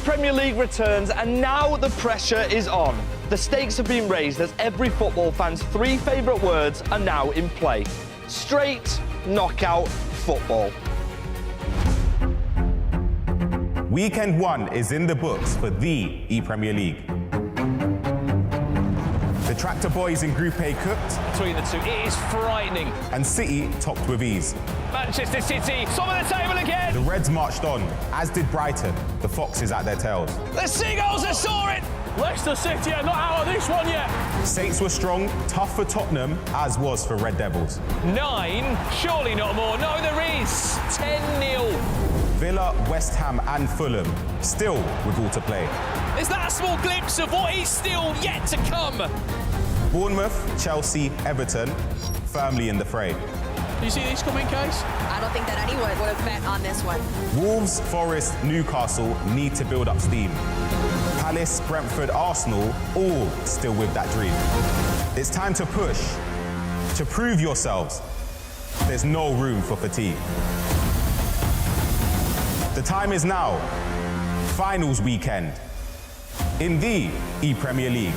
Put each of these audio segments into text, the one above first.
ePremier League returns and now the pressure is on. The stakes have been raised as every football fan's three favourite words are now in play. Straight knockout football. Weekend 1 is in the books for the ePremier League. The Tractor Boys in Group A cooked. Between the two, it is frightening. And City topped with ease. Manchester City, top of the table again. The Reds marched on, as did Brighton, the Foxes at their tails. The Seagulls are soaring. Leicester City are not out of this one yet. Saints were strong, tough for Tottenham, as was for Red Devils. 9, surely not more. No, there is. 10-0. Villa, West Ham and Fulham, still with all to play. Is that a small glimpse of what is still yet to come? Bournemouth, Chelsea, Everton, firmly in the fray. Do you see this coming, Case? I don't think that anyone would have bet on this one. Wolves, Forest, Newcastle need to build up steam. Palace, Brentford, Arsenal, all still with that dream. It's time to push, to prove yourselves. There's no room for fatigue. The time is now. Finals weekend in the ePremier League.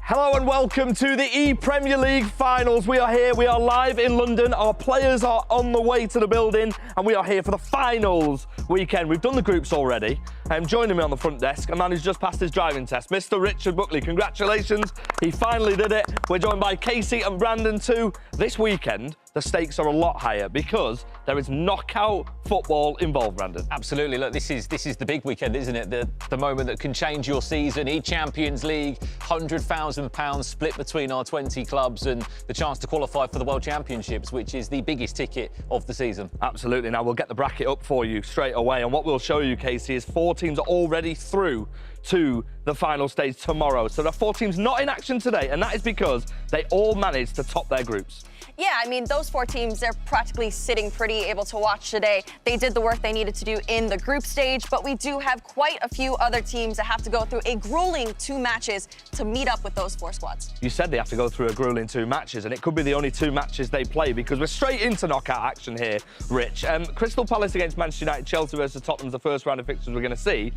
Hello and welcome to the ePremier League finals. We are here, we are live in London. Our players are on the way to the building and we are here for the finals weekend. We've done the groups already. Joining me on the front desk, a man who's just passed his driving test, Mr. Richard Buckley. Congratulations, he finally did it. We're joined by Casey and Brandon too. This weekend, the stakes are a lot higher because there is knockout football involved, Brandon. Absolutely. Look, this is the big weekend, isn't it? The moment that can change your season. Champions League, £100,000 split between our 20 clubs and the chance to qualify for the World Championships, which is the biggest ticket of the season. Absolutely. Now, we'll get the bracket up for you straight away. And what we'll show you, Casey, is 4 teams are already through to the final stage tomorrow. So there are 4 teams not in action today, and that is because they all managed to top their groups. Yeah, I mean, those 4 teams, they're practically sitting pretty, able to watch today. They did the work they needed to do in the group stage, but we do have quite a few other teams that have to go through a grueling 2 matches to meet up with those 4 squads. You said they have to go through a grueling 2 matches, and it could be the only 2 matches they play because we're straight into knockout action here, Rich. Crystal Palace against Manchester United, Chelsea versus Tottenham's the first round of fixtures we're going to see.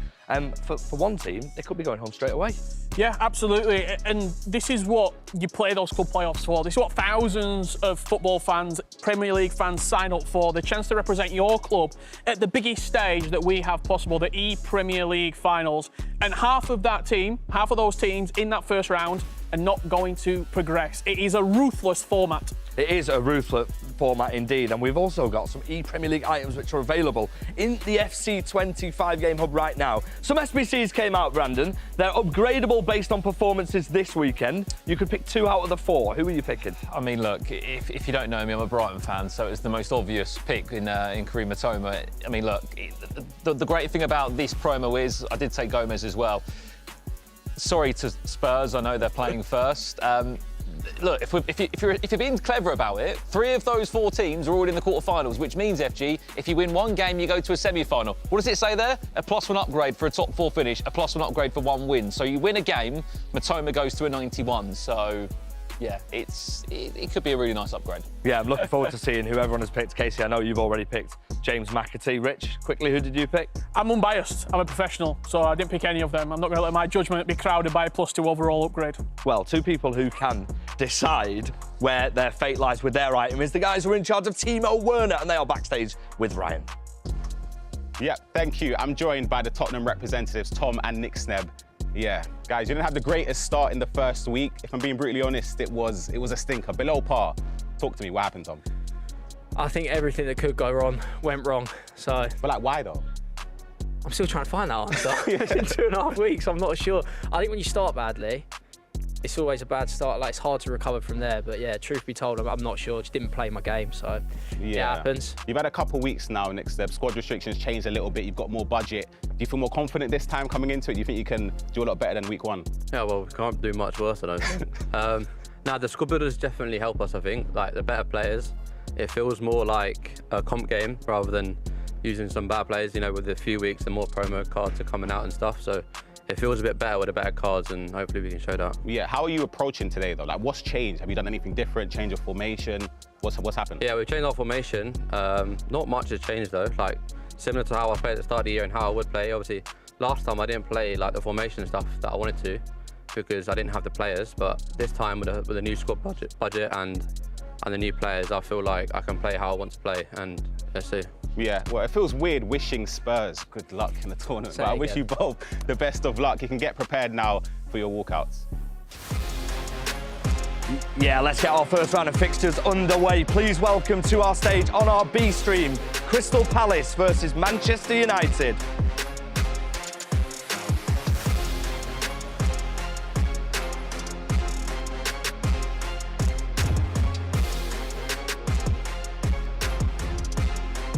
For one team, they could be going home straight away. Yeah, absolutely. And this is what you play those club playoffs for. This is what thousands of football fans, Premier League fans sign up for. The chance to represent your club at the biggest stage that we have possible, the ePremier League finals. And half of those teams in that first round are not going to progress. It is a ruthless format. It is a ruthless format indeed, and we've also got some ePremier League items which are available in the FC25 game hub right now. Some SBCs came out, Brandon. They're upgradable based on performances this weekend. You could pick 2 out of the 4. Who are you picking? I mean, look, if you don't know me, I'm a Brighton fan, so it's the most obvious pick in Karim Matoma. I mean, look, the great thing about this promo is, I did take Gomez as well. Sorry to Spurs, I know they're playing first. Look, if you're being clever about it, 3 of those 4 teams are already in the quarterfinals, which means, FG, if you win 1 game, you go to a semi-final. What does it say there? A +1 upgrade for a top 4 finish, a +1 upgrade for 1 win. So you win a game, Matoma goes to a 91. So, yeah, it could be a really nice upgrade. Yeah, I'm looking forward to seeing who everyone has picked. Casey, I know you've already picked James McAtee. Rich, quickly, who did you pick? I'm unbiased. I'm a professional, so I didn't pick any of them. I'm not going to let my judgment be crowded by a +2 overall upgrade. Well, 2 people who can decide where their fate lies with their item is the guys who are in charge of Timo Werner, and they are backstage with Ryan. Yeah, thank you. I'm joined by the Tottenham representatives, Tom and Nick Sneb. Yeah, guys, you didn't have the greatest start in the first week. If I'm being brutally honest, it was a stinker, below par. Talk to me, what happened, Tom? I think everything that could go wrong went wrong, so... But like, why though? I'm still trying to find that answer. It's in 2.5 weeks, I'm not sure. I think when you start badly, it's always a bad start. Like, it's hard to recover from there, but yeah, truth be told, I'm not sure. Just didn't play my game, so yeah. It happens. You've had a couple of weeks now, Nick Sneb. Squad restrictions changed a little bit. You've got more budget. Do you feel more confident this time coming into it? Do you think you can do a lot better than week 1? Yeah, well, we can't do much worse, I don't think. Now, the squad builders definitely help us, I think. Like, the better players. It feels more like a comp game rather than using some bad players. You know, with a few weeks, the more promo cards are coming out and stuff. So it feels a bit better with the better cards, and hopefully we can show that. Yeah, how are you approaching today though? Like, what's changed? Have you done anything different? Change of formation? What's happened? Yeah, we've changed our formation. Not much has changed though. Like, similar to how I played at the start of the year and how I would play. Obviously, last time I didn't play like the formation stuff that I wanted to because I didn't have the players. But this time with a new squad budget and the new players, I feel like I can play how I want to play, and let's see. Yeah, well, it feels weird wishing Spurs good luck in the tournament, but I wish you both the best of luck. You can get prepared now for your walkouts. Yeah, let's get our first round of fixtures underway. Please welcome to our stage on our B stream, Crystal Palace versus Manchester United.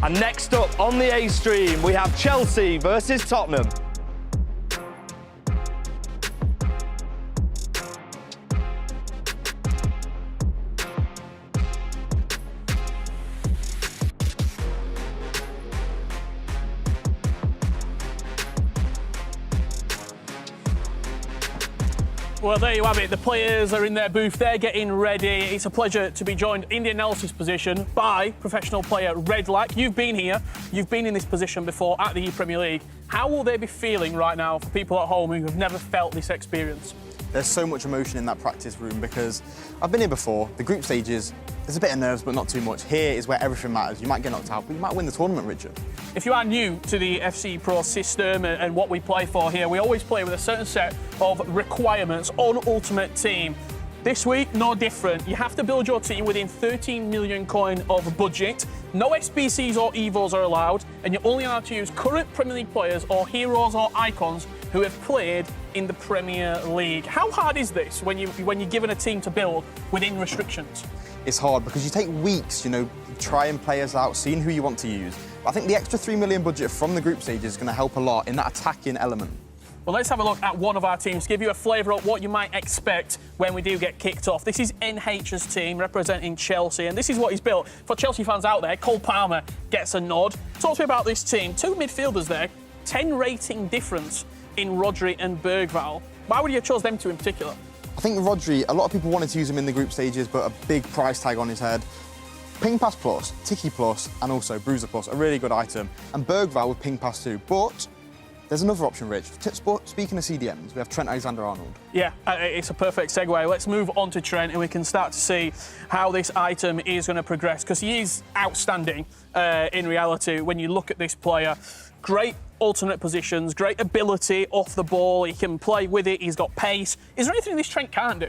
And next up on the A stream, we have Chelsea versus Tottenham. Well, there you have it. The players are in their booth. They're getting ready. It's a pleasure to be joined in the analysis position by professional player Redlac. You've been here. You've been in this position before at the ePremierleague. How will they be feeling right now for people at home who have never felt this experience? There's so much emotion in that practice room because I've been here before. The group stages, there's a bit of nerves, but not too much. Here is where everything matters. You might get knocked out, but you might win the tournament, Richard. If you are new to the FC Pro system and what we play for here, we always play with a certain set of requirements on Ultimate Team. This week, no different. You have to build your team within 13 million coin of budget. No SBCs or EVOs are allowed, and you're only allowed to use current Premier League players or heroes or icons who have played in the Premier League. How hard is this when you're given a team to build within restrictions? It's hard because you take weeks, trying players out, seeing who you want to use. But I think the extra 3 million budget from the group stage is going to help a lot in that attacking element. Well, let's have a look at one of our teams to give you a flavour of what you might expect when we do get kicked off. This is NH's team representing Chelsea, and this is what he's built. For Chelsea fans out there, Cole Palmer gets a nod. Talk to me about this team. 2 midfielders there, 10 rating difference in Rodri and Bergvall. Why would you have chose them two in particular? I think Rodri, a lot of people wanted to use him in the group stages, but a big price tag on his head. Ping Pass Plus, Tiki Plus, and also Bruiser Plus, a really good item. And Bergvall with Ping Pass too, but there's another option, Rich. Speaking of CDMs, we have Trent Alexander-Arnold. Yeah, it's a perfect segue. Let's move on to Trent and we can start to see how this item is going to progress, because he is outstanding in reality when you look at this player. Great alternate positions, great ability off the ball. He can play with it, he's got pace. Is there anything this Trent can't do?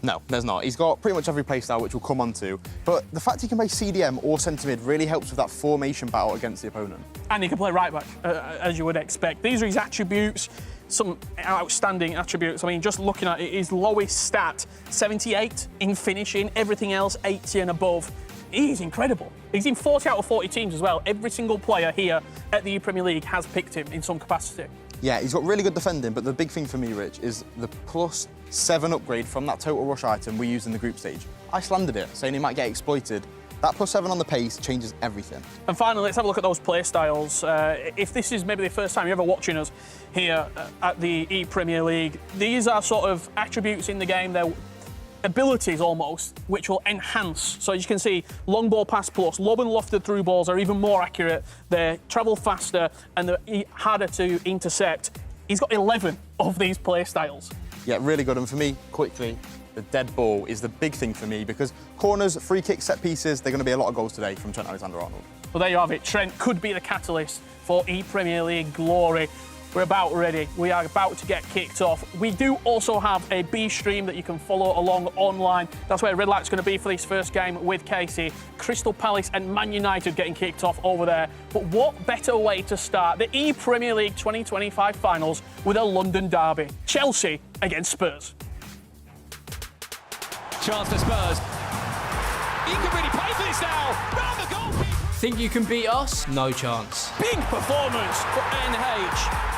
No, there's not. He's got pretty much every playstyle, which we'll come on to. But the fact he can play CDM or centre mid really helps with that formation battle against the opponent. And he can play right back, as you would expect. These are his attributes, some outstanding attributes. I mean, just looking at it, his lowest stat, 78 in finishing, everything else 80 and above. He's incredible. He's in 40 out of 40 teams as well. Every single player here at the ePremierleague has picked him in some capacity. Yeah, he's got really good defending, but the big thing for me, Rich, is the +7 upgrade from that Total Rush item we used in the group stage. I slandered it, saying he might get exploited. That +7 on the pace changes everything. And finally, let's have a look at those play styles. If this is maybe the first time you're ever watching us here at the ePremierleague, these are sort of attributes in the game. They're abilities almost, which will enhance. So as you can see, long ball pass plus, lob and lofted through balls are even more accurate. They travel faster and they're harder to intercept. He's got 11 of these play styles. Yeah, really good. And for me, quickly, the dead ball is the big thing for me, because corners, free kicks, set pieces, they're going to be a lot of goals today from Trent Alexander-Arnold. Well, there you have it. Trent could be the catalyst for ePremierleague glory. We're about ready. We are about to get kicked off. We do also have a B stream that you can follow along online. That's where Redlac's going to be for this first game with Casey. Crystal Palace and Man United getting kicked off over there. But what better way to start the ePremierleague 2025 finals with a London derby? Chelsea against Spurs. Chance for Spurs. You can really play for this now. Round the goalkeeper. Think you can beat us? No chance. Big performance for NH.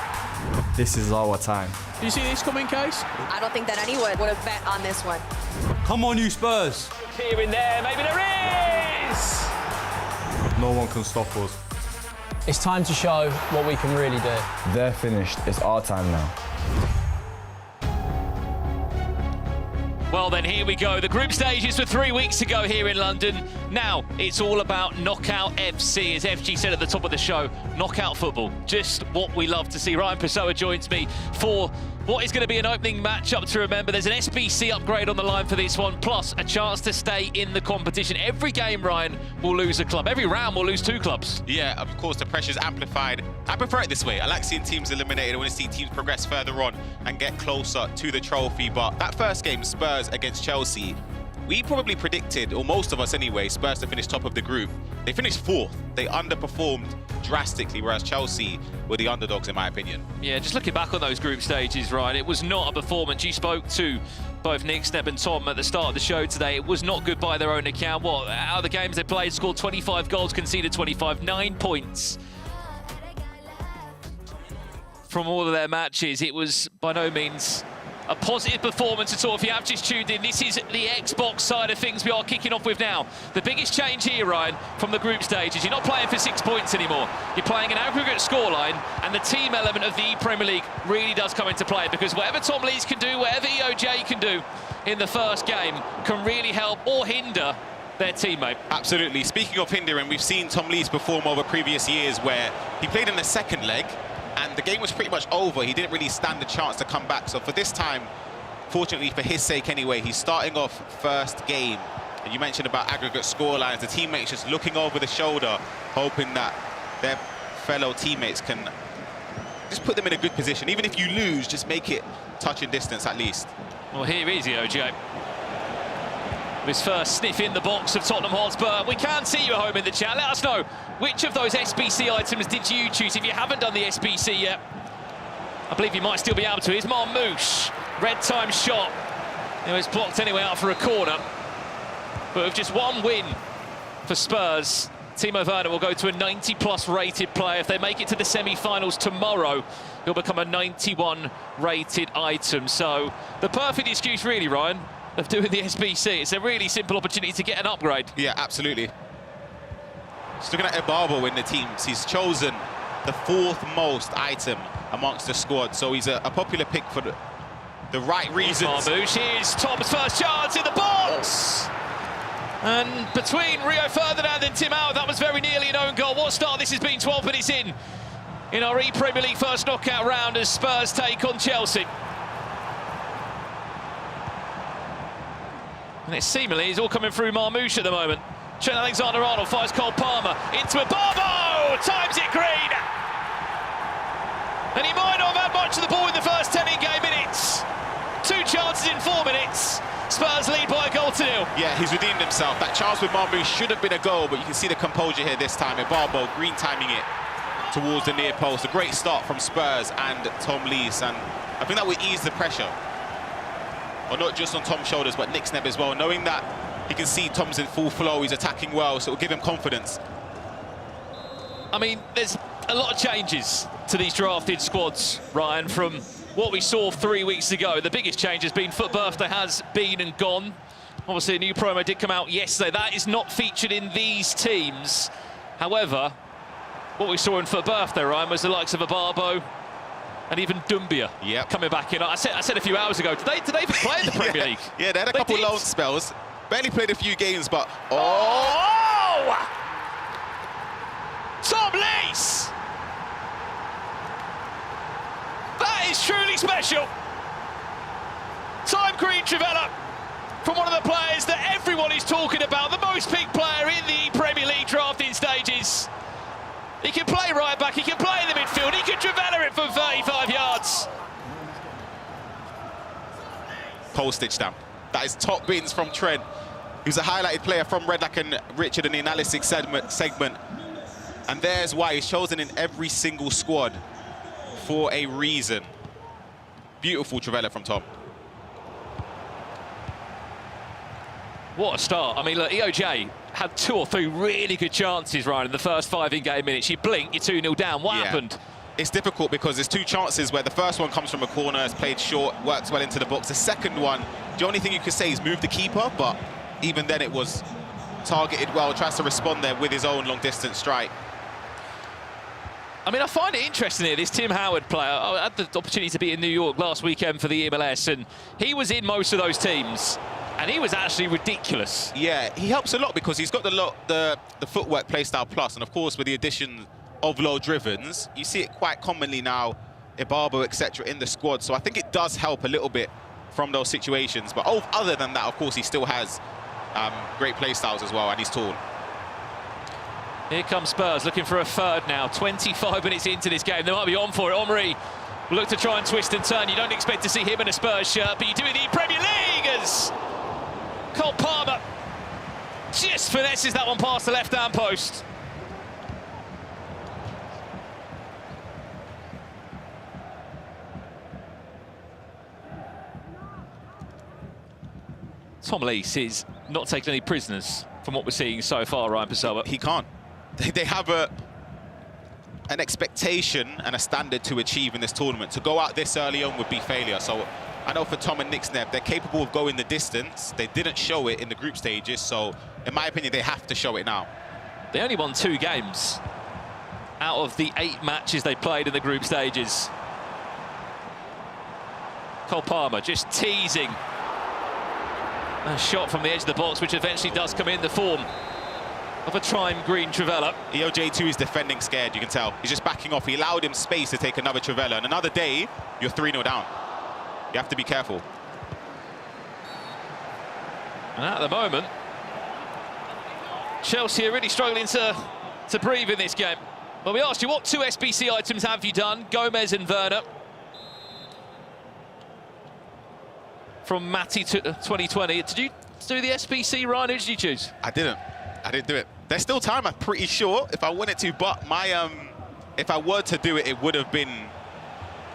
This is our time. Do you see this coming, Case? I don't think that anyone would have bet on this one. Come on, you Spurs. Here in there, maybe there is. No one can stop us. It's time to show what we can really do. They're finished. It's our time now. Well then, here we go. The group stages were 3 weeks ago here in London. Now it's all about Knockout FC. As FG said at the top of the show, knockout football. Just what we love to see. Ryan Pessoa joins me for what is going to be an opening matchup to remember. There's an SBC upgrade on the line for this one, plus a chance to stay in the competition. Every game, Ryan, will lose a club. Every round will lose 2 clubs. Yeah, of course, the pressure's amplified. I prefer it this way. I like seeing teams eliminated. I want to see teams progress further on and get closer to the trophy. But that first game, Spurs against Chelsea, we probably predicted, or most of us anyway, Spurs to finish top of the group. They finished 4th. They underperformed drastically, whereas Chelsea were the underdogs, in my opinion. Yeah, just looking back on those group stages, Ryan, it was not a performance. You spoke to both Nick, Sneb and Tom at the start of the show today. It was not good by their own account. What, out of the games they played, scored 25 goals, conceded 25, 9 points from all of their matches. It was by no means a positive performance at all. If you have just tuned in, this is the Xbox side of things we are kicking off with now. The biggest change here, Ryan, from the group stage is you're not playing for 6 points anymore. You're playing an aggregate scoreline, and the team element of the ePremier League really does come into play, because whatever Tom Lees can do, whatever EOJ can do in the first game can really help or hinder their teammate. Absolutely. Speaking of hindering, we've seen Tom Lees perform over previous years where he played in the second leg, and the game was pretty much over. He didn't really stand a chance to come back. So for this time, fortunately for his sake anyway, he's starting off first game. And you mentioned about aggregate scorelines. The teammates just looking over the shoulder, hoping that their fellow teammates can just put them in a good position. Even if you lose, just make it touching distance at least. Well, here is EOJ. His first sniff in the box of Tottenham Hotspur. We can see you at home in the chat. Let us know which of those SBC items did you choose. If you haven't done the SBC yet, I believe you might still be able to. Here's Marmouche. Red time shot. It was blocked anyway out for a corner. But with just one win for Spurs, Timo Werner will go to a 90+ rated player. If they make it to the semi-finals tomorrow, he'll become a 91 rated item. So the perfect excuse really, Ryan, of doing the SBC. It's a really simple opportunity to get an upgrade. Yeah, absolutely. Just looking at Ebarbo in the teams, he's chosen the 4th most item amongst the squad, so he's a popular pick for the right reasons. Here's Tom's first chance in the box! And between Rio Ferdinand and Tim Howard, that was very nearly an own goal. What start this has been 12 minutes in our ePremier League first knockout round as Spurs take on Chelsea. And it's seemingly, it's all coming through Marmouche at the moment. Trent Alexander-Arnold fires Cole Palmer into Ebarbo, times it green. And he might not have had much of the ball in the first 10 in-game minutes. 2 chances in 4 minutes. Spurs lead by a goal to 0. Yeah, he's redeemed himself. That chance with Marmouche should have been a goal, but you can see the composure here this time. Ebarbo green timing it towards the near post. A great start from Spurs and Tom Lees, and I think that would ease the pressure. Or not just on Tom's shoulders, but Nick Sneb as well, knowing that he can see Tom's in full flow, he's attacking well, so it'll give him confidence. I mean, there's a lot of changes to these drafted squads, Ryan, from what we saw 3 weeks ago. The biggest change has been Foot Birthday has been and gone. Obviously, a new promo did come out yesterday. That is not featured in these teams. However, what we saw in Foot Birthday, Ryan, was the likes of Ebarbo and even Doumbia coming back in. I said a few hours ago, did they even play in the Premier League? Yeah, they had a couple loan spells. Barely played a few games, but... Oh! Tom Lees! That is truly special. Time Green Trivella from one of the players that everyone is talking about, the most picked player in the Premier League drafting stages. He can play right back, he can play in the midfield, he can Trivella it from 35 yards. Postage stamp. That is top bins from Trent. He's a highlighted player from Redlac and Richard in the analysis segment. And there's why he's chosen in every single squad for a reason. Beautiful Trivella from Tom. What a start. I mean, look, EOJ had 2 or 3 really good chances, Ryan, in the first 5 in-game minutes. You blink, you're 2-0 down. What happened? It's difficult because there's 2 chances where the first one comes from a corner, it's played short, works well into the box. The second one, the only thing you could say is move the keeper, but even then it was targeted well, tries to respond there with his own long-distance strike. I mean, I find it interesting here, this Tim Howard player. I had the opportunity to be in New York last weekend for the MLS, and he was in most of those teams, and he was actually ridiculous. Yeah, he helps a lot because he's got the footwork play style plus, and of course with the addition of low drivens, you see it quite commonly now, Ibarbo, etc. in the squad. So I think it does help a little bit from those situations. But other than that, of course, he still has great play styles as well, and he's tall. Here comes Spurs looking for a third now. 25 minutes into this game. They might be on for it. Omri will look to try and twist and turn. You don't expect to see him in a Spurs shirt, but you do in the Premier League as Cole Palmer just finesses that one past the left-hand post. Tom Lees is not taking any prisoners from what we're seeing so far, Ryan Pessoa. He can't. They have an expectation and a standard to achieve in this tournament. To go out this early on would be failure. So I know for Tom and Nick Sneb, they're capable of going the distance. They didn't show it in the group stages, so in my opinion, they have to show it now. They only won 2 games out of the 8 matches they played in the group stages. Cole Palmer just teasing. A shot from the edge of the box, which eventually does come in the form of a Trime Green Trivela. EOJ2 is defending scared, you can tell. He's just backing off. He allowed him space to take another Trivela. And another day, you're 3-0 down. You have to be careful. And at the moment, Chelsea are really struggling to breathe in this game. Well, we asked you, what 2 SBC items have you done? Gomez and Werner. From Matty to 2020. Did you do the SBC, Ryan? Who did you choose? I didn't do it. There's still time, I'm pretty sure, if I wanted to, but my if I were to do it, it would have been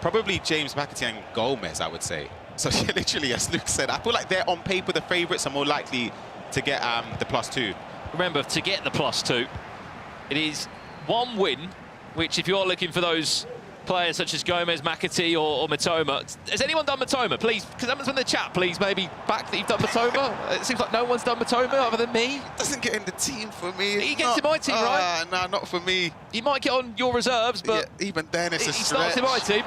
probably James McAtee and Gomez, I would say. So literally, as Luke said, I feel like they're on paper the favourites are more likely to get the +2. Remember, to get the +2, it is 1 win, which if you're looking for those players such as Gomez, McAtee or Matoma. Has anyone done Matoma? Please, because someone's in the chat, please maybe back that you've done Matoma. It seems like no one's done Matoma other than me. Doesn't get in the team for me. He gets in my team, right? Nah, not for me. He might get on your reserves, but yeah, even then it's a stretch. He starts in my team.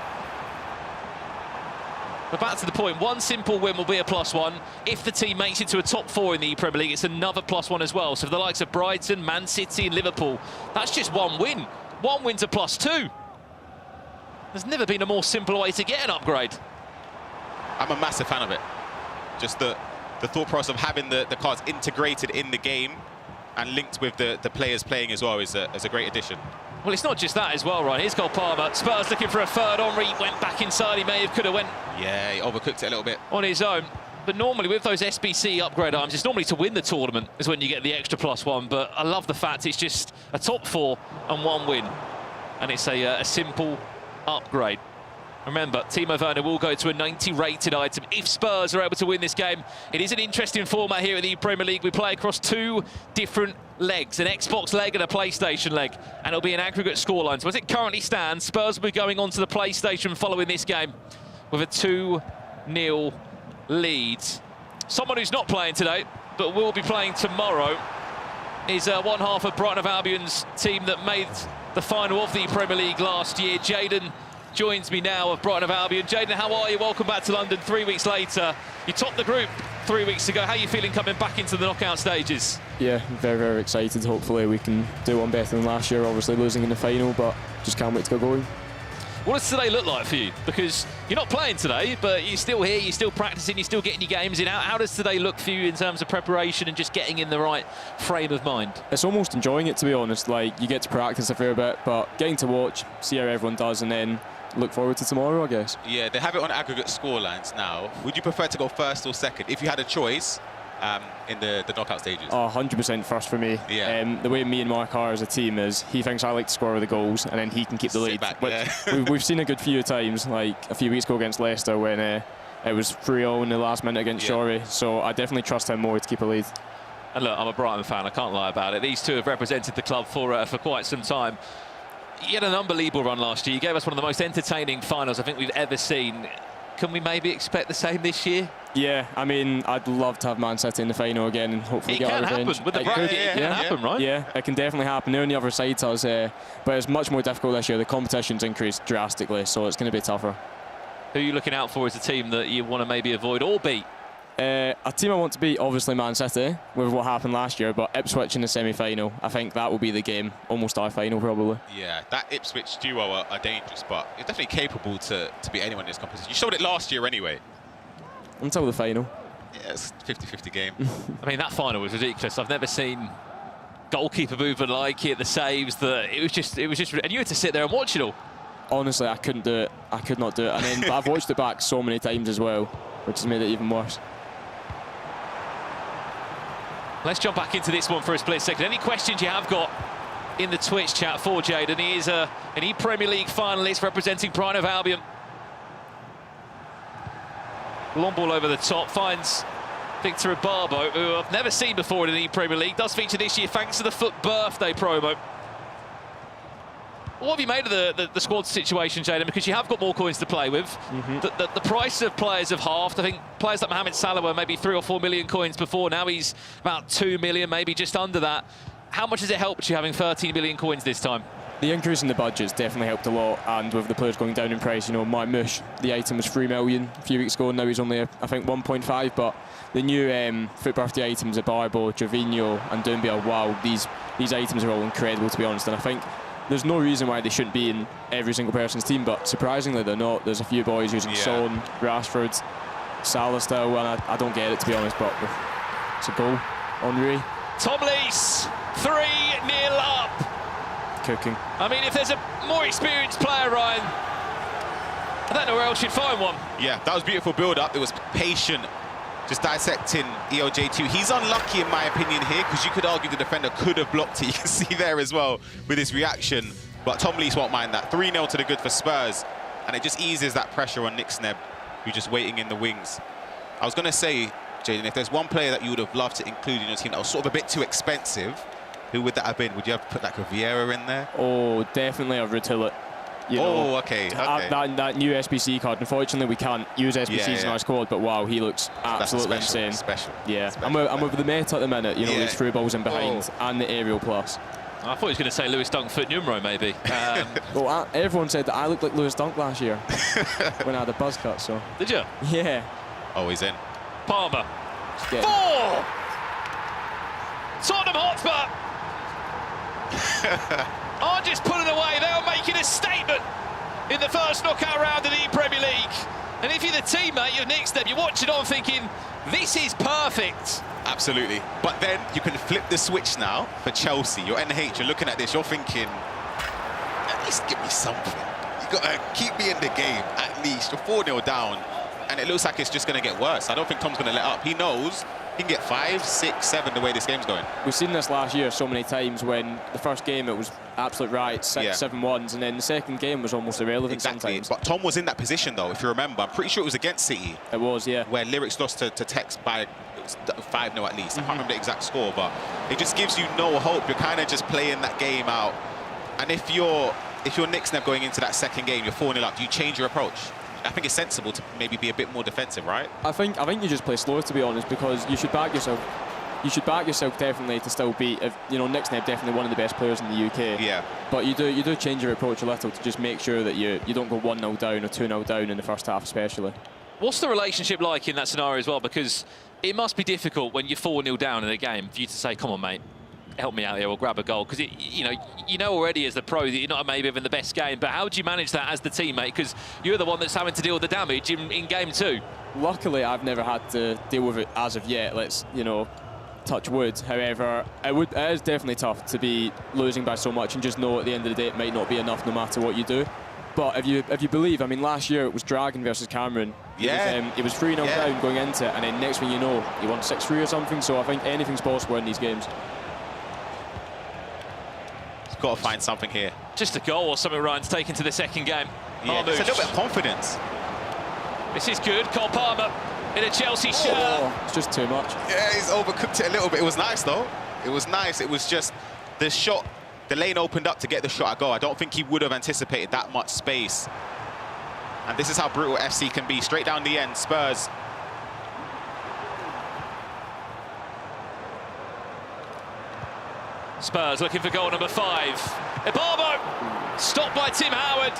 But back to the point, 1 simple win will be a +1. If the team makes it to a top 4 in the ePremier League, it's another +1 as well. So for the likes of Brighton, Man City and Liverpool, that's just 1 win. 1 win's a +2. There's never been a more simple way to get an upgrade. I'm a massive fan of it. Just the thought process of having the cards integrated in the game and linked with the players playing as well is a great addition. Well, it's not just that as well, Ryan. Here's Cole Palmer. Spurs looking for a third. Henry went back inside. He may have, could have went... Yeah, he overcooked it a little bit. On his own. But normally with those SBC upgrade items, it's normally to win the tournament is when you get the extra +1. But I love the fact it's just a top 4 and 1 win. And it's a simple upgrade. Remember, Timo Werner will go to a 90 rated item if Spurs are able to win this game. It is an interesting format here at the ePremier League. We play across 2 different legs, an Xbox leg and a PlayStation leg, and it'll be an aggregate scoreline. So as it currently stands, Spurs will be going on to the PlayStation following this game with a 2-0 lead. Someone who's not playing today, but will be playing tomorrow, is one half of Brighton of Albion's team that made the final of the Premier League last year. Jaden joins me now of Brighton of Albion. Jaden, how are you? Welcome back to London 3 weeks later. You topped the group 3 weeks ago. How are you feeling coming back into the knockout stages? Yeah, very, very excited. Hopefully we can do one better than last year, obviously losing in the final, but just can't wait to get going. What does today look like for you? Because you're not playing today, but you're still here, you're still practicing, you're still getting your games in. How does today look for you in terms of preparation and just getting in the right frame of mind? It's almost enjoying it, to be honest. Like, you get to practice a fair bit, but getting to watch, see how everyone does, and then look forward to tomorrow, I guess. Yeah, they have it on aggregate scorelines now. Would you prefer to go first or second if you had a choice in the knockout stages? Oh, 100% first for me. Yeah. The way me and Mark are as a team is he thinks I like to score the goals and then he can keep the lead. Back, but yeah. we've seen a good few times, like a few weeks ago against Leicester when it was 3-0 in the last minute against Shorey. So I definitely trust him more to keep a lead. And look, I'm a Brighton fan, I can't lie about it. These two have represented the club for quite some time. You had an unbelievable run last year. You gave us one of the most entertaining finals I think we've ever seen. Can we maybe expect the same this year? Yeah, I mean, I'd love to have Man City in the final again and hopefully get our revenge. With the bracket, it can happen, right? Yeah, it can definitely happen. They're on the other side to us, but it's much more difficult this year. The competition's increased drastically, so it's going to be tougher. Who are you looking out for as a team that you want to maybe avoid or beat? A team I want to beat, obviously Man City, with what happened last year, but Ipswich in the semi-final. I think that will be the game, almost our final probably. Yeah, that Ipswich duo are dangerous, but you're definitely capable to beat anyone in this competition. You showed it last year anyway. Until the final. Yeah, it's a 50-50 game. I mean, that final was ridiculous. I've never seen goalkeeper movement like it, the saves, it was just, and you had to sit there and watch it all. Honestly, I couldn't do it. I could not do it. And then, but I've watched it back so many times as well, which has made it even worse. Let's jump back into this one for a split second. Any questions you have got in the Twitch chat for Jayden? He is an ePremier League finalist representing Brighton of Albion. Long ball over the top, finds Victor Barbo, who I've never seen before in an ePremier League. Does feature this year thanks to the FUT birthday promo. What have you made of the squad situation, Jayden? Because you have got more coins to play with. The price of players have halved. I think players like Mohamed Salah were maybe 3 or 4 million coins before. Now he's about 2 million, maybe just under that. How much has it helped you having 13 million coins this time? The increase in the budget's definitely helped a lot, and with the players going down in price, you know, my Mush, the item was 3 million a few weeks ago, and now he's only, I think, 1.5. But the new FUT birthday items, Barbo, Gervinho, and Doumbia, wow, these items are all incredible, to be honest. And I think there's no reason why they shouldn't be in every single person's team, but surprisingly they're not. There's a few boys using Son, Rashford, Salah still, and I don't get it, to be honest, but it's a goal. Henry. Tom Lees, 3-0 up. Cooking. I mean, if there's a more experienced player, Ryan, I don't know where else you'd find one. Yeah, that was beautiful build-up. It was patient, just dissecting EOJ2. He's unlucky, in my opinion, here, because you could argue the defender could have blocked it. You can see there as well with his reaction. But Tom Lees won't mind that. 3-0 to the good for Spurs. And it just eases that pressure on Nick Snebb, who's just waiting in the wings. I was going to say, Jayden, if there's one player that you would have loved to include in your team that was sort of a bit too expensive, who would that have been? Would you have put like a Vieira in there? Oh, definitely a Rutillett. Okay. That new SBC card. Unfortunately, we can't use SBCs in our squad, but wow, he looks absolutely insane. Special. Yeah, I'm over the meta at the minute. You know, these through balls in behind and the aerial plus. I thought he was going to say Lewis Dunk foot numero, maybe. Well, everyone said that I looked like Lewis Dunk last year when I had a buzz cut. So. Did you? Yeah. Oh, he's in. Palmer. 4! Tottenham Hotspur aren't just pulling away, they are making a statement in the first knockout round of the ePremier League. And if you're the teammate, you're next step, you're watching on thinking, this is perfect. Absolutely. But then you can flip the switch now for Chelsea. You're NH, you're looking at this, you're thinking, at least give me something. You got to keep me in the game, at least. You're 4-0 down, and it looks like it's just going to get worse. I don't think Tom's going to let up. He knows he can get 5, 6, 7 the way this game's going. We've seen this last year so many times when the first game it was absolute right, 6-7-1s, and then the second game was almost irrelevant sometimes. But Tom was in that position though, if you remember. I'm pretty sure it was against City. It was, yeah. Where Lyrics lost to Tex by 5-0 at least. I can't remember the exact score, but it just gives you no hope. You're kind of just playing that game out. And if you're Nick Snebb going into that second game, you're 4-0 up, do you change your approach? I think it's sensible to maybe be a bit more defensive, right? I think you just play slow, to be honest, because you should back yourself. You should back yourself definitely to still beat. You know, Nick Snebb definitely one of the best players in the UK. Yeah. But you do change your approach a little to just make sure that you don't go 1-0 down or 2-0 down in the first half, especially. What's the relationship like in that scenario as well? Because it must be difficult when you're 4-0 down in a game for you to say, "Come on, mate, help me out here," or grab a goal, because you know already as the pro that you're not maybe having the best game. But how do you manage that as the teammate? Because you're the one that's having to deal with the damage in game 2. Luckily, I've never had to deal with it as of yet. Let's touch wood. However, it is definitely tough to be losing by so much and just know at the end of the day it might not be enough no matter what you do. But if you believe, I mean, last year it was Dragon versus Cameron. It was 3-0 down going into it, and then next thing you know, you won 6-3 or something. So I think anything's possible in these games. Got to find something here. Just a goal or something Ryan's taken to the second game. Yeah, it's a little bit of confidence. This is good. Cole Palmer in a Chelsea shirt. It's just too much. Yeah, he's overcooked it a little bit. It was nice, though. It was nice. It was just the shot. The lane opened up to get the shot at goal. I don't think he would have anticipated that much space. And this is how brutal FC can be. Straight down the end, Spurs. Spurs looking for goal number 5. Ibarbo stopped by Tim Howard.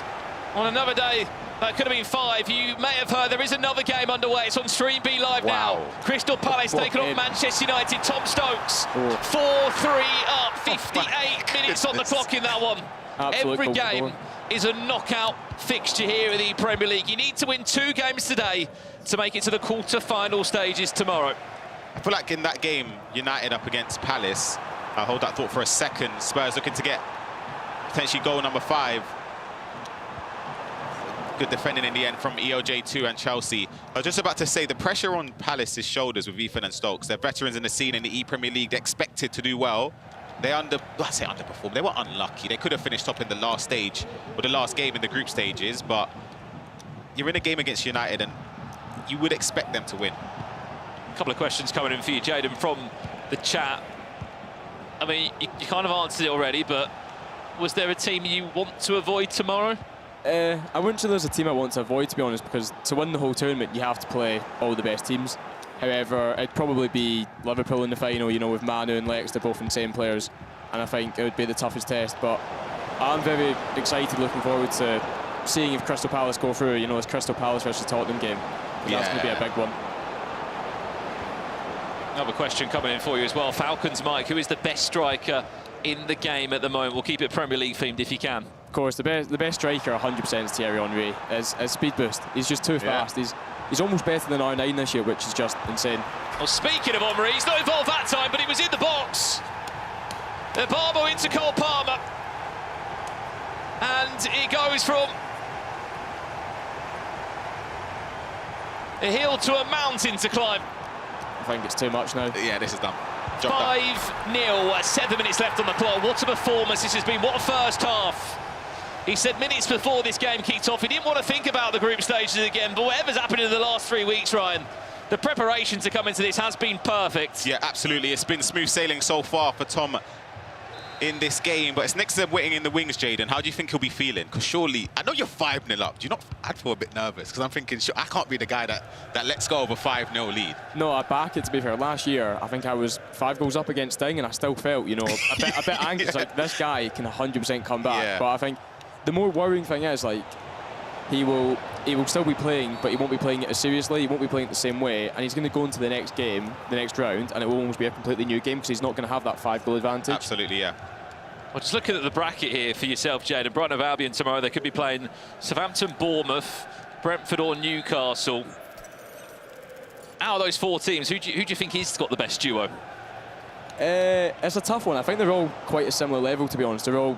On another day, that could have been 5. You may have heard there is another game underway. It's on Stream B Live now. Crystal Palace taking on Manchester United. Tom Stokes, 4-3 up, 58 minutes on the clock in that one. Every game is a knockout fixture here at the Premier League. You need to win 2 games today to make it to the quarter-final stages tomorrow. I feel like in that game, United up against Palace, I'll hold that thought for a second. Spurs looking to get potentially goal number 5. Good defending in the end from EOJ2 and Chelsea. I was just about to say, the pressure on Palace's shoulders with Ethan and Stokes. They're veterans in the scene in the ePremier League. They're expected to do well. They underperformed. They were unlucky. They could have finished top in the last stage, or the last game in the group stages, but you're in a game against United and you would expect them to win. A couple of questions coming in for you, Jaden, from the chat. I mean, you kind of answered it already, but was there a team you want to avoid tomorrow? I wouldn't say there's a team I want to avoid, to be honest, because to win the whole tournament, you have to play all the best teams. However, it'd probably be Liverpool in the final, you know, with Manu and Lex, they're both insane players, and I think it would be the toughest test. But I'm very excited, looking forward to seeing if Crystal Palace go through, you know, it's Crystal Palace versus Tottenham game. That's going to be a big one. Another question coming in for you as well. Falcons, Mike, who is the best striker in the game at the moment? We'll keep it Premier League themed if you can. Of course, the best striker 100% is Thierry Henry. His speed boost, he's just too fast. He's almost better than R9 this year, which is just insane. Well, speaking of Henry, he's not involved that time, but he was in the box. Ibarbo into Cole Palmer. And it goes from a hill to a mountain to climb. I think it's too much now. Yeah, this is done. 5-0, 7 minutes left on the clock. What a performance this has been. What a first half. He said minutes before this game kicked off, he didn't want to think about the group stages again, but whatever's happened in the last 3 weeks, Ryan, the preparation to come into this has been perfect. Yeah, absolutely. It's been smooth sailing so far for Tom in this game, but it's next to waiting in the wings, Jaden. How do you think he'll be feeling? Because surely, I know you're 5-0 up. Do you not? I'd feel a bit nervous because I'm thinking, I can't be the guy that lets go of a 5-0 lead. No, I back it, to be fair. Last year, I think I was 5 goals up against Sting, and I still felt, you know, a bit anxious. Like, this guy can 100% come back. Yeah. But I think the more worrying thing is, like, he will still be playing, but he won't be playing it as seriously. He won't be playing it the same way, and he's going to go into the next game, the next round, and it will almost be a completely new game because he's not going to have that 5-goal advantage. Absolutely, yeah. Well, just looking at the bracket here for yourself, Jade, Brighton of Albion tomorrow, they could be playing Southampton, Bournemouth, Brentford or Newcastle. Out of those 4 teams, who do you think has got the best duo? It's a tough one. I think they're all quite a similar level, to be honest. They're all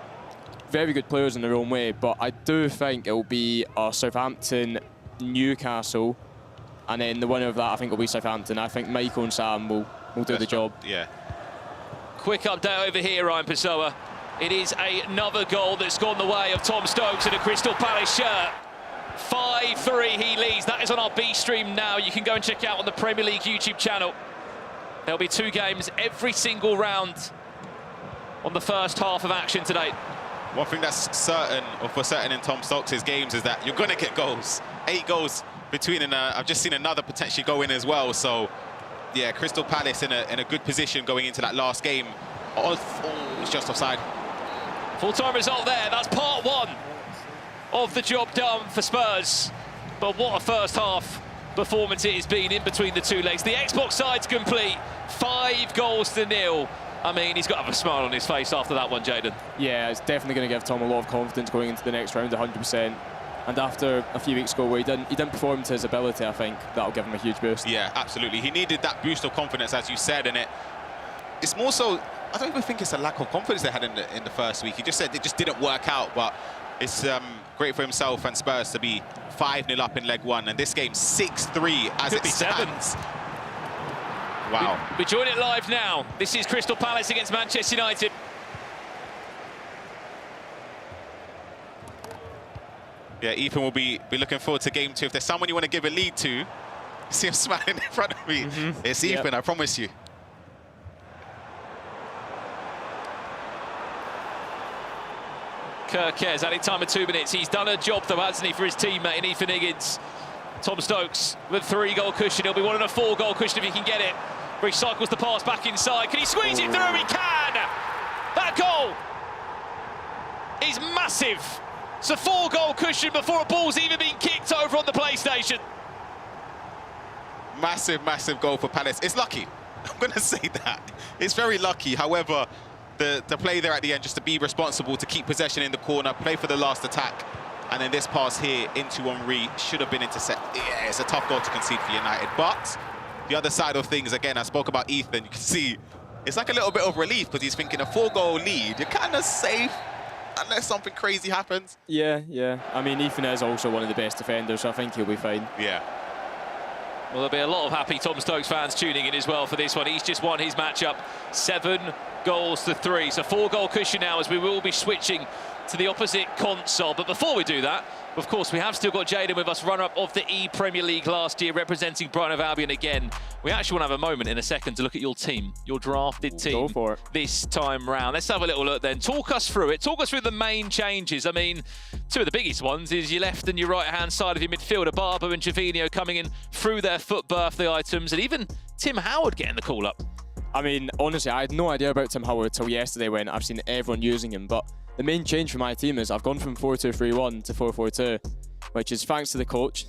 very good players in their own way, but I do think it will be Southampton, Newcastle, and then the winner of that, I think, will be Southampton. I think Michael and Sam will do the job. Yeah. Quick update over here, Ryan Pessoa. It is another goal that's gone the way of Tom Stokes in a Crystal Palace shirt. 5-3 he leads. That is on our B stream now. You can go and check out on the Premier League YouTube channel. There'll be 2 games every single round on the first half of action today. One thing that's certain, or for certain in Tom Stokes' games, is that you're going to get goals. 8 goals between, and I've just seen another potentially go in as well. So, yeah, Crystal Palace in a good position going into that last game. Oh, it's just offside. Full-time result there. That's part 1 of the job done for Spurs. But what a first half performance it has been in between the 2 legs. The Xbox side's complete. 5-0. I mean, he's got to have a smile on his face after that one, Jaden. Yeah, it's definitely going to give Tom a lot of confidence going into the next round, 100%. And after a few weeks ago where he didn't perform to his ability, I think that'll give him a huge boost. Yeah, absolutely. He needed that boost of confidence, as you said, and it's more so, I don't even think it's a lack of confidence they had in the first week. He just said it just didn't work out, but it's great for himself and Spurs to be 5-0 up in leg 1, and this game 6-3 as it stands. Wow. We join it live now. This is Crystal Palace against Manchester United. Yeah, Ethan will be looking forward to game 2. If there's someone you want to give a lead to, see him smiling in front of me. It's Ethan, I promise you. Kirkez adding time of 2 minutes. He's done a job, though, hasn't he, for his teammate in Ethan Higgins. Tom Stokes with 3-goal cushion. He'll be wanting a 4-goal cushion if he can get it. Recycles the pass back inside. Can he squeeze it through? He can! That goal is massive. It's a 4-goal cushion before a ball's even been kicked over on the PlayStation. Massive, massive goal for Palace. It's lucky. I'm going to say that. It's very lucky. However, the play there at the end, just to be responsible, to keep possession in the corner, play for the last attack, and then this pass here into Henry should have been intercepted. Yeah, it's a tough goal to concede for United. But the other side of things, again, I spoke about Ethan. You can see it's like a little bit of relief because he's thinking a 4-goal lead. You're kind of safe unless something crazy happens. Yeah, yeah. I mean, Ethan is also one of the best defenders, so I think he'll be fine. Yeah. Well, there'll be a lot of happy Tom Stokes fans tuning in as well for this one. He's just won his matchup 7-3. So 4-goal cushion now, as we will be switching to the opposite console. But before we do that, of course, we have still got Jaden with us, runner-up of the ePremierleague last year, representing Brighton of Albion again. We actually want to have a moment in a second to look at your team, your drafted team. Go for it. This time round. Let's have a little look then. Talk us through it. Talk us through the main changes. I mean, two of the biggest ones is your left and your right-hand side of your midfielder, Barber and Javinho coming in through their foot birthday items, and even Tim Howard getting the call-up. I mean, honestly, I had no idea about Tim Howard till yesterday when I've seen everyone using him, but the main change for my team is I've gone from 4-2-3-1 to 4-4-2, which is thanks to the coach.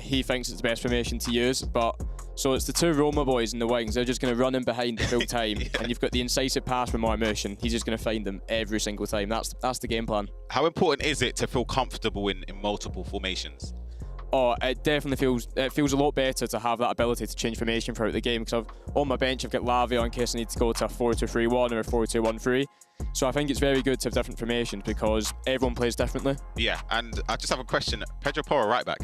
He thinks it's the best formation to use, but so it's the two Roma boys in the wings. They're just going to run in behind the full time, yeah. And you've got the incisive pass from Motion. He's just going to find them every single time. That's the game plan. How important is it to feel comfortable in multiple formations? Oh, it definitely feels a lot better to have that ability to change formation throughout the game, because on my bench I've got Lavia in case I need to go to a 4-2-3-1 or a 4-2-1-3. So I think it's very good to have different formations because everyone plays differently. Yeah, and I just have a question. Pedro Porro, right back.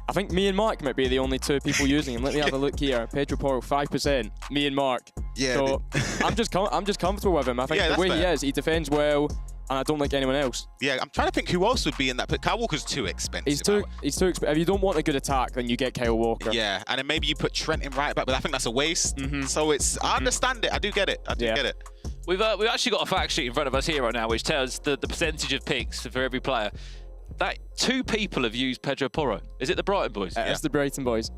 I think me and Mark might be the only two people using him. Let me have a look here. Pedro Porro, 5%. Me and Mark. Yeah. So I'm just comfortable with him. I think the way he is, he defends well, and I don't like anyone else. Yeah, I'm trying to think who else would be in that. But Kyle Walker's too expensive. He's too expensive. If you don't want a good attack, then you get Kyle Walker. Yeah, and then maybe you put Trent in right back, but I think that's a waste. So I understand it. I do get it. I do get it. We've actually got a fact sheet in front of us here right now, which tells the percentage of picks for every player. That 2 people have used Pedro Porro. Is it the Brighton boys? It's the Brighton boys.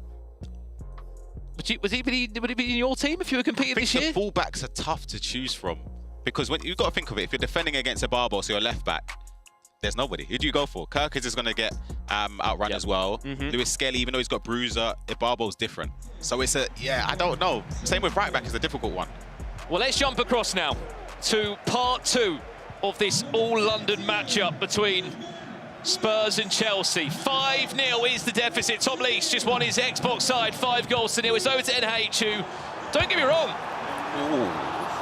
Would he be in your team if you were competing this year? The fullbacks are tough to choose from because when you've got to think of it, if you're defending against a Barbo, so you're left back, there's nobody. Who do you go for? Kirkers is going to get outrun as well. Lewis Skelly, even though he's got bruiser, Barbo's different. So it's I don't know. Same with right back is a difficult one. Well, let's jump across now to part 2 of this all-London matchup between Spurs and Chelsea. 5-0 is the deficit. Tom Lees just won his Xbox side, 5-0. It's over to NH, who, don't get me wrong,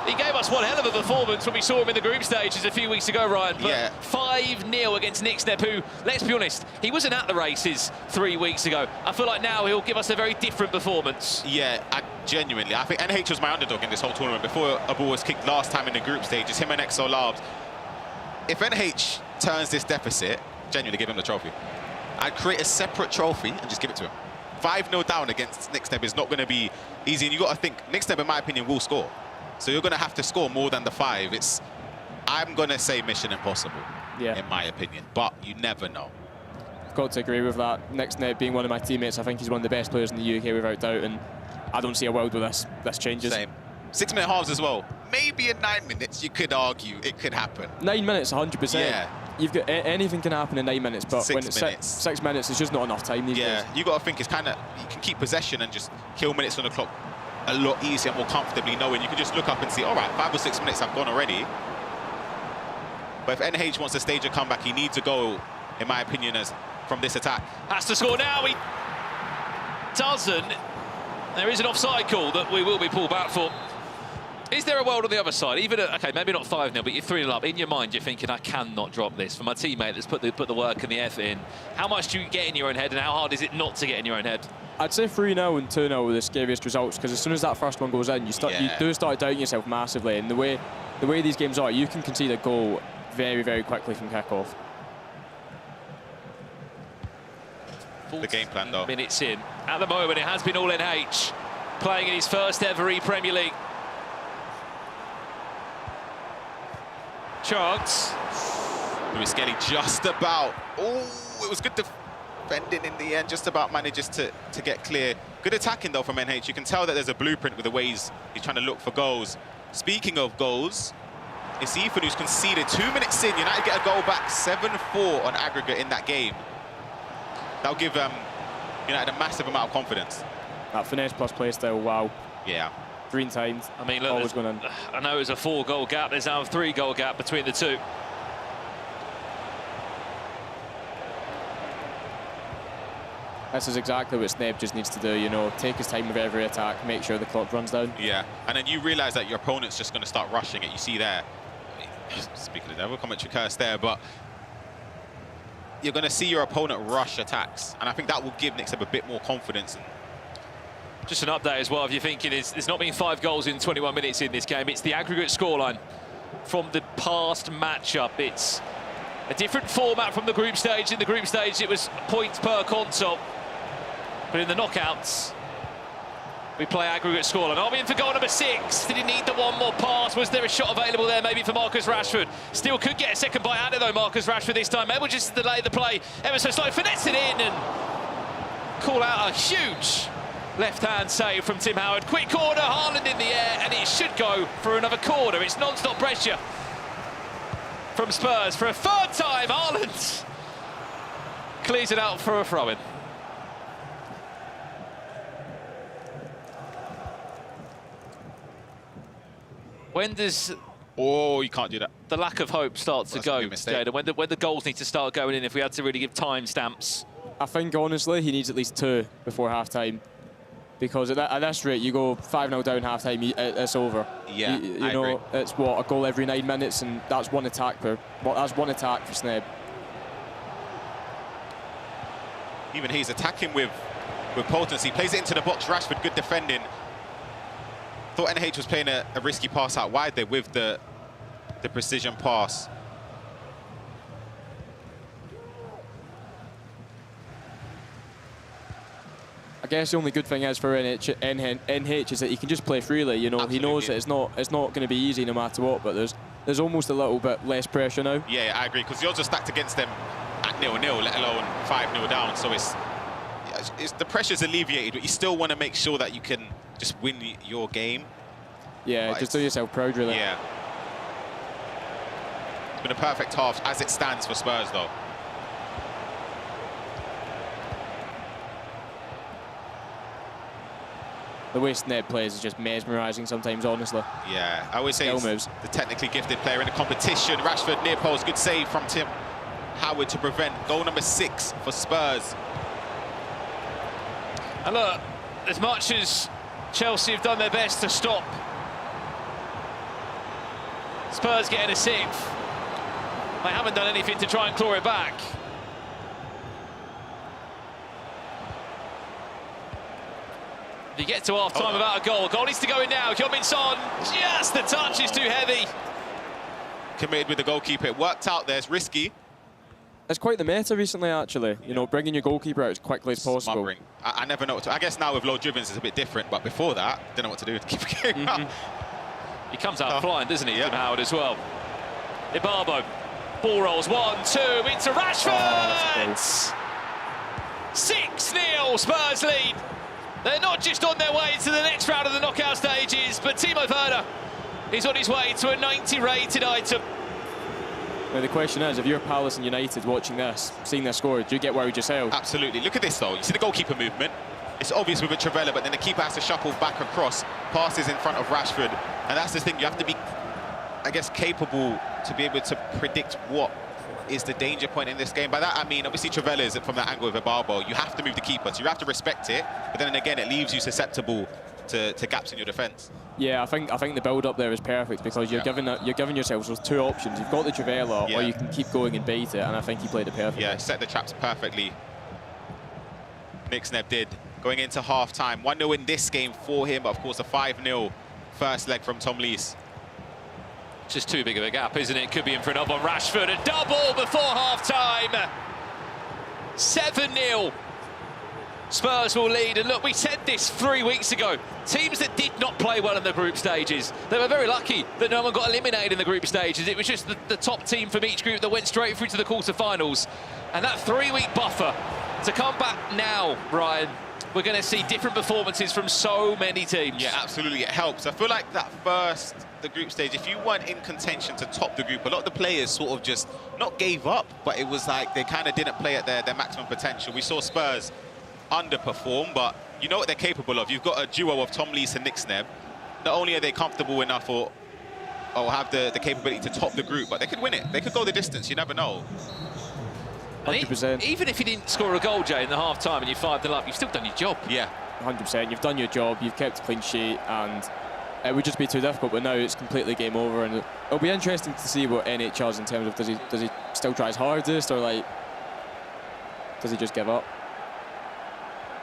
he gave us one hell of a performance when we saw him in the group stages a few weeks ago, Ryan. But 5-0 against Nixneb, who, let's be honest, he wasn't at the races 3 weeks ago. I feel like now he'll give us a very different performance. Yeah, genuinely. I think NH was my underdog in this whole tournament. Before a ball was kicked last time in the group stages, him and Exo Labs. If NH turns this deficit, genuinely give him the trophy. I'd create a separate trophy and just give it to him. 5-0 down against Nixneb is not going to be easy. And you've got to think, Nixneb, in my opinion, will score. So you're going to have to score more than the 5. I'm going to say mission impossible, in my opinion. But you never know. Got to agree with that. Nixneb being one of my teammates, I think he's one of the best players in the UK without doubt. And I don't see a world where this changes. Same. 6-minute halves as well. Maybe in 9 minutes, you could argue it could happen. 9 minutes, 100%. Yeah. You've got anything can happen in 9 minutes, but when it's 6 minutes, it's just not enough time these days. Yeah, you got to think it's kind of, you can keep possession and just kill minutes on the clock a lot easier, more comfortably, knowing you can just look up and see, all right, 5 or 6 minutes have gone already. But if NH wants to stage a comeback, he needs to go, in my opinion, from this attack. Has to score now. He doesn't. There is an offside call that we will be pulled back for. Is there a world on the other side? Even okay, maybe not 5-0, but you're 3-0 up. In your mind, you're thinking, I cannot drop this. For my teammate that's put the work and the effort in. How much do you get in your own head, and how hard is it not to get in your own head? I'd say 3-0 and 2-0 were the scariest results, because as soon as that first one goes in, you do start doubting yourself massively. And the way these games are, you can concede a goal very, very quickly from kick-off. The game plan, though. Minutes in. At the moment, it has been all NH, playing in his first ever ePremierleague. Chance. Lewis Skelly just about, oh, it was good defending in the end, just about manages to get clear. Good attacking though from NH. You can tell that there's a blueprint with the ways he's trying to look for goals. Speaking of goals, it's Ethan who's conceded. 2 minutes in, United get a goal back, 7-4 on aggregate in that game. That'll give United a massive amount of confidence. That finesse plus play style, wow. Yeah. Green times. I mean, look, always going in. I know it was a 4-goal gap. There's now a 3-goal gap between the two. This is exactly what Sneb just needs to do, you know, take his time with every attack, make sure the clock runs down. Yeah, and then you realise that your opponent's just going to start rushing it. You see there, speaking of the devil, commentary curse there, but you're going to see your opponent rush attacks, and I think that will give Nick Sneb a bit more confidence. Just an update as well, if you're thinking there's not been 5 goals in 21 minutes in this game. It's the aggregate scoreline from the past matchup. It's a different format from the group stage. In the group stage, it was points per console. But in the knockouts, we play aggregate scoreline. Are we in for goal number 6? Did he need the one more pass? Was there a shot available there maybe for Marcus Rashford? Still could get a second bite at it though, Marcus Rashford this time. Maybe we'll just delay the play ever so slightly. Finesse it in and call out a huge left-hand save from Tim Howard. Quick corner, Haaland in the air, and it should go for another corner. It's non-stop pressure from Spurs. For a 3rd time, Haaland clears it out for a throw-in. When does... Oh, you can't do that. The lack of hope starts to go, Jada? When the goals need to start going in, if we had to really give timestamps? I think, honestly, he needs at least 2 before half-time. Because at this rate, you go 5-0 down half-time, it's over. Yeah, you know, agree. It's, what, a goal every 9 minutes, and that's one attack per... Well, that's one attack for Sneb. Even he's attacking with potency. Plays it into the box. Rashford, good defending. Thought NH was playing a risky pass out wide there with the precision pass. I guess the only good thing is for NH is that he can just play freely. You know, Absolutely. He knows that it's not going to be easy no matter what. But there's almost a little bit less pressure now. Yeah, I agree, because the odds are stacked against them at 0-0, let alone 5-0 down. So it's the pressure's alleviated, but you still want to make sure that you can just win your game. Yeah, but just do yourself proud, really. Yeah. It's been a perfect half as it stands for Spurs, though. The way Sneb plays is just mesmerising sometimes, honestly. Yeah, I always say moves. the technically gifted player in the competition. Rashford near post, good save from Tim Howard to prevent goal number 6 for Spurs. And look, as much as Chelsea have done their best to stop Spurs getting a 6th, they haven't done anything to try and claw it back. If you get to half-time without a goal needs to go in now. Heung-min Son, just the touch is too heavy. Committed with the goalkeeper. It worked out there. It's risky. It's quite the meta recently, actually. You know, bringing your goalkeeper out as quickly as possible. Smothering. I never know what to... I guess now with low drivens it's a bit different, but before that, didn't know what to do to keep the game up. He comes out flying, doesn't he, Tim Howard as well. Ibarbo, ball rolls, 1-2, into Rashford! 6-0, Spurs lead. They're not just on their way to the next round of the knockout stages, but Timo Werner is on his way to a 90 rated item. Now the question is, if you're Palace and United watching this, seeing this score, do you get worried yourself? Absolutely. Look at this, though. You see the goalkeeper movement? It's obvious with a Trivela, but then the keeper has to shuffle back across, passes in front of Rashford. And that's the thing, you have to be, I guess, capable to be able to predict what is the danger point in this game. By that, I mean, obviously, Trivela is from that angle of Ibarbo. You have to move the keeper, so you have to respect it. But then again, it leaves you susceptible to gaps in your defence. Yeah, I think the build-up there is perfect because you're giving yourselves those 2 options. You've got the Trivela, or you can keep going and bait it, and I think he played it perfectly. Yeah, set the traps perfectly. Nick Sneb did. Going into half-time, 1-0 in this game for him, but of course a 5-0 first leg from Tom Lees. Just too big of a gap, isn't it? Could be in for another one. Rashford, a double before half-time. 7-0. Spurs will lead, and look, we said this 3 weeks ago. Teams that did not play well in the group stages, they were very lucky that no one got eliminated in the group stages. It was just the top team from each group that went straight through to the quarterfinals. And that 3-week buffer to come back now, Ryan, we're going to see different performances from so many teams. Yeah, absolutely, it helps. I feel like that the group stage, if you weren't in contention to top the group, a lot of the players sort of just not gave up, but it was like they kind of didn't play at their maximum potential. We saw Spurs underperform, but you know what they're capable of. You've got a duo of Tom Lees and Nick Snebb. Not only are they comfortable enough or have the capability to top the group, but they could win it. They could go the distance, you never know. 100%. Even if you didn't score a goal, Jay, in the half-time and you're 5-0 up, you've still done your job. Yeah. 100%. You've done your job, you've kept a clean sheet, and it would just be too difficult, but now it's completely game over, and it'll be interesting to see what NH does in terms of does he still try his hardest, or like does he just give up?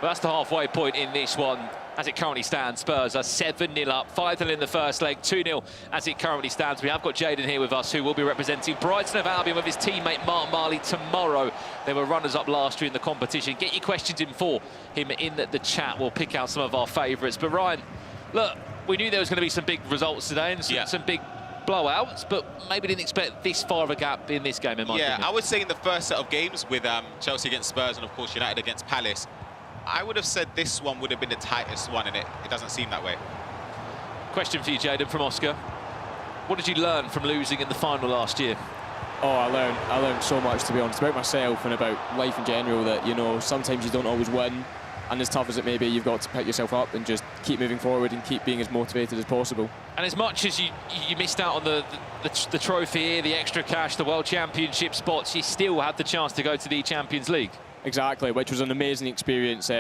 Well, that's the halfway point in this one. As it currently stands, Spurs are 7-0 up, 5-0 in the first leg, 2-0 as it currently stands. We have got Jaden here with us, who will be representing Brighton of Albion with his teammate Mark Marley tomorrow. They were runners-up last year in the competition. Get your questions in for him in the chat. We'll pick out some of our favourites. But Ryan, look, we knew there was going to be some big results today and some big blowouts, but maybe didn't expect this far of a gap in this game, in my opinion. I would say in the first set of games with Chelsea against Spurs and, of course, United against Palace, I would have said this one would have been the tightest one, and it doesn't seem that way. Question for you, Jaden, from Oscar. What did you learn from losing in the final last year? Oh, I learned so much, to be honest, about myself and about life in general, that, you know, sometimes you don't always win, and as tough as it may be, you've got to pick yourself up and just keep moving forward and keep being as motivated as possible. And as much as you missed out on the trophy here, the extra cash, the World Championship spots, you still had the chance to go to the Champions League. Exactly, which was an amazing experience.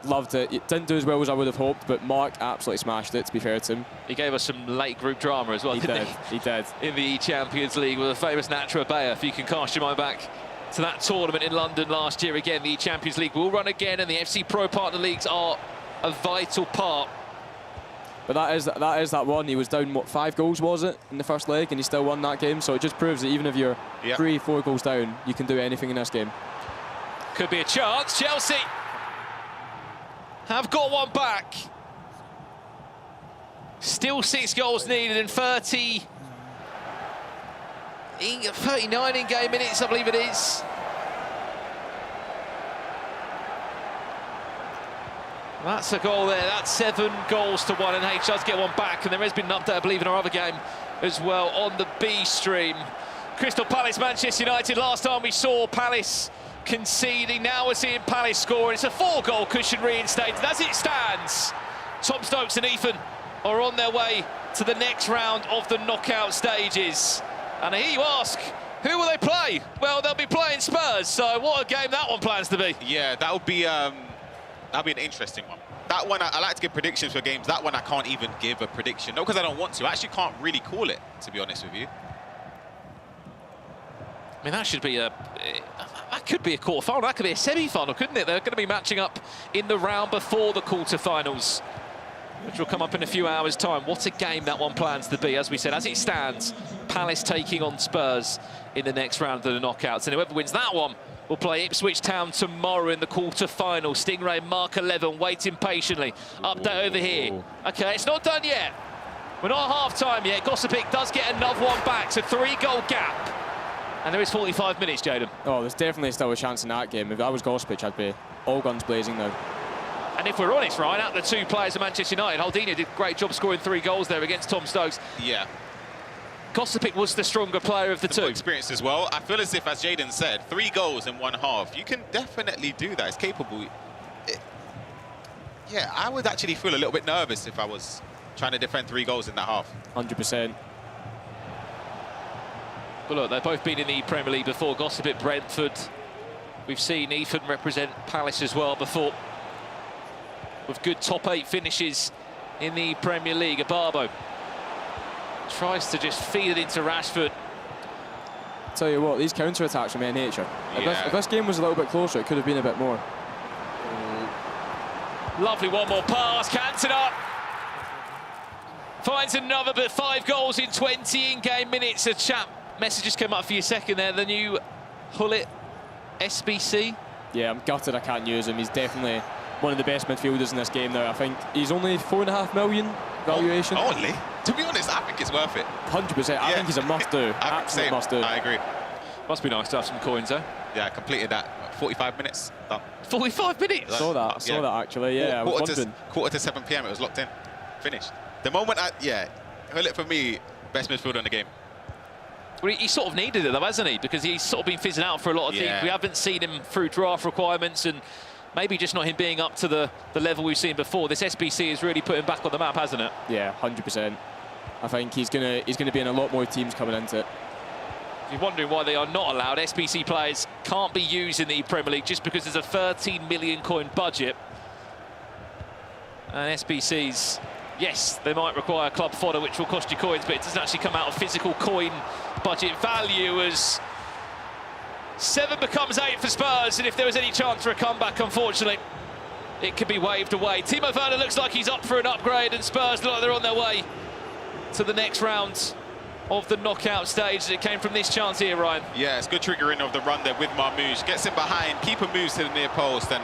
Loved it. It didn't do as well as I would have hoped, but Mark absolutely smashed it, to be fair to him. He gave us some late group drama as well, didn't he? He did. In the Champions League with a famous Natra Bayer, if you can cast your mind back to that tournament in London last year. Again, the Champions League will run again, and the FC Pro Partner Leagues are a vital part. But that is that one. He was down, what, 5 goals, was it, in the first leg, and he still won that game. So it just proves that even if you're 3-4 goals down, you can do anything in this game. Could be a chance. Chelsea have got one back. Still 6 goals needed and 39 in-game minutes, I believe it is. That's a goal there. That's 7 goals to 1, and H does get one back. And there has been an update, I believe, in our other game as well on the B stream. Crystal Palace, Manchester United. Last time we saw Palace conceding, now we're seeing Palace score. It's a 4-goal cushion reinstated. As it stands, Tom Stokes and Ethan are on their way to the next round of the knockout stages. And I hear you ask, who will they play? Well, they'll be playing Spurs, so what a game that one plans to be. Yeah, that'll be an interesting one. That one, I like to give predictions for games. That one, I can't even give a prediction. Not because I don't want to. I actually can't really call it, to be honest with you. I mean, that should be that could be a quarterfinal. That could be a semi-final, couldn't it? They're going to be matching up in the round before the quarterfinals, which will come up in a few hours' time. What a game that one plans to be. As we said, as it stands, Palace taking on Spurs in the next round of the knockouts. And whoever wins that one will play Ipswich Town tomorrow in the quarterfinal. Stingray, Mark 11, waiting patiently. Update over here. OK, it's not done yet. We're not half-time yet. Gossipik does get another one back. So 3-goal gap. And there is 45 minutes, Jaden. Oh, there's definitely still a chance in that game. If I was Gossipik, I'd be all guns blazing now. And if we're honest, Ryan, out of the 2 players of Manchester United, Holdinho did a great job scoring 3 goals there against Tom Stokes. Yeah. Gossipik was the stronger player of the 2. Experience as well. I feel as if, as Jaden said, 3 goals in 1 half. You can definitely do that. It's capable. Yeah, I would actually feel a little bit nervous if I was trying to defend 3 goals in that half. 100%. But look, they've both been in the Premier League before. Gossipik, Brentford. We've seen Ethan represent Palace as well before, with good top 8 finishes in the Premier League. Abarbo tries to just feed it into Rashford. Tell you what, these counter-attacks from NH, if this game was a little bit closer, it could have been a bit more. Lovely one more pass, Cantona finds another, but 5 goals in 20 in-game minutes. A chat messages came up for you a second there. The new Hullet SBC Yeah, I'm gutted I can't use him. He's definitely one of the best midfielders in this game now. I think he's only 4.5 million valuation. Only? To be honest, I think it's worth it. 100%. I think he's a must-do. Absolute must-do. I agree. Must be nice to have some coins, though. Yeah, I completed that. 45 minutes. Done. 45 minutes? I saw that actually, yeah. Quarter to 7 p.m. it was locked in. Finished. The moment for me, best midfielder in the game. Well, he sort of needed it though, hasn't he? Because he's sort of been fizzing out for a lot of teams. We haven't seen him through draft requirements, and maybe just not him being up to the level we've seen before. This SBC has really put him back on the map, hasn't it? Yeah, 100%. I think he's gonna be in a lot more teams coming into it. If you're wondering why they are not allowed, SBC players can't be used in the Premier League just because there's a 13 million coin budget. And SBCs, yes, they might require club fodder, which will cost you coins, but it doesn't actually come out of physical coin budget value, as 7 becomes 8 for Spurs, and if there was any chance for a comeback, unfortunately, it could be waved away. Timo Werner looks like he's up for an upgrade, and Spurs look like they're on their way to the next round of the knockout stage as it came from this chance here, Ryan. Yeah, it's good triggering of the run there with Marmoush. Gets him behind, keeper moves to the near post, and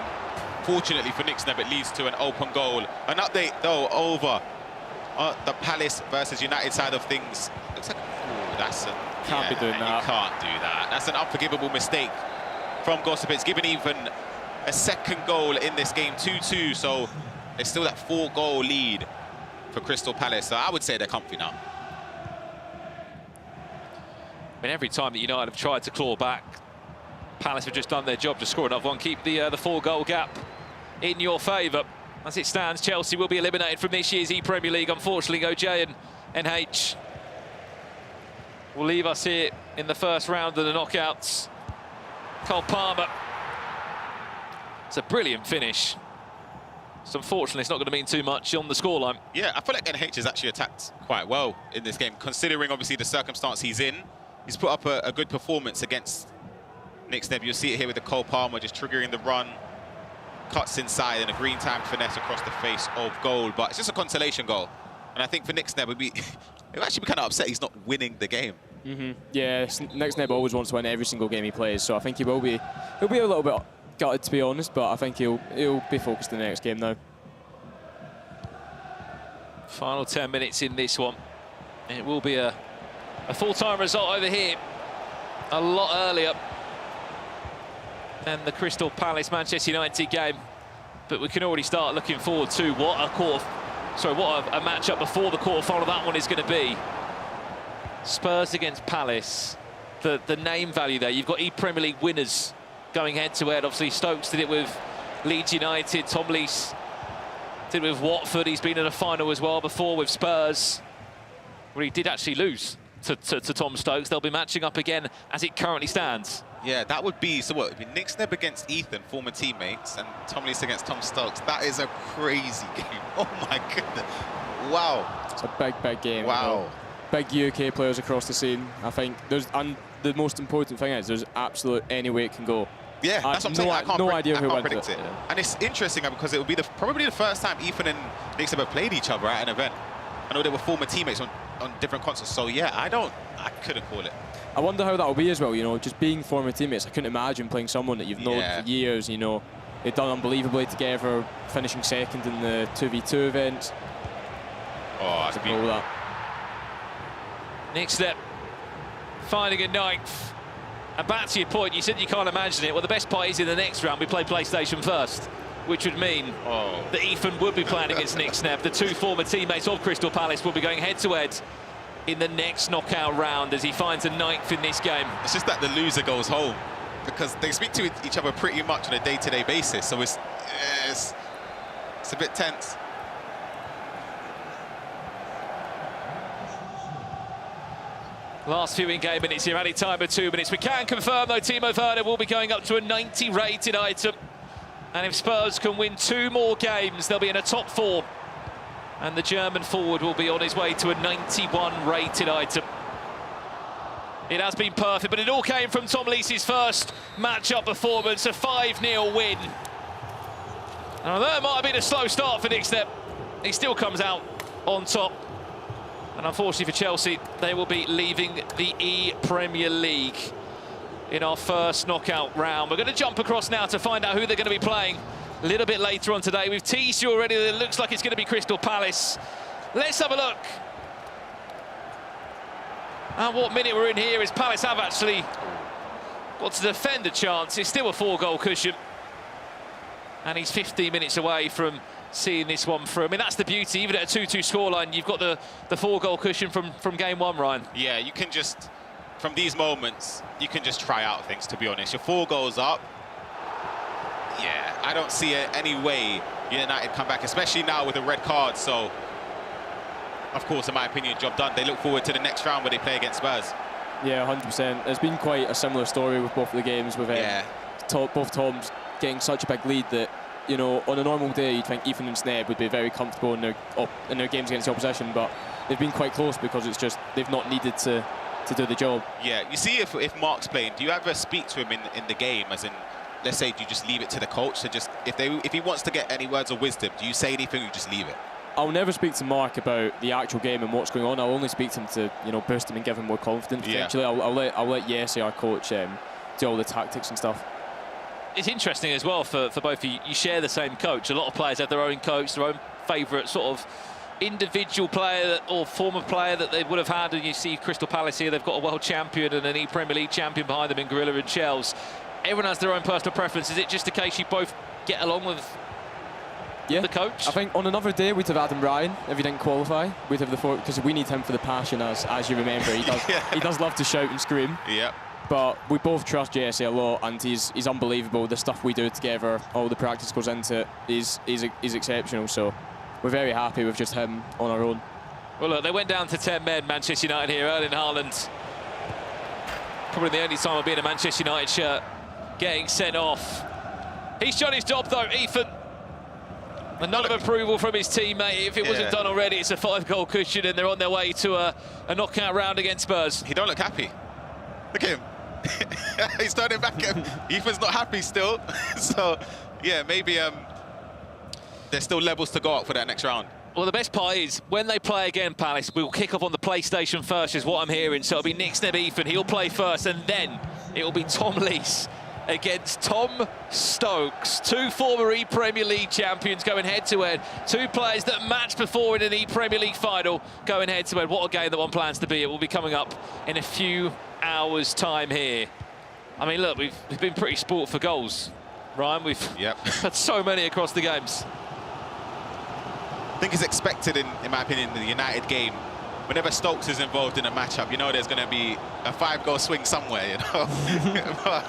fortunately for Nixneb, it leads to an open goal. An update, though, over the Palace versus United side of things. Looks like, Can't be doing that. You can't do that. That's an unforgivable mistake from Gossip. It's given even a second goal in this game, 2-2, so there's still that 4-goal lead for Crystal Palace. So I would say they're comfy now. I mean, every time that United have tried to claw back, Palace have just done their job to score another one, keep the 4-goal gap in your favour. As it stands, Chelsea will be eliminated from this year's ePremier League. Unfortunately, OJ and NH will leave us here in the first round of the knockouts. Cole Palmer. It's a brilliant finish. So unfortunately, it's not going to mean too much on the scoreline. Yeah, I feel like NH has actually attacked quite well in this game, considering obviously the circumstance he's in. He's put up a good performance against Nixneb. You'll see it here with the Cole Palmer just triggering the run, cuts inside, and a green time finesse across the face of goal. But it's just a consolation goal. And I think for Nixneb, it would actually be kind of upset he's not winning the game. Yeah, Nixneb always wants to win every single game he plays, so I think he'll be a little bit gutted, to be honest, but I think he'll be focused in the next game now. Final 10 minutes in this one. It will be a full-time result over here a lot earlier than the Crystal Palace Manchester United game, but we can already start looking forward to what a matchup before the quarter-final that one is going to be. Spurs against Palace. The name value there, you've got ePremier League winners going head-to-head. Obviously, Stokes did it with Leeds United. Tom Lees did it with Watford. He's been in a final as well before with Spurs, where he did actually lose to Tom Stokes. They'll be matching up again as it currently stands. Yeah, that would be, so what, it'd be Nixneb against Ethan, former teammates, and Tom Lees against Tom Stokes. That is a crazy game. Oh my goodness. Wow. It's a big game. Wow. Big UK players across the scene. I think and the most important thing is there's absolute any way it can go. Yeah, that's what I'm saying. I can't idea who wins predict it. Yeah. And it's interesting because it will be probably the first time Ethan and Nixneb have played each other at an event. I know they were former teammates on different consoles, so yeah, I couldn't call it. I wonder how that'll be as well, you know, just being former teammates. I couldn't imagine playing someone that you've known for years, you know. They've done unbelievably together, finishing second in the 2v2 events. Oh, that's beautiful. That. Nixneb finding a ninth. And back to your point, you said you can't imagine it. Well, the best part is in the next round, we play PlayStation first, which would mean that Ethan would be playing against Nixneb. The two former teammates of Crystal Palace will be going head-to-head in the next knockout round as he finds a ninth in this game. It's just that the loser goes home, because they speak to each other pretty much on a day-to-day basis, so it's a bit tense. Last few in-game minutes here, added time of 2 minutes. We can confirm, though, Timo Werner will be going up to a 90 rated item. And if Spurs can win 2 more games, they'll be in a top 4. And the German forward will be on his way to a 91 rated item. It has been perfect, but it all came from Tom Lees' first match-up performance, a 5-0 win. Now, that might have been a slow start for Nixneb. He still comes out on top. And unfortunately for Chelsea, they will be leaving the ePremier League. in our first knockout round. We're going to jump across now to find out who they're going to be playing a little bit later on today. We've teased you already that it looks like it's going to be Crystal Palace. Let's have a look. And what minute we're in here is Palace have actually got to defend a chance. It's still a 4-goal cushion. And he's 15 minutes away from seeing this one through. I mean, that's the beauty. Even at a 2-2 scoreline, you've got the 4-goal cushion from game one, Ryan. Yeah, you can just, from these moments, you can just try out things, to be honest. You're 4 goals up. Yeah, I don't see any way United come back, especially now with a red card. So, of course, in my opinion, job done. They look forward to the next round where they play against Spurs. Yeah, 100%. It's been quite a similar story with both of the games, with both Toms getting such a big lead that, you know, on a normal day, you'd think Ethan and Sneb would be very comfortable in their games against the opposition, but they've been quite close because it's just they've not needed to do the job. Yeah, you see, if Mark's playing, do you ever speak to him in the game, as in, let's say, do you just leave it to the coach to just, if he wants to get any words of wisdom, do you say anything or you just leave it? I'll never speak to Mark about the actual game and what's going on. I'll only speak to him to, you know, boost him and give him more confidence. Yeah. Eventually, I'll let Yessi, our coach, do all the tactics and stuff. It's interesting as well for both of you. You share the same coach. A lot of players have their own coach, their own favourite sort of individual player or former player that they would have had. And you see Crystal Palace here, they've got a world champion and an ePremier League champion behind them in Gorilla and Shells. Everyone has their own personal preference. Is it just a case you both get along with the coach? I think on another day we'd have Adam Ryan if he didn't qualify. We'd have the four, because we need him for the passion, as you remember. He does. He does love to shout and scream. Yeah. But we both trust JSA a lot, and he's unbelievable. The stuff we do together, all the practice goes into it, is exceptional. So we're very happy with just him on our own. Well, look, they went down to 10 men, Manchester United here. Erling Haaland, probably the only time I'll be in a Manchester United shirt, getting sent off. He's done his job, though, Ethan. A nod of approval from his teammate. If it wasn't done already, it's a 5-goal cushion, and they're on their way to a knockout round against Spurs. He don't look happy. Look at him. He's turning back at him. Ethan's not happy still. So, yeah, maybe there's still levels to go up for that next round. Well, the best part is, when they play again, Palace, we'll kick off on the PlayStation first, is what I'm hearing. So it'll be Nick Sneb Ethan, he'll play first, and then it'll be Tom Lees against Tom Stokes. 2 former ePremier League champions going head-to-head. 2 players that matched before in an ePremier League final going head-to-head. What a game that one plans to be. It will be coming up in a few hours' time here. I mean, look, we've been pretty sport for goals, Ryan. We've had so many across the games. I think it's expected, in my opinion, in the United game, whenever Stokes is involved in a matchup, you know there's going to be a 5-goal swing somewhere, you know.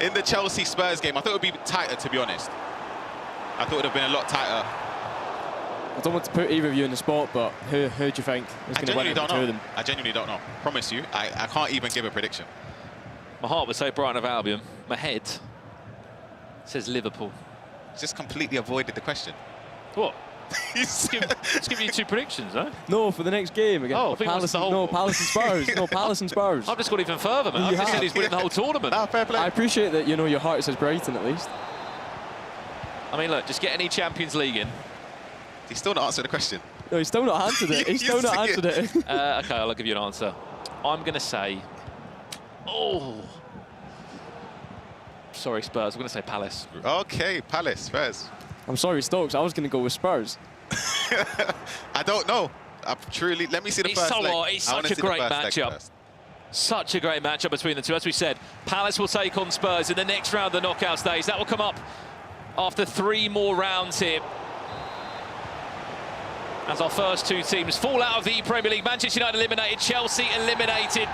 In the Chelsea-Spurs game, I thought it would be tighter, to be honest. I thought it would have been a lot tighter. I don't want to put either of you in the spot, but who do you think is going to win it for 2 of them? I genuinely don't know. Promise you, I can't even give a prediction. My heart would say Brighton of Albion. My head says Liverpool. Just completely avoided the question. What? Let's give you 2 predictions, huh? No, for the next game again. Oh, Palace and Spurs. No, Palace and Spurs. I've just gone even further, man. I've just said he's winning the whole tournament. Fair play. I appreciate that, you know, your heart says Brighton at least. I mean, look, just get any Champions League in. He's still not answered the question. No, he's still not answered it. He's still not answered it. Okay, I'll give you an answer. I'm going to say... Oh... Sorry, Spurs. I'm going to say Palace. Okay, Palace, Spurs. I'm sorry, Stokes. I was going to go with Spurs. I don't know. Truly, let me see the first leg. It's such a great matchup. Such a great matchup between the two. As we said, Palace will take on Spurs in the next round of the knockout stage. That will come up after 3 more rounds here. As our first 2 teams fall out of the ePremier League. Manchester United eliminated, Chelsea eliminated.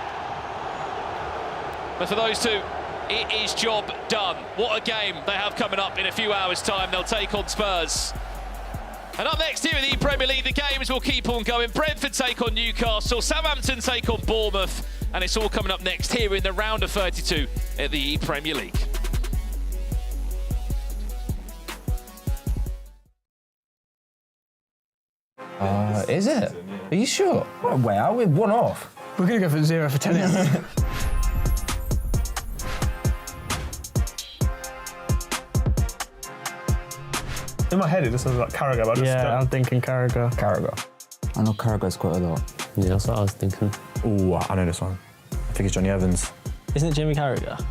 But for those 2, it is job done. What a game they have coming up in a few hours' time. They'll take on Spurs. And up next here in the ePremier League, the games will keep on going. Brentford take on Newcastle, Southampton take on Bournemouth, and it's all coming up next here in the round of 32 at the ePremier League. Is it? Are you sure? Oh, wow, we're 1 off. We're going to go for 0 for 10. In my head, it just sounds like Carragher. But I'm thinking Carragher. Carragher. I know Carragher's quite a lot. Yeah, that's what I was thinking. Ooh, I know this one. I think it's Johnny Evans. Isn't it Jimmy Carragher?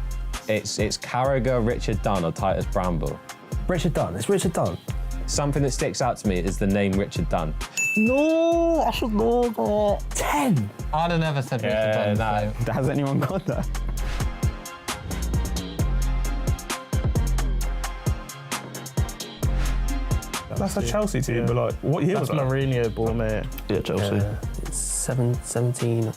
It's Carragher, Richard Dunn, or Titus Bramble. Richard Dunn. It's Richard Dunn. Something that sticks out to me is the name Richard Dunn. No, I should know that. 10. I'd have never said Richard Dunn. No. Has anyone got that? That's a Chelsea team, but like, what year was that? That's Mourinho ball, mate. Yeah, Chelsea. It's 17.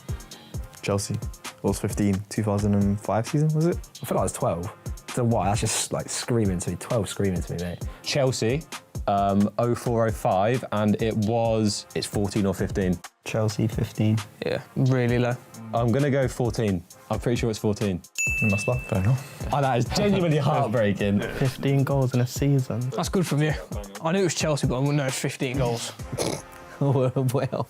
Chelsea. What was 15? 2005 season, was it? I feel like it was 12. I don't know why, that's just like screaming to me. 12 screaming to me, mate. Chelsea, 04-05, and it's 14 or 15. Chelsea, 15. Yeah, really low. I'm gonna go 14. I'm pretty sure it's 14. Must have, fair enough. Oh, that is genuinely heartbreaking. 15 goals in a season. That's good from you. I knew it was Chelsea, but I wouldn't know it's 15 goals. Well.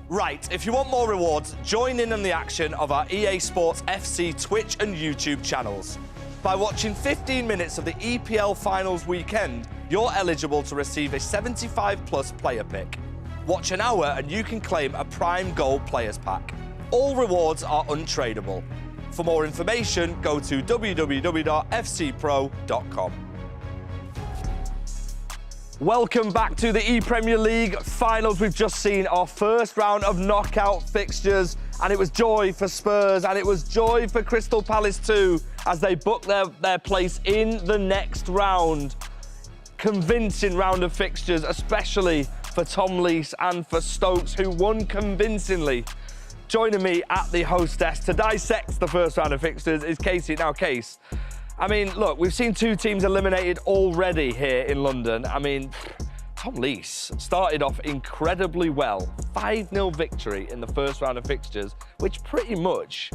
Right, if you want more rewards, join in on the action of our EA Sports FC Twitch and YouTube channels. By watching 15 minutes of the EPL Finals weekend, you're eligible to receive a 75+ player pick. Watch an hour and you can claim a Prime Gold Players Pack. All rewards are untradeable. For more information, go to www.fcpro.com. Welcome back to the ePremierleague Finals. We've just seen our first round of knockout fixtures, and it was joy for Spurs, and it was joy for Crystal Palace too, as they booked their place in the next round. Convincing round of fixtures, especially for Tom Lees and for Stokes, who won convincingly. Joining me at the host desk to dissect the first round of fixtures is Casey. Now, Case, I mean, look, we've seen 2 teams eliminated already here in London. I mean, Tom Lees started off incredibly well. 5-0 victory in the first round of fixtures, which pretty much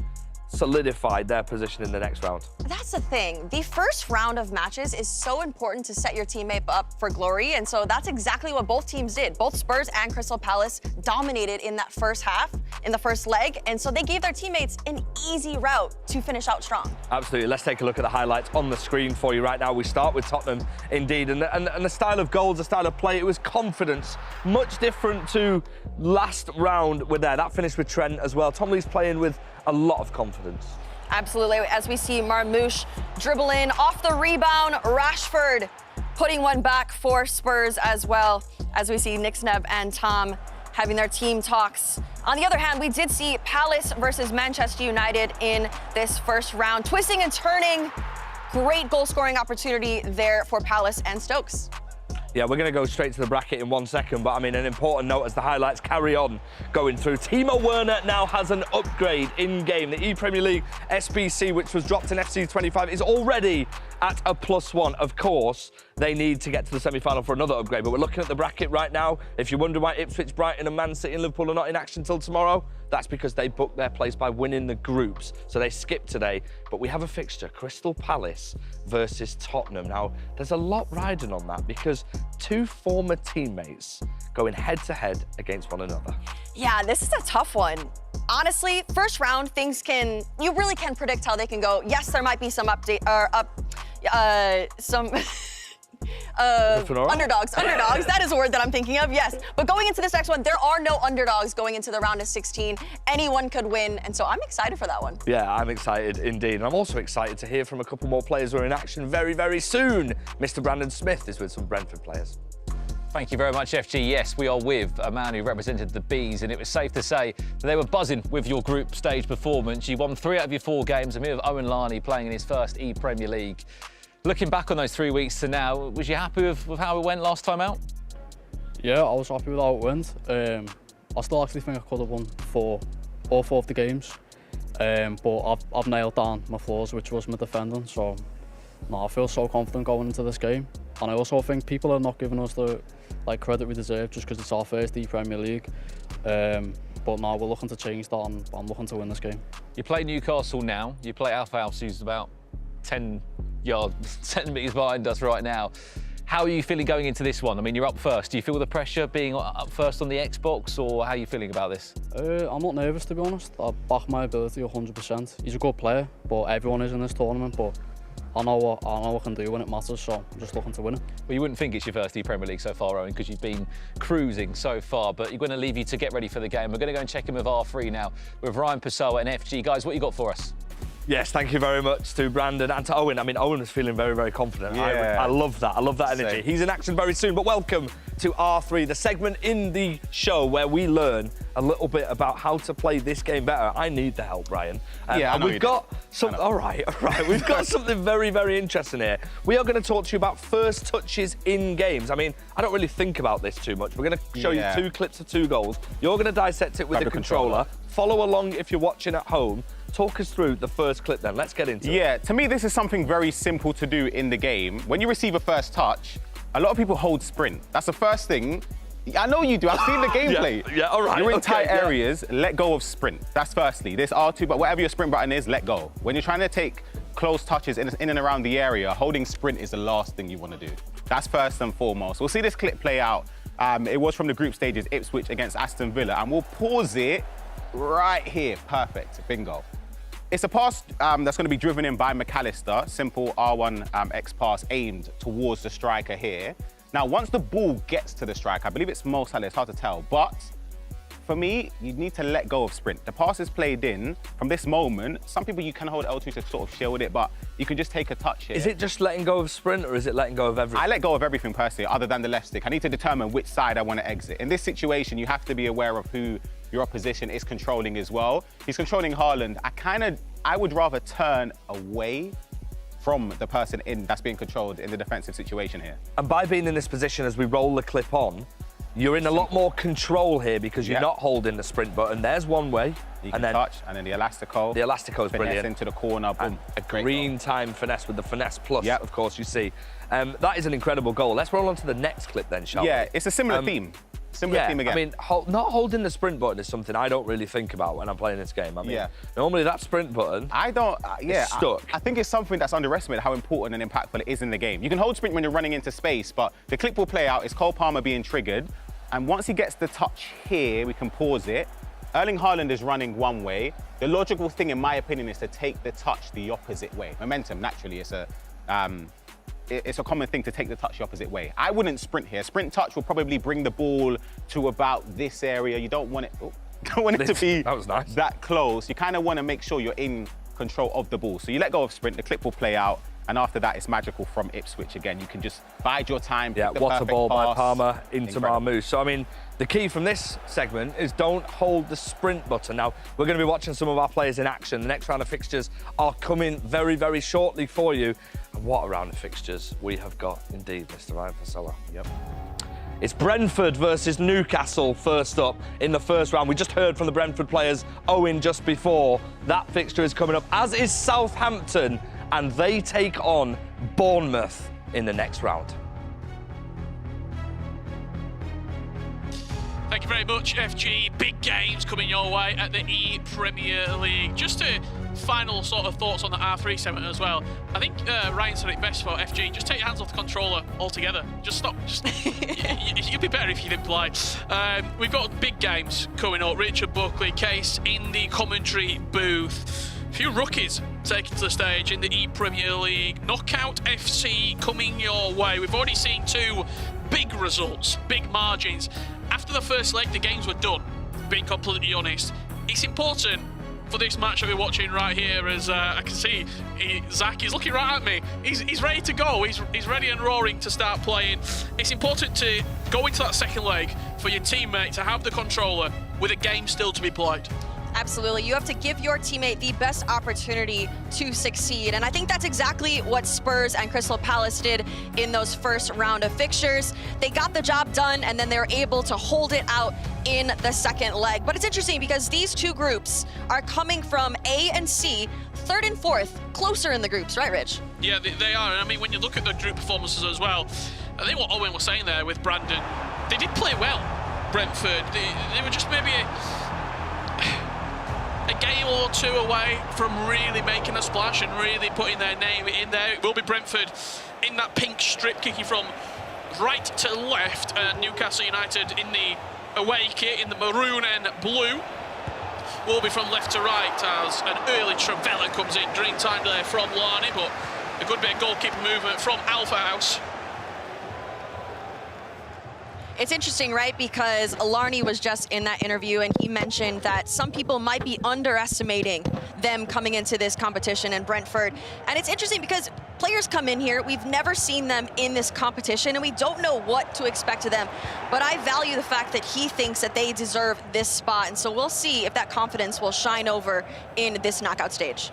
solidified their position in the next round. That's the thing. The first round of matches is so important to set your teammate up for glory, and so that's exactly what both teams did. Both Spurs and Crystal Palace dominated in that first half, in the first leg, and so they gave their teammates an easy route to finish out strong. Absolutely. Let's take a look at the highlights on the screen for you right now. We start with Tottenham, indeed, and the style of goals, the style of play, it was confidence. Much different to last round with there. That finished with Trent as well. Tom Lee's playing with a lot of confidence. Absolutely, as we see Marmoush dribble in off the rebound, Rashford putting one back for Spurs as well, as we see Nick Sneb and Tom having their team talks. On the other hand, we did see Palace versus Manchester United in this first round. Twisting and turning, great goal-scoring opportunity there for Palace and Stokes. Yeah, we're going to go straight to the bracket in 1 second, but I mean, an important note as the highlights carry on going through. Timo Werner now has an upgrade in-game. The ePremierleague SBC, which was dropped in FC25, is already at a +1. Of course, they need to get to the semi-final for another upgrade, but we're looking at the bracket right now. If you wonder why Ipswich, Brighton and Man City and Liverpool are not in action till tomorrow, that's because they booked their place by winning the groups. So they skipped today, but we have a fixture, Crystal Palace versus Tottenham. Now, there's a lot riding on that because 2 former teammates going head-to-head against one another. Yeah, this is a tough one. Honestly, first round, you really can predict how they can go. Yes, there might be some underdogs. That is a word that I'm thinking of, yes. But going into this next one, there are no underdogs going into the round of 16. Anyone could win, and so I'm excited for that one. Yeah, I'm excited indeed. And I'm also excited to hear from a couple more players who are in action very, very soon. Mr. Brandon Smith is with some Brentford players. Thank you very much, FG. Yes, we are with a man who represented the Bees, and it was safe to say that they were buzzing with your group stage performance. You won 3 out of your 4 games, and we have Owen Larney playing in his first ePremierleague. Looking back on those 3 weeks to now, was you happy with how it went last time out? Yeah, I was happy with how it went. I still actually think I could have won all 4 of the games, but I've nailed down my flaws, which was my defending. So, no, I feel so confident going into this game, and I also think people are not giving us the credit we deserve just because it's our first ePremierleague. But now we're looking to change that, and I'm looking to win this game. You play Newcastle now. You play Alpha House, who's about 10 metres behind us right now. How are you feeling going into this one? I mean, you're up first. Do you feel the pressure being up first on the Xbox, or how are you feeling about this? I'm not nervous, to be honest. I back my ability 100%. He's a good player, but everyone is in this tournament. But I know what I can do when it matters, so I'm just looking to win it. Well, you wouldn't think it's your first ePremierleague so far, Owen, because you've been cruising so far, but you're going to leave you to get ready for the game. We're going to go and check in with R3 now, with Ryan Pessoa and FG. Guys, what you got for us? Yes, thank you very much to Brandon and to Owen. I mean, Owen was feeling very, very confident. Yeah. I love that. I love that energy. Same. He's in action very soon, but welcome to R3, the segment in the show where we learn a little bit about how to play this game better. I need the help, Ryan. Yeah, and we've got some. All right. We've got something very, very interesting here. We are going to talk to you about first touches in games. I mean, I don't really think about this too much. We're going to show you 2 clips of 2 goals. You're going to dissect it with the controller. Follow along if you're watching at home. Talk us through the first clip then. Let's get into it. Yeah, to me, this is something very simple to do in the game. When you receive a first touch, a lot of people hold sprint. That's the first thing. I know you do. I've seen the gameplay. Yeah, all right. You're in tight areas, let go of sprint. That's firstly. There's R2, but whatever your sprint button is, let go. When you're trying to take close touches in and around the area, holding sprint is the last thing you want to do. That's first and foremost. We'll see this clip play out. It was from the group stages, Ipswich against Aston Villa, and we'll pause it right here. Perfect. Bingo. It's a pass that's going to be driven in by McAllister. Simple R1 X pass aimed towards the striker here. Now, once the ball gets to the striker, I believe it's Mo Salah, it's hard to tell, but for me, you need to let go of sprint. The pass is played in. From this moment, some people you can hold L2 to sort of shield it, but you can just take a touch here. Is it just letting go of sprint, or is it letting go of everything? I let go of everything personally, other than the left stick. I need to determine which side I want to exit. In this situation, you have to be aware of who your opposition is controlling as well. He's controlling Haaland. I would rather turn away from the person that's being controlled in the defensive situation here. And by being in this position as we roll the clip on, you're in a lot more control here because you're not holding the sprint button. There's one way. You can touch, and then the elastico. The elastico is brilliant. Into the corner, boom. A green time finesse with the finesse plus, of course, you see. That is an incredible goal. Let's roll on to the next clip then, shall we? Yeah, it's a similar theme. Similar theme again. I mean, not holding the sprint button is something I don't really think about when I'm playing this game. I mean, normally that sprint button is stuck. I think it's something that's underestimated how important and impactful it is in the game. You can hold sprint when you're running into space, but the clip will play out. It's Cole Palmer being triggered. And once he gets the touch here, we can pause it. Erling Haaland is running one way. The logical thing, in my opinion, is to take the touch the opposite way. Momentum, naturally, it's a common thing to take the touch the opposite way. I wouldn't sprint here. Sprint touch will probably bring the ball to about this area. You don't want it, to be that close. You kind of want to make sure you're in control of the ball. So you let go of sprint, the clip will play out, and after that, it's magical from Ipswich again. You can just bide your time. Yeah, what a ball by Palmer into Marmoush. So, I mean, the key from this segment is don't hold the sprint button. Now, we're going to be watching some of our players in action. The next round of fixtures are coming very, very shortly for you. And what a round of fixtures we have got indeed, Mr. Ryan Fasella. Yep. It's Brentford versus Newcastle first up in the first round. We just heard from the Brentford players, Owen, just before. That fixture is coming up, as is Southampton, and they take on Bournemouth in the next round. Thank you very much, FG. Big games coming your way at the ePremierleague. Just a final sort of thoughts on the R3 segment as well. I think Ryan said it best for FG. Just take your hands off the controller altogether. Just stop. You'd be better if you didn't play. We've got big games coming up. Richard Buckley, Case in the commentary booth. A few rookies taken to the stage in the ePremierleague. Knockout FC coming your way. We've already seen two big results, big margins. After the first leg, the games were done, being completely honest. It's important for this match that we're watching right here, as I can see Zach is looking right at me. He's ready to go. He's ready and roaring to start playing. It's important to go into that second leg for your teammate to have the controller with a game still to be played. Absolutely. You have to give your teammate the best opportunity to succeed. And I think that's exactly what Spurs and Crystal Palace did in those first round of fixtures. They got the job done, and then they're able to hold it out in the second leg. But it's interesting because these two groups are coming from A and C, third and fourth, closer in the groups, right, Rich? Yeah, they are. And I mean, when you look at the group performances as well, I think what Owen was saying there with Brandon, they did play well, Brentford. They were just maybe a game or two away from really making a splash and really putting their name in there. It will be Brentford in that pink strip, kicking from right to left. Newcastle United in the away kit in the maroon and blue will be from left to right, as an early Travella comes in. Dream time there from Larney, but a good bit of goalkeeper movement from Alpha House. It's interesting, right? Because Alarney was just in that interview, and he mentioned that some people might be underestimating them coming into this competition in Brentford. And it's interesting because players come in here, we've never seen them in this competition, and we don't know what to expect of them. But I value the fact that he thinks that they deserve this spot, and so we'll see if that confidence will shine over in this knockout stage.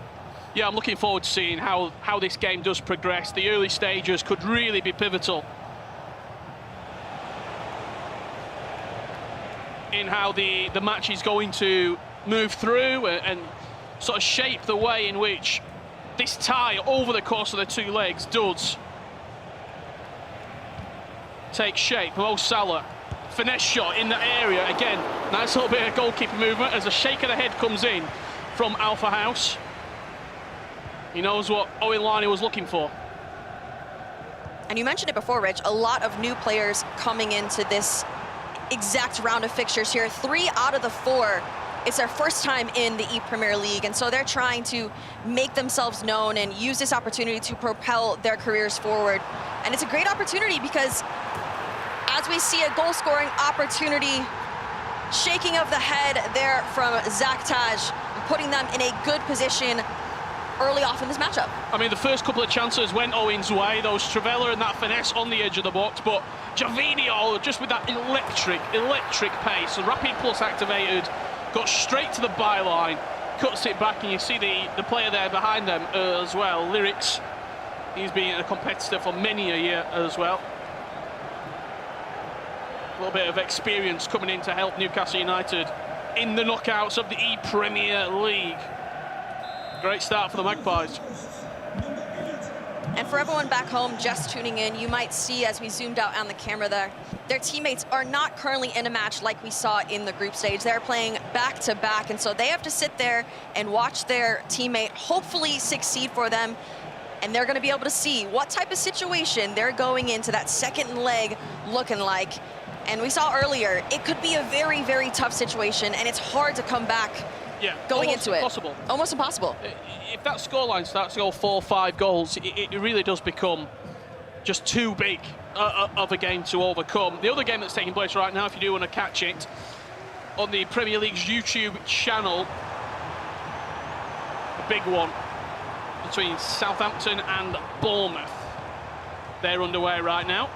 Yeah, I'm looking forward to seeing how this game does progress. The early stages could really be pivotal in how the match is going to move through and sort of shape the way in which this tie over the course of the two legs does take shape. Mo Salah, finesse shot in the area. Again, nice little bit of goalkeeper movement as a shake of the head comes in from Alpha House. He knows what Owen Larney was looking for. And you mentioned it before, Rich, a lot of new players coming into this exact round of fixtures here. 3 out of the 4, it's their first time in the ePremierleague, and so they're trying to make themselves known and use this opportunity to propel their careers forward. And it's a great opportunity because as we see a goal-scoring opportunity, shaking of the head there from Zach Taj, putting them in a good position early off in this matchup. I mean, the first couple of chances went Owen's way, those Travella and that finesse on the edge of the box, but Javinho, just with that electric pace, the Rapid Plus activated, got straight to the byline, cuts it back, and you see the player there behind them as well, Lyrics. He's been a competitor for many a year as well. A little bit of experience coming in to help Newcastle United in the knockouts of the ePremierleague. Great start for the Magpies. And for everyone back home just tuning in, you might see as we zoomed out on the camera there, their teammates are not currently in a match like we saw in the group stage. They're playing back-to-back, and so they have to sit there and watch their teammate hopefully succeed for them, and they're going to be able to see what type of situation they're going into that second leg looking like. And we saw earlier, it could be a very, very tough situation, and it's hard to come back going into it. Almost impossible. If that scoreline starts to go 4-5 goals, it really does become just too big of a game to overcome. The other game that's taking place right now, if you do want to catch it, on the Premier League's YouTube channel, a big one between Southampton and Bournemouth. They're underway right now.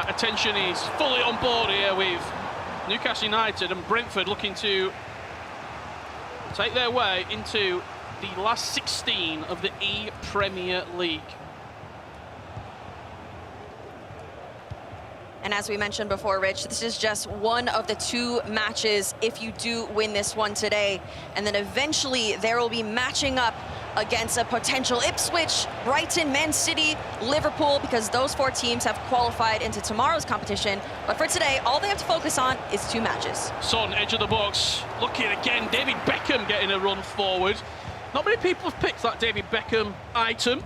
Attention is fully on board here with Newcastle United and Brentford looking to take their way into the last 16 of the ePremierleague. And as we mentioned before, Rich, this is just one of the 2 matches if you do win this one today. And then eventually there will be matching up against a potential Ipswich, Brighton, Man City, Liverpool, because those 4 teams have qualified into tomorrow's competition. But for today, all they have to focus on is 2 matches. Son, edge of the box, looking again, David Beckham getting a run forward. Not many people have picked that David Beckham item.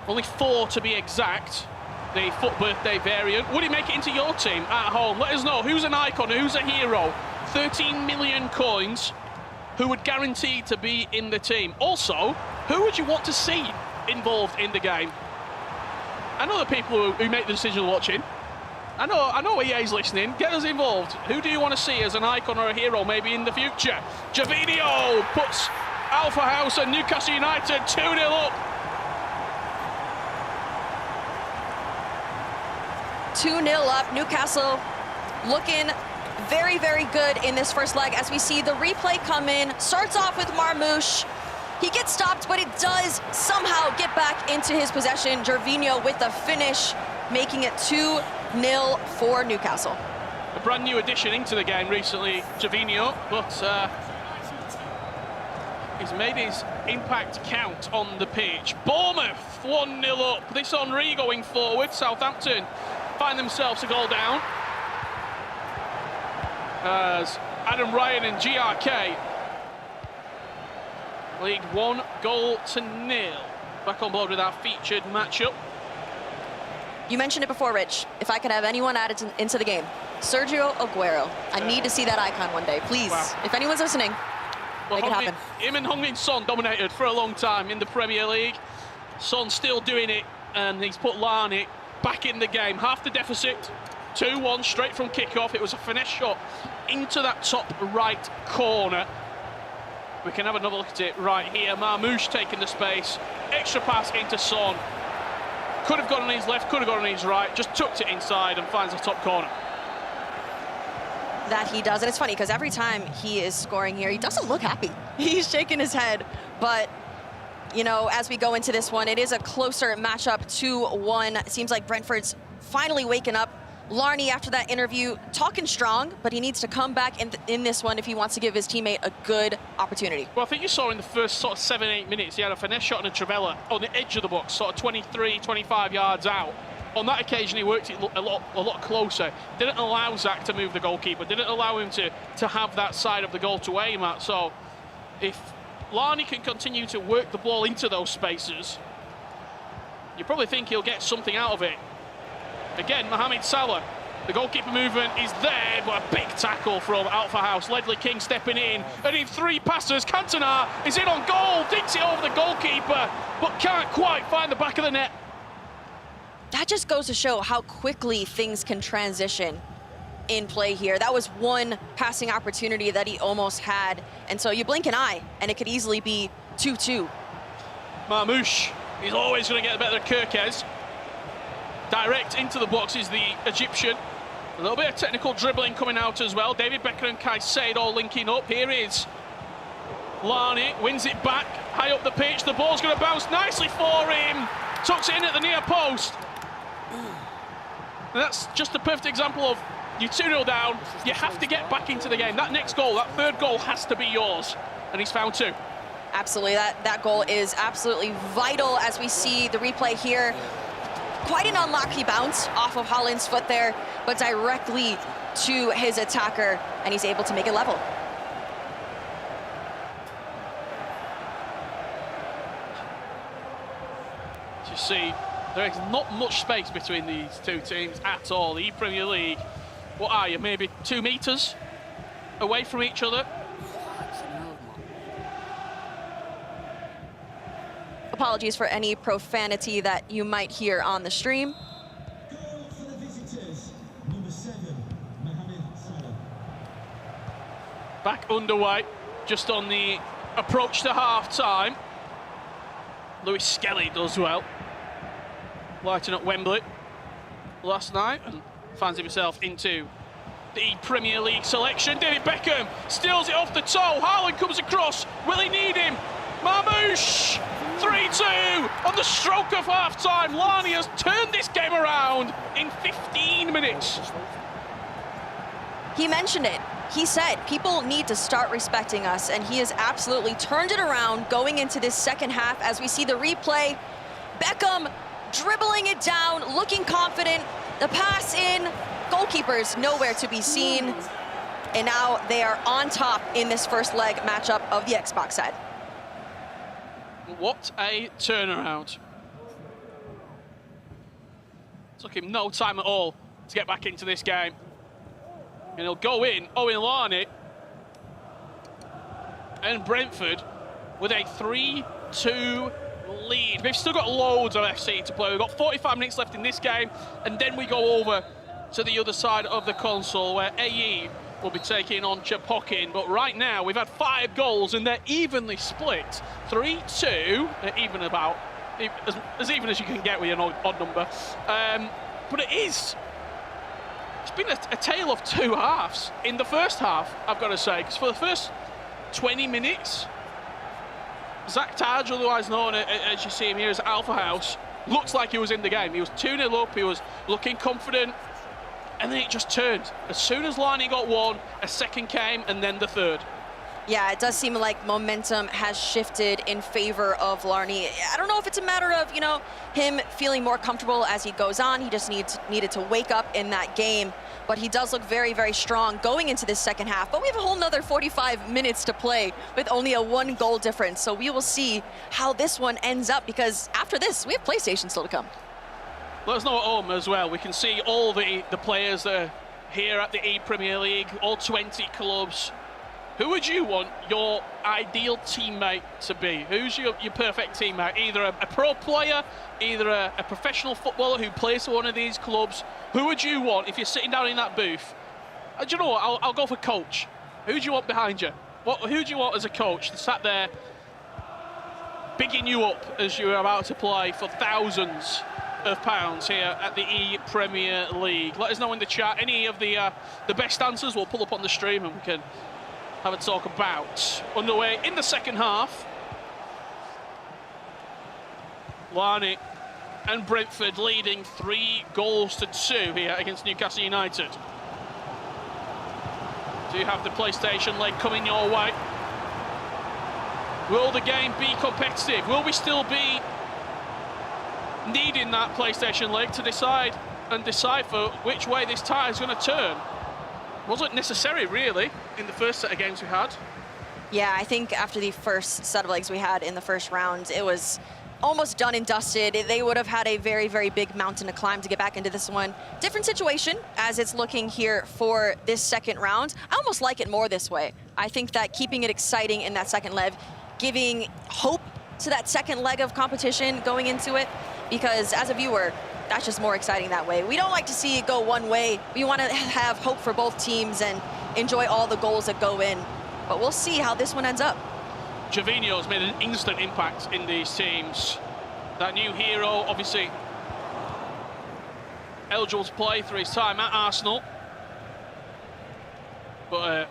Only 4 to be exact. The FUT birthday variant. Would he make it into your team at home? Let us know. Who's an icon? Who's a hero? 13 million coins. Who would guarantee to be in the team? Also, who would you want to see involved in the game? I know the people who make the decision watching. I know EA's listening. Get us involved. Who do you want to see as an icon or a hero maybe in the future? Gervinho puts Alpha House and Newcastle United 2-0 up. 2-0 up. Newcastle looking very, very good in this first leg as we see the replay come in. Starts off with Marmoush. He gets stopped, but it does somehow get back into his possession. Gervinho with the finish, making it 2-0 for Newcastle. A brand new addition into the game recently, Gervinho, but he's made his impact count on the pitch. Bournemouth 1-0 up. This Henry going forward. Southampton find themselves a goal down as Adam Ryan and GRK lead 1-0. Back on board with our featured matchup. You mentioned it before, Rich. If I could have anyone added into the game, Sergio Aguero. I need to see that icon one day, please. Wow. If anyone's listening, make it happen. Him and Heung-min Son dominated for a long time in the Premier League. Son still doing it, and he's put Larney back in the game. Half the deficit, 2-1 straight from kickoff. It was a finesse shot into that top right corner. We can have another look at it right here. Marmoush taking the space, extra pass into Son. Could have gone on his left, could have gone on his right, just tucked it inside and finds the top corner. That he does, and it's funny because every time he is scoring here, he doesn't look happy. He's shaking his head, but you know, as we go into this one, it is a closer matchup, 2-1. It seems like Brentford's finally waking up. Larney, after that interview, talking strong, but he needs to come back in this one if he wants to give his teammate a good opportunity. Well, I think you saw in the first sort of 7-8 minutes, he had a finesse shot and a Travella on the edge of the box, sort of 23, 25 yards out. On that occasion, he worked it a lot closer. Didn't allow Zach to move the goalkeeper, didn't allow him to have that side of the goal to aim at. So if Larney can continue to work the ball into those spaces, you probably think he'll get something out of it. Again, Mohamed Salah, the goalkeeper movement is there, but a big tackle from Alpha House. Ledley King stepping in, and in 3 passes, Cantona is in on goal, digs it over the goalkeeper, but can't quite find the back of the net. That just goes to show how quickly things can transition in play here. That was one passing opportunity that he almost had, and so you blink an eye, and it could easily be 2-2. Marmoush, he's always going to get better than Kirkez. Direct into the box is the Egyptian. A little bit of technical dribbling coming out as well. David Beckham and Caicedo linking up. Here is Larney, wins it back, high up the pitch. The ball's going to bounce nicely for him. Tucks it in at the near post. And that's just a perfect example of You're 2-0 down. You have to get back into the game. That next goal, that third goal, has to be yours. And he's found 2. Absolutely, that goal is absolutely vital as we see the replay here. Quite an unlucky bounce off of Haaland's foot there, but directly to his attacker, and he's able to make it level. You see, there is not much space between these two teams at all. The ePremierleague, what are you, maybe 2 meters away from each other? Apologies for any profanity that you might hear on the stream. Back underway, just on the approach to half-time. Lewis Skelly does well. Lighting up Wembley last night and finds himself into the Premier League selection. David Beckham steals it off the toe. Haaland comes across. Will he need him? Marmoush! 3-2 on the stroke of half-time. Larney has turned this game around in 15 minutes. He mentioned it. He said people need to start respecting us, and he has absolutely turned it around going into this second half as we see the replay. Beckham dribbling it down, looking confident. The pass in, goalkeepers nowhere to be seen. And now they are on top in this first leg matchup of the Xbox side. What a turnaround. Took him no time at all to get back into this game. And he'll go in, Owen Larney and Brentford with a 3-2 lead. We've still got loads of FC to play. We've got 45 minutes left in this game, and then we go over to the other side of the console where AE will be taking on Chapokin. But right now, we've had 5 goals, and they're evenly split. 3-2, even about, as even as you can get with an odd number. But it's been a tale of 2 halves. In the first half, I've got to say, because for the first 20 minutes, Zach Taj, otherwise known as you see him here as Alpha House, looks like he was in the game. He was 2-0 up, he was looking confident, and then it just turned. As soon as Larney got one, a second came, and then the third. Yeah, it does seem like momentum has shifted in favor of Larney. I don't know if it's a matter of, you know, him feeling more comfortable as he goes on. He just needed to wake up in that game. But he does look very, very strong going into this second half. But we have a whole nother 45 minutes to play with only a 1-goal difference. So we will see how this one ends up, because after this, we have PlayStation still to come. Let us know at home as well. We can see all the players that are here at the ePremierleague, all 20 clubs. Who would you want your ideal teammate to be? Who's your perfect teammate? Either a pro player, either a professional footballer who plays for one of these clubs. Who would you want if you're sitting down in that booth? Do you know what? I'll go for coach. Who do you want behind you? Who do you want as a coach that sat there bigging you up as you're about to play for thousands of pounds here at the ePremierleague? Let us know in the chat. Any of the best answers we'll pull up on the stream and we can have a talk about. Underway in the second half. Larney and Brentford leading 3-2 here against Newcastle United. Do you have the PlayStation leg coming your way? Will the game be competitive? Will we still be needing that PlayStation leg to decide and decipher which way this tide is going to turn? Wasn't necessary, really, in the first set of games we had. Yeah, I think after the first set of legs we had in the first round, it was almost done and dusted. They would have had a very, very big mountain to climb to get back into this one. Different situation as it's looking here for this second round. I almost like it more this way. I think that keeping it exciting in that second leg, giving hope to that second leg of competition going into it, because as a viewer, that's just more exciting that way. We don't like to see it go one way. We want to have hope for both teams and enjoy all the goals that go in. But we'll see how this one ends up. Gervinho's made an instant impact in these teams. That new hero, obviously eligible to play through his time at Arsenal. But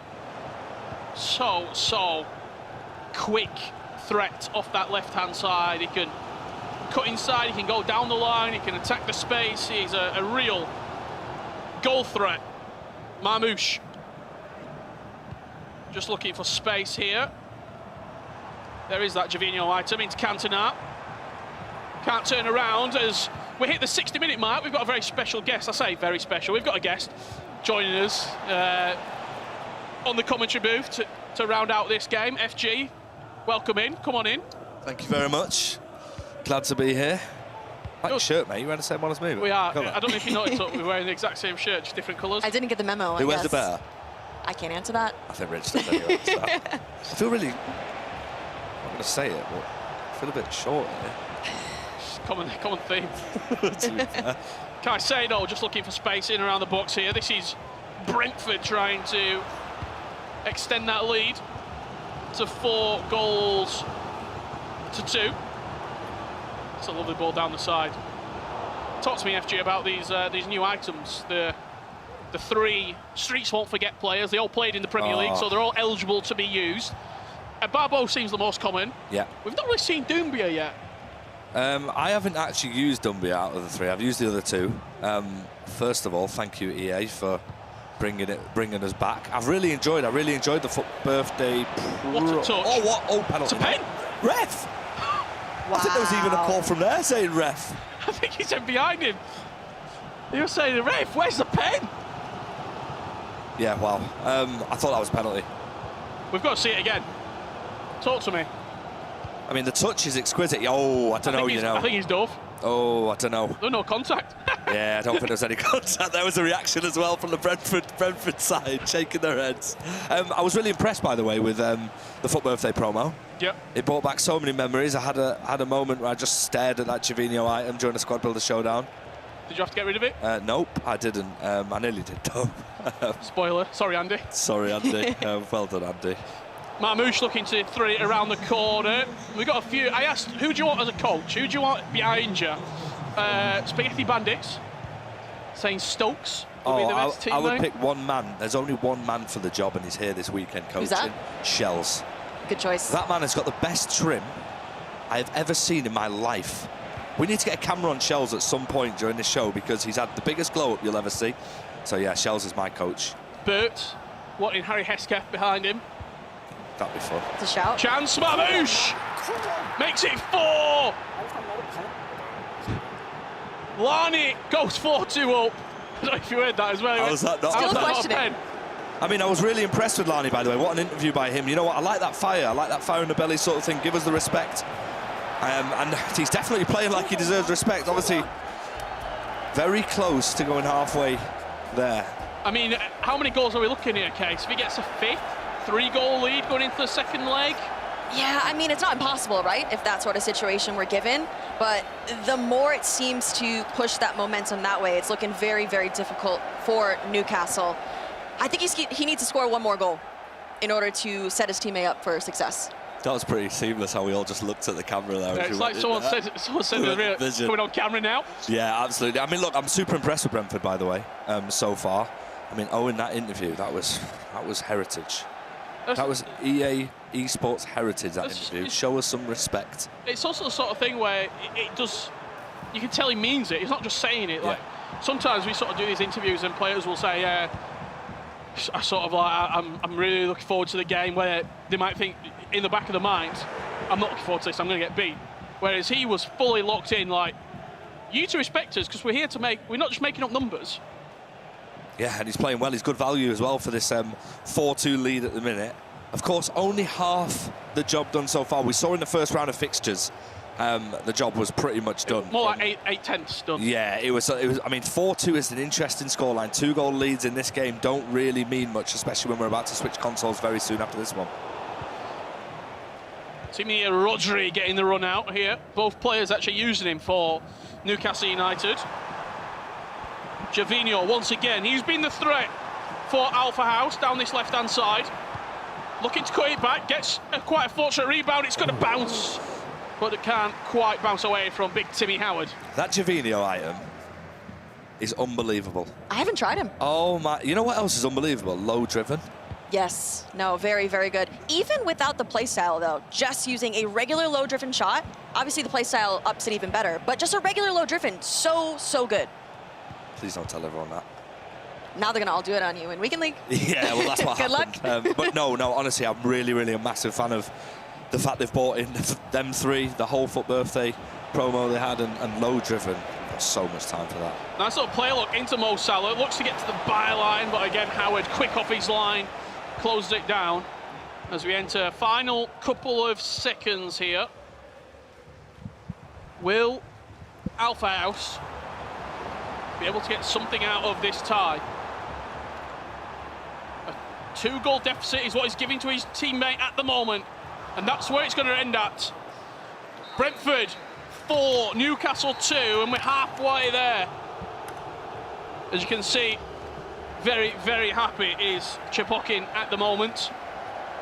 so quick threat off that left-hand side. He can cut inside, he can go down the line, he can attack the space. He's a real goal threat Marmouche. Just looking for space here. There is that Jovino item into Cantona. Can't turn around as we hit the 60-minute mark. We've got a very special guest. I say very special. We've got a guest joining us on the commentary booth to round out this game. FG, welcome in. Come on in. Thank you very much. Glad to be here. Like your shirt, mate. You're wearing the same one as me. We are. I don't know if you noticed, but we're wearing the exact same shirt, just different colours. I didn't get the memo. Who wears the better? I can't answer that. I think Rich does anyway. I feel really... I'm going to say it, but I feel a bit short here. Common theme. Caicedo just looking for space in around the box here. This is Brentford trying to extend that lead to 4 goals to 2. It's a lovely ball down the side. Talk to me, FG, about these new items. The 3 Streets Won't Forget players. They all played in the Premier League, so they're all eligible to be used. Barbo seems the most common. Yeah. We've not really seen Doumbia yet. I haven't actually used Doumbia out of the 3. I've used the other 2. First of all, thank you, EA, for bringing us back. I really enjoyed the birthday. What a touch! Oh, what? Oh, penalty! It's a pen. Ref. Wow. I think there was even a call from there saying ref. I think he said behind him. He was saying, ref, where's the pen? Yeah, wow. I thought that was a penalty. We've got to see it again. Talk to me. I mean, the touch is exquisite. Oh, I don't know, you know. I think he's dove. Oh, I don't know. There's no contact. Yeah, I don't think there was any contact. There was a reaction as well from the Brentford side, shaking their heads. I was really impressed, by the way, with the FUT Birthday promo. Yep. It brought back so many memories. I had a moment where I just stared at that Jovino item during the Squad Builder Showdown. Did you have to get rid of it? Nope, I didn't. I nearly did, though. Spoiler. Sorry, Andy. Sorry, Andy. Well done, Andy. Marmouche looking to throw it around the corner. We've got a few. I asked, who do you want as a coach? Who do you want behind you? Spaghetti Bandits saying Stokes would be the best team. I would pick one man. There's only one man for the job, and he's here this weekend coaching. Who's that? Shells. Good choice. That man has got the best trim I have ever seen in my life. We need to get a camera on Shells at some point during this show because he's had the biggest glow-up you'll ever see. So, yeah, Shells is my coach. Bert wanting Harry Hesketh behind him. That'd be fun. It's a shout. Chance, Marmouche! Makes it 4! Larney goes 4-2 up. I don't know if you heard that as well. How was that not? Still questioning. I mean, I was really impressed with Larney, by the way. What an interview by him. You know what? I like that fire. I like that fire in the belly sort of thing. Give us the respect. And he's definitely playing like he deserves respect. Obviously, very close to going halfway there. I mean, how many goals are we looking here, Case? If he gets a 5th, 3-goal lead going into the second leg? Yeah, I mean, it's not impossible, right, if that sort of situation we're given. But the more it seems to push that momentum that way, it's looking very, very difficult for Newcastle. I think he needs to score 1 more goal in order to set his teammate up for success. That was pretty seamless how we all just looked at the camera there. Yeah, it's like someone said coming on camera now. Yeah, absolutely. I mean, look, I'm super impressed with Brentford, by the way, so far. I mean, in that interview, that was heritage. That was EA Esports heritage, that interview. Show us some respect. It's also the sort of thing where it does, you can tell he means it. He's not just saying it. Like, sometimes we sort of do these interviews and players will say, I sort of like, I'm really looking forward to the game, where they might think in the back of their mind, I'm not looking forward to this, I'm going to get beat. Whereas he was fully locked in, like, you need to respect us because we're here to we're not just making up numbers. Yeah, and he's playing well. He's good value as well for this 4-2 lead at the minute. Of course, only half the job done so far. We saw in the first round of fixtures, the job was pretty much done. More like 8/10 done. Yeah, it was. I mean, 4-2 is an interesting scoreline. 2-goal leads in this game don't really mean much, especially when we're about to switch consoles very soon after this one. Timmy Rodri getting the run out here. Both players actually using him for Newcastle United. Jovino, once again, he's been the threat for Alpha House down this left-hand side. Looking to cut it back, gets quite a fortunate rebound. It's going to bounce, but it can't quite bounce away from big Timmy Howard. That Jovino item is unbelievable. I haven't tried him. Oh my, you know what else is unbelievable? Low driven. Yes, no, very, very good. Even without the playstyle, though, just using a regular low-driven shot, obviously the playstyle ups it even better, but just a regular low-driven, so good. Please don't tell everyone that. now they're going to all do it on you in Weekend League. Yeah, well, that's what Good happened. luck. But no, honestly, I'm really a massive fan of the fact they've brought in them three, the whole FUT birthday promo they had, and low driven. Got so much time for that. Nice little play look into Mo Salah. Looks to get to the byline, but again, Howard, quick off his line, closed it down. As we enter final couple of seconds here. Will Alpha House be able to get something out of this tie? A 2-goal deficit is what he's giving to his teammate at the moment, and that's where it's going to end at. Brentford 4, Newcastle 2, and we're halfway there. As you can see, very happy is Chapokin at the moment,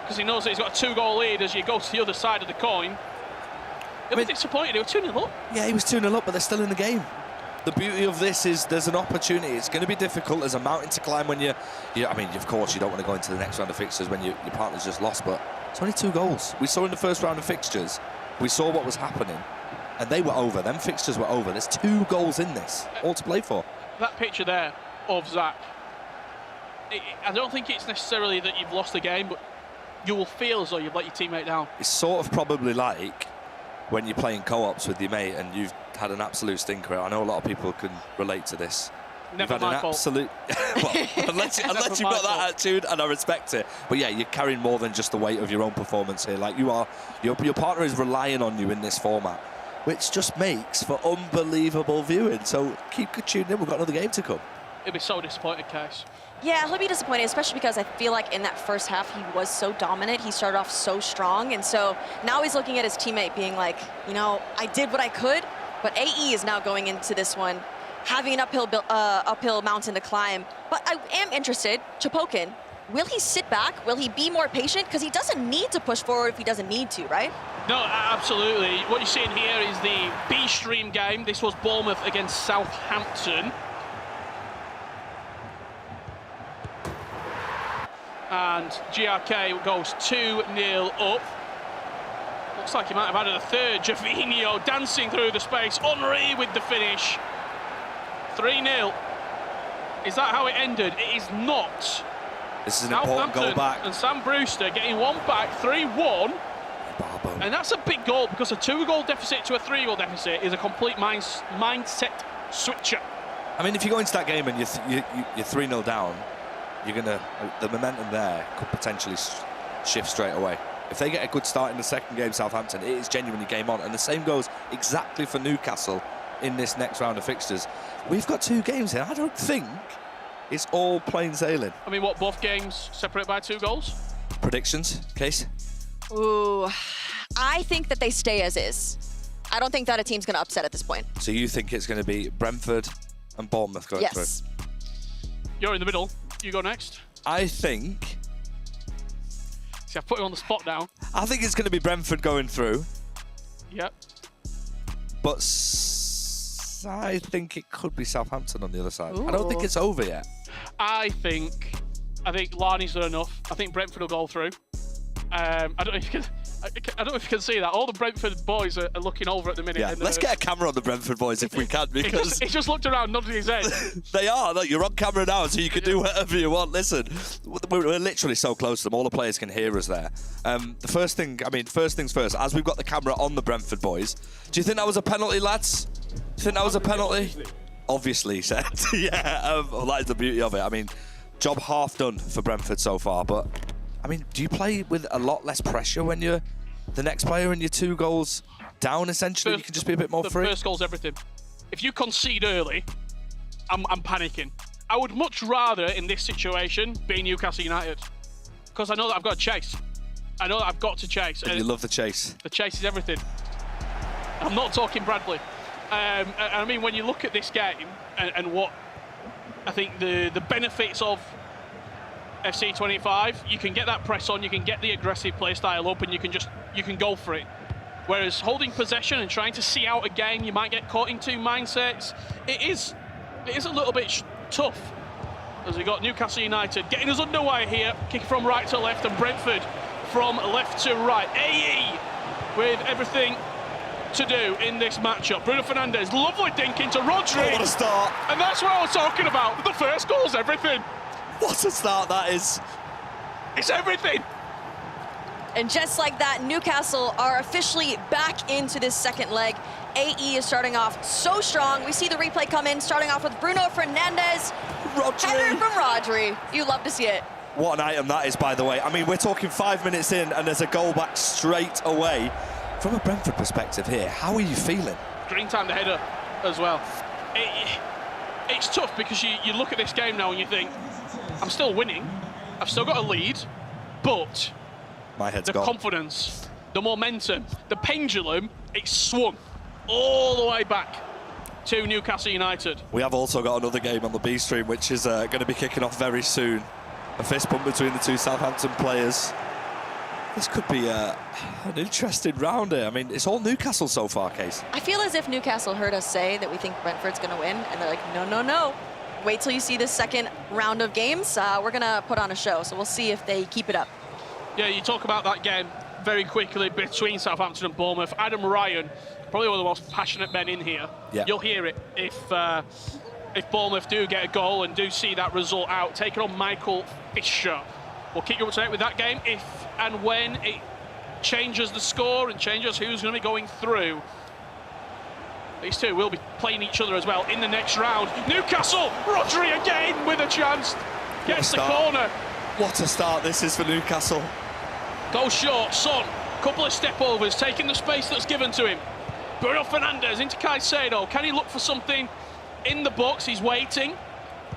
because he knows that he's got a 2-goal lead as you go to the other side of the coin. He was disappointed, they were 2-0 up. Yeah, he was 2-0 up, but they're still in the game. The beauty of this is there's an opportunity. It's going to be difficult. There's a mountain to climb when I mean, of course, you don't want to go into the next round of fixtures when your partner's just lost, but it's only 2 goals. We saw in the first round of fixtures, we saw what was happening, and they were over. Them fixtures were over. There's 2 goals in this, all to play for. That picture there of Zach, I don't think it's necessarily that you've lost the game, but you will feel as though you've let your teammate down. It's sort of probably like when you're playing co-ops with your mate and you've had an absolute stinker. I know a lot of people can relate to this. Never my fault. Absolute well, unless you've got that attitude, and I respect it. But yeah, you're carrying more than just the weight of your own performance here. Like your partner is relying on you in this format, which just makes for unbelievable viewing. So keep tuning in. We've got another game to come. He'll be so disappointed, Case. Yeah, he'll be disappointed, especially because I feel like in that first half he was so dominant. He started off so strong, and so now he's looking at his teammate being like, you know, I did what I could, but AE is now going into this one having an uphill mountain to climb. But I am interested, Chapokin, will he sit back? Will he be more patient? Because he doesn't need to push forward if he doesn't need to, right? No, absolutely. What you're seeing here is the B-stream game. This was Bournemouth against Southampton. And GRK goes 2-0 up. Looks like he might have added a third. Javinho dancing through the space. Henry with the finish. 3-0. Is that how it ended? It is not. This is an important goal back. And Sam Brewster getting one back, 3-1. And that's a big goal, because a 2-goal deficit to a 3-goal deficit is a complete mindset switcher. I mean, if you go into that game and you're 3-0 down, the momentum there could potentially shift straight away. If they get a good start in the second game, Southampton, it is genuinely game on. And the same goes exactly for Newcastle in this next round of fixtures. We've got 2 games here. I don't think it's all plain sailing. I mean, what, both games separate by 2 goals? Predictions, Case? Ooh, I think that they stay as is. I don't think that a team's going to upset at this point. So you think it's going to be Brentford and Bournemouth going through? Yes. You're in the middle. You go next. I think... See, I've put you on the spot now. I think it's going to be Brentford going through. Yep. But I think it could be Southampton on the other side. Ooh. I don't think it's over yet. I think Larney's done enough. I think Brentford will go through. I don't know if you can see that. All the Brentford boys are looking over at the minute. Yeah, let's get a camera on the Brentford boys if we can, because he just looked around, nodded his head. They are. Look, you're on camera now, so you can do whatever you want. Listen, we're literally so close to them. All the players can hear us there. First things first. As we've got the camera on the Brentford boys, do you think that was a penalty, lads? Do you think that was a penalty? Obviously, he said. Yeah. Well, that is the beauty of it. I mean, job half done for Brentford so far, but. I mean, do you play with a lot less pressure when you're the next player and you're 2 goals down, essentially? You can just be a bit more free? The first goal's everything. If you concede early, I'm panicking. I would much rather, in this situation, be Newcastle United. Because I know that I've got to chase. I know that I've got to chase. And you love the chase. The chase is everything. I'm not talking Bradley. I mean, when you look at this game and what I think the benefits of FC25, you can get that press on, you can get the aggressive play style up, and you can go for it. Whereas holding possession and trying to see out a game, you might get caught in 2 mindsets. It is a little bit tough. As we got Newcastle United getting us underway here, kicking from right to left, and Brentford from left to right. AE with everything to do in this matchup. Bruno Fernandes, lovely dink into Rodri. Oh, what a start. And that's what I was talking about. The first goal's everything. What a start that is. It's everything. And just like that, Newcastle are officially back into this second leg. AE is starting off so strong. We see the replay come in, starting off with Bruno Fernandes. Header from Rodri. You love to see it. What an item that is, by the way. I mean, we're talking 5 minutes in and there's a goal back straight away. From a Brentford perspective here, how are you feeling? Green time the header as well. It's tough because you look at this game now and you think, I'm still winning. I've still got a lead, but my head's the gone. confidence, the momentum, the pendulum, it's swung all the way back to Newcastle United. We have also got another game on the B stream, which is going to be kicking off very soon. A fist bump between the two Southampton players. This could be an interesting round here. I mean, it's all Newcastle so far, Case. I feel as if Newcastle heard us say that we think Brentford's going to win, and they're like, no, no, no. Wait till you see this second round of games. We're going to put on a show, so we'll see if they keep it up. Yeah, you talk about that game very quickly between Southampton and Bournemouth. Adam Ryan, probably one of the most passionate men in here. Yeah. You'll hear it if Bournemouth do get a goal and do see that result out. Taking on Michael Fisher. We'll keep you up to date with that game if and when it changes the score and changes who's going to be going through. These two will be playing each other as well in the next round. Newcastle, Rodri again with a chance. Gets the corner. What a start this is for Newcastle. Goes short, Son, couple of step overs, taking the space that's given to him. Bruno Fernandes into Caicedo. Can he look for something in the box? He's waiting.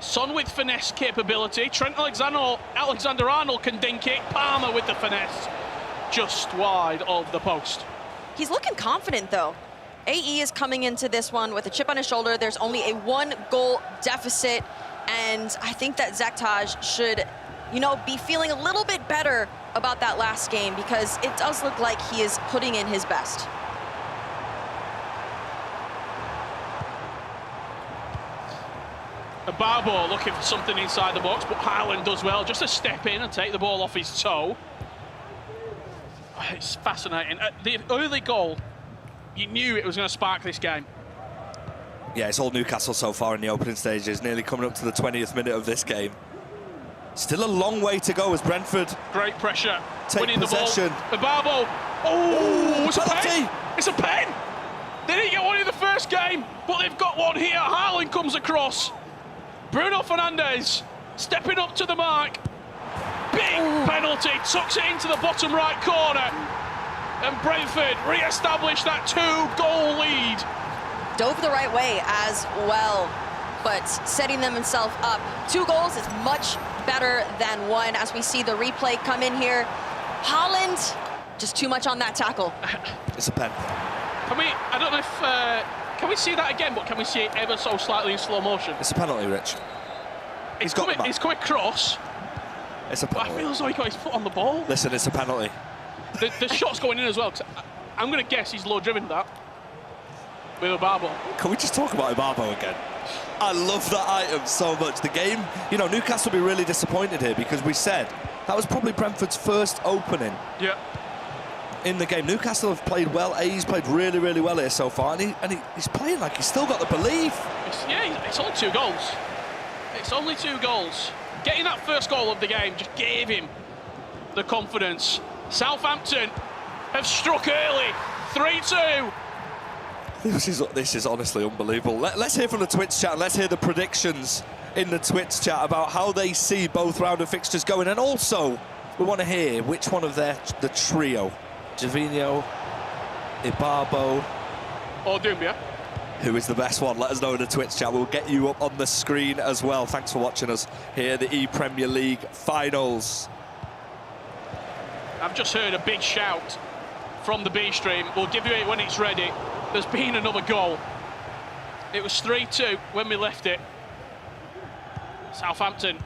Son with finesse capability. Trent Alexander-Arnold can dink it. Palmer with the finesse. Just wide of the post. He's looking confident, though. AE is coming into this one with a chip on his shoulder. There's only a 1-goal deficit, and I think that Zaktaj should, be feeling a little bit better about that last game because it does look like he is putting in his best. Barbo looking for something inside the box, but Haaland does well just to step in and take the ball off his toe. It's fascinating. At the early goal, you knew it was going to spark this game. Yeah, it's all Newcastle so far in the opening stages, nearly coming up to the 20th minute of this game. Still a long way to go as Brentford. Great pressure. Take winning possession. The ball. Barbo. Oh, it's a pen. It's a pen. They didn't get one in the first game, but they've got one here. Haaland comes across. Bruno Fernandes stepping up to the mark. Big penalty, tucks it into the bottom right corner. And Brentford re-established that 2-goal lead. Dove the right way as well, but setting themselves up. 2 goals is much better than 1 as we see the replay come in here. Haaland, just too much on that tackle. It's a pen. I don't know if, can we see that again, but can we see it ever so slightly in slow motion? It's a penalty, Rich. It's coming across. It's a penalty. I feel as though he got his foot on the ball. Listen, it's a penalty. The shot's going in as well. I'm going to guess he's low-driven that with Ibarbo. Can we just talk about Ibarbo again? I love that item so much. The game, Newcastle will be really disappointed here because we said that was probably Brentford's first opening. Yeah. In the game, Newcastle have played well. He's played really, really well here so far, and he's playing like he's still got the belief. It's only 2 goals. It's only 2 goals. Getting that first goal of the game just gave him the confidence. Southampton have struck early, 3-2. This is honestly unbelievable. Let's hear from the Twitch chat. Let's hear the predictions in the Twitch chat about how they see both round of fixtures going, and also we want to hear which one of the trio, Gervinho, Ibarbo, or Doumbia, who is the best one. Let us know in the Twitch chat. We'll get you up on the screen as well. Thanks for watching us here at the ePremier League finals. I've just heard a big shout from the B stream. We'll give you it when it's ready. There's been another goal. It was 3-2 when we left it. Southampton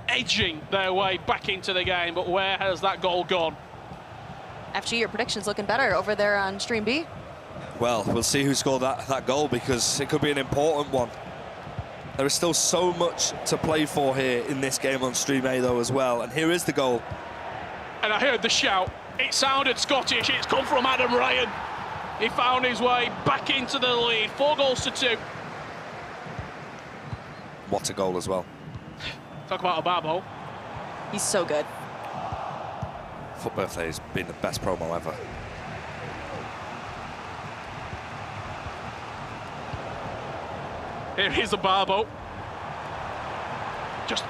edging their way back into the game, but where has that goal gone? FG, your prediction's looking better over there on Stream B. Well, we'll see who scored that goal because it could be an important one. There is still so much to play for here in this game on Stream A though as well. And here is the goal. And I heard the shout. It sounded Scottish. It's come from Adam Ryan. He found his way back into the lead. 4 goals to 2. What a goal as well. Talk about Ababo. He's so good. Foot Birthday has been the best promo ever. Here is Ababo. Just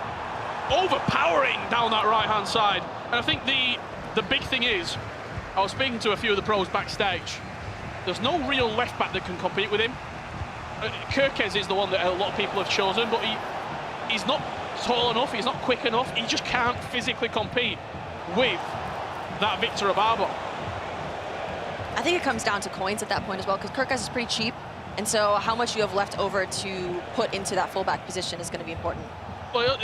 overpowering down that right-hand side. And I think the big thing is, I was speaking to a few of the pros backstage. There's no real left-back that can compete with him. Kirkes is the one that a lot of people have chosen, but he's not tall enough, he's not quick enough, he just can't physically compete with that Victor Ababo. I think it comes down to coins at that point as well, because Kirkes is pretty cheap, and so how much you have left over to put into that fullback position is going to be important. Well,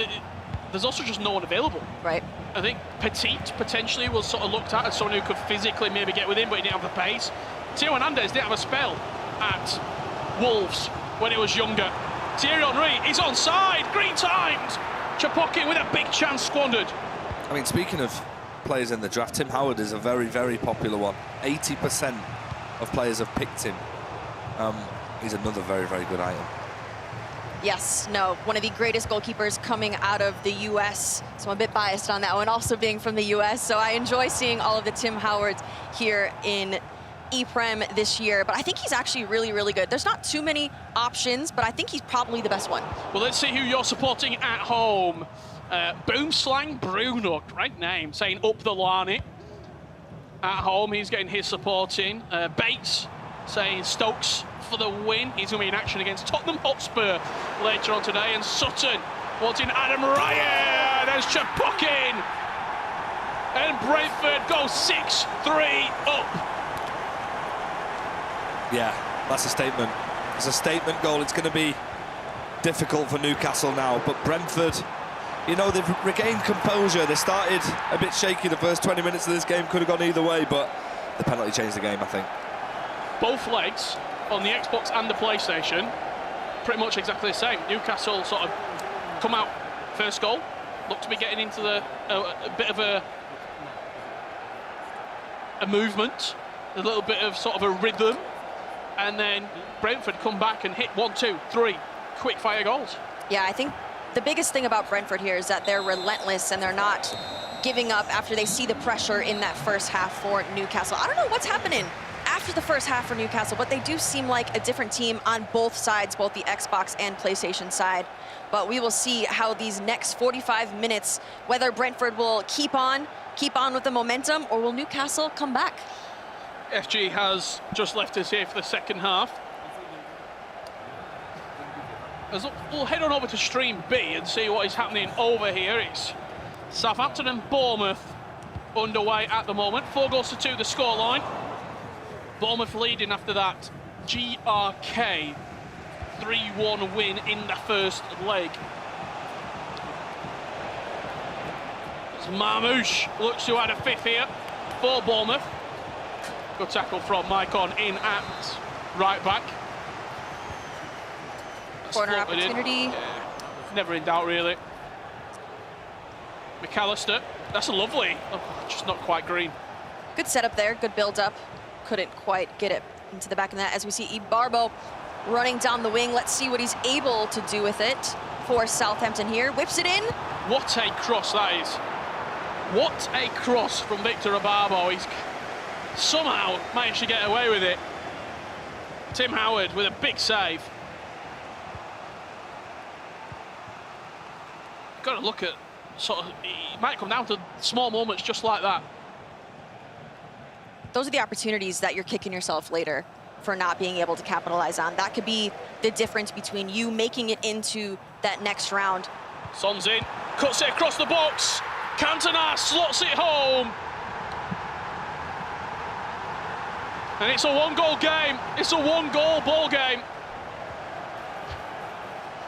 there's also just no one available. Right. I think Petit potentially was sort of looked at as someone who could physically maybe get with him, but he didn't have the pace. Theo Hernandez didn't have a spell at Wolves when he was younger. Thierry Henry is onside, green times. Chapokin with a big chance squandered. I mean, speaking of players in the draft, Tim Howard is a very, very popular one. 80% of players have picked him. He's another very, very good item. Yes, no, one of the greatest goalkeepers coming out of the US. So I'm a bit biased on that one, also being from the US. So I enjoy seeing all of the Tim Howards here in ePrem this year, but I think he's actually really, really good. There's not too many options, but I think he's probably the best one. Well, let's see who you're supporting at home. Boomslang Bruno, great name, saying up the Lani. At home, he's getting his supporting. Bates saying Stokes for the win. He's going to be in action against Tottenham Hotspur later on today. And Sutton wanting Adam Ryan. There's Chapokin. And Brentford go 6-3 up. Yeah, that's a statement. It's a statement goal. It's going to be difficult for Newcastle now, but Brentford, you know, they've regained composure. They started a bit shaky the first 20 minutes of this game, could have gone either way, but the penalty changed the game, I think. Both legs on the Xbox and the PlayStation, pretty much exactly the same. Newcastle sort of come out first goal, look to be getting into a bit of a movement, a little bit of sort of a rhythm, and then Brentford come back and hit 1, 2, 3 quick fire goals. Yeah, I think the biggest thing about Brentford here is that they're relentless and they're not giving up after they see the pressure in that first half for Newcastle. I don't know what's happening after the first half for Newcastle, but they do seem like a different team on both sides, both the Xbox and PlayStation side. But we will see how these next 45 minutes, whether Brentford will keep on with the momentum, or will Newcastle come back? FG has just left us here for the second half. We'll head on over to Stream B and see what is happening over here. It's Southampton and Bournemouth underway at the moment. 4 goals to 2 the scoreline. Bournemouth leading after that GRK 3-1 win in the first leg. As Marmouche looks to add a 5th here for Bournemouth. Good tackle from Maicon in at right back. Corner opportunity. Yeah, never in doubt, really. McAllister, that's a lovely, just not quite green. Good setup there, good build up. Couldn't quite get it into the back of that. As we see Ibarbo running down the wing. Let's see what he's able to do with it for Southampton here. Whips it in. What a cross that is. What a cross from Victor Ababo. He's somehow managed to get away with it. Tim Howard with a big save. Got to look at sort of, it might come down to small moments just like that. Those are the opportunities that you're kicking yourself later for not being able to capitalize on. That could be the difference between you making it into that next round. Son's in, cuts it across the box. Cantona slots it home. And it's a 1-goal game. It's a 1-goal ball game.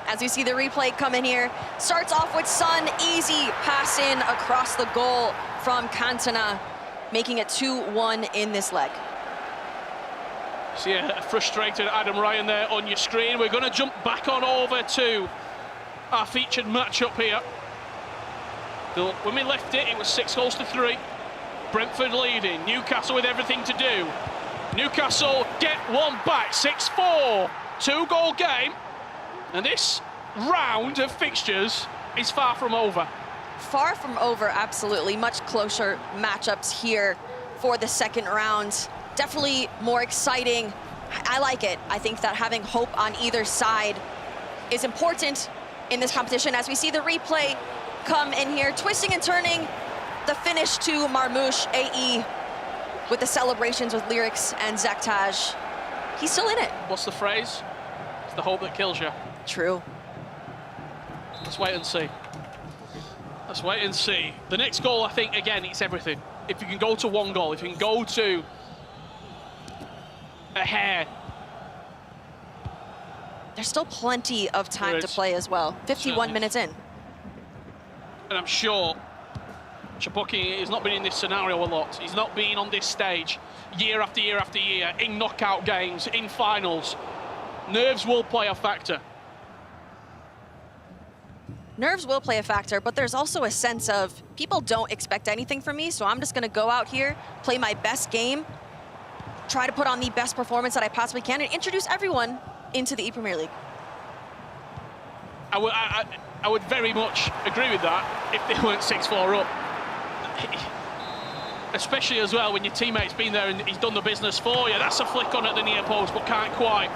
As we see the replay come in here, starts off with Son, easy pass in across the goal from Cantona, making it 2-1 in this leg. See a frustrated Adam Ryan there on your screen. We're going to jump back on over to our featured matchup here. When we left it, it was 6 goals to 3. Brentford leading, Newcastle with everything to do. Newcastle get one back, 6-4, 2-goal game. And this round of fixtures is far from over. Far from over, absolutely. Much closer matchups here for the second round. Definitely more exciting. I like it. I think that having hope on either side is important in this competition. As we see the replay come in here, twisting and turning, the finish to Marmoush, AE, with the celebrations with Lyrics and Zaktaj. He's still in it. What's the phrase? It's the hope that kills you. True. Let's wait and see. Let's wait and see. The next goal, I think, again, it's everything. If you can go to one goal, if you can go to a hair. There's still plenty of time to play as well. 51 minutes in. And I'm sure Chapoki has not been in this scenario a lot. He's not been on this stage year after year after year, in knockout games, in finals. Nerves will play a factor. Nerves will play a factor, but there's also a sense of people don't expect anything from me, so I'm just going to go out here, play my best game, try to put on the best performance that I possibly can, and introduce everyone into the ePremierleague. I would very much agree with that if they weren't 6-4 up. Especially as well when your teammate's been there and he's done the business for you. That's a flick on at the near post, but can't quite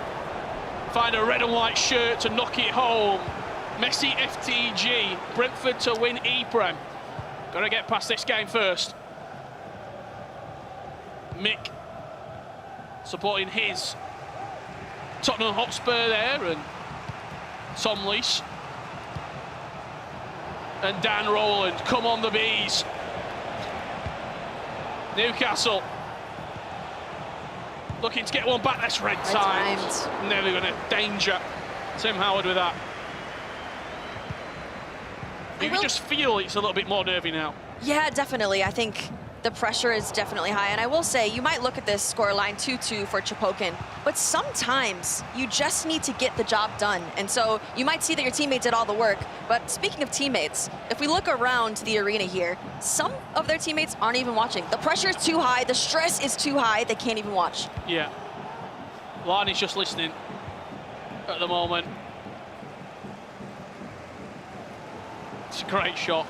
find a red and white shirt to knock it home. Messi FTG, Brentford to win ePrem. Got to get past this game first. Mick supporting his Tottenham Hotspur there, and Tom Lees. And Dan Rowland, come on the bees. Newcastle looking to get one back. That's red timed. Nearly going to danger Tim Howard with that. You can just feel it's a little bit more nervy now. Yeah, definitely. I think the pressure is definitely high. And I will say, you might look at this scoreline 2-2 for Chapokin, but sometimes you just need to get the job done. And so you might see that your teammate did all the work. But speaking of teammates, if we look around the arena here, some of their teammates aren't even watching. The pressure is too high. The stress is too high. They can't even watch. Yeah. Larney's just listening at the moment. It's a great shot.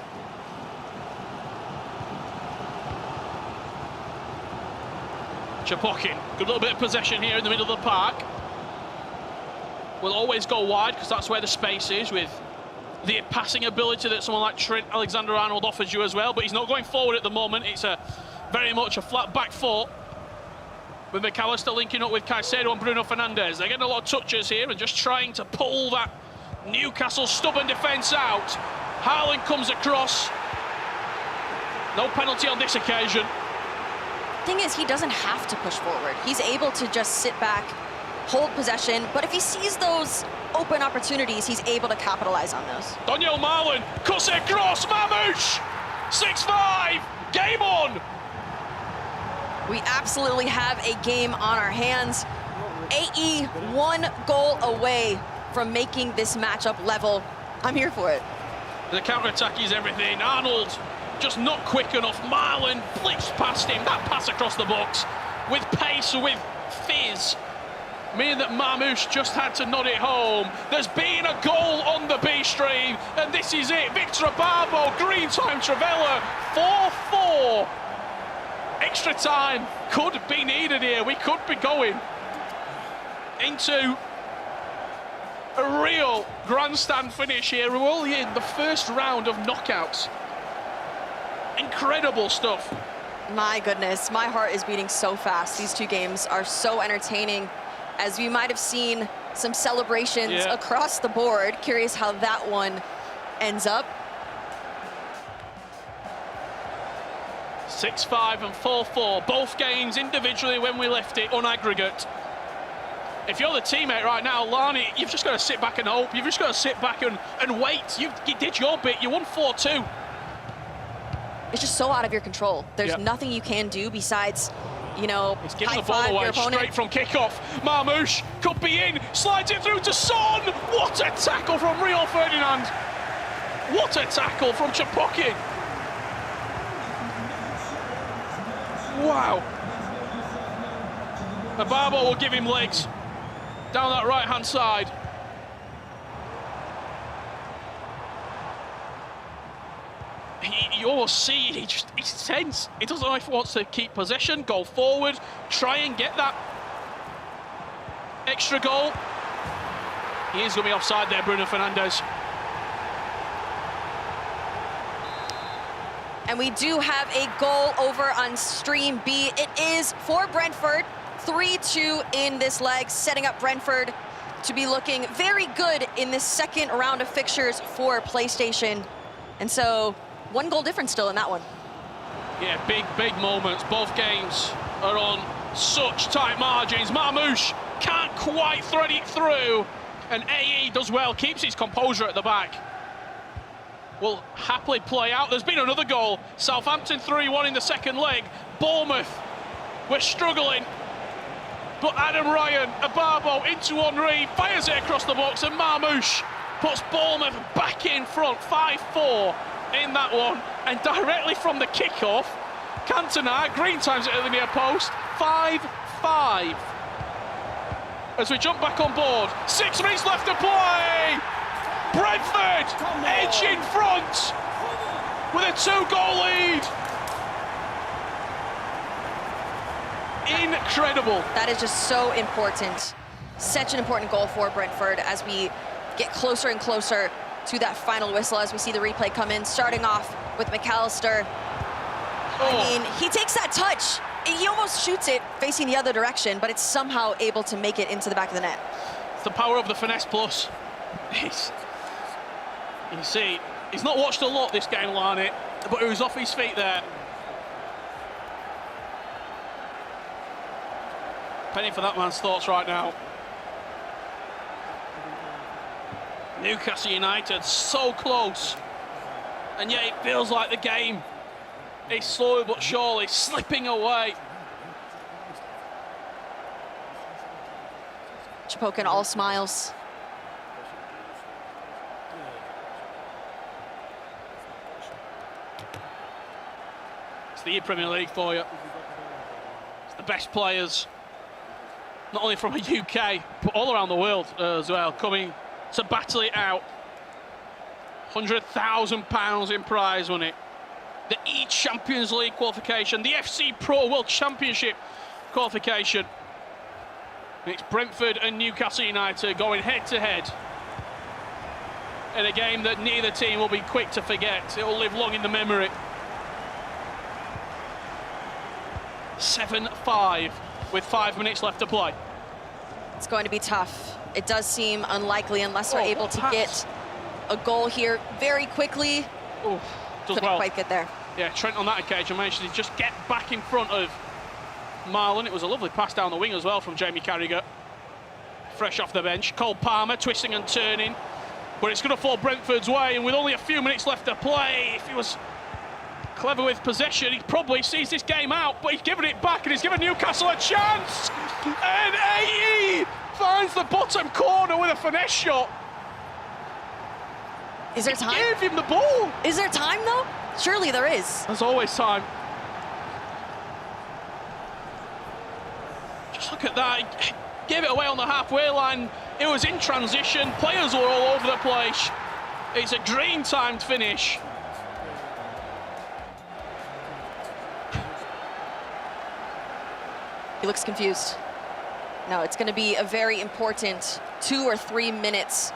Chapokin, good little bit of possession here in the middle of the park. Will always go wide because that's where the space is, with the passing ability that someone like Trent Alexander-Arnold offers you as well, but he's not going forward at the moment. It's very much a flat back foot, with McAllister linking up with Caicedo and Bruno Fernandes. They're getting a lot of touches here and just trying to pull that Newcastle stubborn defence out. Haaland comes across. No penalty on this occasion. Thing is, he doesn't have to push forward. He's able to just sit back, hold possession, but if he sees those open opportunities, he's able to capitalize on those. Daniel Marlin cuts it across. Mamouche, 6-5, game on. We absolutely have a game on our hands. AE 1 goal away from making this matchup level. I'm here for it. The counter-attack is everything. Arnold just not quick enough. Marlin flicks past him. That pass across the box with pace, with fizz, meaning that Marmouche just had to nod it home. There's been a goal on the B stream, and this is it. Victor Barbo, green time Travella, 4-4. Extra time could be needed here. We could be going into a real grandstand finish here. We're only in the first round of knockouts. Incredible stuff. My goodness, my heart is beating so fast. These two games are so entertaining. As you might have seen, some celebrations across the board. Curious how that one ends up. 6-5 and 4-4. Both games individually when we left it on aggregate. If you're the teammate right now, Larney, you've just got to sit back and hope. You've just got to sit back and wait. You did your bit. You won 4-2. It's just so out of your control. There's nothing you can do besides, you know, he's giving the ball away straight from kickoff. Marmouche could be in, slides it through to Son. What a tackle from Rio Ferdinand. What a tackle from Chapokin. Wow. Ababo will give him legs down that right-hand side. You almost see it, he's tense. He doesn't know if he wants to keep possession, go forward, try and get that extra goal. He is going to be offside there, Bruno Fernandes. And we do have a goal over on Stream B. It is for Brentford, 3-2 in this leg, setting up Brentford to be looking very good in this second round of fixtures for PlayStation. And so, 1 goal difference still in that one. Yeah, big moments. Both games are on such tight margins. Marmoush can't quite thread it through, and AE does well, keeps his composure at the back. Will happily play out. There's been another goal. Southampton 3-1 in the second leg. Bournemouth, we're struggling. But Adam Ryan, Ababo into Henry, fires it across the box, and Marmoush puts Bournemouth back in front, 5-4 in that one. And directly from the kickoff, Cantona, Green times it at the near post, 5-5. As we jump back on board, 6 minutes left to play. Brentford edge in front with a 2-goal lead. Incredible. That is just so important. Such an important goal for Brentford as we get closer and closer to that final whistle as we see the replay come in, starting off with McAllister. I mean, he takes that touch. He almost shoots it facing the other direction, but it's somehow able to make it into the back of the net. It's the power of the Finesse Plus. You see, he's not watched a lot this game, Larney, but he was off his feet there. Penny for that man's thoughts right now. Newcastle United so close, and yet it feels like the game is slowly but surely slipping away. Chapokin all smiles. It's the ePremierleague for you. It's the best players, not only from the UK, but all around the world as well, coming to battle it out. £100,000 in prize money. The E-Champions League qualification, the FC Pro World Championship qualification. It's Brentford and Newcastle United going head-to-head in a game that neither team will be quick to forget. It will live long in the memory. 7-5 with 5 minutes left to play. It's going to be tough. It does seem unlikely unless we're able to get a goal here very quickly. Does Couldn't quite get there. Yeah, Trent on that occasion managed to just get back in front of Marlon. It was a lovely pass down the wing as well from Jamie Carragher. Fresh off the bench. Cole Palmer twisting and turning. But it's going to fall Brentford's way, and with only a few minutes left to play, if he was clever with possession, he probably sees this game out, but he's given it back and he's given Newcastle a chance. And AE finds the bottom corner with a finesse shot. Is there time? Give him the ball. Is there time though? Surely there is. There's always time. Just look at that. He gave it away on the halfway line. It was in transition. Players were all over the place. It's a dream-timed finish. He looks confused. No, it's going to be a very important 2 or 3 minutes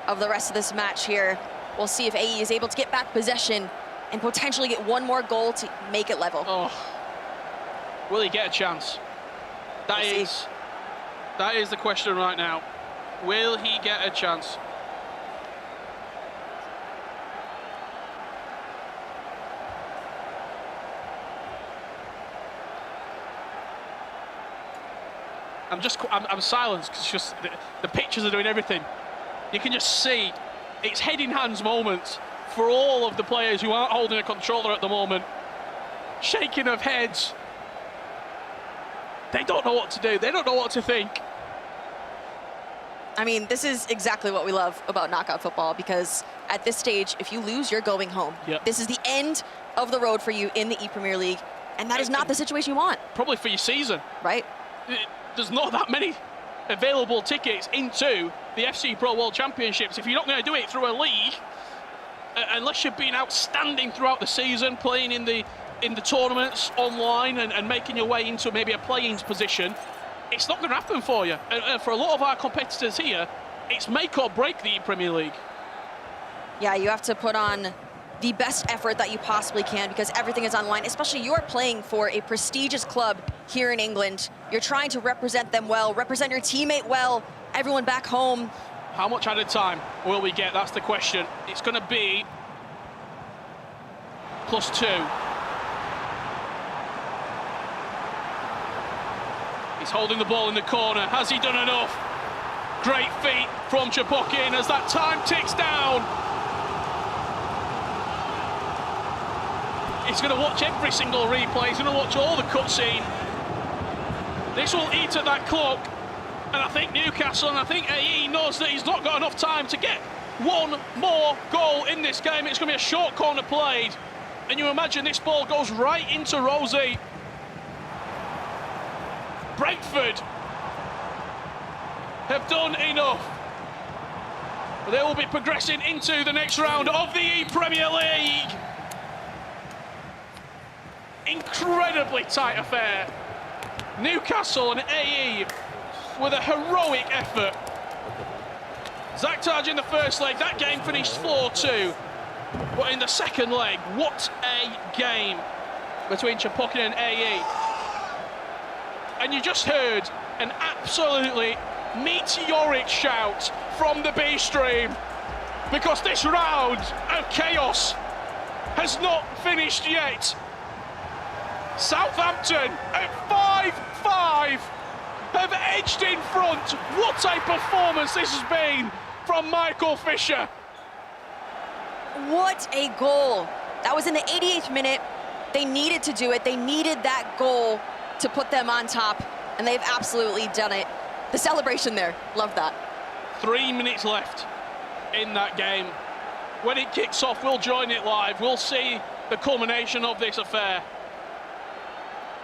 of the rest of this match here. We'll see if AE is able to get back possession and potentially get one more goal to make it level. Will he get a chance? That is the question right now. Will he get a chance? I'm silenced because just the pictures are doing everything. You can just see it's head in hands moments for all of the players who aren't holding a controller at the moment. Shaking of heads. They don't know what to do. They don't know what to think. I mean, this is exactly what we love about knockout football, because at this stage, if you lose, you're going home. Yep. This is the end of the road for you in the ePremier League, and that is not the situation you want. Probably for your season. Right. there's not that many available tickets into the FC Pro World Championships. If you're not going to do it through a league, unless you've been outstanding throughout the season, playing in the tournaments online and making your way into maybe a play-in position, it's not going to happen for you. And for a lot of our competitors here, it's make or break the ePremierleague. Yeah, you have to put on the best effort that you possibly can because everything is online, especially you're playing for a prestigious club here in England. You're trying to represent them well, represent your teammate well, everyone back home. How much added time will we get? That's the question. It's going to be +2. He's holding the ball in the corner. Has he done enough? Great feet from Chapokin as that time ticks down. He's going to watch every single replay. He's going to watch all the cutscene. This will eat at that clock. And I think Newcastle and I think AE knows that he's not got enough time to get one more goal in this game. It's going to be a short corner played. And you imagine this ball goes right into Rosie. Brentford have done enough. They will be progressing into the next round of the ePremierleague. Incredibly tight affair. Newcastle and AE with a heroic effort. Zakhtar in the first leg, that game finished 4-2. But in the second leg, what a game between Chapokin and AE. And you just heard an absolutely meteoric shout from the B stream because this round of chaos has not finished yet. Southampton at 5-5 have edged in front. What a performance this has been from Michael Fisher. What a goal. That was in the 88th minute. They needed to do it. They needed that goal to put them on top, and they've absolutely done it. The celebration there, love that. 3 minutes left in that game. When it kicks off, we'll join it live. We'll see the culmination of this affair.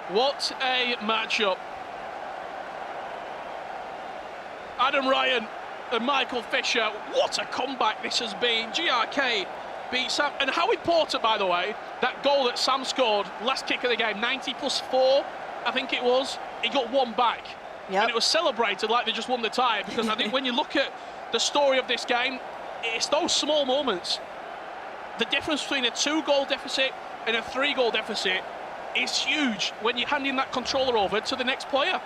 What a matchup. Adam Ryan and Michael Fisher, what a comeback this has been. GRK beat Sam, and how important, by the way, that goal that Sam scored, last kick of the game, 90+4, I think it was, he got one back. Yep. And it was celebrated like they just won the tie, because I think when you look at the story of this game, it's those small moments. The difference between a 2-goal deficit and a 3-goal deficit is huge when you're handing that controller over to the next player.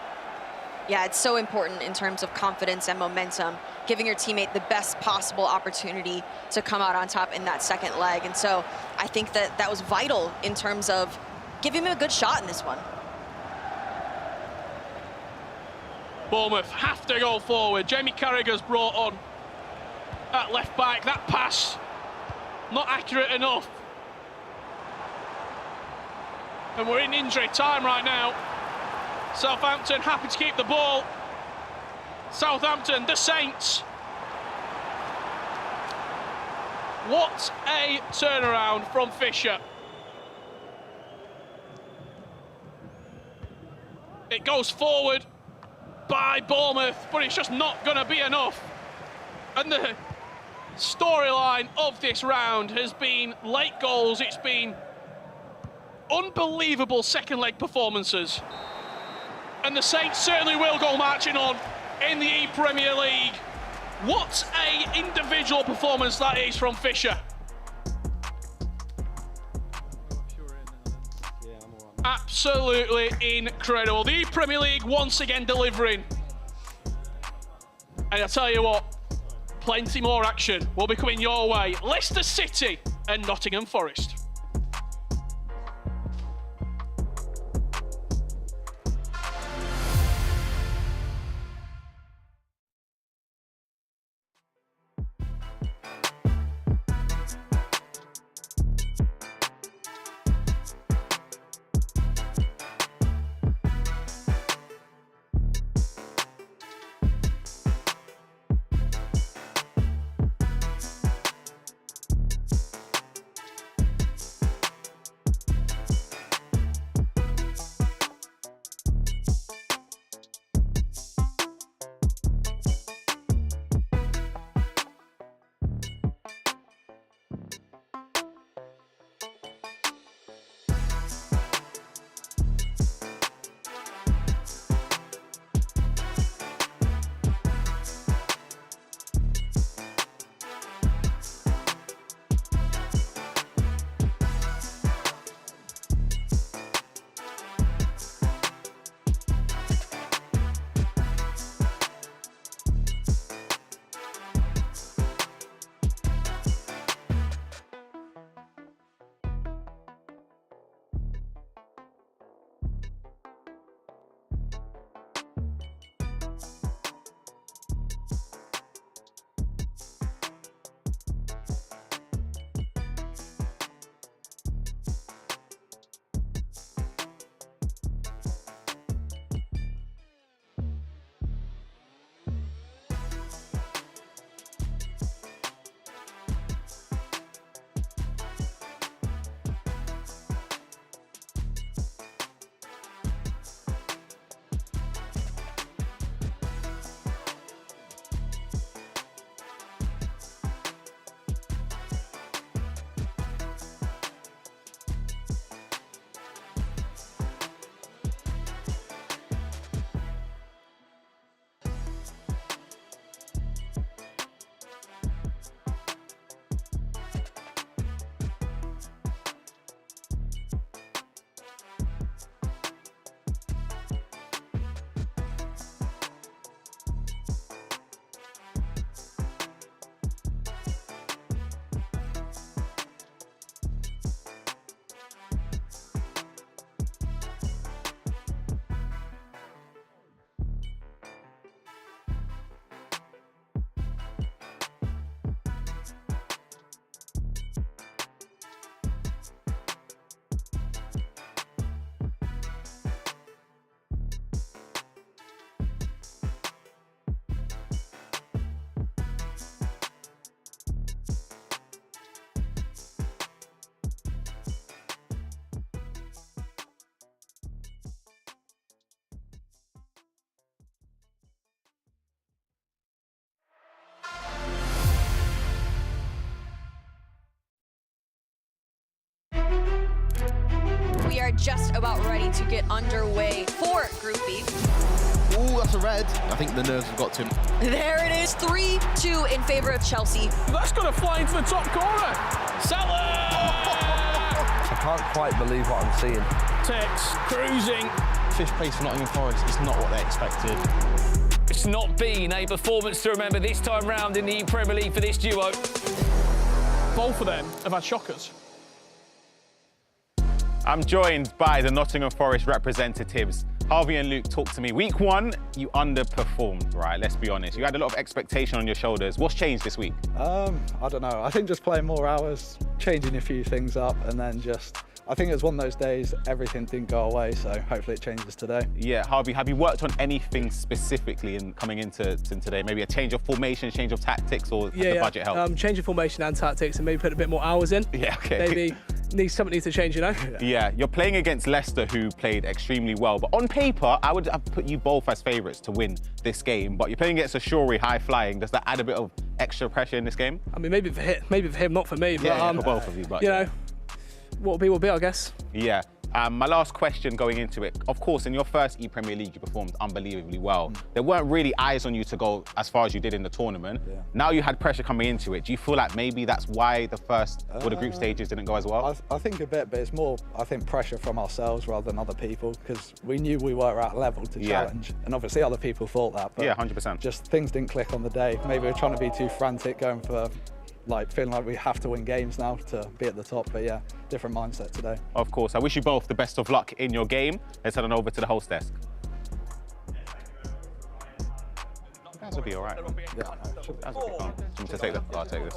Yeah, it's so important in terms of confidence and momentum, giving your teammate the best possible opportunity to come out on top in that second leg. And so I think that that was vital in terms of giving him a good shot in this one. Bournemouth have to go forward. Jamie Carragher's brought on at left back. That pass, not accurate enough. And we're in injury time right now. Southampton happy to keep the ball. Southampton, the Saints. What a turnaround from Fisher. It goes forward by Bournemouth, but it's just not going to be enough. And the storyline of this round has been late goals. It's been unbelievable second leg performances. And the Saints certainly will go marching on in the ePremierleague. What a individual performance that is from Fisher. Absolutely incredible. The ePremierleague once again delivering. And I'll tell you what, plenty more action will be coming your way. Leicester City and Nottingham Forest. are just about ready to get underway for Group B. Ooh, that's a red. I think the nerves have got to him. There it is, 3-2 in favor of Chelsea. That's going to fly into the top corner. Salah! I can't quite believe what I'm seeing. Tex, cruising. Fifth place for Nottingham Forest is not what they expected. It's not been a performance to remember this time round in the Premier League for this duo. Both of them have had shockers. I'm joined by the Nottingham Forest representatives. Harvey and Luke, talk to me. Week 1, you underperformed, right? Let's be honest. You had a lot of expectation on your shoulders. What's changed this week? I don't know. I think just playing more hours, changing a few things up, and then I think it was one of those days everything didn't go away, so hopefully it changes today. Yeah, Harvey, have you worked on anything specifically in coming into today? Maybe a change of formation, change of tactics, or the budget help? Change of formation and tactics and maybe put a bit more hours in. Yeah, okay. Maybe something needs to change, you know? Yeah, you're playing against Leicester, who played extremely well. But on paper, I would have put you both as favourites to win this game. But you're playing against a Shuri high-flying. Does that add a bit of extra pressure in this game? I mean, maybe for him, not for me. But, Yeah, for both of you. But you know, what will be, I guess. Yeah. My last question going into it, of course, in your first ePremier League, you performed unbelievably well. There weren't really eyes on you to go as far as you did in the tournament. Yeah. Now you had pressure coming into it. Do you feel like maybe that's why the first or the group stages didn't go as well? I think a bit, but it's more, I think, pressure from ourselves rather than other people, because we knew we were at level to challenge. And obviously other people thought that. But yeah, 100%. Just things didn't click on the day. Maybe we're trying to be too frantic, going for feeling like we have to win games now to be at the top. But yeah, different mindset today. Of course. I wish you both the best of luck in your game. Let's head on over to the host desk. You guys will be all right. Yeah, that will be fun. To take that. I'll take this.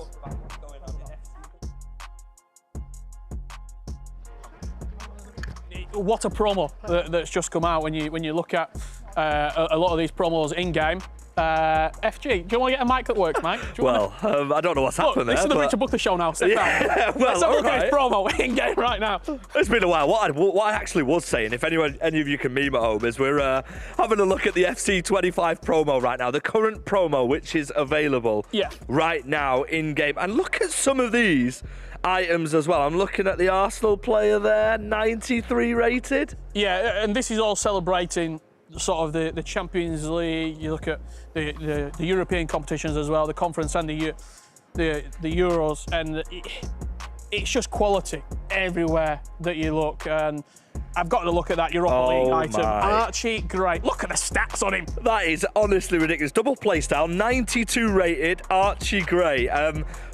What a promo that's just come out when you look at a lot of these promos in game. FG, do you want to get a mic that works, Mike? I don't know what's happened there. This is the Richard Booker show now. Let's have a look at his promo in game right now. It's been a while. What I actually was saying, if any of you can meme at home, is we're having a look at the FC25 promo right now, the current promo which is available right now in game. And look at some of these items as well. I'm looking at the Arsenal player there, 93 rated. Yeah, and this is all celebrating sort of the Champions League. You look at the European competitions as well, the Conference and the Euros, and it's just quality everywhere that you look. And I've got to look at that Europa League item. Archie Gray. Look at the stats on him. That is honestly ridiculous. Double play style, 92 rated, Archie Gray.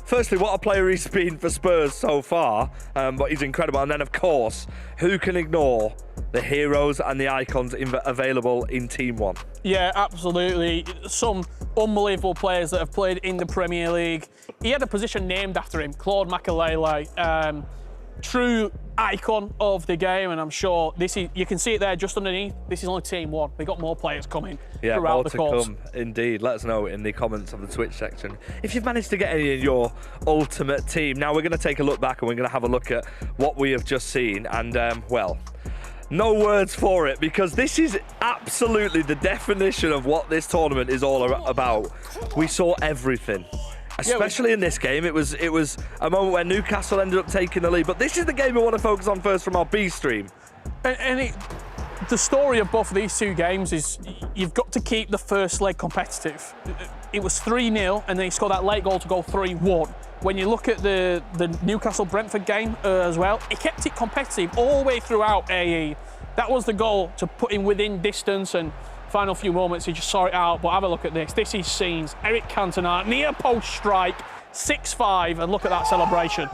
Firstly, what a player he's been for Spurs so far, but he's incredible. And then, of course, who can ignore the heroes and the icons available in Team 1? Yeah, absolutely. Some unbelievable players that have played in the Premier League. He had a position named after him, Claude Makelele. True icon of the game, and I'm sure you can see it there just underneath. This is only Team 1. We've got more players coming throughout the course. Come, indeed. Let us know in the comments of the Twitch section if you've managed to get any in your ultimate team. Now we're going to take a look back and we're going to have a look at what we have just seen, and well, no words for it, because this is absolutely the definition of what this tournament is all about. We saw everything. Especially in this game, it was a moment where Newcastle ended up taking the lead. But this is the game we want to focus on first from our B stream. And the story of both of these two games is you've got to keep the first leg competitive. It was 3-0, and then he scored that late goal to go 3-1. When you look at the Newcastle-Brentford game as well, he kept it competitive all the way throughout AE. That was the goal, to put him within distance, and final few moments, he just saw it out. But have a look at this. This is scenes. Eric Cantona, near post strike, 6-5, and look at that celebration.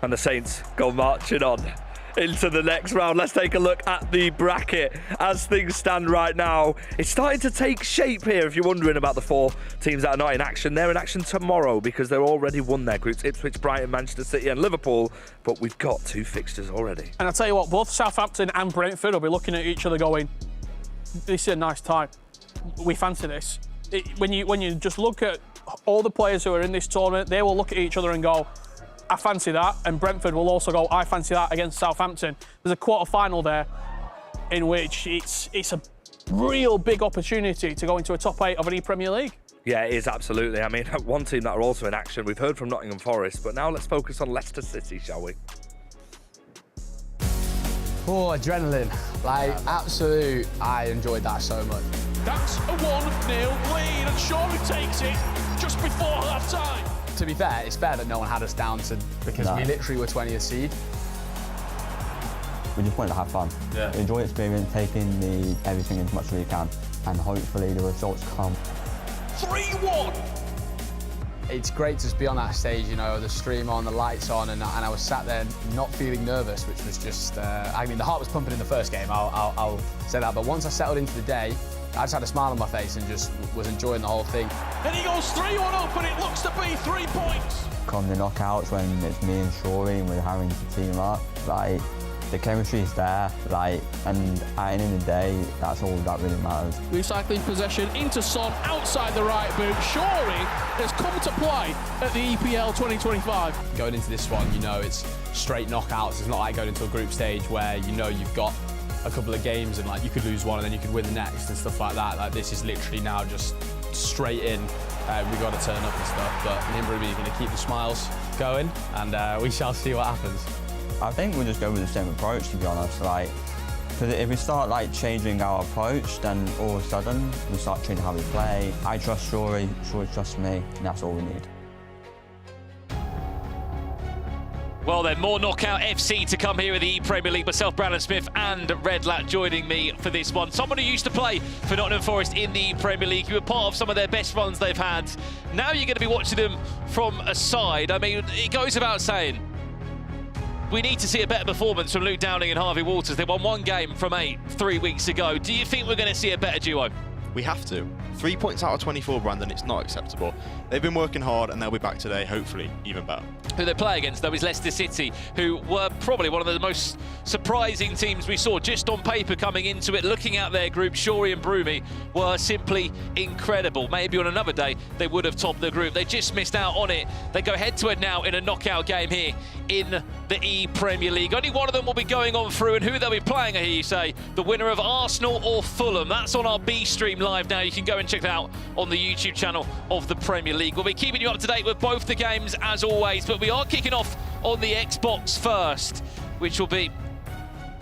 And the Saints go marching on into the next round. Let's take a look at the bracket as things stand right now. It's starting to take shape here. If you're wondering about the 4 teams that are not in action, they're in action tomorrow because they're already won their groups: Ipswich, Brighton, Manchester City and Liverpool. But we've got 2 fixtures already. And I'll tell you what, both Southampton and Brentford will be looking at each other going, this is a nice time. We fancy this. When you just look at all the players who are in this tournament, they will look at each other and go, I fancy that. And Brentford will also go, I fancy that against Southampton. There's a quarter-final there in which it's a real big opportunity to go into a top 8 of an ePremier League. Yeah, it is, absolutely. I mean, one team that are also in action, we've heard from Nottingham Forest, but now let's focus on Leicester City, shall we? Oh, adrenaline. Like, absolute. I enjoyed that so much. That's a 1-0 lead, and Shawley takes it just before half-time. To be fair, it's fair that no one had us down to, because we literally were 20th seed. We just wanted to have fun. Yeah. Enjoy the experience, taking everything as much as we can, and hopefully the results come. 3-1. It's great to just be on that stage, you know, the stream on, the lights on, and I was sat there not feeling nervous, which was just, I mean, the heart was pumping in the first game, I'll say that, but once I settled into the day, I just had a smile on my face and just was enjoying the whole thing. And he goes 3-1 up, and it looks to be 3 points. Come the knockouts when it's me and Shawty and we're having to team up, like, the chemistry is there, like, and at the end of the day, that's all that really matters. Recycling possession into Son, outside the right boot. Shawty has come to play at the EPL 2025. Going into this one, you know, it's straight knockouts. It's not like going into a group stage where, you know, you've got a couple of games and, like, you could lose one and then you could win the next and stuff like that. Like, this is literally now just straight in. We got to turn up and stuff, but me and Ruby are going to keep the smiles going, and we shall see what happens. I think we'll just go with the same approach, to be honest. Like, because if we start like changing our approach, then all of a sudden we start changing how we play. I trust Shawty, Shawty trusts me, and that's all we need. Well then, more knockout FC to come here at the ePremier League. Myself, Brandon Smith, and Redlat joining me for this one. Someone who used to play for Nottingham Forest in the Premier League. You were part of some of their best runs they've had. Now you're going to be watching them from a side. I mean, it goes without saying, we need to see a better performance from Luke Downing and Harvey Walters. They won 1 game from 8 3 weeks ago. Do you think we're going to see a better duo? We have to. 3 points out of 24, Brandon, it's not acceptable. They've been working hard and they'll be back today, hopefully, even better. Who they play against, though, is Leicester City, who were probably one of the most surprising teams we saw just on paper coming into it. Looking at their group, Shawty and Broomy were simply incredible. Maybe on another day, they would have topped the group. They just missed out on it. They go head-to-head now in a knockout game here in the ePremier League. Only one of them will be going on through, and who they'll be playing, I hear you say, the winner of Arsenal or Fulham. That's on our B stream live now. You can go and check that out on the YouTube channel of the Premier League. We'll be keeping you up to date with both the games as always, but we are kicking off on the Xbox first, which will be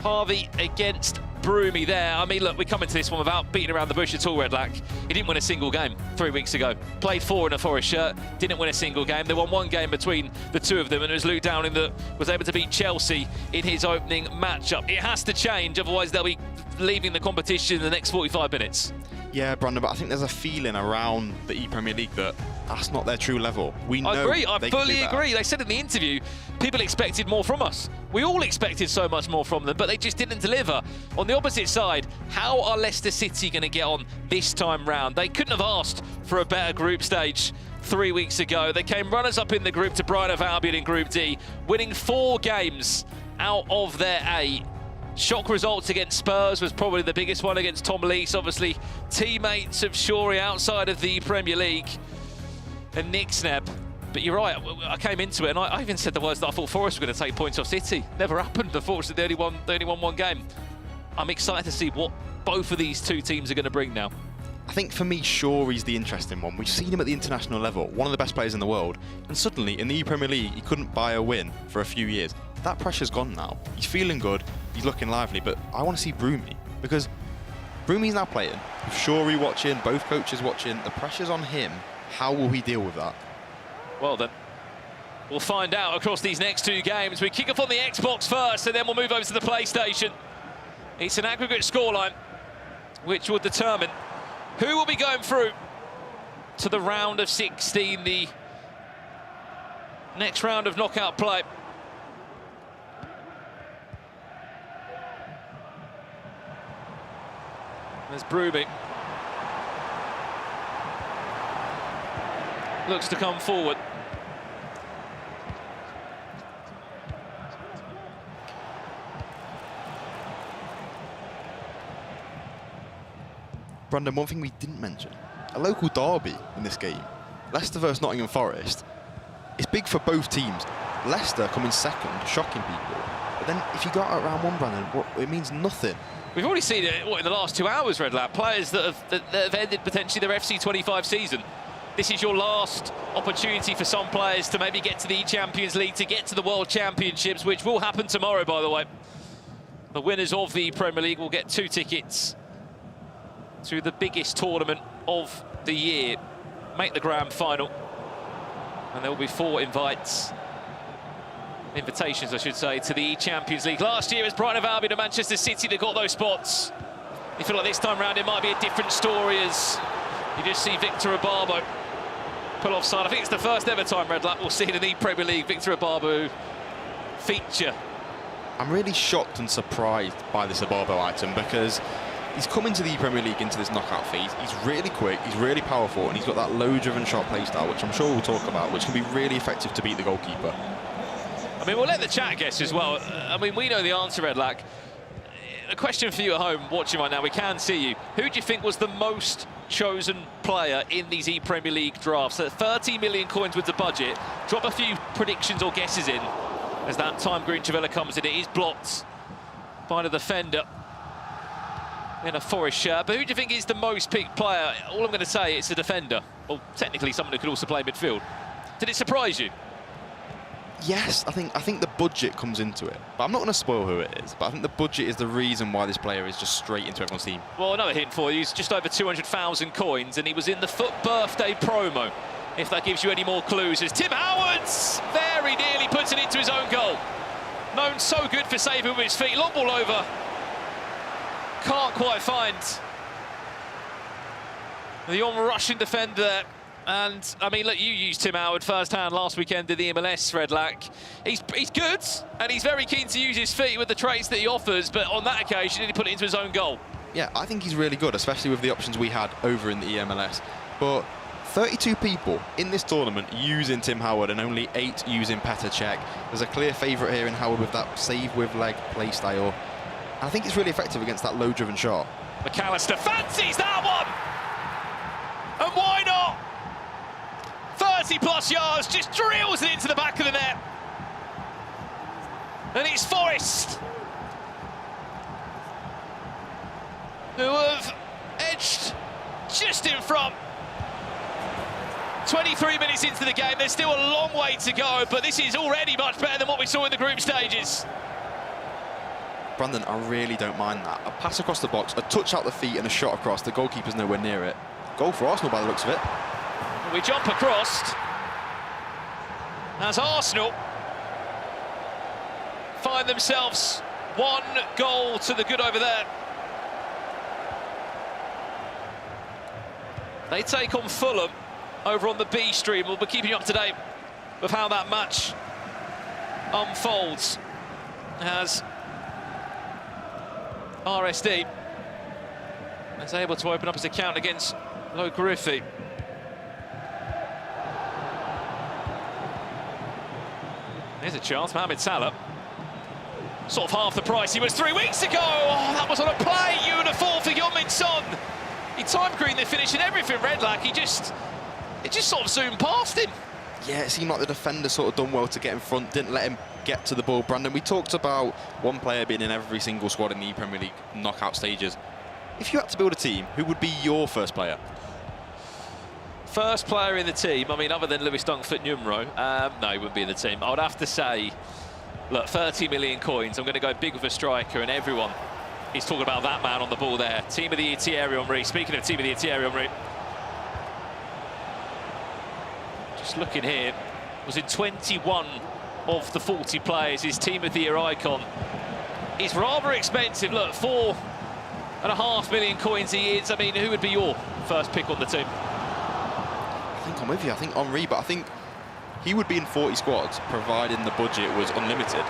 Harvey against Broomy there. I mean, look, we come into this one without beating around the bush at all, Redlac. He didn't win a single game 3 weeks ago. Played 4 in a Forest shirt, didn't win a single game. They won 1 game between the two of them, and it was Luke Downing that was able to beat Chelsea in his opening matchup. It has to change, otherwise they'll be leaving the competition in the next 45 minutes. Yeah, Brandon, but I think there's a feeling around the ePremier League that that's not their true level. We know I agree, I they fully can do better. agree. They said in the interview, people expected more from us. We all expected so much more from them, but they just didn't deliver. On the opposite side, how are Leicester City going to get on this time round? They couldn't have asked for a better group stage 3 weeks ago. They came runners-up in the group to Brighton of Albion in Group D, winning 4 games out of their 8. Shock results against Spurs was probably the biggest one against Tom Lees, obviously teammates of Shawty outside of the Premier League, and Nick Sneb. But you're right, I came into it and I even said the words that I thought Forest were going to take points off City. Never happened, unfortunately. They only won 1 game. I'm excited to see what both of these two teams are going to bring now. I think for me, Shawty's the interesting one. We've seen him at the international level, one of the best players in the world, and suddenly in the ePremier League, he couldn't buy a win for a few years. That pressure's gone now. He's feeling good, he's looking lively, but I want to see Broomy, because Broomy's now playing, with Shawty watching, both coaches watching, the pressure's on him. How will he deal with that? Well then, we'll find out across these next 2 games. We kick off on the Xbox first, and then we'll move over to the PlayStation. It's an aggregate scoreline, which will determine who will be going through to the round of 16, the next round of knockout play. There's Broomy. Looks to come forward. Brandon, one thing we didn't mention, a local derby in this game, Leicester versus Nottingham Forest. It's big for both teams. Leicester coming second, shocking people. But then if you go out at round 1, Brandon, it means nothing. We've already seen it in the last 2 hours, Redlap. Players that have ended potentially their FC25 season. This is your last opportunity for some players to maybe get to the Champions League, to get to the World Championships, which will happen tomorrow, by the way. The winners of the Premier League will get 2 tickets to the biggest tournament of the year, make the grand final. And there will be 4 invitations, I should say, to the Champions League. Last year, it was Brighton and Albion and Manchester City that got those spots. You feel like this time round it might be a different story as you just see Victor Ababo pull offside. I think it's the first ever time, Redlac, we'll see in an ePremier League Victor Ababo feature. I'm really shocked and surprised by this Ababo item because he's come into the ePremier League into this knockout phase. He's really quick, he's really powerful, and he's got that low-driven shot playstyle, which I'm sure we'll talk about, which can be really effective to beat the goalkeeper. I mean, we'll let the chat guess as well. I mean, we know the answer, Redlac. A question for you at home, watching right now, we can see you. Who do you think was the most chosen player in these ePremier League drafts? At 30 million coins with the budget, drop a few predictions or guesses in as that time Green Chavella comes in. It is blocked by the defender in a Forest shirt. But who do you think is the most picked player? All I'm going to say, it's a defender. Well, technically someone who could also play midfield. Did it surprise you? Yes, I think the budget comes into it. But I'm not going to spoil who it is, but I think the budget is the reason why this player is just straight into everyone's team. Well, another hint for you, he's just over 200,000 coins, and he was in the FUT birthday promo, if that gives you any more clues, as Tim Howard's very nearly puts it into his own goal. Known so good for saving with his feet, long ball over. Can't quite find the on-rushing defender there. And, I mean, look, you used Tim Howard first-hand last weekend in the MLS, Redlac. He's good, and he's very keen to use his feet with the traits that he offers, but on that occasion, he put it into his own goal. Yeah, I think he's really good, especially with the options we had over in the MLS. But 32 people in this tournament using Tim Howard and only 8 using Petr Cech. There's a clear favourite here in Howard with that save with leg play style. And I think it's really effective against that low-driven shot. McAllister fancies that one! And why not? 30-plus yards, just drills it into the back of the net. And it's Forest who have edged just in front. 23 minutes into the game, there's still a long way to go, but this is already much better than what we saw in the group stages. Brandon, I really don't mind that. A pass across the box, a touch out the feet and a shot across. The goalkeeper's nowhere near it. Goal for Arsenal by the looks of it. We jump across as Arsenal find themselves 1 goal to the good over there. They take on Fulham over on the B stream. We'll be keeping you up to date with how that match unfolds as RSD is able to open up his account against Lo Griffey. Here's a chance, Mohamed Salah. Sort of half the price he was 3 weeks ago. Oh, that was on a play uniform for Heung-min Son. He time green the finish and everything, Redlac. It just sort of zoomed past him. Yeah, it seemed like the defender sort of done well to get in front, didn't let him get to the ball. Brandon, we talked about one player being in every single squad in the ePremier League knockout stages. If you had to build a team, who would be your first player? First player in the team, I mean, other than Lewis Dunkford-Numero, no, he wouldn't be in the team. I would have to say, look, 30 million coins, I'm going to go big with a striker, and everyone is talking about that man on the ball there. Team of the year, Thierry Henry. Speaking of team of the year, Thierry Henry. Just looking here, was in 21 of the 40 players. His team of the year icon is rather expensive. Look, 4.5 million coins he is. I mean, who would be your first pick on the team? I think I'm with you. I think Henry, but I think he would be in 40 squads providing the budget was unlimited,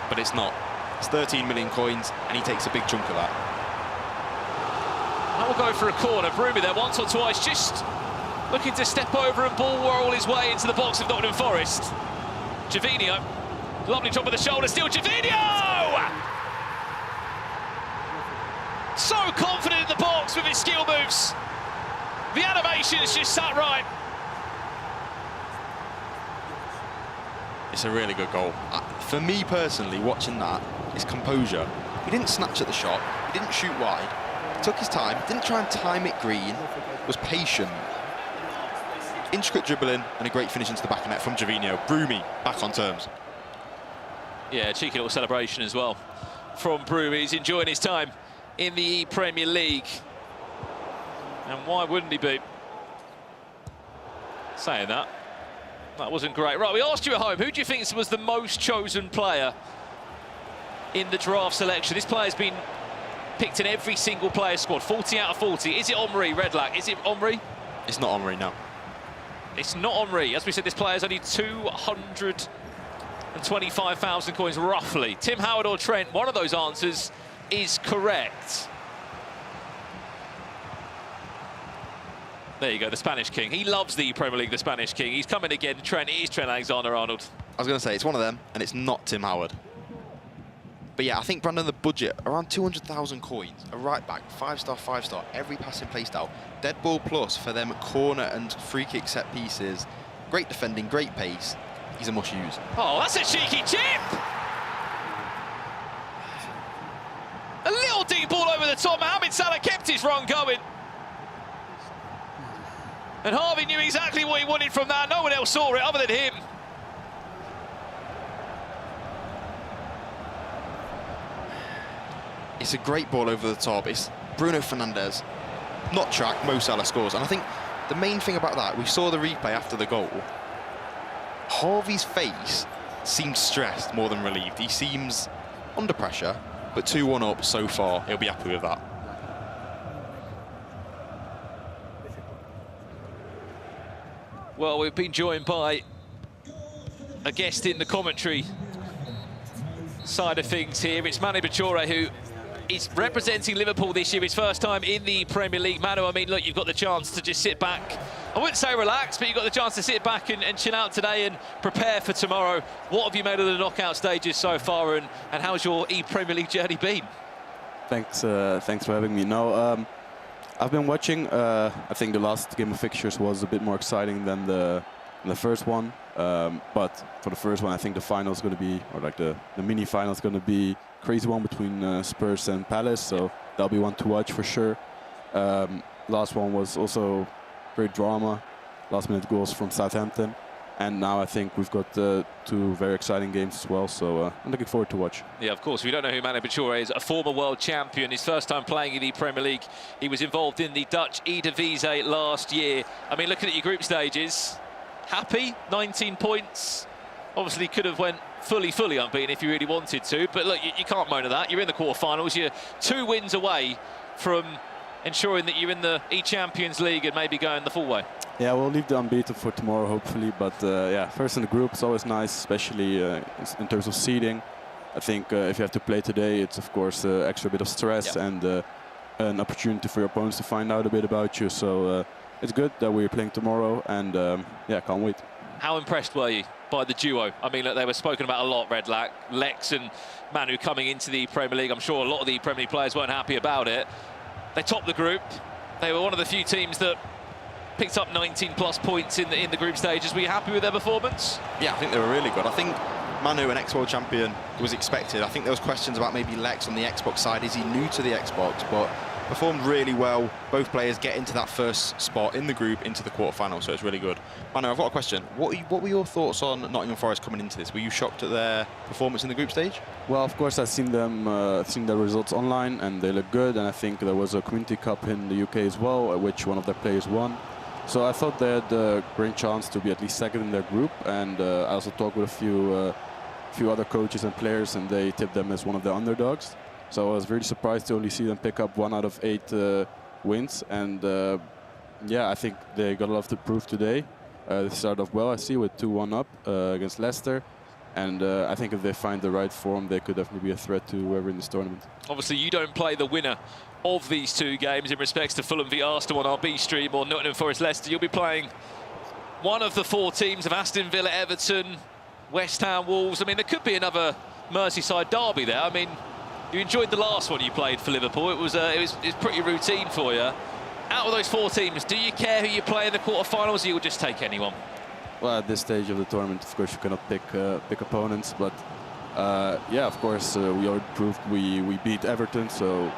but it's not. It's 13 million coins, and he takes a big chunk of that. That will go for a corner. Broomy there once or twice, just looking to step over and ball roll his way into the box of Nottingham Forest. Gervinho, lovely drop of the shoulder, still Gervinho! So confident in the box with his skill moves. The animation's just sat right. It's a really good goal. For me personally, watching that, his composure. He didn't snatch at the shot, he didn't shoot wide, he took his time, didn't try and time it green, was patient. Intricate dribbling and a great finish into the back of net from Gervinho. Broomy back on terms. Yeah, cheeky little celebration as well from Brew. He's enjoying his time in the ePremier League. And why wouldn't he be? Saying that wasn't great. Right, we asked you at home, who do you think was the most chosen player in the draft selection? This player's been picked in every single player squad, 40 out of 40. Is it Omri, Redlac? Is it Omri? It's not Omri, no. It's not Omri. As we said, this player's only 225,000 coins, roughly. Tim Howard or Trent, one of those answers is correct. There you go, the Spanish King. He loves the Premier League, the Spanish King. He's coming again. Trent, it is Trent Alexander-Arnold. I was going to say, it's one of them, and it's not Tim Howard. But yeah, I think, Brandon, the budget, around 200,000 coins, a right-back, 5-star, 5-star, every passing playstyle, dead ball plus for them corner and free-kick set pieces, great defending, great pace. He's a must-use. Oh, that's a cheeky chip! A little deep ball over the top. Mohamed Salah kept his run going. And Harvey knew exactly what he wanted from that. No one else saw it other than him. It's a great ball over the top. It's Bruno Fernandes, not track, Mo Salah scores. And I think the main thing about that, we saw the replay after the goal. Harvey's face seems stressed more than relieved. He seems under pressure, but 2-1 up so far, he'll be happy with that. Well, we've been joined by a guest in the commentary side of things here. It's Manu Bature, who is representing Liverpool this year, his first time in the Premier League. Manu, I mean, look, you've got the chance to just sit back. I wouldn't say relax, but you've got the chance to sit back and chill out today and prepare for tomorrow. What have you made of the knockout stages so far, and how's your ePremier League journey been? Thanks for having me. No, I've been watching. I think the last game of fixtures was a bit more exciting than the first one. But for the first one, I think the final is going to be, or like the mini final is going to be crazy one between Spurs and Palace. So that'll be one to watch for sure. Last one was also great drama, last minute goals from Southampton. And now I think we've got 2 very exciting games as well, so I'm looking forward to watch. Yeah, of course. We don't know who Manu Bature is, a former world champion. His first time playing in the Premier League. He was involved in the Dutch Eredivisie last year. I mean, looking at your group stages, happy, 19 points. Obviously could have went fully unbeaten if you really wanted to, but look, you can't moan at that. You're in the quarterfinals. You're 2 wins away from ensuring that you're in the E-Champions League and maybe going the full way. Yeah, we'll leave the unbeaten for tomorrow, hopefully. But yeah, first in the group is always nice, especially in terms of seeding. I think if you have to play today, it's of course extra bit of stress and an opportunity for your opponents to find out a bit about you. So it's good that we're playing tomorrow, and yeah, can't wait. How impressed were you by the duo? I mean, look, they were spoken about a lot, Redlac, Lex and Manu coming into the Premier League. I'm sure a lot of the Premier League players weren't happy about it. They topped the group. They were one of the few teams that picked up 19+ points in the group stages. Were you happy with their performance? Yeah, I think they were really good. I think Manu, an ex-world champion, was expected. I think there was questions about maybe Lex on the Xbox side. Is he new to the Xbox? But performed really well. Both players get into that first spot in the group, into the quarterfinal, so it's really good. Manu, I've got a question. What were your thoughts on Nottingham Forest coming into this? Were you shocked at their performance in the group stage? Well, of course, I've seen them, seen their results online, and they look good. And I think there was a Community Cup in the UK as well, which one of their players won. So I thought they had a great chance to be at least second in their group. And I also talked with a few other coaches and players, and they tipped them as one of the underdogs. So I was really surprised to only see them pick up 1 out of 8 wins. And yeah, I think they got a lot to prove today. They started off well, I see, with 2-1 up against Leicester. And I think if they find the right form, they could definitely be a threat to whoever in this tournament. Obviously, you don't play the winner of these 2 games in respects to Fulham v Arsenal on our B stream or Nottingham Forest Leicester. You'll be playing one of the 4 teams of Aston Villa, Everton, West Ham, Wolves. I mean, there could be another Merseyside derby there. I mean, you enjoyed the last one you played for Liverpool. It was pretty routine for you. Out of those 4 teams, do you care who you play in the quarterfinals, or you'll just take anyone? Well, at this stage of the tournament, of course, you cannot pick opponents. But yeah, of course, we already proved we beat Everton. So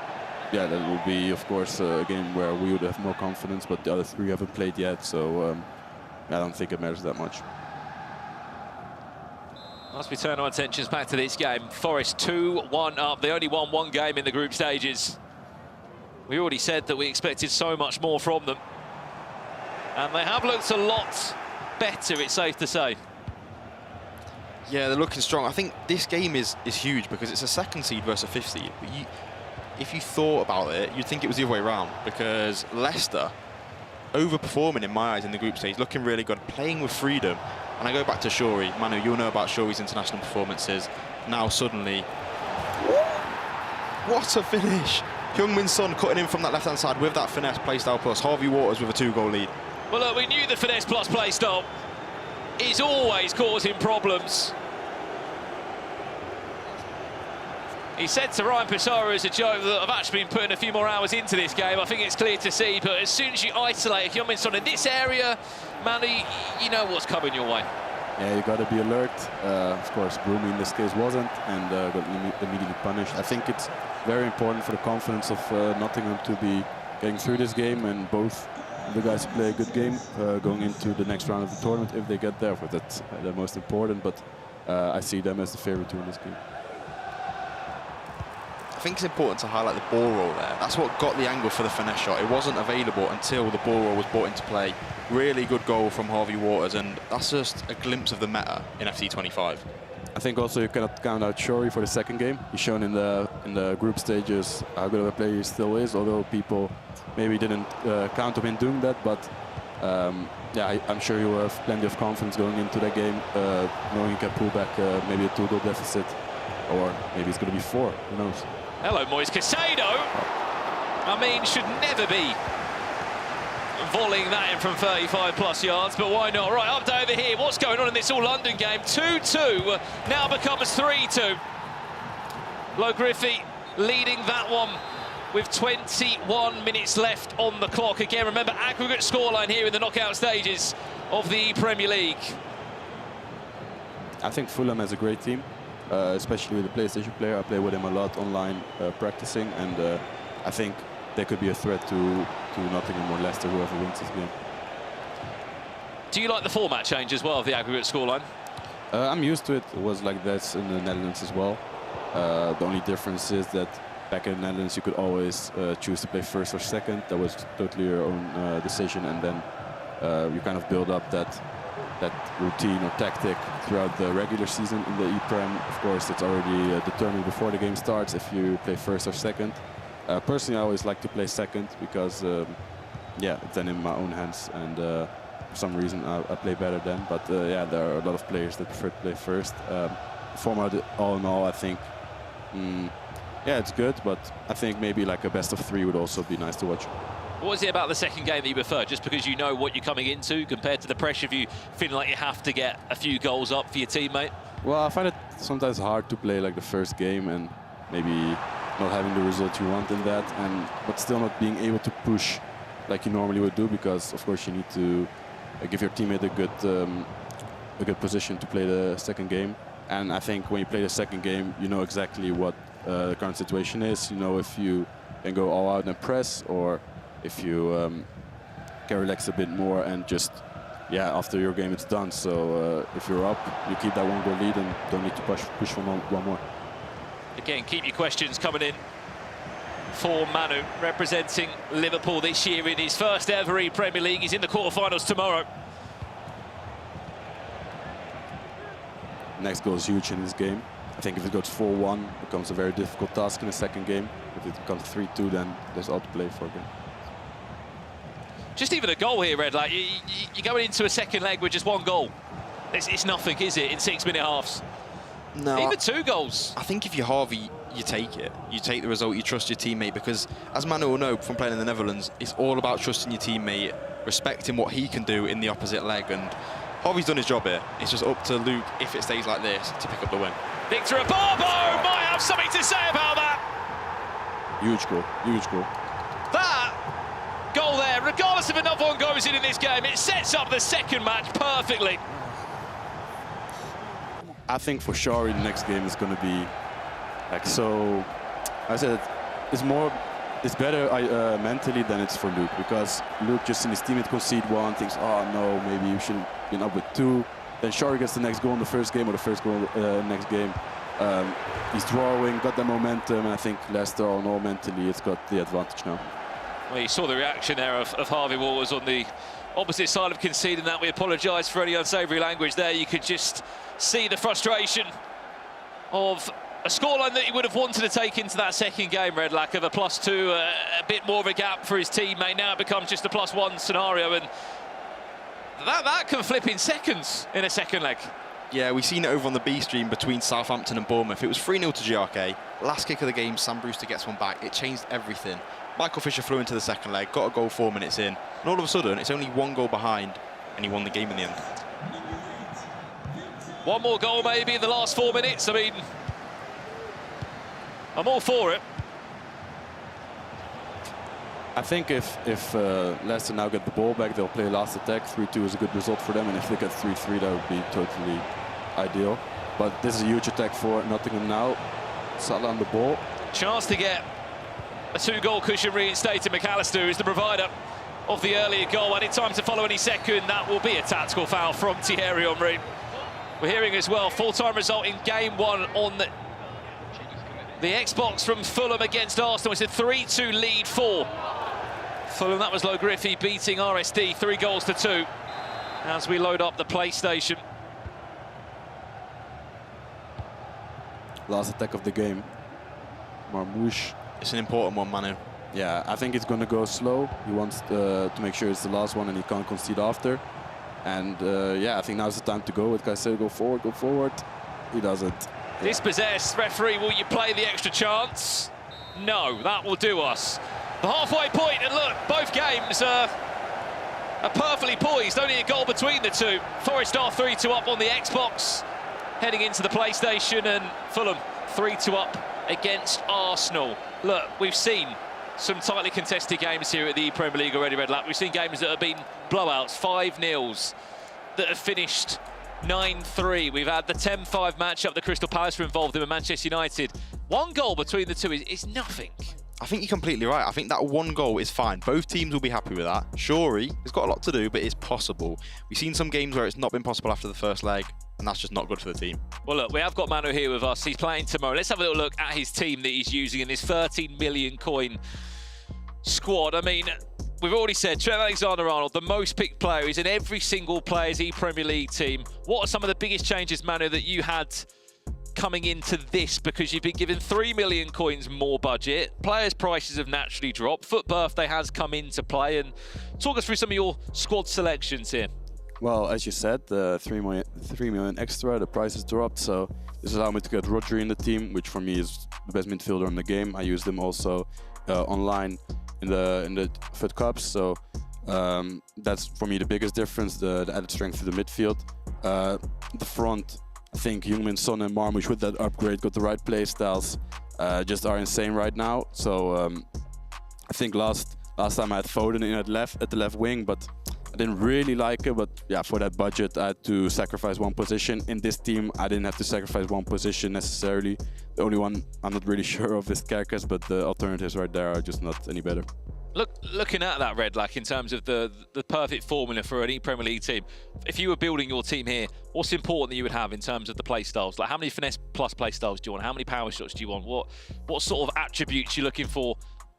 yeah, that will be, of course, a game where we would have more confidence. But the other 3 haven't played yet, so I don't think it matters that much. As we turn our attentions back to this game, Forest 2-1 up. They only won one game in the group stages. We already said that we expected so much more from them. And they have looked a lot better, it's safe to say. Yeah, they're looking strong. I think this game is huge because it's a second seed versus a fifth seed. But if you thought about it, you'd think it was the other way around because Leicester overperforming in my eyes in the group stage, looking really good, playing with freedom. And I go back to Shuri. Manu, you'll know about Shuri's international performances. Now suddenly, what a finish. Heung-min Son cutting in from that left-hand side with that finesse playstyle plus. Harvey Waters with a 2-goal lead. Well, look, we knew the finesse plus playstyle is always causing problems. He said to Ryan Pissarro as a joke that I've actually been putting a few more hours into this game. I think it's clear to see, but as soon as you isolate Heung-min Son in this area, Manu, you know what's coming your way. Yeah, you got to be alert. Of course, Broomy in this case wasn't, and got immediately punished. I think it's very important for the confidence of Nottingham to be getting through this game, and both the guys play a good game going into the next round of the tournament if they get there. But that's the most important. But I see them as the favorite to win this game. I think it's important to highlight the ball roll there. That's what got the angle for the finesse shot. It wasn't available until the ball roll was brought into play. Really good goal from Harvey Waters, and that's just a glimpse of the meta in FC25. I think also you cannot count out Shuri for the second game. He's shown in the group stages how good of a player he still is, although people maybe didn't count him in doing that. But yeah, I'm sure he will have plenty of confidence going into that game, knowing he can pull back maybe a 2-goal deficit, or maybe it's going to be 4. Who knows? Hello, Moise Caicedo. I mean, should never be volleying that in from 35+ yards, but why not? Right, update over here. What's going on in this all-London game? 2-2 now becomes 3-2. Low Griffey leading that one with 21 minutes left on the clock. Again, remember, aggregate scoreline here in the knockout stages of the Premier League. I think Fulham has a great team. Especially with the PlayStation player. I play with him a lot online practicing, and I think they could be a threat to Nottingham or Leicester, whoever wins this game. Do you like the format change as well of the aggregate scoreline? I'm used to it. It was like this in the Netherlands as well. The only difference is that back in the Netherlands you could always choose to play first or second. That was totally your own decision, and then you kind of build up that routine or tactic throughout the regular season. In the ePrem, of course, it's already determined before the game starts if you play first or second. Personally, I always like to play second because, yeah, it's then in my own hands, and for some reason I play better then. But yeah, there are a lot of players that prefer to play first. Format, all in all, I think, yeah, it's good, but I think maybe like a best of 3 would also be nice to watch. What is it about the second game that you prefer? Just because you know what you're coming into compared to the pressure of you feeling like you have to get a few goals up for your teammate? Well, I find it sometimes hard to play like the first game and maybe not having the result you want in that, but still not being able to push like you normally would do, because of course you need to give your teammate a good position to play the second game. And I think when you play the second game, you know exactly what the current situation is. You know if you can go all out and press, or if you can relax a bit more and just, yeah, after your game it's done. So if you're up, you keep that 1-goal lead and don't need to push for one more. Again, keep your questions coming in for Manu, representing Liverpool this year in his first ever ePremier League. He's in the quarterfinals tomorrow. Next goal is huge in this game. I think if it goes 4-1, it becomes a very difficult task in the second game. If it becomes 3-2, then there's all to play for again. Just even a goal here, Red. Like you're going into a second leg with just 1 goal. It's nothing, is it, in 6-minute halves? No. Even 2 goals. I think if you're Harvey, you take it. You take the result, you trust your teammate, because as Manu will know from playing in the Netherlands, it's all about trusting your teammate, respecting what he can do in the opposite leg, and Harvey's done his job here. It's just up to Luke, if it stays like this, to pick up the win. Victor Abarbo might have something to say about that. Huge goal, huge goal. That goal there, regardless if another one goes in this game, it sets up the second match perfectly. I think for Shari the next game is going to be like, so I said it's better mentally than it's for Luke, because Luke just in his teammate concede 1, thinks, oh no, maybe you should have been up with 2, Then Shari gets the next goal in the first game, or the first goal next game. He's drawing, got the momentum, and I think Leicester, all in all, mentally, it's got the advantage now. Well, you saw the reaction there of Harvey Waters on the opposite side of conceding that. We apologise for any unsavoury language there. You could just see the frustration of a scoreline that he would have wanted to take into that second game, Redlack, of a +2, a bit more of a gap for his teammate. Now it becomes just a +1 scenario, and that can flip in seconds in a second leg. Yeah, we've seen it over on the B stream between Southampton and Bournemouth. It was 3-0 to GRK. Last kick of the game, Sam Brewster gets one back. It changed everything. Michael Fisher flew into the second leg, got a goal 4 minutes in, and all of a sudden, it's only 1 goal behind, and he won the game in the end. One more goal maybe in the last 4 minutes. I mean, I'm all for it. I think if Leicester now get the ball back, they'll play last attack. 3-2 is a good result for them, and if they get 3-3, that would be totally ideal. But this is a huge attack for Nottingham now. Salah on the ball. Chance to get a 2-goal cushion reinstated. McAllister is the provider of the earlier goal, and in time to follow any second, that will be a tactical foul from Thierry Henry. We're hearing as well, full-time result in game 1 on the Xbox from Fulham against Arsenal. It's a 3-2 lead for Fulham. That was Low Griffey beating RSD 3-2 as we load up the PlayStation. Last attack of the game. Marmouche. It's an important one, Manu. Yeah, I think it's going to go slow. He wants to make sure it's the last one and he can't concede after. And yeah, I think now's the time to go with Caicedo. Go forward, go forward. He doesn't. Dispossessed. Referee, will you play the extra chance? No, that will do us. The halfway point, and look, both games are perfectly poised. Only a goal between the two. Forest are 3-2 up on the Xbox, heading into the PlayStation, and Fulham 3-2 up against Arsenal. Look, we've seen some tightly contested games here at the ePremier League already, Redlack. We've seen games that have been blowouts, 5-0s, that have finished 9-3. We've had the 10-5 matchup that Crystal Palace were involved in with Manchester United. 1 goal between the two is nothing. I think you're completely right. I think that 1 goal is fine. Both teams will be happy with that. Shuri has got a lot to do, but it's possible. We've seen some games where it's not been possible after the first leg, and that's just not good for the team. Well, look, we have got Manu here with us. He's playing tomorrow. Let's have a little look at his team that he's using in this 13 million coin squad. I mean, we've already said Trent Alexander-Arnold, the most picked player. He's in every single player's ePremier League team. What are some of the biggest changes, Manu, that you had coming into this? Because you've been given 3 million coins more budget. Players' prices have naturally dropped. Foot birthday has come into play. And talk us through some of your squad selections here. Well, as you said, 3 million extra, the price has dropped, so this allowed me to get Rodri in the team, which for me is the best midfielder in the game. I used him also online in the FUT Cups, so that's for me the biggest difference, the added strength to the midfield. The front, I think Heung-min Son and Marmouche with that upgrade got the right play styles, just are insane right now. So I think last time I had Foden in at the left wing, but I didn't really like it. But yeah, for that budget, I had to sacrifice 1 position. In this team, I didn't have to sacrifice 1 position necessarily. The only one I'm not really sure of is Kerkers, but the alternatives right there are just not any better. Looking at that, Redlack, in terms of the perfect formula for an ePremier League team, if you were building your team here, what's important that you would have in terms of the play styles? Like, how many finesse plus play styles do you want? How many power shots do you want? What sort of attributes are you looking for,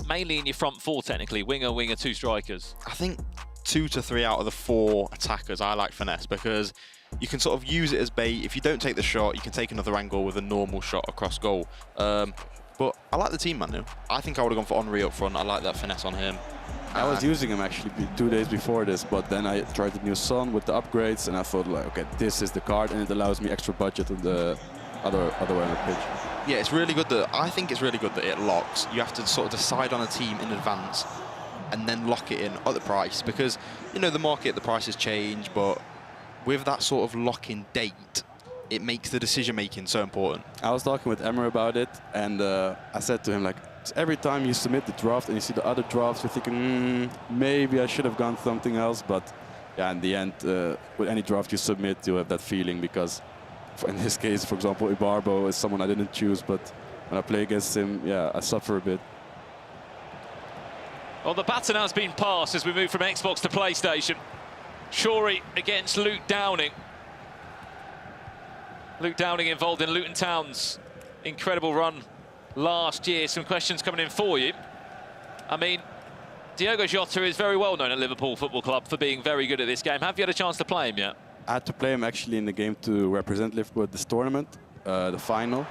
mainly in your front 4 technically? Winger, 2 strikers? I think 2 to 3 out of the 4 attackers, I like finesse, because you can sort of use it as bait. If you don't take the shot, you can take another angle with a normal shot across goal. But I like the team, Manu. I think I would have gone for Henry up front. I like that finesse on him. I was using him actually 2 days before this, but then I tried the new Son with the upgrades, and I thought, like, okay, this is the card, and it allows me extra budget on the other way on the pitch. Yeah, it's really good that, I think it's really good that it locks. You have to sort of decide on a team in advance and then lock it in at the price, because, you know, the market, the prices change, but with that sort of lock-in date, it makes the decision-making so important. I was talking with Emmer about it, and I said to him, like, every time you submit the draft and you see the other drafts, you're thinking, maybe I should have gone something else. But yeah, in the end, with any draft you submit, you have that feeling, because in this case, for example, Ibarbo is someone I didn't choose, but when I play against him, yeah, I suffer a bit. Well, the baton has been passed as we move from Xbox to PlayStation. Shuri against Luke Downing. Luke Downing involved in Luton Town's incredible run last year. Some questions coming in for you. I mean, Diogo Jota is very well known at Liverpool Football Club for being very good at this game. Have you had a chance to play him yet? I had to play him actually in the game to represent Liverpool at this tournament, the final.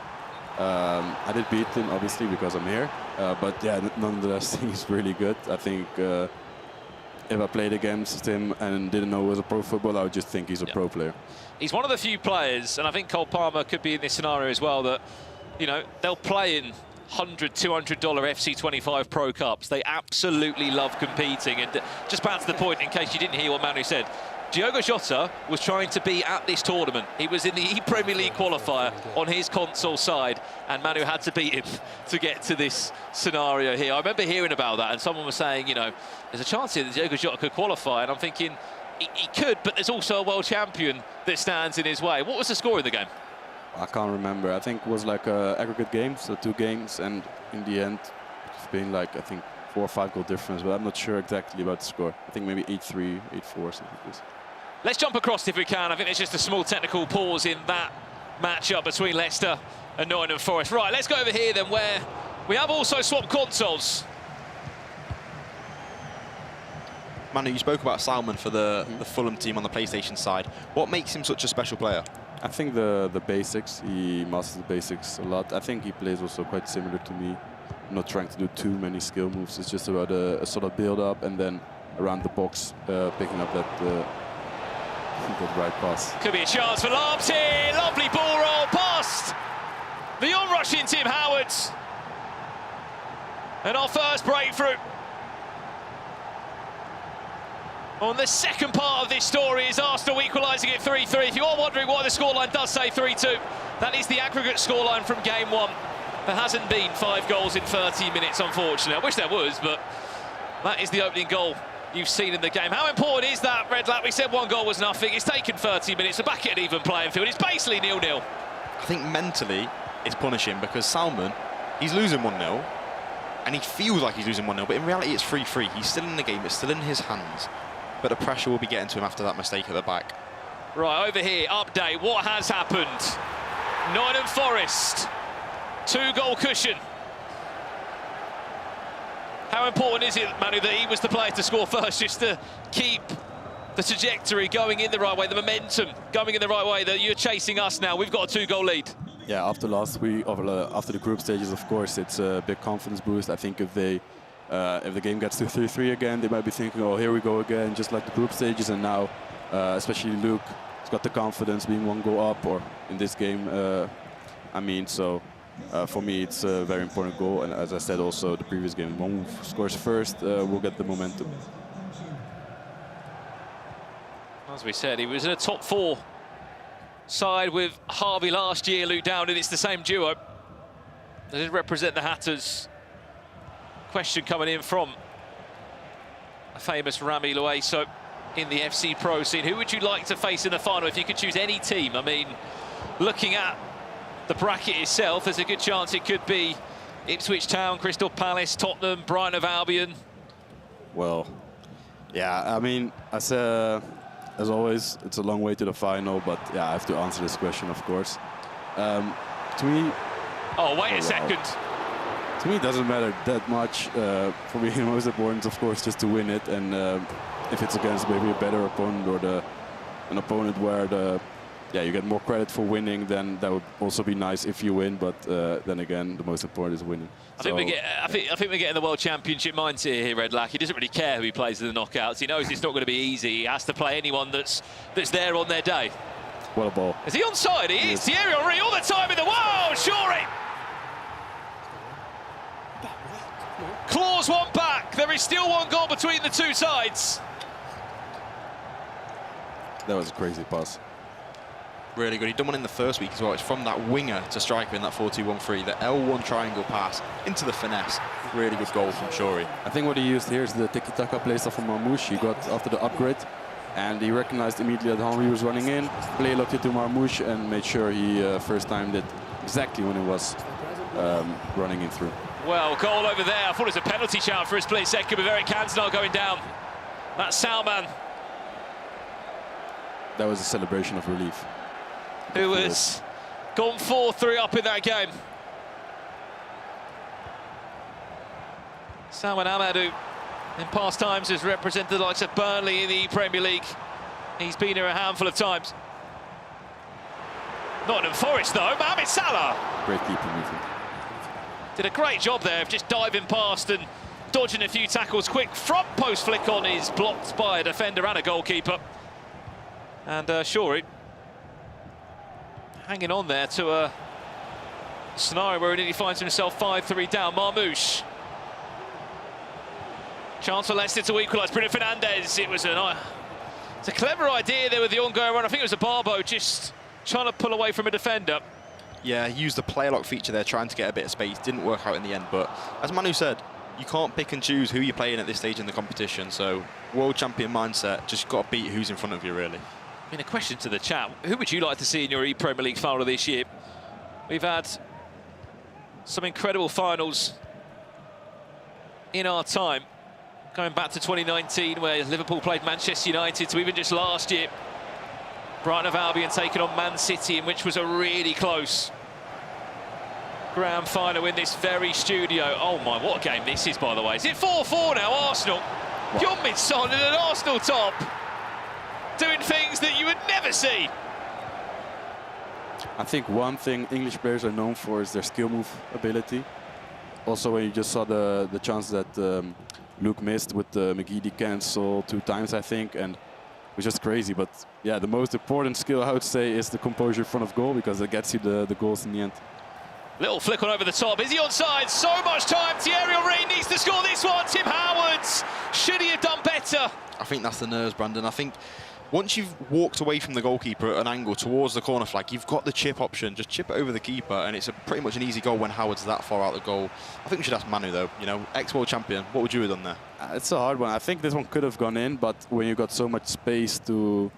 I did beat him, obviously, because I'm here. But yeah, nonetheless, he's really good. I think if I played against him and didn't know he was a pro footballer, I would just think he's a pro player. He's one of the few players, and I think Cole Palmer could be in this scenario as well, that, you know, they'll play in $100, $200 FC25 Pro Cups. They absolutely love competing. And just back to the point, in case you didn't hear what Manu said, Diogo Jota was trying to be at this tournament. He was in the ePremierleague qualifier on his console side, and Manu had to beat him to get to this scenario here. I remember hearing about that, and someone was saying, you know, there's a chance here that Diogo Jota could qualify, and I'm thinking, he could, but there's also a world champion that stands in his way. What was the score in the game? I can't remember. I think it was like aggregate games, so 2 games, and in the end, it's been like, I think, 4 or 5 goal difference, but I'm not sure exactly about the score. I think maybe 8-3, 8-4, something like this. Let's jump across if we can. I think there's just a small technical pause in that matchup between Leicester and Nottingham Forest. Right, let's go over here then, where we have also swapped consoles. Manu, you spoke about Salmon for the Fulham team on the PlayStation side. What makes him such a special player? I think the basics. He masters the basics a lot. I think he plays also quite similar to me. I'm not trying to do too many skill moves. It's just about a sort of build-up and then around the box, picking up that right pass. Could be a chance for Lambs here. Lovely ball roll past the on-rushing Tim Howard. And our first breakthrough on the second part of this story is Arsenal equalising at 3-3. If you are wondering why the scoreline does say 3-2, that is the aggregate scoreline from game 1. There hasn't been 5 goals in 30 minutes, unfortunately. I wish there was, but that is the opening goal you've seen in the game. How important is that, Red Lap? We said 1 goal was nothing. It's taken 30 minutes to back at an even playing field. It's basically 0-0. I think mentally it's punishing because Salmon, he's losing 1-0 and he feels like he's losing 1-0, but in reality it's 3-3. He's still in the game, it's still in his hands. But the pressure will be getting to him after that mistake at the back. Right, over here, update. What has happened? Nottingham Forest, 2-goal cushion. How important is it, Manu, that he was the player to score first, just to keep the trajectory going in the right way, the momentum going in the right way, that you're chasing us now? We've got a 2-goal lead. Yeah, after last week, after the group stages, of course, it's a big confidence boost. I think if the game gets to 3-3 again, they might be thinking, oh, here we go again, just like the group stages. And now, especially Luke, has got the confidence being 1 goal up, or in this game, I mean, so for me, it's a very important goal. And as I said also, the previous game, one who scores first will get the momentum. As we said, he was in a top 4 side with Harvey last year, Luke Downing. It's the same duo. They did represent the Hatters. Question coming in from a famous Rami Lueso in the FC Pro scene. Who would you like to face in the final if you could choose any team? I mean, looking at the bracket itself, there's a good chance it could be Ipswich Town, Crystal Palace, Tottenham, Brighton of Albion. Well, yeah, I mean, as always, it's a long way to the final, but yeah, I have to answer this question, of course. To me... Oh, wait a second. To me, it doesn't matter that much. For me, the most important, of course, just to win it. And if it's against maybe a better opponent or an opponent where you get more credit for winning, then that would also be nice if you win. But then again, the most important is winning. I think we're getting the World Championship mindset here, Red Lack. He doesn't really care who he plays in the knockouts. He knows it's not going to be easy. He has to play anyone that's there on their day. What a ball. Is he onside? He is. Thierry Henry all the time in the world. Shuri claws one back. There is still 1 goal between the 2 sides. That was a crazy pass. Really good. He'd done one in the first week as well. It's from that winger to striker in that 4-2-1-3. The L1 triangle pass into the finesse. Really good goal from Shuri. I think what he used here is the tiki-taka play stuff from Marmouche. He got after the upgrade, and he recognized immediately that Henry was running in. Play looked into Marmouche and made sure he first timed it exactly when it was running in through. Well, goal over there. I thought it was a penalty shout for a split second, but Eric Cantona going down. That's Salman. That was a celebration of relief. Who was Gone 4-3 up in that game. Salman Amadou, in past times, has represented the likes of Burnley in the Premier League. He's been here a handful of times. Nottingham Forest, though. Mohamed Salah. Great keeper movement. Did a great job there of just diving past and dodging a few tackles. Quick front post flick on is blocked by a defender and a goalkeeper. And Shuri hanging on there to a scenario where he nearly finds himself 5-3 down. Marmoush. Chance for Leicester to equalise. Bruno Fernandes. It's a clever idea there with the ongoing run. I think it was a Barbo just trying to pull away from a defender. Yeah, he used the player lock feature there, trying to get a bit of space. Didn't work out in the end, but as Manu said, you can't pick and choose who you're playing at this stage in the competition. So, world champion mindset, just got to beat who's in front of you, really. I mean, a question to the chat. Who would you like to see in your ePremier League final this year? We've had some incredible finals in our time. Going back to 2019, where Liverpool played Manchester United, to even just last year, Brighton of Albion taking on Man City, in which was a really close grand final in this very studio. Oh my, what a game this is, by the way. Is it 4-4 now, Arsenal? Heung-min Son in an Arsenal top, doing things that you would never see. I think one thing English players are known for is their skill move ability. Also, when you just saw the chance that Luke missed with the McGeady cancel 2 times, I think, and it was just crazy. But yeah, the most important skill, I would say, is the composure in front of goal, because it gets you the goals in the end. Little flick on over the top. Is he onside? So much time. Thierry Henry needs to score this one. Tim Howard's. Should he have done better? I think that's the nerves, Brandon. I think once you've walked away from the goalkeeper at an angle towards the corner flag, you've got the chip option. Just chip it over the keeper, and it's pretty much an easy goal when Howard's that far out the goal. I think we should ask Manu, though. You know, ex-world champion, what would you have done there? It's a hard one. I think this one could have gone in, but when you got so much space to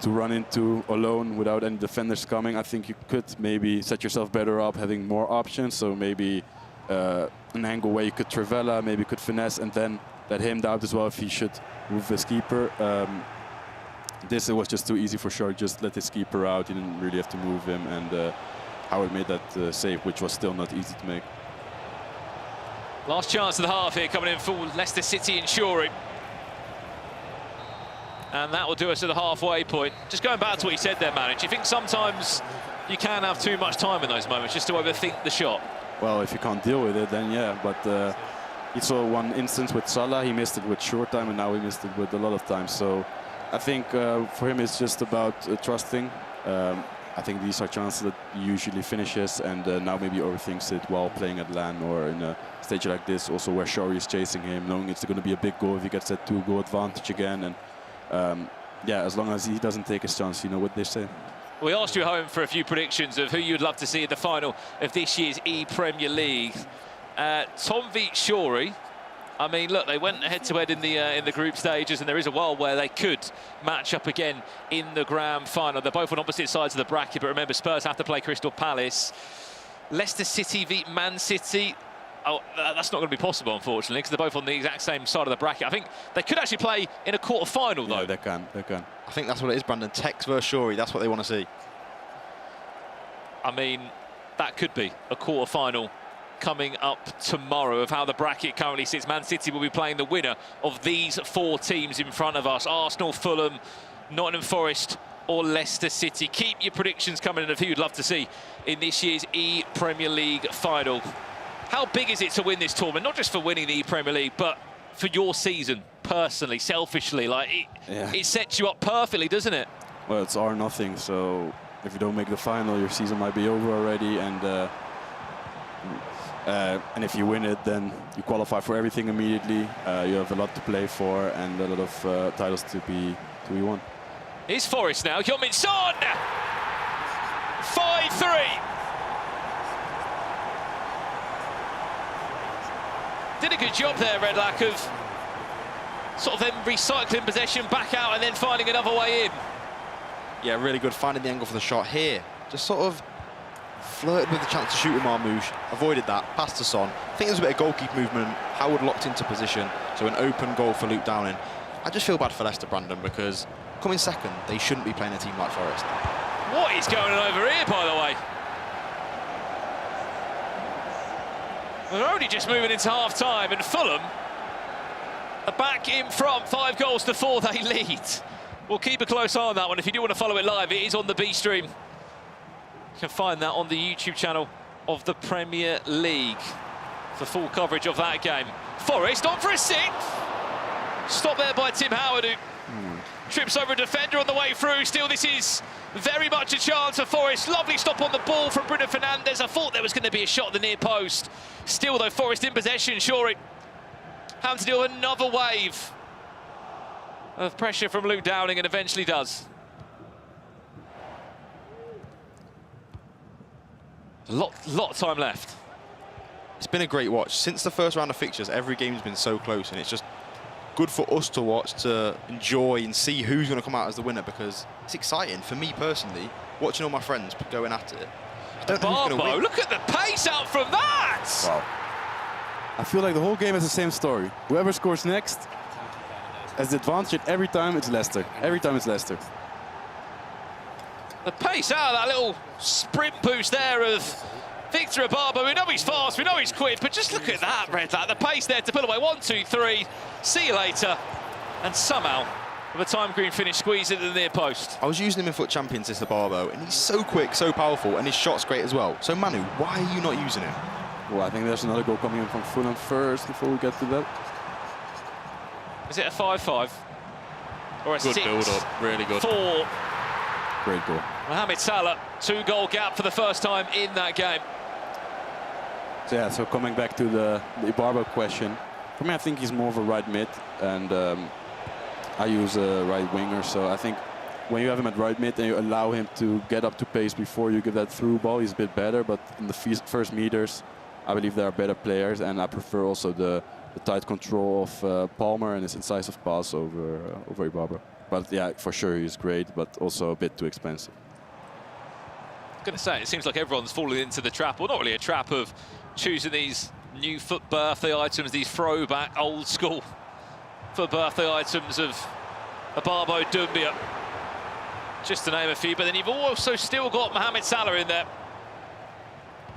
run into alone without any defenders coming, I think you could maybe set yourself better up, having more options. So maybe an angle where you could Trivela, maybe you could finesse, and then let him doubt as well if he should move his keeper. This was just too easy for sure. Just let his keeper out. He didn't really have to move him, and Howard made that save, which was still not easy to make. Last chance of the half here, coming in for Leicester City and Shuri. And that will do us to the halfway point. Just going back to what you said there, Manu, do you think sometimes you can have too much time in those moments just to overthink the shot? Well, if you can't deal with it, then yeah. But you saw one instance with Salah, he missed it with short time, and now he missed it with a lot of time. So I think for him it's just about trusting. I think these are chances that he usually finishes, and now maybe overthinks it while playing at LAN or in a stage like this, also where Shuri is chasing him, knowing it's going to be a big goal if he gets that 2-goal advantage again. And yeah, as long as he doesn't take his chance, you know what they say. We asked you at home for a few predictions of who you'd love to see in the final of this year's ePremier League. Tom beat Shuri. I mean, look, they went head-to-head in the group stages, and there is a world where they could match up again in the grand final. They're both on opposite sides of the bracket, but remember, Spurs have to play Crystal Palace. Leicester City beat Man City. Oh, that's not going to be possible, unfortunately, because they're both on the exact same side of the bracket. I think they could actually play in a quarter-final, though. Yeah, they can. I think that's what it is, Brandon. Tex versus Shuri, that's what they want to see. I mean, that could be a quarter-final coming up tomorrow of how the bracket currently sits. Man City will be playing the winner of these 4 teams in front of us: Arsenal, Fulham, Nottingham Forest or Leicester City. Keep your predictions coming in of who you'd love to see in this year's ePremier League final. How big is it to win this tournament? Not just for winning the ePremier League, but for your season, personally, selfishly. Like, it sets you up perfectly, doesn't it? Well, it's all or nothing, so if you don't make the final, your season might be over already, and if you win it, then you qualify for everything immediately. You have a lot to play for and a lot of titles to be won. Here's Forest now. Heung-min Son! 5-3. Did a good job there, Redlac, of sort of then recycling possession back out and then finding another way in. Yeah, really good, finding the angle for the shot here. Just sort of flirted with the chance to shoot with Marmoush, avoided that, passed to Son. I think there's a bit of goalkeeper movement. Howard locked into position, so an open goal for Luke Downing. I just feel bad for Leicester, Brandon, because coming second, they shouldn't be playing a team like Forest. What is going on over here, by the way? We're only just moving into half-time, and Fulham are back in front, 5-4 they lead. We'll keep a close eye on that one. If you do want to follow it live, it is on the B stream. You can find that on the YouTube channel of the Premier League for full coverage of that game. Forest on for a sixth. Stop there by Tim Howard, who trips over a defender on the way through. Still, this is very much a chance for Forest. Lovely stop on the ball from Bruno Fernandes. I thought there was going to be a shot at the near post. Still, though, Forest in possession. Shuri having to deal with another wave of pressure from Luke Downing, and eventually does. A lot of time left. It's been a great watch. Since the first round of fixtures, every game's been so close, and it's just good for us to watch, to enjoy and see who's going to come out as the winner, because it's exciting for me personally, watching all my friends going at it. I don't know who's going to win. Look at the pace out from that! Wow. I feel like the whole game has the same story. Whoever scores next has the advantage. Every time it's Leicester. Every time it's Leicester. The pace out of that little sprint boost there of Victor Ibarbo. We know he's fast, we know he's quick, but just look at that, Red Light. The pace there to pull away. 1, 2, 3. See you later. And somehow, with a time green finish, squeeze it to the near post. I was using him in FUT Champions, this Ibarbo, and he's so quick, so powerful, and his shot's great as well. So Manu, why are you not using him? Well, I think there's another goal coming in from Fulham first before we get to that. Is it a 5-5? Or a 6? Good build-up, really good. 4. Great goal. Mohamed Salah, 2-goal gap for the first time in that game. So yeah, so coming back to the Ibarbo question, for me I think he's more of a right mid, and I use a right winger, so I think when you have him at right mid and you allow him to get up to pace before you give that through ball, he's a bit better, but in the first meters I believe there are better players, and I prefer also the tight control of Palmer and his incisive pass over Ibarbo. But yeah, for sure he's great, but also a bit too expensive. I was going to say, it seems like everyone's falling into the trap, well, not really a trap, of choosing these new FUT birthday items, these throwback, old school FUT birthday items of Ibarbo, Doumbia, just to name a few. But then you've also still got Mohamed Salah in there,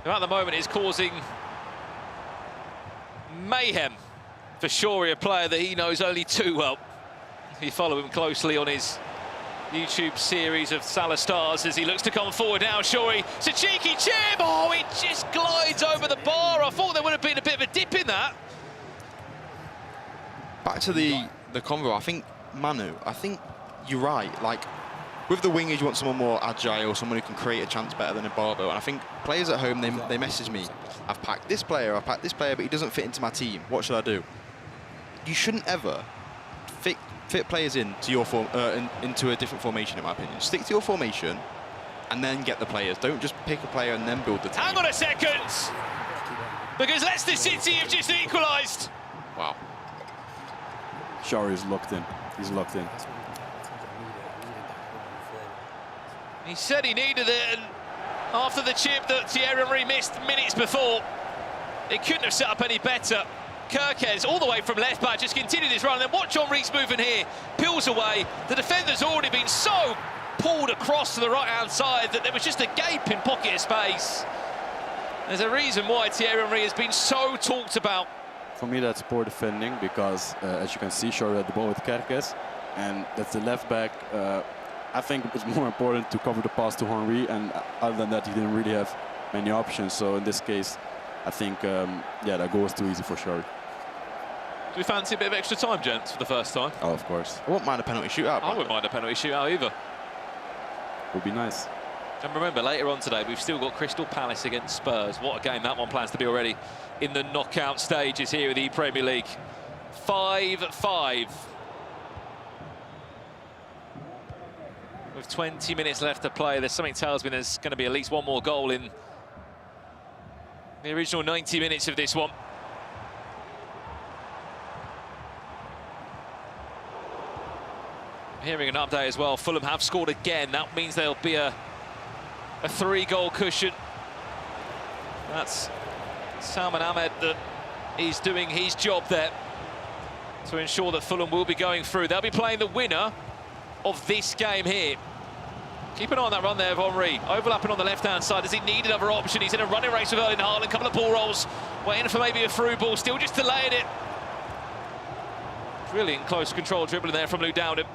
who at the moment is causing mayhem for Shuri, a player that he knows only too well. You follow him closely on his YouTube series of Salah Stars as he looks to come forward now. Shuri, it's a cheeky chip. Oh, it just glides over the bar. I thought there would have been a bit of a dip in that. Back to the convo, I think, Manu, I think you're right. Like, with the wingers, you want someone more agile, someone who can create a chance better than Ibarbo. And I think players at home, they message me, I've packed this player, but he doesn't fit into my team. What should I do? You shouldn't ever fit players into your into a different formation, in my opinion. Stick to your formation and then get the players. Don't just pick a player and then build the team. Hang on a second, because Leicester City have just equalised. Wow. Shari is locked in. He's locked in. He said he needed it, and after the chip that Thierry Henry missed minutes before, it couldn't have set up any better. Kirkes, all the way from left back, just continued his run. And then watch Henri's moving here, peels away. The defender's already been so pulled across to the right-hand side that there was just a gaping pocket of space. There's a reason why Thierry Henry has been so talked about. For me, that's poor defending, because as you can see, Shari had the ball with Kirkes, and that's the left back. I think it's more important to cover the pass to Henry, and other than that, he didn't really have many options. So in this case, I think, yeah, that goal was too easy for Shari. Do we fancy a bit of extra time, gents, for the first time? Oh, of course. I wouldn't mind a penalty shootout. I wouldn't mind a penalty shootout either. Would be nice. And remember, later on today, we've still got Crystal Palace against Spurs. What a game that one plans to be already in the knockout stages here with ePremierleague. 5-5. With 20 minutes left to play, there's something tells me there's going to be at least one more goal in the original 90 minutes of this one. Hearing an update as well, Fulham have scored again. That means there'll be a 3-goal cushion. That's Salman Ahmed that is doing his job there to ensure that Fulham will be going through. They'll be playing the winner of this game here. Keep an eye on that run there of Henry. Overlapping on the left-hand side. Does he need another option? He's in a running race with Erling Haaland. A couple of ball rolls. Waiting for maybe a through ball. Still just delaying it. Brilliant close control dribbling there from Lou Dowden.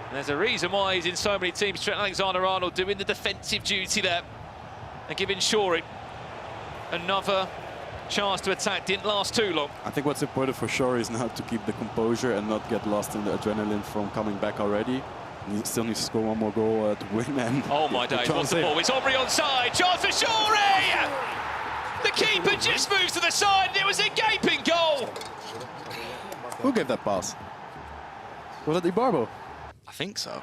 And there's a reason why he's in so many teams. Trent Alexander-Arnold doing the defensive duty there. And giving Shorey another chance to attack. Didn't last too long. I think what's important for Shorey is now to keep the composure and not get lost in the adrenaline from coming back already. He still needs to score one more goal to win. And oh my days, what's the ball? It's Aubrey onside. Chance for Shorey! The keeper just moves to the side and it was a gaping goal. Who gave that pass? Was it Ibarbo? I think so.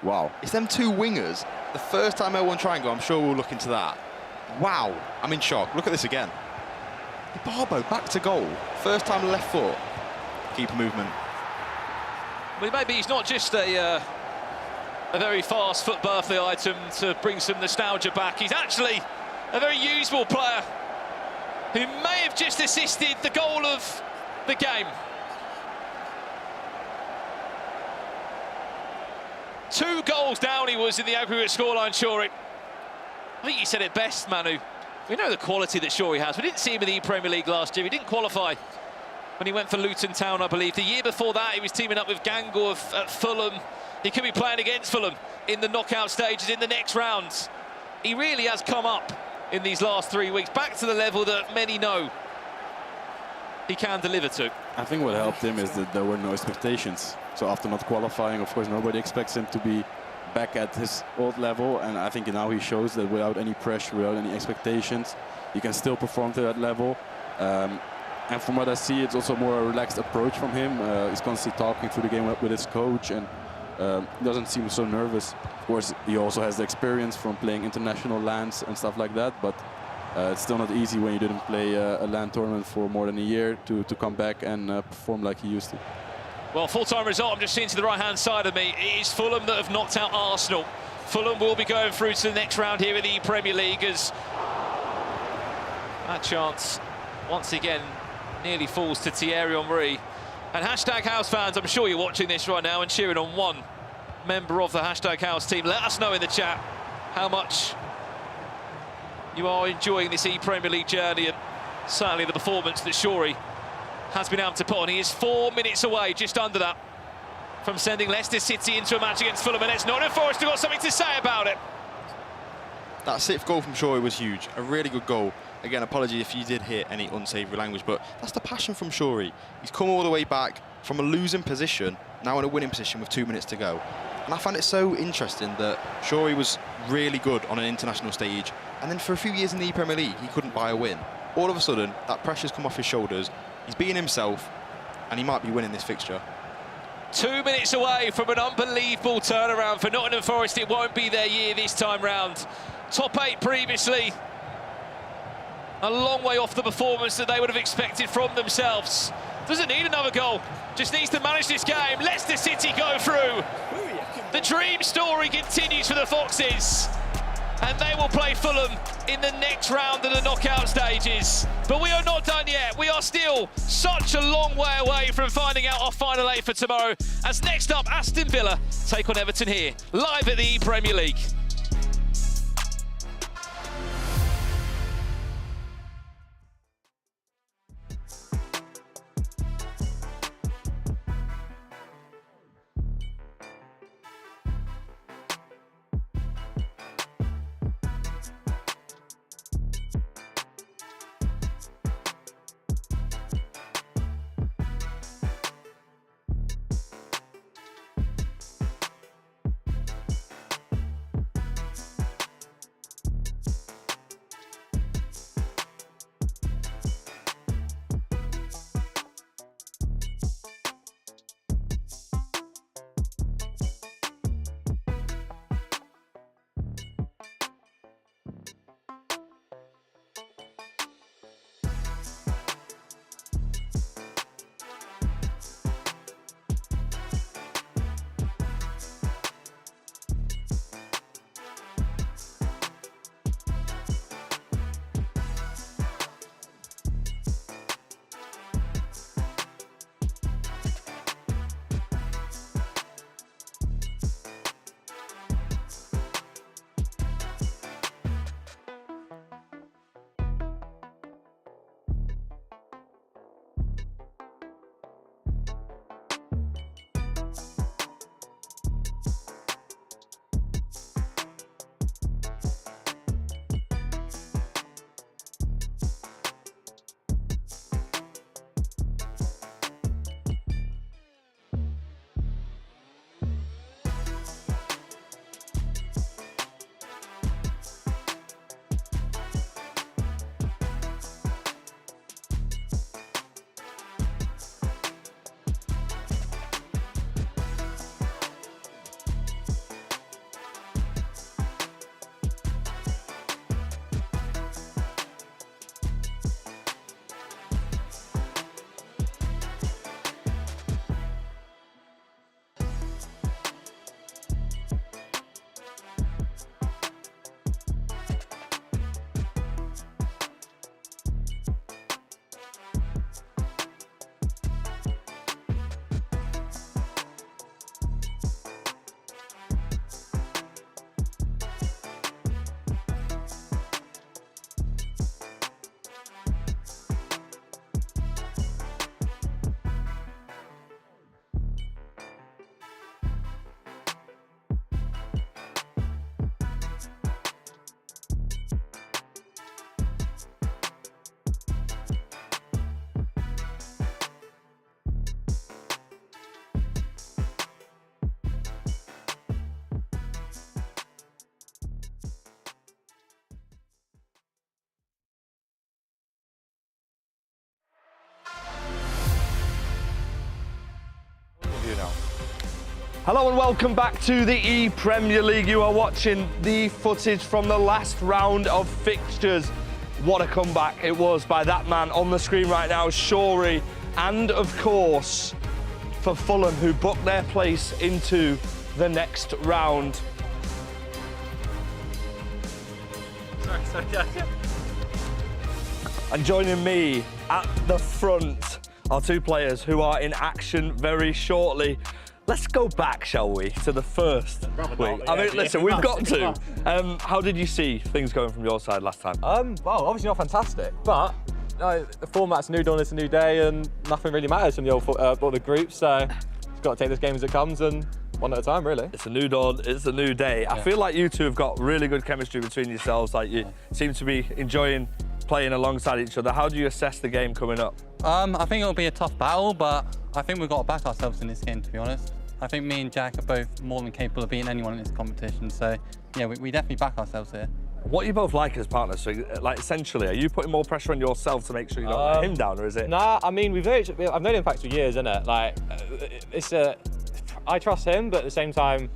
Wow. It's them two wingers. The first time L1 triangle, I'm sure we'll look into that. Wow. I'm in shock. Look at this again. Ibarbo back to goal. First time left foot. Keeper movement. Well, maybe he's not just a very fast foot birthday item to bring some nostalgia back. He's actually a very usable player who may have just assisted the goal of the game. 2 goals down he was in the aggregate scoreline, Shorey. I think you said it best, Manu. We know the quality that Shorey has. We didn't see him in the ePremier League last year. He didn't qualify when he went for Luton Town, I believe. The year before that, he was teaming up with Gango at Fulham. He could be playing against Fulham in the knockout stages in the next rounds. He really has come up in these last 3 weeks, back to the level that many know he can deliver to. I think what helped him is that there were no expectations. So after not qualifying, of course, nobody expects him to be back at his old level. And I think now he shows that without any pressure, without any expectations, he can still perform to that level. And from what I see, it's also more a relaxed approach from him. He's constantly talking through the game with his coach and doesn't seem so nervous. Of course, he also has the experience from playing international lands and stuff like that, but it's still not easy when you didn't play a land tournament for more than a year to come back and perform like he used to. Well, full-time result, I'm just seeing to the right-hand side of me. It is Fulham that have knocked out Arsenal. Fulham will be going through to the next round here in the Premier League as that chance, once again, nearly falls to Thierry Henry. And hashtag House fans, I'm sure you're watching this right now and cheering on one member of the hashtag House team. Let us know in the chat how much you are enjoying this ePremier League journey and certainly the performance that Shorey has been able to put on. He is 4 minutes away, just under that, from sending Leicester City into a match against Fulham, and it's Nottingham Forest who've got something to say about it. That 6th goal from Shorey was huge, a really good goal. Again, apology if you did hear any unsavoury language, but that's the passion from Shorey. He's come all the way back from a losing position, now in a winning position with 2 minutes to go. And I find it so interesting that Shorey was really good on an international stage, and then for a few years in the ePremier League, he couldn't buy a win. All of a sudden, that pressure's come off his shoulders. He's being himself, and he might be winning this fixture. 2 minutes away from an unbelievable turnaround for Nottingham Forest. It won't be their year this time round. Top 8 previously. A long way off the performance that they would have expected from themselves. Doesn't need another goal, just needs to manage this game. Leicester City go through. The dream story continues for the Foxes, and they will play Fulham in the next round of the knockout stages. But we are not done yet. We are still such a long way away from finding out our final 8 for tomorrow, as next up, Aston Villa take on Everton here, live at the ePremier League. Hello and welcome back to the ePremierleague. You are watching the footage from the last round of fixtures. What a comeback it was by that man on the screen right now, Shorey, and of course for Fulham, who booked their place into the next round. Sorry. And joining me at the front are two players who are in action very shortly. Let's go back, shall we, to the first week. I mean, listen, we've got to. How did you see things going from your side last time? Well, obviously not fantastic, but the format's new dawn, it's a new day, and nothing really matters from the old the group, so just got to take this game as it comes and one at a time, really. It's a new dawn, it's a new day. Yeah. I feel like you two have got really good chemistry between yourselves. Like, you seem to be enjoying playing alongside each other. How do you assess the game coming up? I think it'll be a tough battle, but I think we've got to back ourselves in this game, to be honest. I think me and Jack are both more than capable of beating anyone in this competition, so yeah, we definitely back ourselves here. What are you both like as partners? So, like, essentially, are you putting more pressure on yourself to make sure you don't let him down, or is it? Nah, I mean, I've known him for 2 years, innit? Like, I trust him, but at the same time,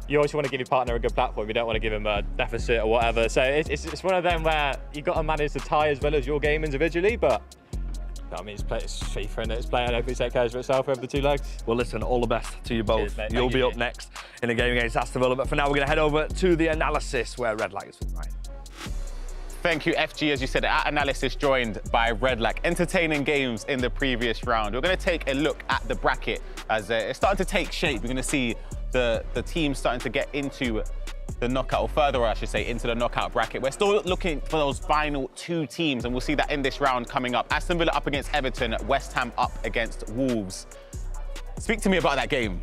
you always want to give your partner a good platform. You don't want to give him a deficit or whatever. So it's one of them where you've got to manage the tie as well as your game individually, but I mean, it's FIFA, and it's playing. I hope it takes care of itself over the 2 legs. Well, listen, all the best to you both. Cheers, You'll be up next in a game against Aston Villa. But for now, we're going to head over to the analysis where Red Light is with Ryan. Thank you, FG. As you said, our analysis joined by Redlac. Entertaining games in the previous round. We're going to take a look at the bracket as it's starting to take shape. We're going to see the teams starting to get into the knockout, or further, I should say, into the knockout bracket. We're still looking for those final 2 teams, and we'll see that in this round coming up. Aston Villa up against Everton, West Ham up against Wolves. Speak to me about that game.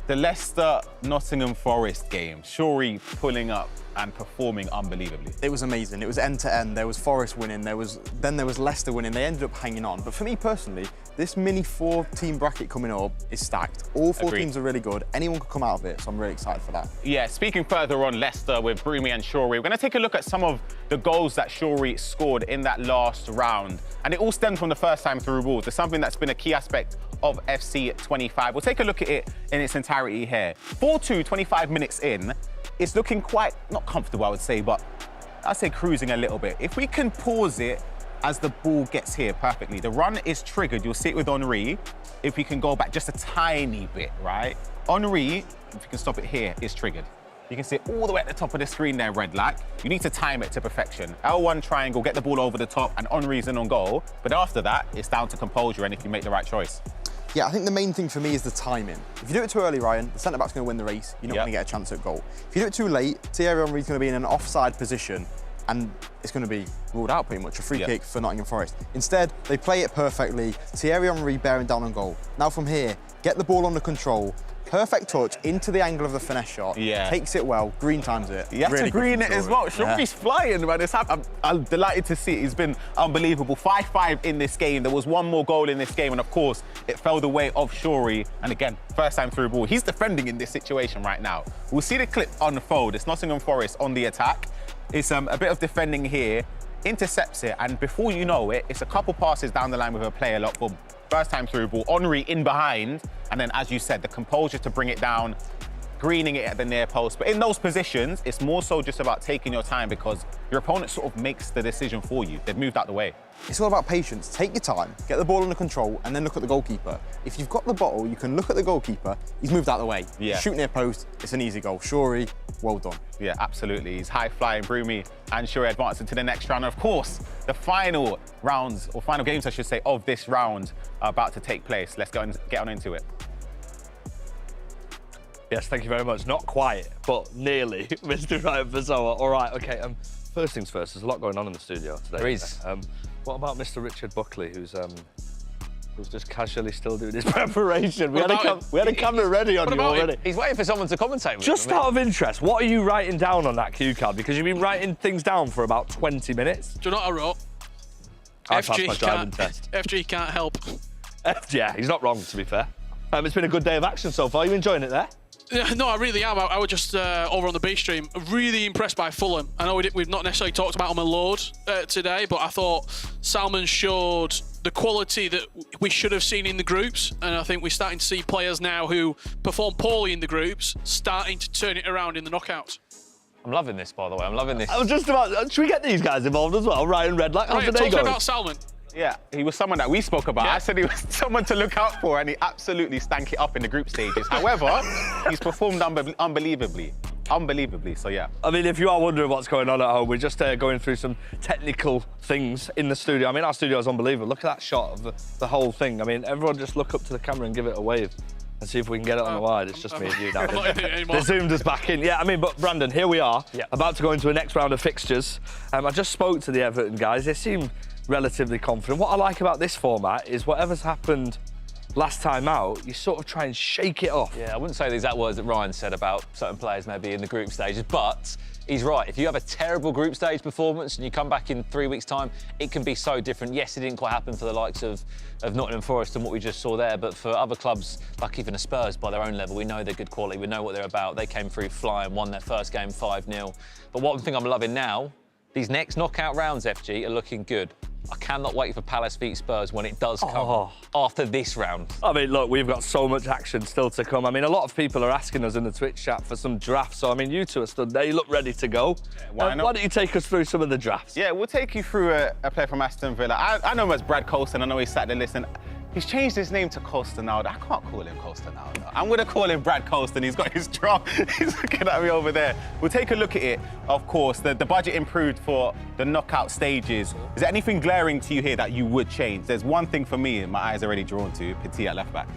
The Leicester-Nottingham Forest game. Shorey pulling up and performing unbelievably. It was amazing. It was end-to-end. There was Forest winning. Then there was Leicester winning. They ended up hanging on. But for me personally, this mini 4-team bracket coming up is stacked. All 4 teams are really good. Anyone could come out of it, so I'm really excited for that. Yeah, speaking further on Leicester with Brumi and Shorey, we're going to take a look at some of the goals that Shorey scored in that last round. And it all stemmed from the first time through Wolves. It's something that's been a key aspect of FC 25. We'll take a look at it in its entirety here. 4-2, 25 minutes in. It's looking quite, not comfortable, I would say, but I'd say cruising a little bit. If we can pause it as the ball gets here perfectly. The run is triggered. You'll see it with Henry. If we can go back just a tiny bit, right? Henry, if you can stop it here, is triggered. You can see it all the way at the top of the screen there, Redlac. You need to time it to perfection. L1 triangle, get the ball over the top, and Henry's in on goal. But after that, it's down to composure and if you make the right choice. Yeah, I think the main thing for me is the timing. If you do it too early, Ryan, the centre-back's going to win the race. You're not going to get a chance at goal. If you do it too late, Thierry Henry's going to be in an offside position and it's going to be ruled out pretty much, a free kick for Nottingham Forest. Instead, they play it perfectly. Thierry Henry bearing down on goal. Now from here, get the ball under control. Perfect touch into the angle of the finesse shot. Takes it well. Green times it. You have to green it as well. Shorey's flying, man. I'm delighted to see it. He's been unbelievable. 5-5 in this game. There was one more goal in this game, and of course, it fell the way of Shorey. And again, first time through ball. He's defending in this situation right now. We'll see the clip unfold. It's Nottingham Forest on the attack. It's a bit of defending here. Intercepts it, and before you know it, it's a couple passes down the line with a player lock for first time through ball. Henry in behind, and then as you said, the composure to bring it down, greening it at the near post. But in those positions, it's more so just about taking your time because your opponent sort of makes the decision for you. They've moved out the way. It's all about patience. Take your time, get the ball under control, and then look at the goalkeeper. If you've got the bottle, you can look at the goalkeeper. He's moved out the way. Shoot near post, it's an easy goal. Shorey, well done. Yeah, absolutely. He's high-flying. Brumi and Shorey advancing to the next round. And of course, the final rounds, or final games, I should say, of this round are about to take place. Let's go and get on into it. Yes, thank you very much. Not quite, but nearly, Mr. Ryan Pessoa. All right, okay. First things first, there's a lot going on in the studio today. There is. What about Mr. Richard Buckley, who's just casually still doing his preparation? We had a camera ready on you already. He's waiting for someone to commentate with Just out of interest, what are you writing down on that cue card? Because you've been writing things down for about 20 minutes. Do you know what I wrote? I passed my driving test. FG can't help. Yeah, he's not wrong, to be fair. It's been a good day of action so far. Are you enjoying it there? Yeah, no, I really am. I was just over on the B stream, really impressed by Fulham. I know we've not necessarily talked about them a load today, but I thought Salmon showed the quality that we should have seen in the groups, and I think we're starting to see players now who perform poorly in the groups starting to turn it around in the knockouts. I'm loving this, by the way. I'm loving this. I was just about. Should we get these guys involved as well? Ryan Redlack, how's the day Talk going? about Salmon. Yeah, he was someone that we spoke about. Yeah. I said he was someone to look out for, and he absolutely stank it up in the group stages. However, he's performed unbelievably. So yeah. I mean, if you are wondering what's going on at home, we're just going through some technical things in the studio. I mean, our studio is unbelievable. Look at that shot of the whole thing. I mean, everyone just look up to the camera and give it a wave and see if we can get it on the wide. It's just me and you now. They zoomed us back in. Yeah, I mean, but Brandon, here we are, about to go into a next round of fixtures. I just spoke to the Everton guys. They seem relatively confident. What I like about this format is whatever's happened last time out, you sort of try and shake it off. Yeah, I wouldn't say the exact words that Ryan said about certain players maybe in the group stages, but he's right. If you have a terrible group stage performance and you come back in 3 weeks' time, it can be so different. Yes, it didn't quite happen for the likes of Nottingham Forest and what we just saw there, but for other clubs, like even a Spurs by their own level, we know they're good quality, we know what they're about. They came through flying, won their first game 5-0. But one thing I'm loving now, these next knockout rounds, FG, are looking good. I cannot wait for Palace v Spurs when it does come after this round. I mean, look, we've got so much action still to come. I mean, a lot of people are asking us in the Twitch chat for some drafts. So, I mean, you two are stood there. You look ready to go. Why not? Why don't you take us through some of the drafts? Yeah, we'll take you through a player from Aston Villa. I know him as Brad Colston. I know he's sat there listening. He's changed his name to Colstonaldo. I can't call him Colstonaldo. I'm going to call him Brad Colston. He's got his draft. He's looking at me over there. We'll take a look at it. Of course, the budget improved for the knockout stages. Is there anything glaring to you here that you would change? There's one thing for me, my eyes are already drawn to, Petit at left back.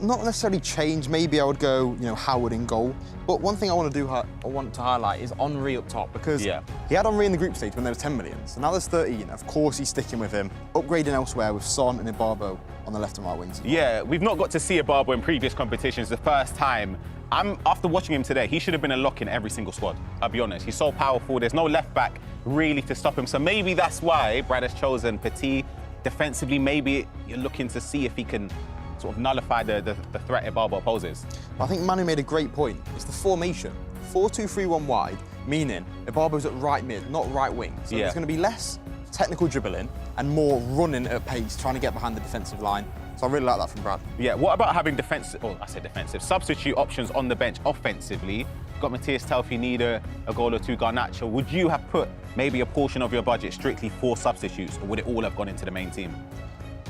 Not necessarily change. Maybe I would go, Howard in goal. But one thing I want to highlight is Henry up top, because he had Henry in the group stage when there was 10 million. So now there's 13. Of course, he's sticking with him. Upgrading elsewhere with Son and Ibarbo on the left and right wings. Yeah, we've not got to see Ibarbo in previous competitions. The first time. After watching him today, he should have been a lock in every single squad. I'll be honest. He's so powerful. There's no left back really to stop him. So maybe that's why Brad has chosen Petit. Defensively, maybe you're looking to see if he can sort of nullify the threat Ibarbo poses. I think Manu made a great point. It's the formation. 4-2-3-1 wide, meaning Ibarbo's at right mid, not right wing. So there's going to be less technical dribbling and more running at pace, trying to get behind the defensive line. So I really like that from Brad. Yeah, what about having substitute options on the bench offensively? You've got Matthias Telfi, a goal or two, Garnacho. Would you have put maybe a portion of your budget strictly for substitutes, or would it all have gone into the main team?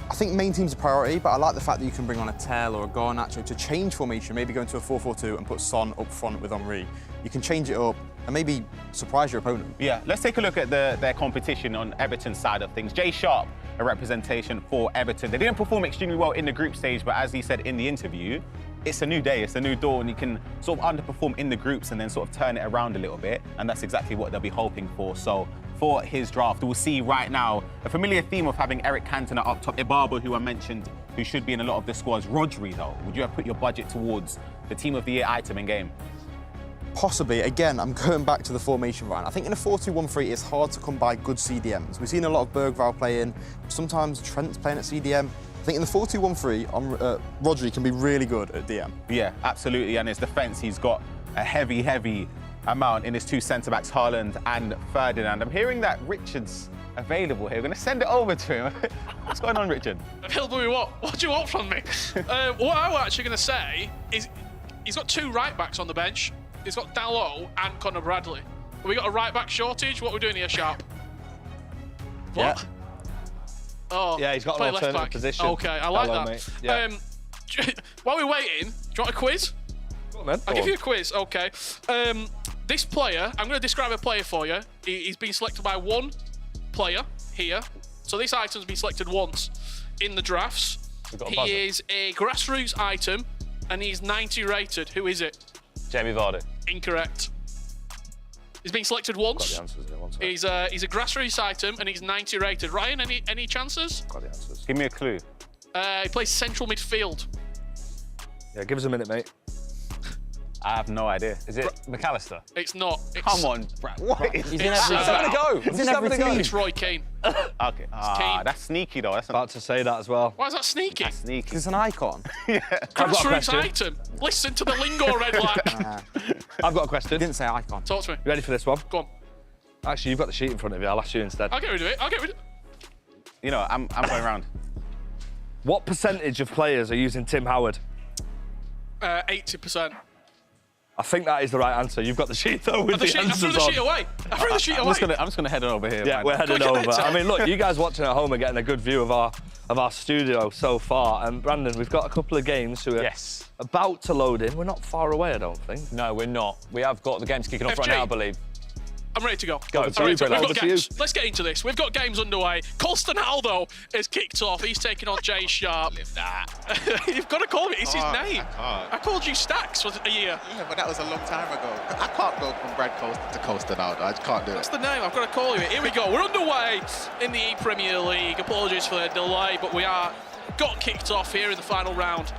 I think main team's a priority, but I like the fact that you can bring on a Tel or a Garnacho to change formation, maybe go into a 4-4-2 and put Son up front with Henry. You can change it up and maybe surprise your opponent. Yeah, let's take a look at their competition on Everton's side of things. Jay Sharp, a representation for Everton. They didn't perform extremely well in the group stage, but as he said in the interview, it's a new day, it's a new dawn. You can sort of underperform in the groups and then sort of turn it around a little bit, and that's exactly what they'll be hoping for. So for his draft, we'll see right now a familiar theme of having Eric Cantona up top, Ibarbo, who I mentioned, who should be in a lot of the squads. Rodri, though, would you have put your budget towards the Team of the Year item in game? Possibly. Again, I'm going back to the formation, Ryan. I think in a 4-2-1-3, it's hard to come by good CDMs. We've seen a lot of Bergvall playing, sometimes Trent's playing at CDM. I think in the 4-2-1-3, Rodri can be really good at DM. Yeah, absolutely. And his defence, he's got a heavy amount in his two centre-backs, Haaland and Ferdinand. I'm hearing that Richard's available here. We're going to send it over to him. What's going on, Richard? Available with what? What do you want from me? What I'm actually going to say is he's got two right-backs on the bench. He's got Dalot and Conor Bradley. Have we got a right-back shortage? What are we doing here, Sharp? What? Yeah. Oh, yeah, he's got an alternative position. Okay, I like Dalot, that. Mate. Yeah. While we're waiting, do you want a quiz? Go on, man. I'll give you a quiz, okay. This player, I'm going to describe a player for you. He's been selected by one player here. So this item's been selected once in the drafts. He is a grassroots item, and he's 90 rated. Who is it? Jamie Vardy. Incorrect. He's been selected once. Got the answers here, one sec. He's a grassroots item, and he's 90 rated. Ryan, any chances? Got the answers. Give me a clue. He plays central midfield. Yeah, give us a minute, mate. I have no idea. Is it McAllister? It's not. It's, Come on, Brad. What is He's this? in every It's having a go. He's He's having a go. It's Roy Keane. Okay. That's sneaky though. That's About to say that as well. Why is that sneaky? That's sneaky. It's an icon. Grassroots item. Listen to the lingo, Red Lack. I've got a question. Didn't say icon. Talk to me. You ready for this one? Go on. Actually, you've got the sheet in front of you. I'll ask you instead. I'll get rid of it. I'll get rid of it. You know, I'm going round. What percentage of players are using Tim Howard? 80%. I think that is the right answer. You've got the sheet though with the I threw answers the on. sheet away. I threw the sheet away. I'm just gonna head on over here. Yeah, man. we're heading Go over. get it, I mean, look, you guys watching at home are getting a good view of our studio so far. And Brandon, we've got a couple of games who are about to load in. We're not far away, I don't think. No, we're not. We have got the games kicking off right now, I believe. I'm ready to go. Go. We've got games. Let's get into this. We've got games underway. Colston Aldo has kicked off. He's taking on Jay Sharp. You've got to call me. It's his name. I called you Stacks for a year. Yeah, but that was a long time ago. I can't go from Brad Colston to Colston Aldo. I just can't do it. That's the name. I've got to call you it. Here we go. We're underway in the ePremierleague. Apologies for the delay, but we got kicked off here in the final round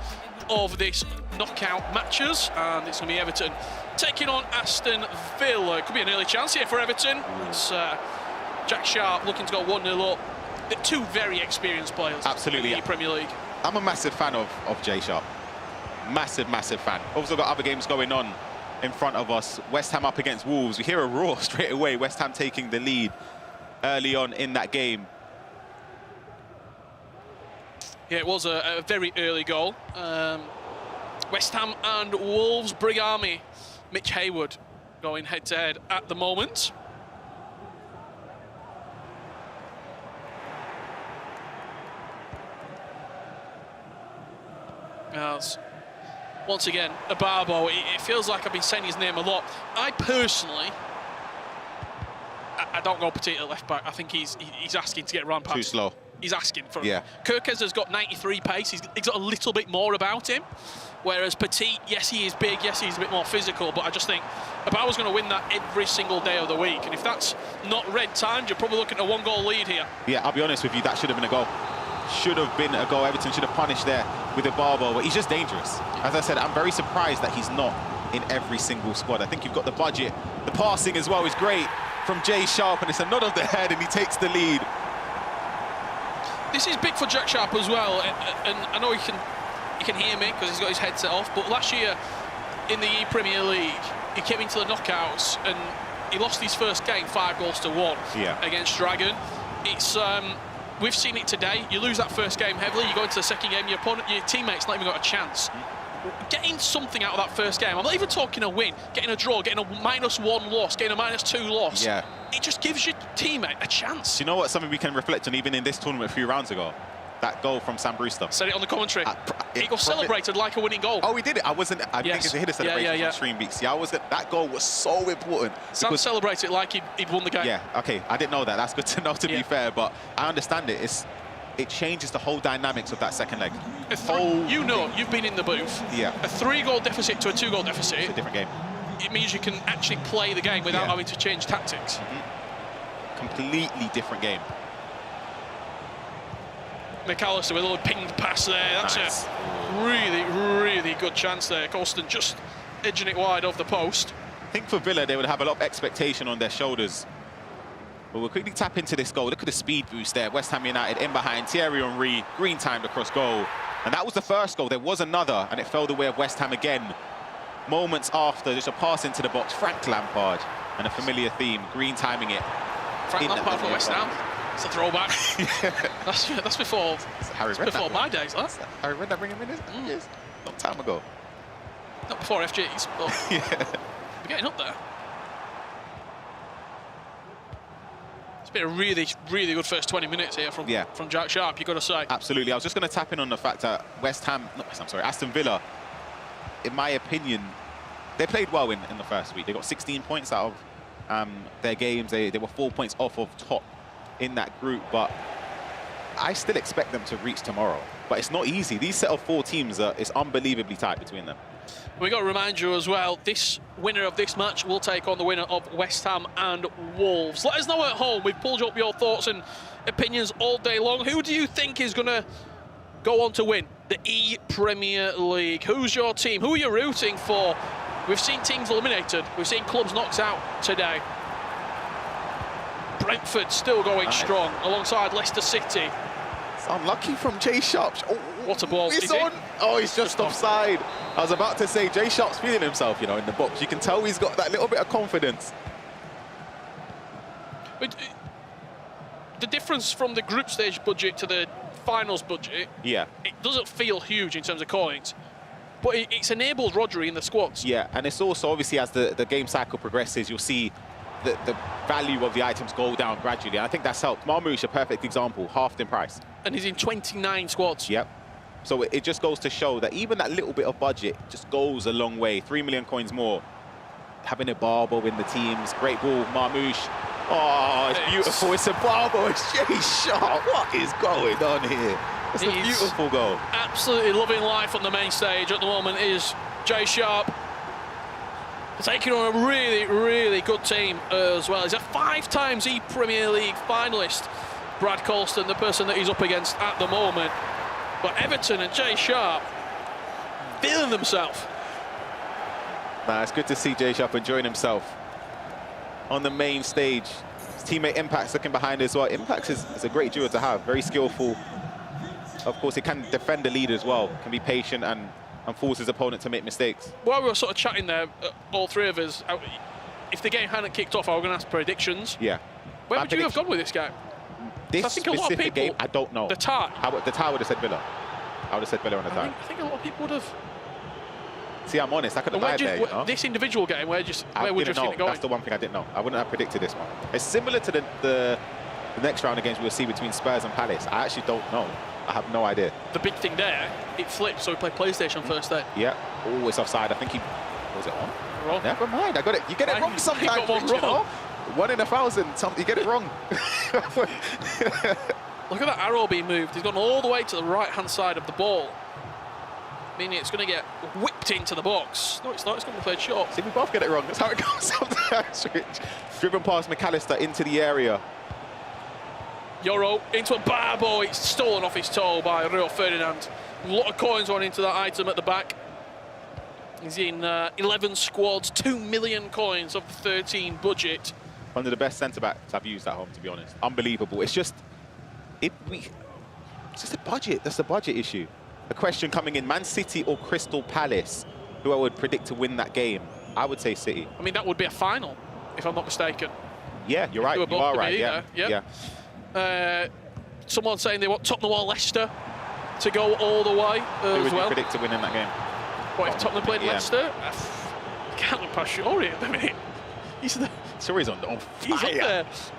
of this knockout matches, and it's going to be Everton taking on Aston Villa. Could be an early chance here for Everton. It's Jack Sharp looking to go 1-0 up. They're two very experienced players. Absolutely. In the Premier League. I'm a massive fan of Jay Sharp. Massive, massive fan. Also got other games going on in front of us. West Ham up against Wolves. We hear a roar straight away. West Ham taking the lead early on in that game. Yeah, it was a very early goal. West Ham and Wolves, Brig Army. Mitch Hayward going head-to-head at the moment. As once again, Abarbo, it feels like I've been saying his name a lot. I personally, I don't go Petit at left back. I think he's asking to get run past. Too slow. He's asking for Yeah. Kirkes has got 93 pace. He's got a little bit more about him. Whereas Petit, yes, he is big. Yes, he's a bit more physical. But I just think Abarbo's going to win that every single day of the week. And if that's not red timed, you're probably looking at a 1-goal lead here. Yeah, I'll be honest with you, that should have been a goal. Should have been a goal. Everton should have punished there with Abarbo, but he's just dangerous. As I said, I'm very surprised that he's not in every single squad. I think you've got the budget. The passing as well is great from Jay Sharp, and it's a nod of the head, and he takes the lead. This is big for Jack Sharp as well, and I know he can hear me because he's got his headset off, but last year in the ePremierleague, he came into the knockouts and he lost his first game 5-1 against Dragon. It's we've seen it today. You lose that first game heavily, you go into the second game, your opponent, your teammates not even got a chance. Getting something out of that first game, I'm not even talking a win, getting a draw, getting a -1 loss, getting a -2 loss. Yeah. It just gives your teammate a chance. Do you know what? Something we can reflect on even in this tournament a few rounds ago. That goal from Sam Brewster. Said it on the commentary. It got celebrated like a winning goal. Oh, he did it. I think it's a hit celebration from Stream Beats. Yeah, that goal was so important. Sam celebrated it like he'd won the game. Yeah, okay. I didn't know that. That's good to know, to be fair, but I understand it. It changes the whole dynamics of that second leg. You know, you've been in the booth. Yeah. A 3-goal deficit to a 2-goal deficit. It's a different game. It means you can actually play the game without having to change tactics. Completely different game. McAllister with a little pinged pass there. That's a really, really good chance there. Colston just edging it wide off the post. I think for Villa, they would have a lot of expectation on their shoulders. But we'll quickly tap into this goal. Look at the speed boost there. West Ham United in behind. Thierry Henry, green timed across goal. And that was the first goal. There was another, and it fell the way of West Ham again. Moments after, just a pass into the box. Frank Lampard, and a familiar theme, green timing it. Frank Lampard for West Ham. It's a throwback. That's before. Before my days, that. Harry Redknapp bring him in, yes. Long time ago. Not before FGs, but we're getting up there. It's been a really, really good first 20 minutes here from Jack Sharp, you've got to say. Absolutely. I was just going to tap in on the fact that Aston Villa, in my opinion, they played well in the first week. They got 16 points out of their games. They were 4 points off of top in that group, but I still expect them to reach tomorrow. But it's not easy. These set of 4 teams, it's unbelievably tight between them. We've got to remind you as well, this winner of this match will take on the winner of West Ham and Wolves. Let us know at home. We've pulled up your thoughts and opinions all day long. Who do you think is going to go on to win the ePremierleague? Who's your team? Who are you rooting for We've seen teams eliminated. We've seen clubs knocked out today. Brentford still going strong alongside Leicester City. It's unlucky from Jay Sharp. Oh, what a ball. He's on. Oh, he's just offside. I was about to say, Jay Sharp's feeling himself, you know, in the box. You can tell he's got that little bit of confidence. But the difference from the group stage budget to the finals budget, yeah, it doesn't feel huge in terms of coins, but it's enabled Rodri in the squads. Yeah, and it's also, obviously, as the game cycle progresses, you'll see the value of the items go down gradually. And I think that's helped. Marmoush, a perfect example, halved in price. And he's in 29 squads. Yep. So it just goes to show that even that little bit of budget just goes a long way. 3 million coins more. Having a Barbo in the teams. Great ball, Marmoush. Oh, it's beautiful. It's a Barbo. It's Jay Sharp. What is going on here? It's a beautiful goal. Absolutely loving life on the main stage at the moment is Jay Sharp. Taking on a really, really good team as well. He's a 5 times ePremierleague finalist. Brad Colston, the person that he's up against at the moment. But Everton and Jay Sharp feeling themselves. Nah, it's good to see Jay Sharp enjoying himself on the main stage. His teammate Impact's looking behind as well. Impact is a great duo to have, very skillful. Of course, he can defend the lead as well, can be patient and force his opponent to make mistakes. While we were sort of chatting there, all three of us, if the game hadn't kicked off, I was going to ask predictions. Yeah. Where would you have gone with this game? This I think a lot of people, game, I don't know. The tie. The tie would have said Villa. I would have said Villa on the tie. I think a lot of people would have. See, I'm honest, I could have lied there, you know? This individual game, where would you have seen it going? That's the one thing I didn't know. I wouldn't have predicted this one. It's similar to the next round of games we'll see between Spurs and Palace. I actually don't know. I have no idea. The big thing there, it flipped, so we played PlayStation first day. Yeah. Oh, it's offside. I think he... Was it on? Wrong. Never mind. I got it. You get it wrong sometimes, Rich, you know? 1 in 1,000. You get it wrong. Look at that arrow being moved. He's gone all the way to the right-hand side of the ball, meaning it's going to get whipped into the box. No, it's not. It's going to be played short. See, we both get it wrong. That's how it goes sometimes, Rich. Driven past McAllister into the area. Euro into a Barbo. It's stolen off his toe by Rio Ferdinand. A lot of coins went into that item at the back. He's in 11 squads, 2 million coins of the 13 budget. One of the best centre-backs I've used at home, to be honest. Unbelievable. It's just... It's just a budget. That's a budget issue. A question coming in, Man City or Crystal Palace, who I would predict to win that game? I would say City. I mean, that would be a final, if I'm not mistaken. Yeah, you're right. You are right, yeah. Someone saying they want Tottenham or Leicester to go all the way Who would as well. you predict to win in that game? What, if Tottenham played Leicester? Can't look past Shuri at the minute. Shuri's on fire. He's up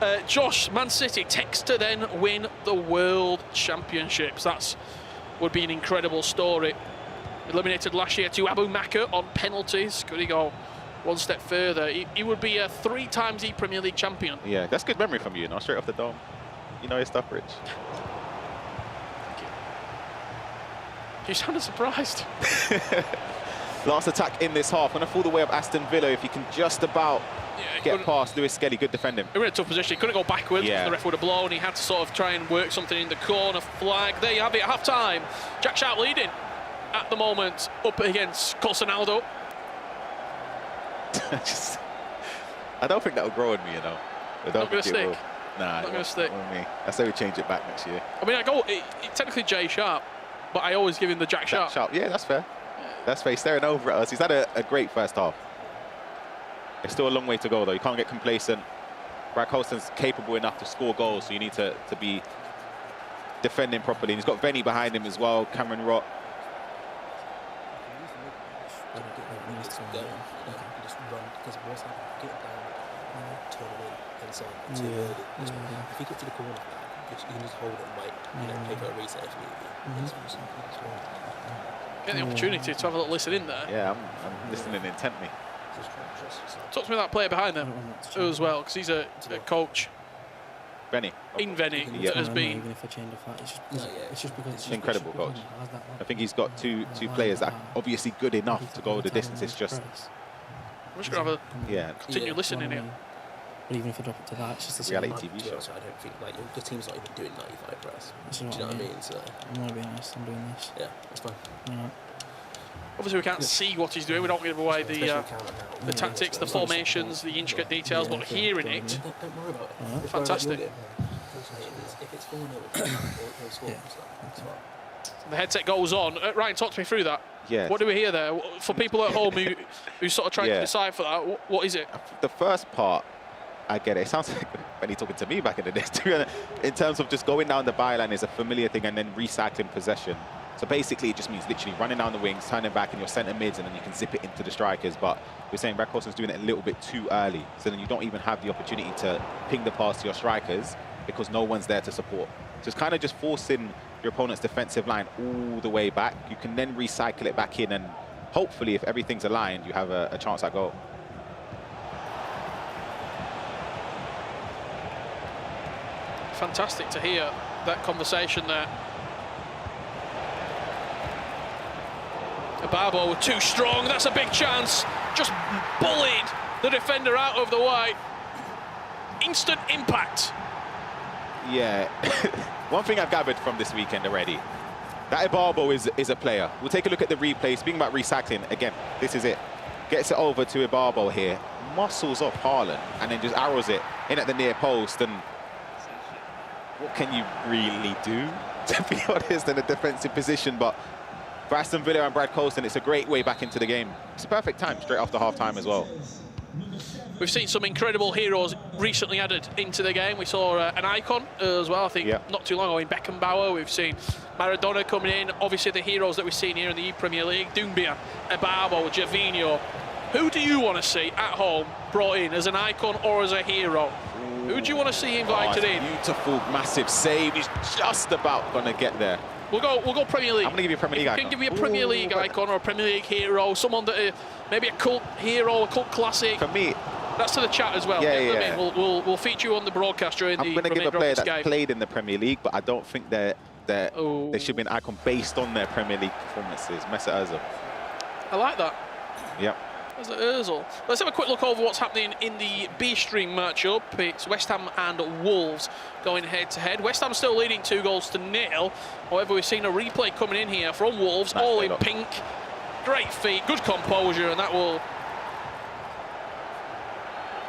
there. Josh, Man City takes to then win the World Championships. That would be an incredible story. Eliminated last year to Abu Maka on penalties. Could he go one step further? He would be a 3 times ePremier League champion. Yeah, that's good memory from you, straight off the dome. You know your stuff, Rich. Thank you. You sounded surprised. Last attack in this half. Going to fall the way of Aston Villa if he can just about get past Lewis Skelly. Good defending. They were in a tough position. He couldn't go backwards because the ref would have blown. He had to sort of try and work something in the corner flag. There you have it, half-time. Jack Sharp leading at the moment up against Colsonaldo. I don't think that will grow on me, I don't Not going to stick. Nah, not going to stick. On me. I say we change it back next year. I mean, I go technically Jay Sharp, but I always give him the Jack Sharp. Yeah, that's fair. That's fair. He's staring over at us. He's had a great first half. It's still a long way to go, though. You can't get complacent. Brad Colston's capable enough to score goals, so you need to be defending properly. And he's got Venny behind him as well, Cameron Rott. If you get to the corner, you can just hold it and wait, take a reset if need be. Get the opportunity to have a little listen in there. Yeah, I'm listening intently. Talk to me about that player behind them as well, because he's a coach. Venny. Venny has been incredible coach. I think he's got two players that are obviously good enough to go the distance. It's just... I'm just going to have a continue listening here. But even if I drop it to that, it's just the reality TV show. So I don't think your team's not even doing 95 press. Do you know what I mean? So I'm gonna be honest. I'm doing this. Yeah, that's fine. Obviously, we can't see what he's doing. We don't give away the tactics, the formations, the intricate details, but hearing it, fantastic. The headset goes on. Ryan, talk to me through that. Yeah. What do we hear there? For people at home who sort of trying to decide for that, what is it? The first part, I get it. It sounds like when he's talking to me back in the day. In terms of just going down the byline is a familiar thing, and then recycling possession. So basically, it just means literally running down the wings, turning back in your centre mids, and then you can zip it into the strikers. But we're saying Brad Colson's doing it a little bit too early. So then you don't even have the opportunity to ping the pass to your strikers because no one's there to support. So it's kind of just forcing your opponent's defensive line all the way back. You can then recycle it back in, and hopefully, if everything's aligned, you have a chance at goal. Fantastic to hear that conversation there. Barbo too strong, that's a big chance. Just bullied the defender out of the way. Instant impact. Yeah, one thing I've gathered from this weekend already, that Ibarbo is a player. We'll take a look at the replay. Speaking about recycling, again, this is it. Gets it over to Ibarbo here, muscles off Haaland, and then just arrows it in at the near post. And what can you really do, to be honest, in a defensive position? But for Aston Villa and Brad Colson, it's a great way back into the game. It's a perfect time, straight after half-time as well. We've seen some incredible heroes recently added into the game. We saw an icon as well, I think, not too long ago in Beckenbauer. We've seen Maradona coming in. Obviously, the heroes that we've seen here in the ePremier League, Doumbia, Ibarbo, Gervinho. Who do you want to see at home brought in as an icon or as a hero? Who do you want to see invited in? Beautiful, massive save. He's just about going to get there. We'll go Premier League. I'm going to give you a Premier League icon. Can give you a Premier League icon or a Premier League hero, someone that maybe a cult hero, a cult classic. For me, that's to the chat as well. Yeah. We'll feature you on the broadcast during the I'm going to give a player that's game. played in the Premier League, but I don't think they should be an icon based on their Premier League performances. Mesut Ozil. I like that. Yep. There's Ozil. Let's have a quick look over what's happening in the B stream matchup. It's West Ham and Wolves going head-to-head. West Ham still leading 2-0. However, we've seen a replay coming in here from Wolves, nice all in pink. Great feet, good composure, and that will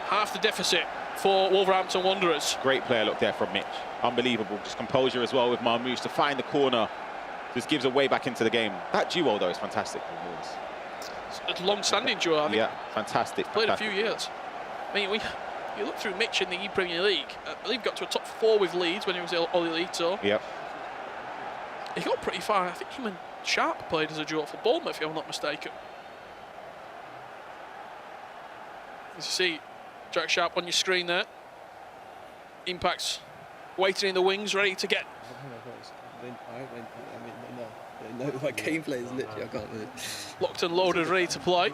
half the deficit for Wolverhampton Wanderers. Great player look there from Mitch. Unbelievable. Just composure as well with Marmouche to find the corner. Just gives a way back into the game. That duo, though, is fantastic for Wolves. It's a long-standing duo, I think. Yeah, fantastic. Played a few years. I mean, you look through Mitch in the ePremier League. I believe he got to a top 4 with Leeds when he was Olilito. Yep. He got pretty far. I think him and Sharp played as a duo for Bournemouth, if I'm not mistaken. As you see, Jack Sharp on your screen there. Impact's waiting in the wings, ready to get. No, my gameplay is literally, I can't do it. Locked and loaded, ready to play.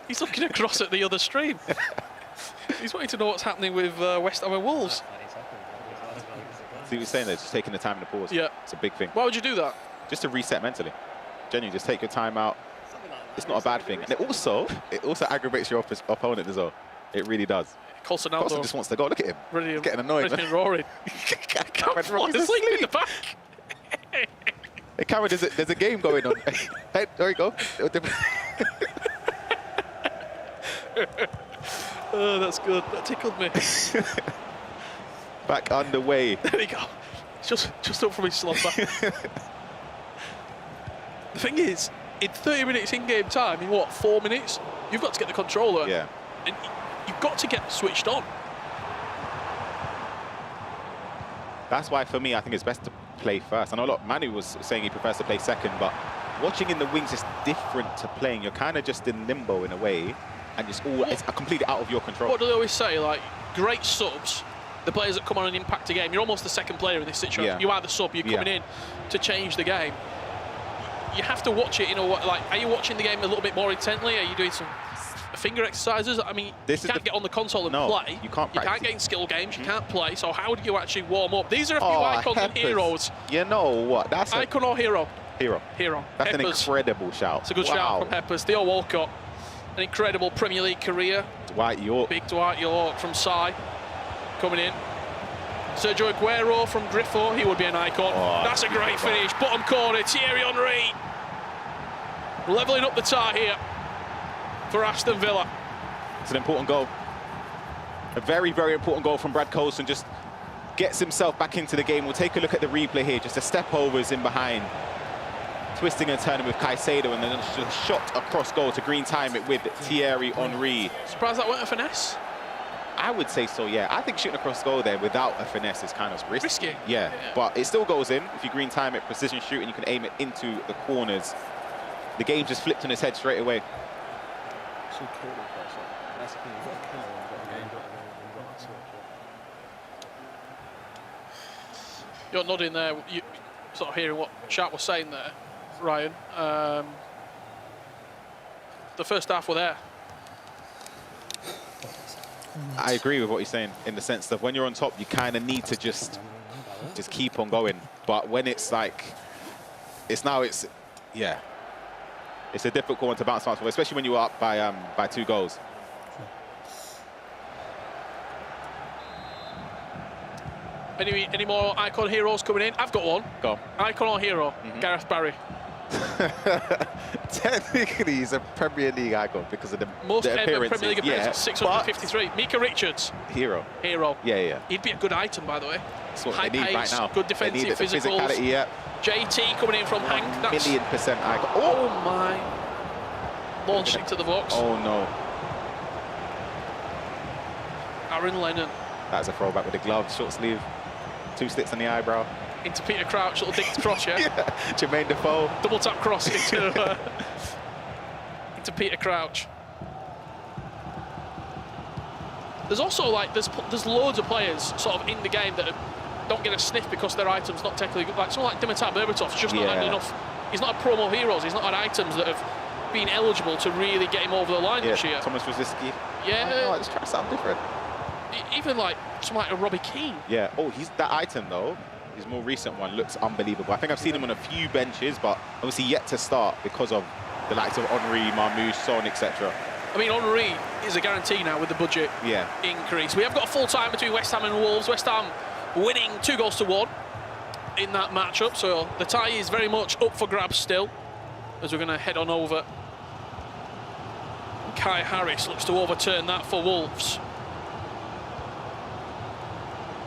He's looking across at the other stream. He's wanting to know what's happening with West Ham and Wolves. See what you're saying there, just taking the time to pause. Yeah. It's a big thing. Why would you do that? Just to reset mentally. Genuinely, just take your time out. It's not a bad thing. And it also aggravates your opponent as well. It really does. Colson just wants to go. Look at him. Really, he's getting annoyed. Really roaring. Cameron, he's asleep in the back. Hey, Cameron, there's a game going on. Hey, there you go. Oh, that's good. That tickled me. Back underway. There we go. Just up from his slumber. The thing is, in 30 minutes in-game time, in what, 4 minutes, you've got to get the controller. Yeah. And you've got to get switched on. That's why, for me, I think it's best to play first. I know Manu was saying he prefers to play second, but watching in the wings is different to playing. You're kind of just in limbo in a way, and it's completely out of your control. What do they always say? Like, great subs, the players that come on and impact a game, you're almost the second player in this situation. Yeah. You are the sub, you're coming in to change the game. You have to watch it in a way, like, are you watching the game a little bit more intently? Are you doing some finger exercises? I mean, you can't get on the console and play. You can't practice. You can't get in skill games, you can't play, so how do you actually warm up? These are a few icons and heroes. You know what? That's icon or hero? Hero. That's an incredible shout. It's a good shout from Peppers. Theo Walcott, an incredible Premier League career. Dwight York. Big Dwight York from Si, coming in. Sergio Aguero from Griffo, he would be an icon. Oh, that's a great finish. Bottom corner, Thierry Henry. Levelling up the tie here for Aston Villa. It's an important goal. A very, very important goal from Brad Coulson. Just gets himself back into the game. We'll take a look at the replay here. Just a step overs in behind. Twisting and turning with Caicedo, and then just a shot across goal to green time it with Thierry Henry. Surprised that wasn't a finesse? I would say so, yeah. I think shooting across goal there without a finesse is kind of risky. Yeah, but it still goes in. If you green time it, precision shooting, you can aim it into the corners. The game just flipped on his head straight away. You're nodding there, you sort of hearing what Sharp was saying there, Ryan. The first half were there. I agree with what you're saying in the sense that when you're on top, you kind of need to just keep on going. But when it's like, it's a difficult one to bounce back, especially when you are up by 2 goals. Any more icon heroes coming in? I've got one. Go. Icon or hero? Gareth Barry. Technically, he's a Premier League icon because of the most ever appearances. Premier League appearances, 653. Mika Richards. Hero. Yeah. He'd be a good item, by the way. That's what high they need pace, right now. good defensive, physicals. Physicality, yeah. JT coming in from Hank. That's $1,000,000% icon. Oh my! Launched into the box. Oh no. Aaron Lennon. That's a throwback with the glove, short sleeve, 2 sticks on the eyebrow. Into Peter Crouch, little dick cross, yeah? Jermaine Defoe. Double tap cross into Peter Crouch. There's also like, there's loads of players sort of in the game that don't get a sniff because their items not technically good. Like someone like Dimitar Berbatov's just not had enough. He's not a promo heroes. He's not had items that have been eligible to really get him over the line this year. Thomas Rosicky. Yeah. Let's try to sound different. Even like someone like a Robbie Keane. Yeah. Oh, that item though. His more recent one looks unbelievable. I think I've seen him on a few benches, but obviously yet to start because of the likes of Henry, Marmoush, Son, etc. I mean, Henry is a guarantee now with the budget increase. We have got a full time between West Ham and Wolves. West Ham winning 2-1 in that matchup, so the tie is very much up for grabs still, as we're going to head on over. Kai Harris looks to overturn that for Wolves.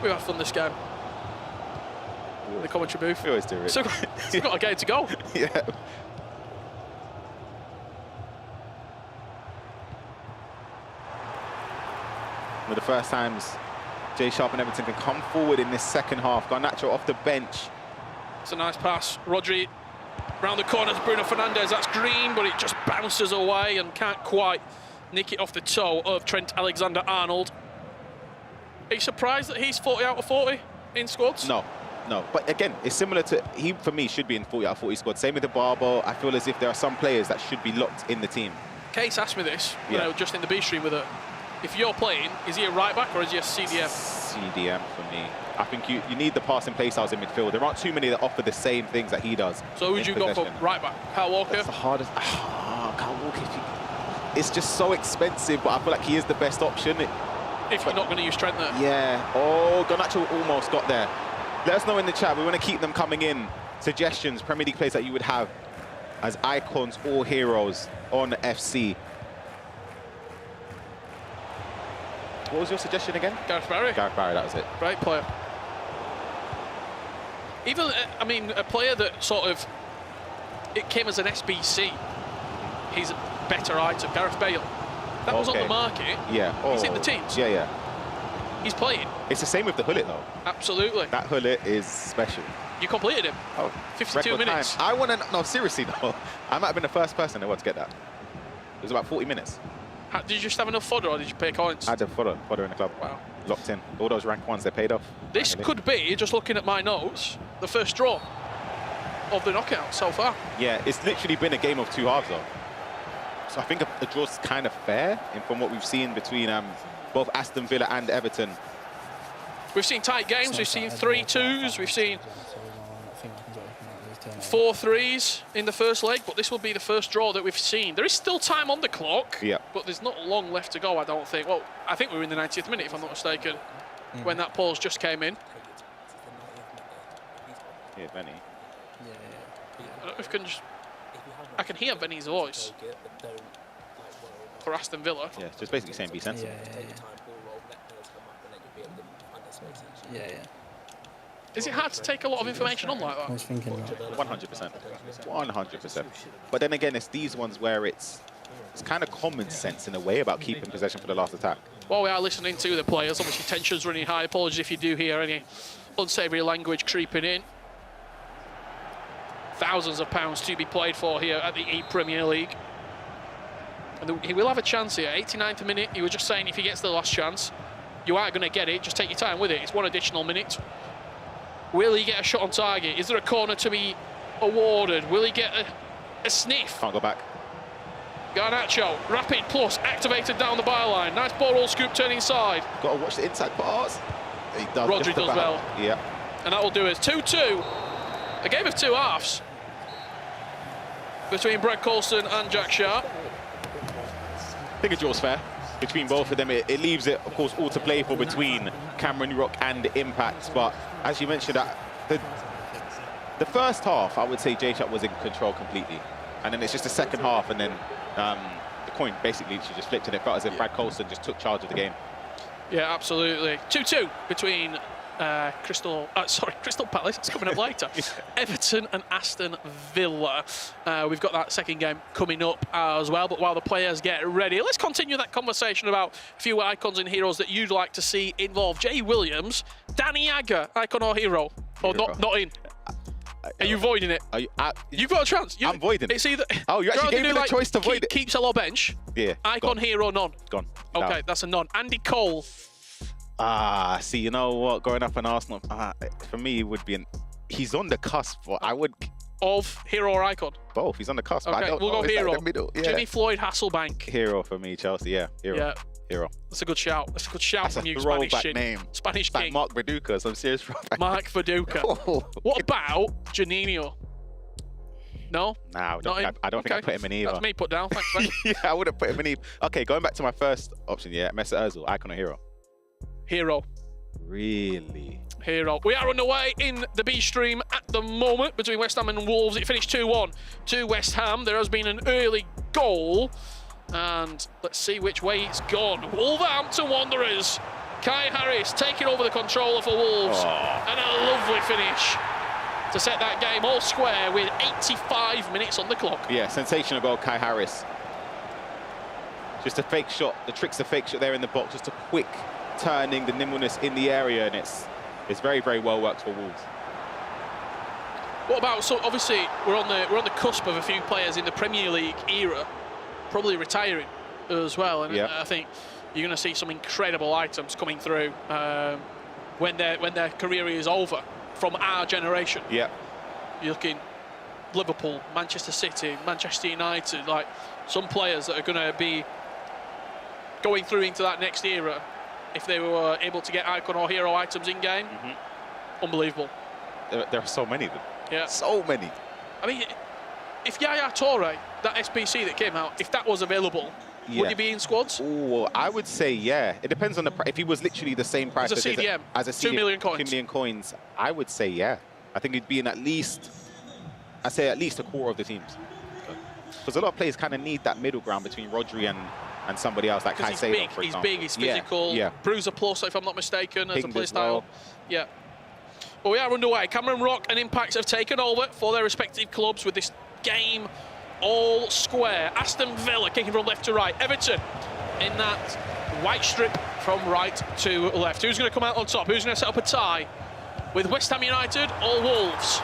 We've had fun this game. The commentary booth. We always do it. Still got a game to go. Yeah. One of the first times Jay Sharp and Everton can come forward in this second half. Garnacho off the bench. It's a nice pass. Rodri round the corner to Bruno Fernandes. That's green, but it just bounces away and can't quite nick it off the toe of Trent Alexander-Arnold. Are you surprised that he's 40 out of 40 in squads? No. But again, it's similar to, he for me should be in 40 out of 40 squad. Same with the Barbo. I feel as if there are some players that should be locked in the team. Case asked me this, you know, just in the B stream with her. If you're playing, is he a right back or is he a CDM? CDM for me. I think you need the passing play styles in midfield. There aren't too many that offer the same things that he does. So who would you go for right back? Kyle Walker? That's the hardest. Kyle Walker. It's just so expensive, but I feel like he is the best option. If you're not going to use Trent there. Yeah. Oh, Garnacho almost got there. Let us know in the chat. We want to keep them coming in. Suggestions, Premier League players that you would have as icons or heroes on FC. What was your suggestion again? Gareth Barry. Gareth Barry, that was it. Great player. Even, I mean, a player that sort of, it came as an SBC. He's a better item, Gareth Bale. That was on the market. Yeah. He's in the teams. Yeah. He's playing. It's the same with the Hullet, though. Absolutely. That Hullet is special. You completed him. Oh, 52 minutes. Time. I want to, no, seriously, though. I might have been the first person ever to get that. It was about 40 minutes. Did you just have enough fodder or did you pay coins? I had fodder in the club. Wow. Locked in. All those rank ones, they paid off. This could be, just looking at my notes, the first draw of the knockout so far. Yeah, it's literally been a game of 2 halves, though. So I think a draw's kind of fair from what we've seen between both Aston Villa and Everton. We've seen tight games, we've seen 3-2s, we've seen 4-3s in the first leg, but this will be the first draw that we've seen. There is still time on the clock, but there's not long left to go, I don't think. Well, I think we're in the 90th minute, if I'm not mistaken. when that pause just came in. Yeah, Benny. I don't know if I can hear Benny's voice for Aston Villa. Yeah, just basically saying be sensible. Yeah. Is it hard to take a lot of information on like that? I was thinking that. 100%. 100%. But then again, it's these ones where it's kind of common sense in a way about keeping possession for the last attack. While we are listening to the players, obviously tension's running high. Apologies if you do hear any unsavoury language creeping in. Thousands of pounds to be played for here at the ePremierleague. And he will have a chance here. 89th minute, he was just saying if he gets the last chance, you are going to get it. Just take your time with it. It's one additional minute. Will he get a shot on target? Is there a corner to be awarded? Will he get a sniff? Can't go back. Garnacho, rapid plus, activated down the byline. Nice ball scoop turning side. Got to watch the inside pass. He does. Rodri does well. Yeah. And that will do it. 2-2. A game of two halves between Brett Colston and Jack Sharp. I think a draw's fair between both of them. It leaves it, of course, all to play for between Cameron Rock and Impact. But as you mentioned, the first half, I would say J-Sharp was in control completely. And then it's just the second half, and then the coin basically just flipped, and it felt as if Brad Colston just took charge of the game. Yeah, absolutely. 2-2 between Crystal Palace, it's coming up later. Everton and Aston Villa. We've got that second game coming up as well, but while the players get ready, let's continue that conversation about a few icons and heroes that you'd like to see involved. Jay Williams, Danny Agger, icon or hero? Or not in? Are you voiding it? You've got a chance. I'm voiding it. It's either... Oh, you actually gave me the choice to void it. Keep, sell or bench? Yeah. Icon, hero, none? Gone. Okay, that's a none. Andy Cole. See, you know what? Growing up in Arsenal, for me, it would be he's on the cusp. I would... Of hero or icon? Both. He's on the cusp. Okay, we'll go hero. Like the middle. Yeah. Jimmy Floyd Hasselbank. Hero for me, Chelsea. Yeah, hero. Yeah. Hero. That's a good shout. That's a good shout from you, Spanish Spanish name. Spanish like king. Mark Viduka, some serious throwback. Mark Viduka. What about Janino? No? Nah, I don't think I put him in either. That's me put down. Thanks. Yeah, I wouldn't put him in either. Okay, going back to my first option, yeah, Mesut Ozil, icon or hero? Hero. Really? Hero. We are underway in the B stream at the moment between West Ham and Wolves. It finished 2-1 to West Ham. There has been an early goal, and let's see which way it's gone. Wolverhampton Wanderers. Kai Harris taking over the controller for Wolves, and a lovely finish to set that game all square with 85 minutes on the clock. Yeah, sensational goal, Kai Harris. Just a fake shot, the trick's a fake shot there in the box, just a quick turning, the nimbleness in the area, and it's very, very well worked for Wolves. What about, so obviously we're on the cusp of a few players in the Premier League era probably retiring as well, and I think you're going to see some incredible items coming through when their career is over from our generation. Yeah. You're looking Liverpool, Manchester City, Manchester United, like some players that are going to be going through into that next era if they were able to get icon or hero items in game. Unbelievable. There are so many of them. Yeah. So many. I mean, if Yaya Toure, that SBC that came out, if that was available, would he be in squads? Oh, I would say yeah. It depends on the price. If he was literally the same price as a CDM, as a CDM, 2 million coins. 2 million coins, I would say yeah. I think he'd be in at least, I'd say at least a quarter of the teams. Because a lot of players kind of need that middle ground between Rodri and somebody else, like Caicedo, for example. He's big, he's physical. Yeah. Bruiser plus, if I'm not mistaken, as a play style. Well. Yeah. Well, we are underway. Cameron Rock and Impact have taken over for their respective clubs with this game all square. Aston Villa kicking from left to right. Everton in that white strip from right to left. Who's going to come out on top? Who's going to set up a tie with West Ham United or Wolves?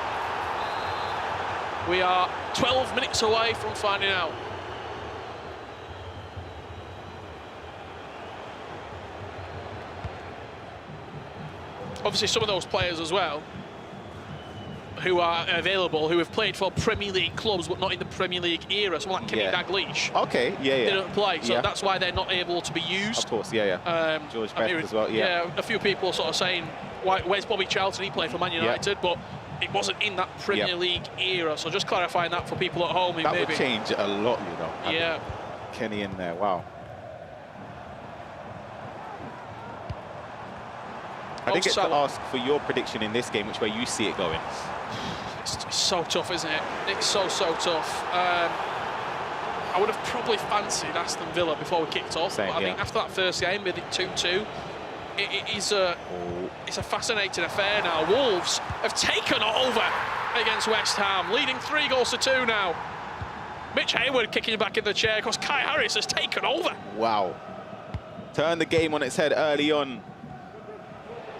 We are 12 minutes away from finding out. Obviously, some of those players as well who are available, who have played for Premier League clubs but not in the Premier League era, someone like Kenny Dalglish. Okay, They don't play, so that's why they're not able to be used. Of course, George Best as well, a few people sort of saying, where's Bobby Charlton? He played for Man United, but it wasn't in that Premier League era, so just clarifying that for people at home. That would change a lot, you know. Yeah. Kenny in there, wow. I did get to ask for your prediction in this game, which way you see it going. It's so tough, isn't it? It's so tough. I would have probably fancied Aston Villa before we kicked off, but I think after that first game, with it 2-2, it's a fascinating affair now. Wolves have taken over against West Ham, leading 3-2 now. Mitch Hayward kicking back in the chair because Kai Harris has taken over. Wow. Turn the game on its head early on.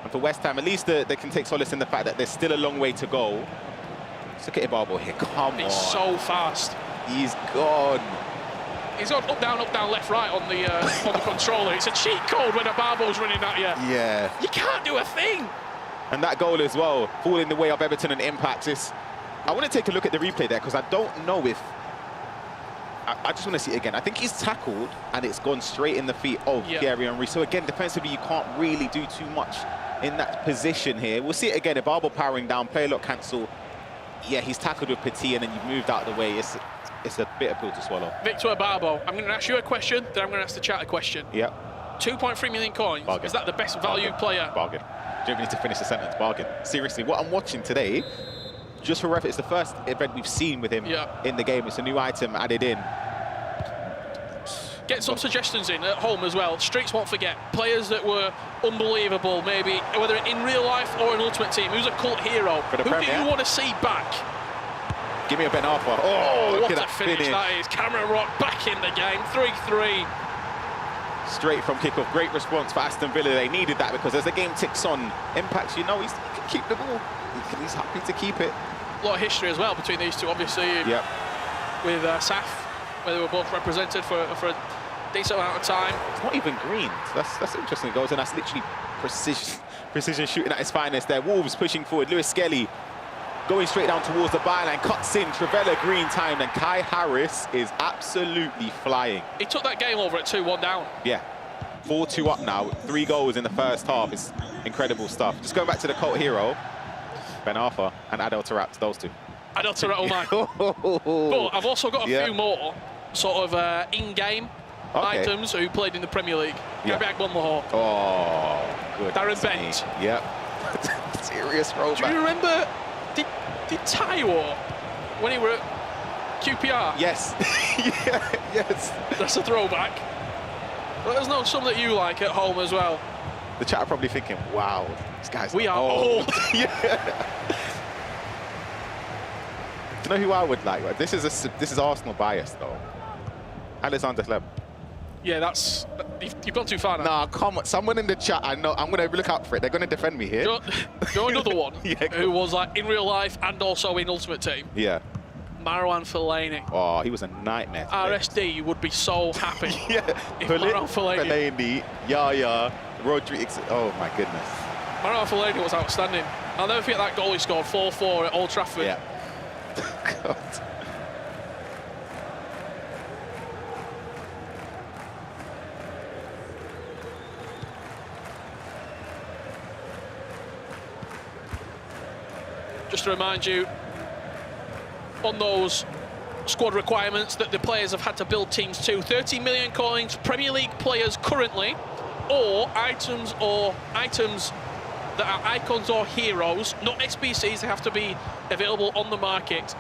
And for West Ham, at least they can take solace in the fact that there's still a long way to go. Let's look at Ibarbo here. Come on. He's so fast. He's gone. He's gone up, down, left, right on the controller. It's a cheat code when Ibarbo's running at you. Yeah. You can't do a thing. And that goal as well, falling the way of Everton and Impact. I want to take a look at the replay there because I don't know if... I just want to see it again. I think he's tackled and it's gone straight in the feet of Thierry Henry. So again, defensively, you can't really do too much in that position here. We'll see it again. Ibarbo powering down, play lock cancel. Yeah, he's tackled with Petit and then you've moved out of the way. It's a bitter pill to swallow. Victor Ibarbo, I'm going to ask you a question, then I'm going to ask the chat a question. Yep. 2.3 million coins. Bargain. Is that the best value player? Bargain. Do you need to finish the sentence? Bargain. Seriously, what I'm watching today, just for reference, it's the first event we've seen with him in the game. It's a new item added in. Get some suggestions in at home as well. Streets won't forget. Players that were unbelievable, maybe, whether in real life or an Ultimate Team. Who's a cult hero? Who do you want to see back? Give me a Ben Arthur. Oh, what a finish that is. Cameron Rock back in the game. 3-3. Straight from kickoff. Great response for Aston Villa. They needed that because as the game ticks on, Impact, you know, he can keep the ball. He's happy to keep it. A lot of history as well between these two, obviously. Yep. With Saf, where they were both represented for a decent amount of time. It's not even green. That's interesting goals, and that's literally precision shooting at its finest there. Wolves pushing forward. Lewis Skelly going straight down towards the byline, cuts in. Trevella green timed, and Kai Harris is absolutely flying. He took that game over at 2-1 down. Yeah. 4-2 up now. 3 goals in the first half. It's incredible stuff. Just going back to the cult hero, Ben Arthur and Adel Taarabt, those two. Adel Taarabt, oh my. But I've also got a few more sort of in-game items who played in the Premier League. Gabby Agbonlahor. Oh, good. Darren Bent. Yep. Serious rollback. Do you remember, did Taiwo, when he were at QPR? Yes. Yes. That's a throwback. Let us know some that you like at home as well. The chat are probably thinking, wow, these guys are old. Yeah. Do you know who I would like? This is Arsenal bias though. Alexander Hleb. Yeah, you've gone too far now. Nah, come on. Someone in the chat, I know, I'm going to look out for it. They're going to defend me here. Go another one who was like in real life and also in Ultimate Team. Yeah. Marouane Fellaini. Oh, he was a nightmare. RSD would be so happy. If Marouane Fellaini, Yaya, Rodri. Oh my goodness. Marouane Fellaini was outstanding. I'll never forget that goal he scored 4-4 at Old Trafford. Yeah. God. Just to remind you, on those squad requirements that the players have had to build teams to, 30 million coins, Premier League players currently, or items that are icons or heroes, not SBCs, they have to be available on the market,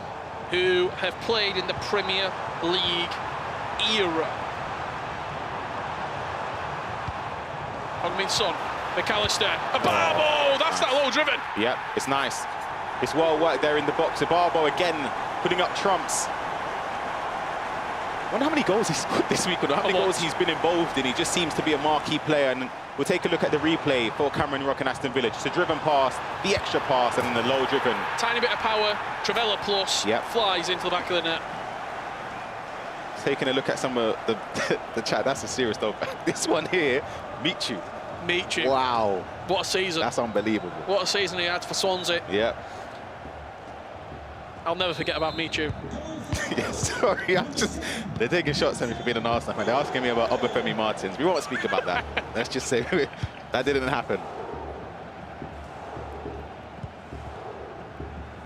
who have played in the Premier League era. Heung-min Son, McAllister, Ibarbo, that's that low driven. Yep, it's nice. It's well worked there in the box. Ibarbo again putting up trumps. I wonder how many goals he's put this week, or how many goals he's been involved in. He just seems to be a marquee player. And we'll take a look at the replay for Cameron Rock and Aston Villa. Just a driven pass, the extra pass, and then the low driven. Tiny bit of power, Trevella plus, flies into the back of the net. Taking a look at some of the chat, that's a serious though. This one here, Michu. Wow. What a season. That's unbelievable. What a season he had for Swansea. Yeah. I'll never forget about Michu. Yeah, sorry, they're taking shots at me for being an Arsenal fan. They're asking me about Obafemi Martins. We won't speak about that. Let's just say that didn't happen.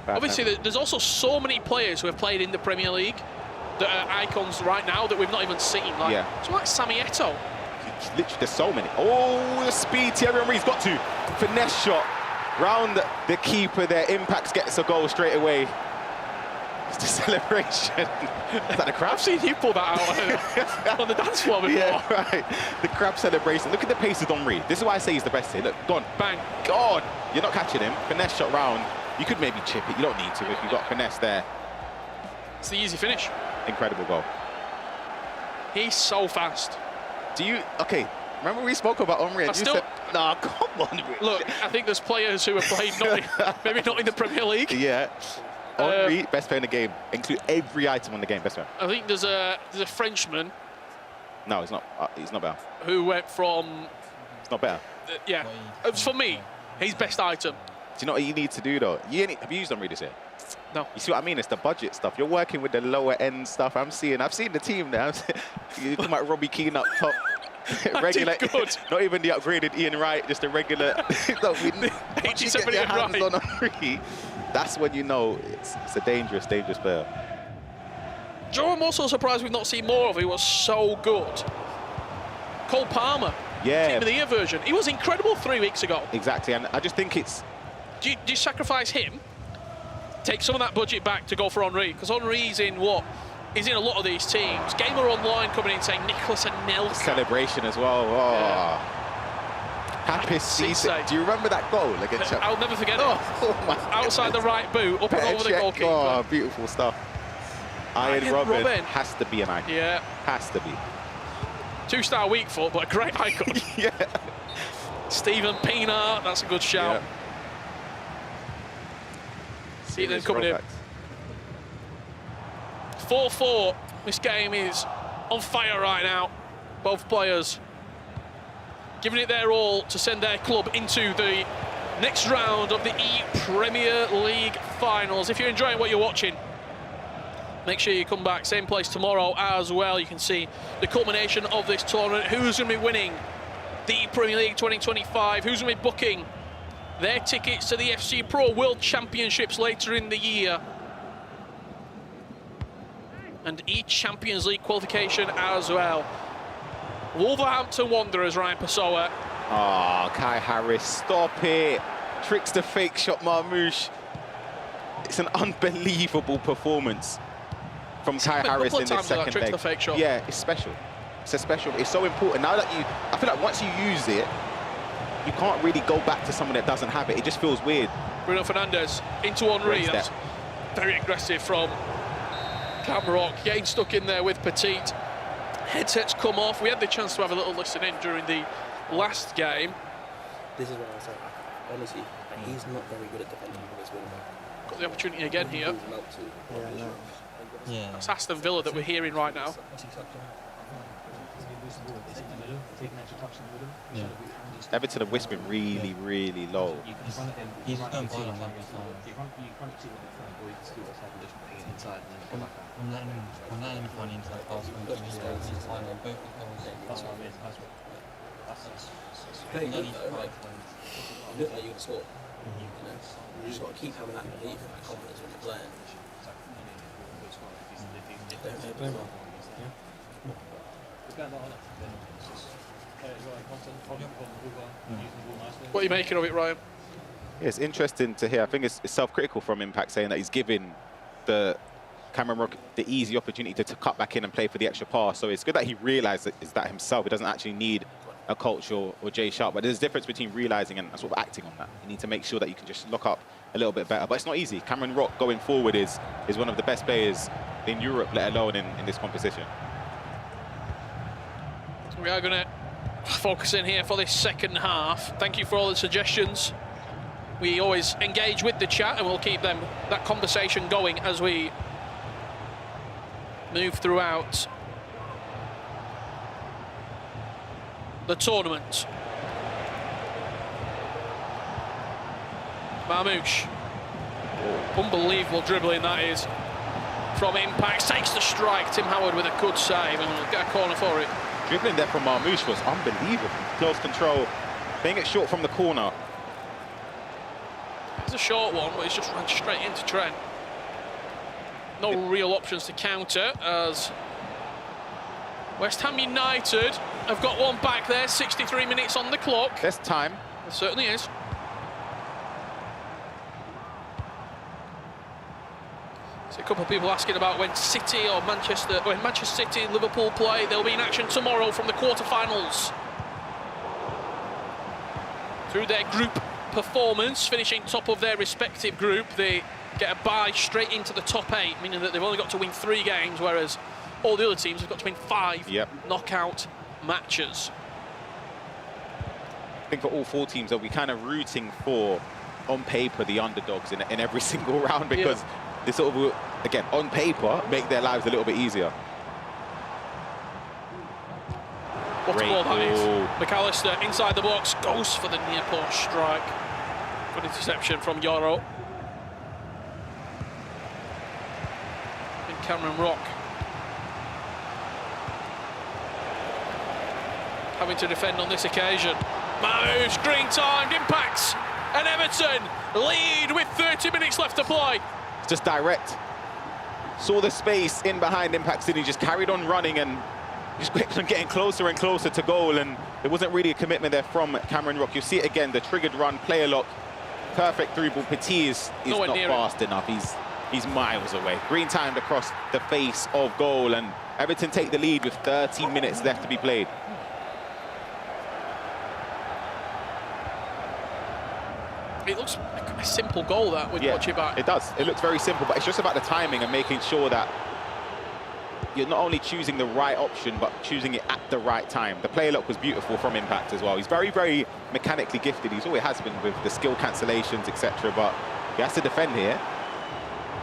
Obviously, there's also so many players who have played in the Premier League that are icons right now that we've not even seen. So like Sammy Eto'o. Literally, there's so many. Oh, the speed. Thierry Henry's got to. finesse shot round the keeper there. Impact gets a goal straight away. It's the celebration. Is that the crab? I've seen you pull that out on the dance floor before. Yeah, right. The crab celebration. Look at the pace of Henry. This is why I say he's the best here. Look, gone. Bang. God. You're not catching him. Finesse shot round. You could maybe chip it. You don't need to if you've got finesse there. It's the easy finish. Incredible goal. He's so fast. Do you... OK, remember we spoke about Henry and you said... Nah, come on. Look, I think there's players who have played maybe not in the Premier League. Yeah. Henry, best player in the game. Include every item on the game, best player. I think there's a Frenchman. No, he's not. He's not better. Who went from... It's not better. Yeah. For me, he's best item. Do you know what you need to do, though? Have you used Henry this year? No. You see what I mean? It's the budget stuff. You're working with the lower end stuff. I've seen the team now. You come out Robbie Keane up top. Regular, good. Not even the upgraded Ian Wright, just a regular. Look, once you get your hands on Henry, that's when you know it's a dangerous, dangerous player. Joe, I'm also surprised we've not seen more of. He was so good. Cole Palmer, yeah, Team of the Year version. He was incredible 3 weeks ago. Exactly, and I just think it's... Do you sacrifice him, take some of that budget back to go for Henry? Because Henry's in what? He's in a lot of these teams. Gamer Online coming in saying Nicholas and Nelson. Celebration as well. Oh. Yeah. Happy season. Do you remember that goal against Chelsea? I'll never forget it. Oh my Outside the right boot, up and over the goalkeeper. Oh, beautiful stuff. Iron Robin has to be an icon. Yeah. Has to be. 2-star weak foot, but a great icon. Yeah. Stephen Pienaar, that's a good shout. Yeah. See them coming in. 4-4. This game is on fire right now. Both players giving it their all to send their club into the next round of the ePremierleague finals. If you're enjoying what you're watching, make sure you come back. Same place tomorrow as well. You can see the culmination of this tournament. Who's going to be winning the Premier League 2025? Who's going to be booking their tickets to the FC Pro World Championships later in the year? And each Champions League qualification as well. Wolverhampton Wanderers, Ryan Pessoa. Oh, Kai Harris, stop it. Tricks the fake shot, Marmouche. It's an unbelievable performance from Kai Harris in this second leg. The fake shot. Yeah, it's special. It's a special. It's so important. Now that I feel like once you use it, you can't really go back to someone that doesn't have it. It just feels weird. Bruno Fernandes into Henry. That's very aggressive from Camrock. Getting stuck in there with Petit. Headsets come off. We had the chance to have a little listen in during the last game. This is what I was saying. Honestly, he's not very good at defending with his wing back. Got the opportunity again here. Yeah. That's Aston Villa that we're hearing right now. Yeah. Everton have whispered really, really low. He's going for them. I'm letting him find the inside pass when he's finding both the goals. Very good though, like, you look like you're going to score. You just got to keep having that belief and that confidence when you're playing. Don't play well. What are you making of it, Ryan? Yeah, it's interesting to hear. I think it's self-critical from Impact, saying that he's giving the Cameron Rock the easy opportunity to cut back in and play for the extra pass. So it's good that he realised that himself. He doesn't actually need a coach or Jay Sharp. But there's a difference between realising and sort of acting on that. You need to make sure that you can just lock up a little bit better. But it's not easy. Cameron Rock going forward is one of the best players in Europe, let alone in this competition. We are going to focus in here for this second half. Thank you for all the suggestions. We always engage with the chat and we'll keep that conversation going as we move throughout the tournament. Marmouche. Unbelievable dribbling that is from Impact. Takes the strike. Tim Howard with a good save and we'll get a corner for it. Dribbling there from Marmouche was unbelievable. Close control, playing it short from the corner. It's a short one, but it's just run straight into Trent. No real options to counter as West Ham United have got one back there. 63 minutes on the clock. There's time. It certainly is. So a couple of people asking about when City or when Manchester City and Liverpool play. They'll be in action tomorrow from the quarterfinals. Through their group performance, finishing top of their respective group, they get a bye straight into the top 8, meaning that they've only got to win 3 games, whereas all the other teams have got to win 5 knockout matches. I think for all 4 teams, they'll be kind of rooting for, on paper, the underdogs in every single round, because they sort of, again, on paper, make their lives a little bit easier. What a ball that is. McAllister inside the box, goes for the near post strike. Good interception from Yoro. And Cameron Rock having to defend on this occasion. Moves, green timed, impacts, and Everton lead with 30 minutes left to play. Just direct. Saw the space in behind Impact City, just carried on running and just getting closer and closer to goal, and there wasn't really a commitment there from Cameron Rock. You see it again, the triggered run, player lock, perfect through ball. Petit is not fast enough. He's miles away. Green timed across the face of goal, and Everton take the lead with 13 minutes left to be played. It looks like a simple goal, that, when you watch it back. It does. It looks very simple, but it's just about the timing and making sure that you're not only choosing the right option, but choosing it at the right time. The play look was beautiful from Impact as well. He's very, very mechanically gifted. He's always has been with the skill cancellations, etc. But he has to defend here.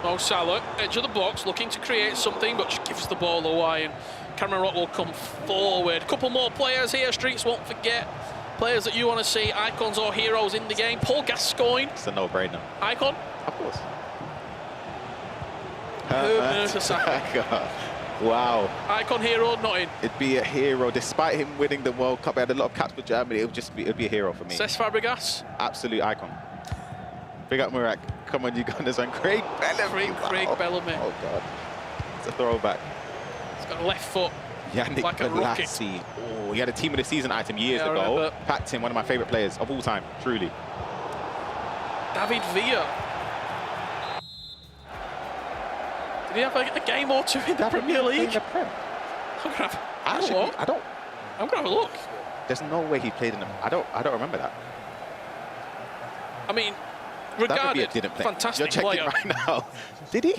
Mo Salah, edge of the box, looking to create something, but just gives the ball away. And Cameron Rock will come forward. A couple more players here. Streets won't forget. Players that you want to see, icons or heroes in the game. Paul Gascoigne. It's a no-brainer. Icon? Of course. Wow. Icon, hero, not in. It'd be a hero. Despite him winning the World Cup, he had a lot of caps for Germany. It'd be a hero for me. Cesc Fabregas. Absolute icon. Big up Murak. Come on, you got this one. Craig Bellamy. Craig Bellamy. Oh, God. It's a throwback. He's got a left foot. Yannick like a rocket. Oh, he had a Team of the Season item years ago. Packed him, one of my favourite players of all time, truly. David Villa. Did he have a game or two in the Premier League? I'm gonna have a look. There's no way he played in them. I don't remember that. I mean, regarded, didn't play. fantastic You're checking player. right now. Did he?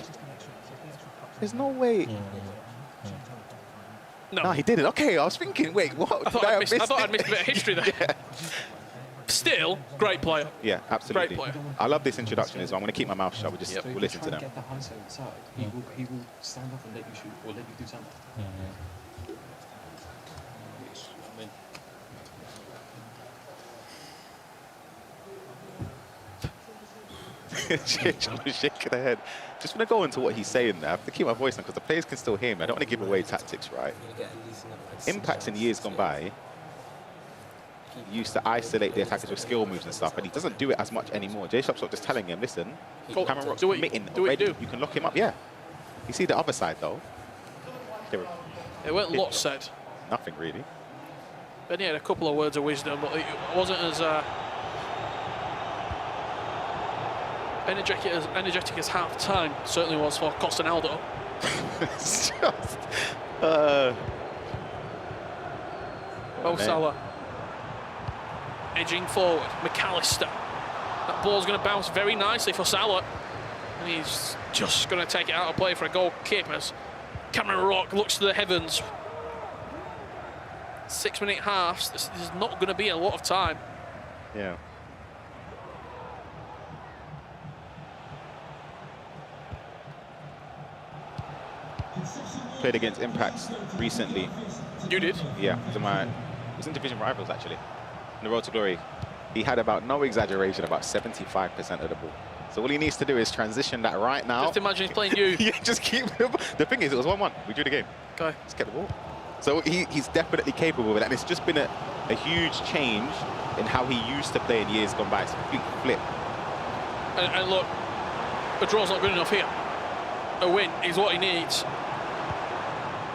There's no way. No, he didn't. Okay, I was thinking, wait, what? I thought I'd missed a bit of history there. Still, great player. Yeah, absolutely. Great player. I love this introduction as well. I'm going to keep my mouth shut. We'll listen to them. Get the handset inside. He will stand up and let you shoot or let you do something. Shaking their head. Just want to go into what he's saying there. I have to keep my voice on because the players can still hear me. I don't want to give away tactics, right? Impacts in years gone by used to isolate the attackers with skill moves and stuff, and he doesn't do it as much anymore. Jay Shop's just telling him, listen, Cameron Rock's committing already. You can lock him up, yeah. You see the other side, though. There weren't lots said. Nothing, really. Ben had a couple of words of wisdom, but it wasn't as energetic as half-time. Certainly was for Costanaldo. It's just... Mo Salah. Edging forward, McAllister. That ball's going to bounce very nicely for Salah. And he's just going to take it out of play for a goal kick as Cameron Rock looks to the heavens. 6-minute halves. This is not going to be a lot of time. Yeah. Played against Impacts recently. You did? Yeah, it was in division rivals actually. In the Road to Glory, he had about, no exaggeration, about 75% of the ball. So all he needs to do is transition that right now. Just imagine he's playing you. Yeah, just keep the thing is, it was 1-1. We drew the game. Okay. Just kept the ball. So he's definitely capable of it, and it's just been a huge change in how he used to play in years gone by. It's a complete flip. And look, a draw's not good enough here. A win is what he needs.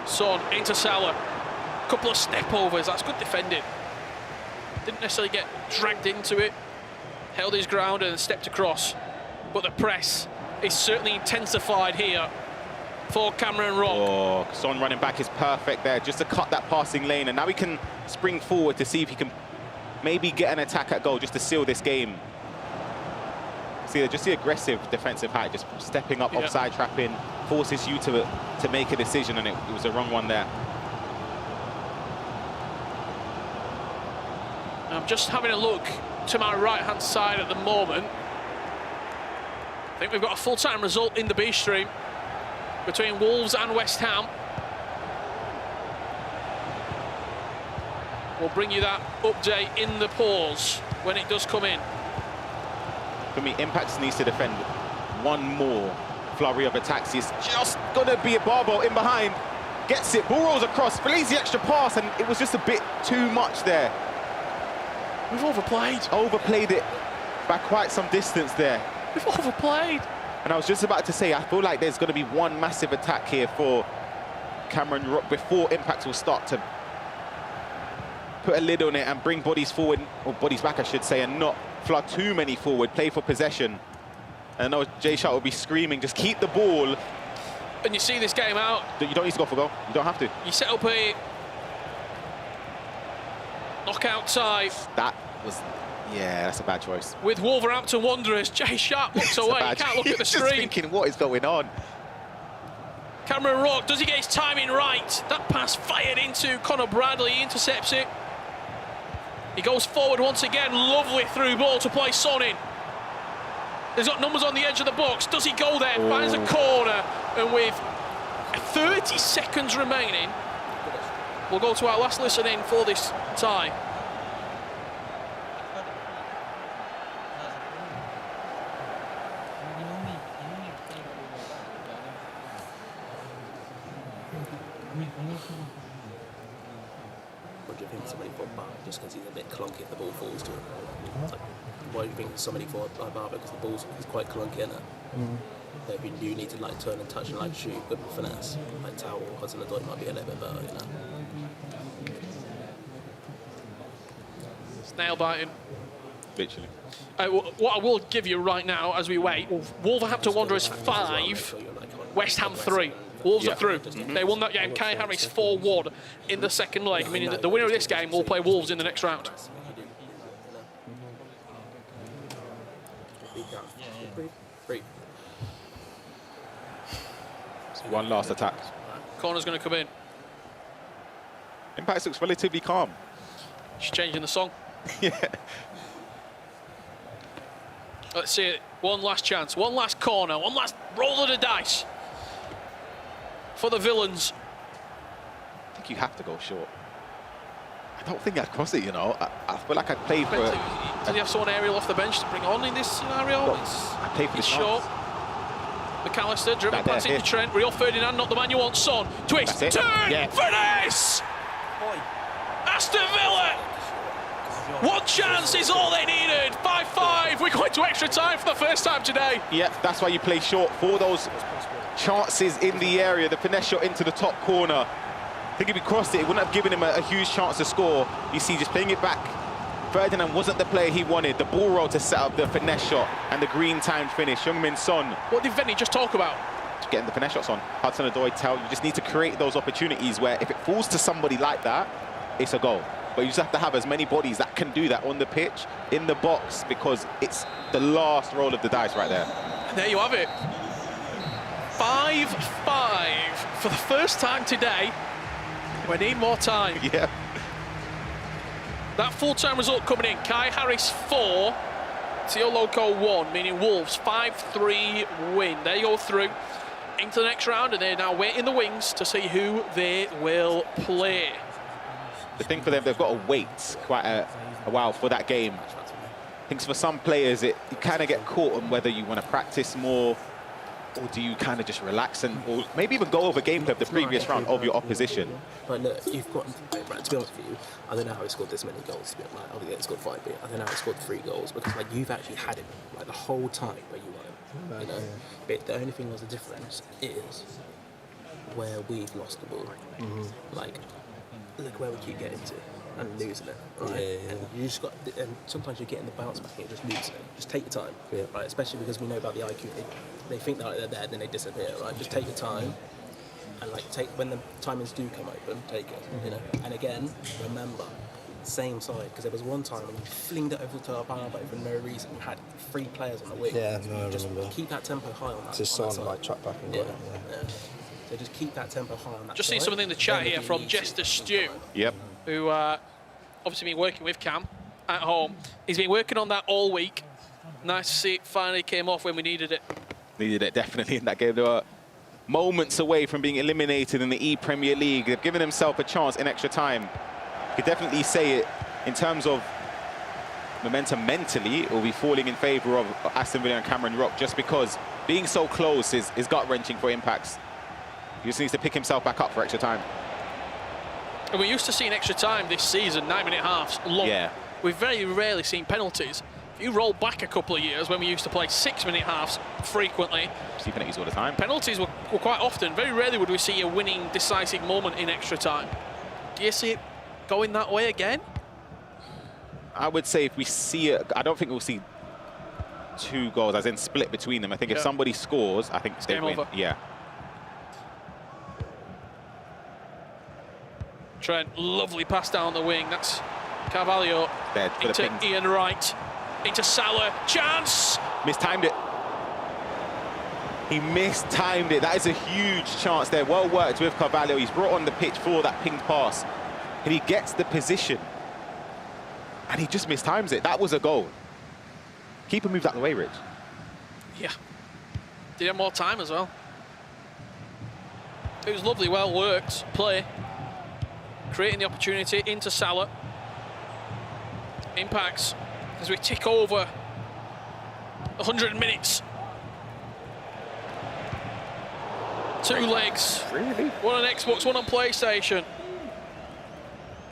Son into Salah. Couple of step overs. That's good defending. didn't necessarily get dragged into it, held his ground and stepped across. But the press is certainly intensified here for Cameron Rock. Oh, Son running back is perfect there, just to cut that passing lane. And now he can spring forward to see if he can maybe get an attack at goal just to seal this game. See, just the aggressive defensive height, just stepping up, offside trapping, forces you to make a decision, and it was the wrong one there. I'm just having a look to my right-hand side at the moment. I think we've got a full-time result in the B stream between Wolves and West Ham. We'll bring you that update in the pause when it does come in. For me, Impact needs to defend one more flurry of attacks. He's just gonna be a barbell in behind. Gets it, ball rolls across, plays the extra pass, and it was just a bit too much there. We've overplayed. Overplayed it by quite some distance there. We've overplayed. And I was just about to say, I feel like there's gonna be one massive attack here for Cameron Rock before Impact will start to put a lid on it and bring bodies forward, or bodies back, I should say, and not flood too many forward, play for possession. And I know Jay Sharp will be screaming, just keep the ball. And you see this game out. You don't need to go for goal. You don't have to. You set up a knockout tie. That was, yeah, that's a bad choice. With Wolverhampton Wanderers, Jay Sharp looks away. You can't look at the Just screen. thinking, what is going on? Cameron Rock, does he get his timing right? That pass fired into Conor Bradley, he intercepts it. He goes forward once again, lovely through ball to play Son in. He's got numbers on the edge of the box. Does he go there? Finds a corner, and with 30 seconds remaining, we'll go to our last listen in for this tie. What do you think somebody thought Bar just because he's a bit clunky if the ball falls to him? Like, why do you think somebody thought Bar because the ball's quite clunky in it? If you do need to like turn and touch and like shoot with finesse, like Towel or Hudson-Odoi might be a little bit better, you know. It's nail biting. Literally. What I will give you right now as we wait, Wolverhampton Wanderers 5, West Ham 3. Wolves are through. They won that game. Kai Harris 4-1 in the second leg, meaning that the winner of this game will play Wolves in the next round. One last attack. Corner's going to come in. Impact looks relatively calm. She's changing the song. Yeah. Let's see it. One last chance. One last corner. One last roll of the dice for the villains. I think you have to go short. I don't think I'd cross it, you know. I feel like I'd play for it. Did you have someone aerial off the bench to bring on in this scenario? I play for the short. McAllister driven past into Trent. Rio Ferdinand, not the man you want. Son, twist, turn, finish! Aston Villa! One chance is all they needed. 5-5. We're going to extra time for the first time today. Yeah, that's why you play short, for those chances in the area. The finesse shot into the top corner. I think if he crossed it, it wouldn't have given him a huge chance to score. You see, just playing it back. Ferdinand wasn't the player he wanted. The ball roll to set up the finesse shot and the green timed finish. Heung-min Son. What did Venny just talk about? Getting the finesse shots on. Hudson-Odoi, you just need to create those opportunities where if it falls to somebody like that, it's a goal. But you just have to have as many bodies that can do that on the pitch, in the box, because it's the last roll of the dice right there. And there you have it. 5-5 for the first time today. We need more time. Yeah. That full-time result coming in. Kai Harris 4, Tio Loco 1, meaning Wolves 5-3 win. They go through into the next round, and they're now waiting in the wings to see who they will play. The thing for them, they've got to wait quite a while for that game. I think for some players, you kind of get caught on whether you want to practice more, or do you kind of just relax and or maybe even go over gameplay of the previous round of your opposition. But look, you've got, right, to be honest with you, I don't know how he scored this many goals. Like, obviously he scored 5, but I don't know how he scored 3 goals, because like you've actually had him like the whole time where you want him, you know. But the only thing that's the difference is where we've lost the ball. Like look where we keep getting to and losing it, right? And you just got, and sometimes you're getting the bounce back and you're just losing it. Just take your time, right? Especially because we know about the IQ. They think that they're there, then they disappear, right? Just take your time, and like when the timings do come open, take it, you know. And again, remember, same side, because there was one time when you flinged it over to Albarbo for no reason. You had 3 players on the wing. Yeah, no, I just remember. keep that tempo high on that. Just on that Son side. like track back and got it. Yeah. So just keep that tempo high on that. Just side. seen something in the chat Then if here you from need to, Jester Stew, Yep. who obviously been working with Cam at home. He's been working on that all week. Nice to see it finally came off when we needed it. Needed it definitely in that game. They were moments away from being eliminated in the ePremierleague. They've given themselves a chance in extra time. You could definitely say it in terms of momentum mentally, it will be falling in favour of Aston Villa and Cameron Rock, just because being so close is gut-wrenching for Impacts. He just needs to pick himself back up for extra time. And we're used to seeing extra time this season, 9-minute halves, long. Yeah. We've very rarely seen penalties. If you roll back a couple of years when we used to play 6-minute halves frequently, see penalties all the time. Penalties were quite often. Very rarely would we see a winning, decisive moment in extra time. Do you see it going that way again? I would say if we see it, I don't think we'll see 2 goals, as in split between them. I think if somebody scores, I think they game win. over. Yeah. Trent, lovely pass down the wing. That's Carvalho Dead for the into ping. Ian Wright, into Salah. Chance! Mistimed it. He mistimed it. That is a huge chance there. Well worked with Carvalho. He's brought on the pitch for that pinged pass. And he gets the position. And he just mistimes it. That was a goal. Keeper moved out the way, Rich. Yeah. Did he have more time as well? It was lovely, well worked play. Creating the opportunity into Salah. Impacts as we tick over 100 minutes. 2 legs. Really? One on Xbox, one on PlayStation.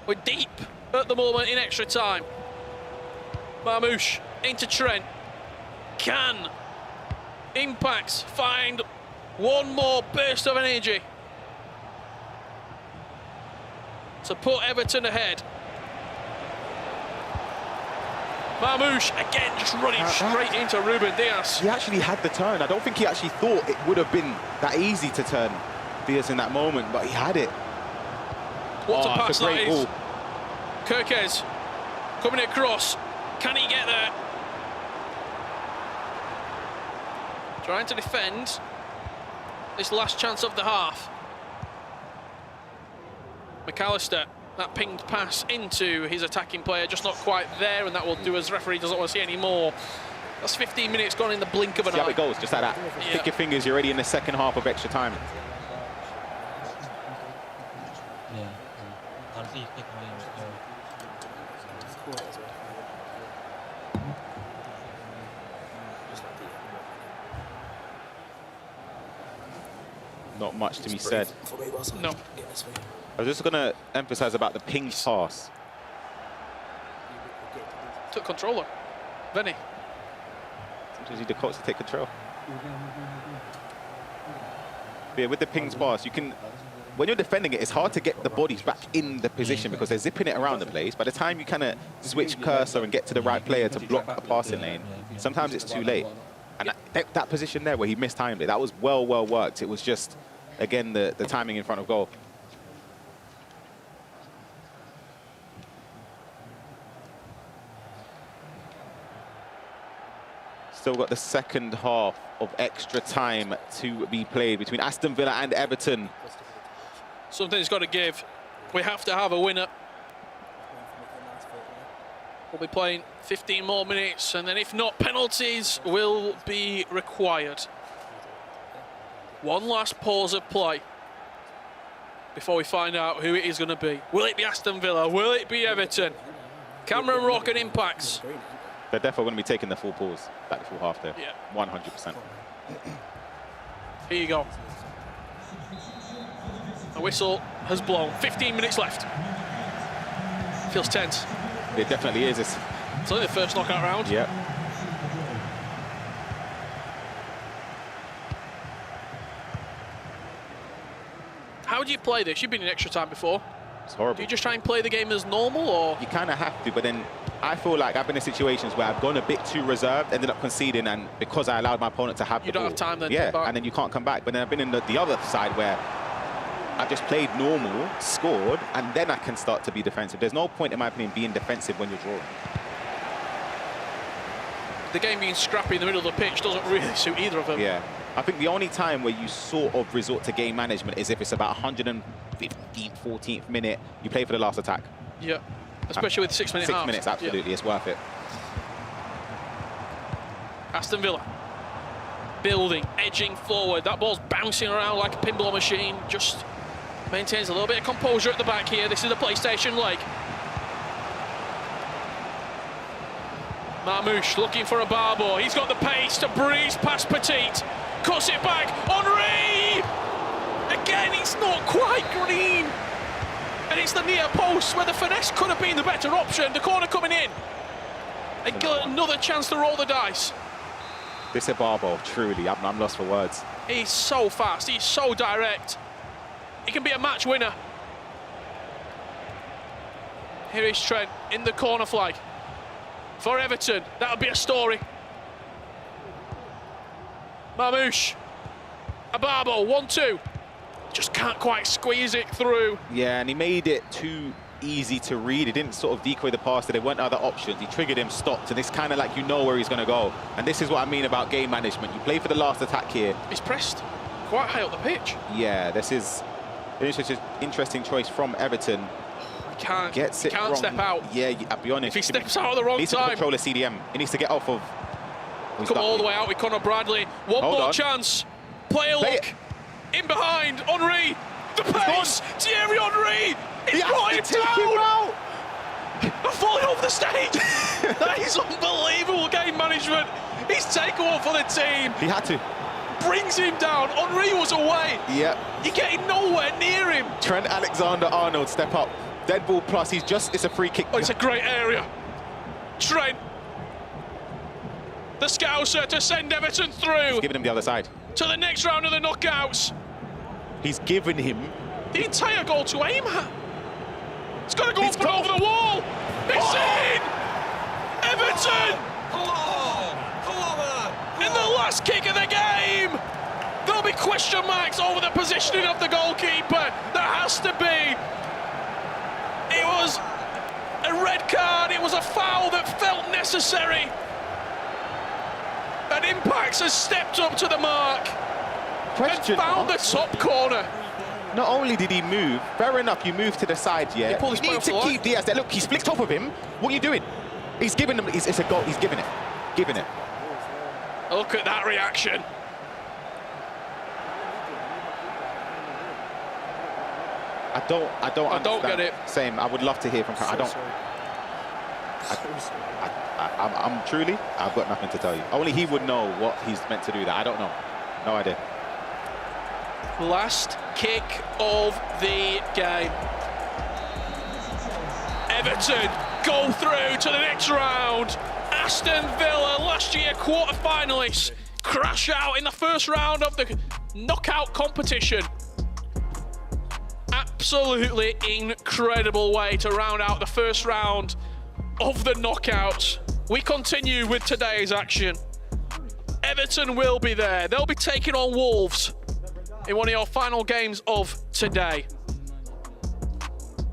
We're deep at the moment in extra time. Marmoush into Trent. Can Impacts find one more burst of energy to put Everton ahead? Marmoush again just running straight into Ruben Diaz. He actually had the turn. I don't think he actually thought it would have been that easy to turn Diaz in that moment, but he had it. What a pass it's a that great is. ball. Kirkes coming across. Can he get there? Trying to defend this last chance of the half. McAllister, that pinged pass into his attacking player, just not quite there, and that will do as referee doesn't want to see any more. That's 15 minutes gone in the blink of an eye. See how it goes, just like that. Yeah. Pick your fingers, you're already in the second half of extra time. Not much to be said. No. I was just going to emphasize about the ping pass. Took controller. Venny. Sometimes you need the coach to take control. But yeah, with the pings pass, you can, when you're defending it, it's hard to get the bodies back in the position because they're zipping it around the place. By the time you kind of switch cursor and get to the right player to block a passing lane, sometimes it's too late. And that position there where he mistimed it, that was well worked. It was just, again, the timing in front of goal. Still got the second half of extra time to be played between Aston Villa and Everton. Something's got to give. We have to have a winner. We'll be playing 15 more minutes, and then if not, penalties will be required. One last pause of play before we find out who it is going to be. Will it be Aston Villa? Will it be Everton? Cameron Rock and Impacts. They're definitely going to be taking the full pause, back the full half there. Yeah. 100%. Here you go. The whistle has blown. 15 minutes left. Feels tense. It definitely is. It's only the first knockout round. Yeah. How do you play this? You've been in extra time before. It's horrible. Do you just try and play the game as normal, or? You kind of have to, but then I feel like I've been in situations where I've gone a bit too reserved, ended up conceding, and because I allowed my opponent to have the ball. You don't have time then to Yeah, come back. and then you can't come back. But then I've been in the other side where I've just played normal, scored, and then I can start to be defensive. There's no point, in my opinion, being defensive when you're drawing. The game being scrappy in the middle of the pitch doesn't really suit either of them. Yeah. I think the only time where you sort of resort to game management is if it's about 115th, 14th minute, you play for the last attack. Yeah, especially with 6 minutes. 6 minutes, absolutely, it's worth it. Aston Villa building, edging forward. That ball's bouncing around like a pinball machine. Just maintains a little bit of composure at the back here. This is the PlayStation leg. Marmouche looking for a Barbo. He's got the pace to breeze past Petit. Cuts it back. Henry! Again, it's not quite green. And it's the near post where the finesse could have been the better option. The corner coming in. And got another chance to roll the dice. This is Barbo, truly, I'm lost for words. He's so fast. He's so direct. He can be a match winner. Here is Trent in the corner flag. For Everton, that would be a story. Marmouche. Abarbo, 1-2. Just can't quite squeeze it through. Yeah, and he made it too easy to read. He didn't sort of decoy the pass, there weren't other options. He triggered him, stopped, and it's kind of like you know where he's going to go. And this is what I mean about game management. You play for the last attack here. He's pressed quite high up the pitch. Yeah, this is an interesting choice from Everton. He can't wrong. step out. Yeah, I'll be honest. If he steps out at the wrong he needs time. to control the CDM. He needs to get off of... Come all the way out with Conor Bradley. One more chance. Play a look. In behind, Henry. The pace. Thierry Henry. He's brought him down. Falling off the stage. That is unbelievable game management. He's taken one for the team. He had to. Brings him down. Henry was away. Yep. You're getting nowhere near him. Trent Alexander-Arnold, step up. Dead ball plus, it's a free kick. Oh, it's a great area. Trent. The Scouser to send Everton through. He's giving him the other side. To the next round of the knockouts. He's given him the entire goal to aim at. It's got to go up and over the wall. It's in! Everton! In the last kick of the game! There'll be question marks over the positioning of the goalkeeper. There has to be. It was a red card. It was a foul that felt necessary. And Impax has stepped up to the mark and found the top corner. Not only did he move, fair enough, you move to the side, yeah. He pulled his You need to keep Diaz there. Look, he's flicked off of him. What are you doing? He's giving him, it's a goal, he's giving it. Giving it. Look at that reaction. I don't get it. Same, I would love to hear from him. I'm truly, I've got nothing to tell you. Only he would know what he's meant to do that. I don't know. No idea. Last kick of the game. Everton go through to the next round. Aston Villa, last year quarter-finalists, crash out in the first round of the knockout competition. Absolutely incredible way to round out the first round of the knockouts. We continue with today's action. Everton will be there. They'll be taking on Wolves in one of your final games of today.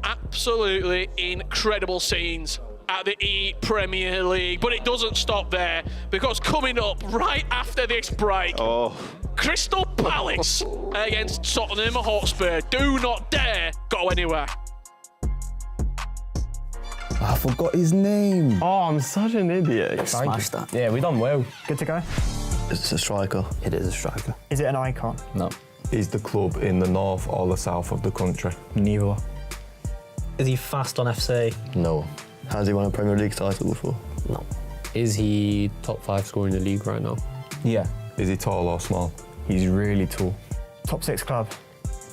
Absolutely incredible scenes at the ePremier League, but it doesn't stop there, because coming up right after this break, Crystal Palace against Tottenham Hotspur. Do not dare go anywhere. I forgot his name. Oh, I'm such an idiot. Smashed that. Yeah, we done well. Good to go? It's a striker. It is a striker. Is it an icon? No. Is the club in the north or the south of the country? Neither. Is he fast on FC? No. Has he won a Premier League title before? No. Is he top 5 scorer in the league right now? Yeah. Is he tall or small? He's really tall. Top 6 club?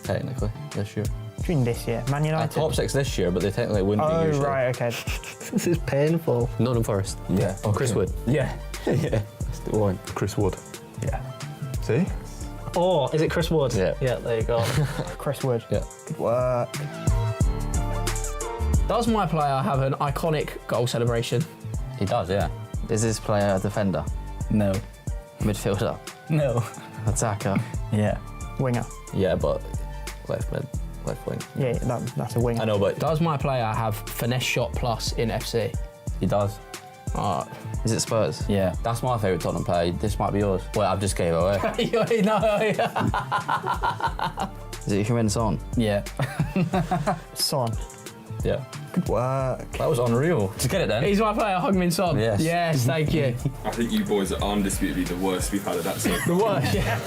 Technically, this year. Between this year, Man United? Top 6 this year, but they technically wouldn't be usually. Oh, right, okay. This is painful. Nottingham Forest. Yeah. Okay. Chris Wood. Yeah. Yeah. That's the one. Chris Wood. Yeah. See? Oh, is it Chris Wood? Yeah. Yeah, there you go. Chris Wood. Yeah. Good work. Does my player have an iconic goal celebration? He does, yeah. Is this player a defender? No. Midfielder? No. Attacker? Yeah. Winger. Yeah, but left mid, left wing. Yeah, that's a winger. I know, but Does my player have finesse shot plus in FC? he does. Oh. Is it Spurs? Yeah. That's my favourite Tottenham player. This might be yours. Well, I've just gave it away. Is it Heung-min Son? Yeah. Son. Yeah. Good work. That was unreal. Just get it then. He's my player, Heung-min Son. Yes. Yes, thank you. I think you boys are undisputedly the worst we've had at that side. The worst, yeah.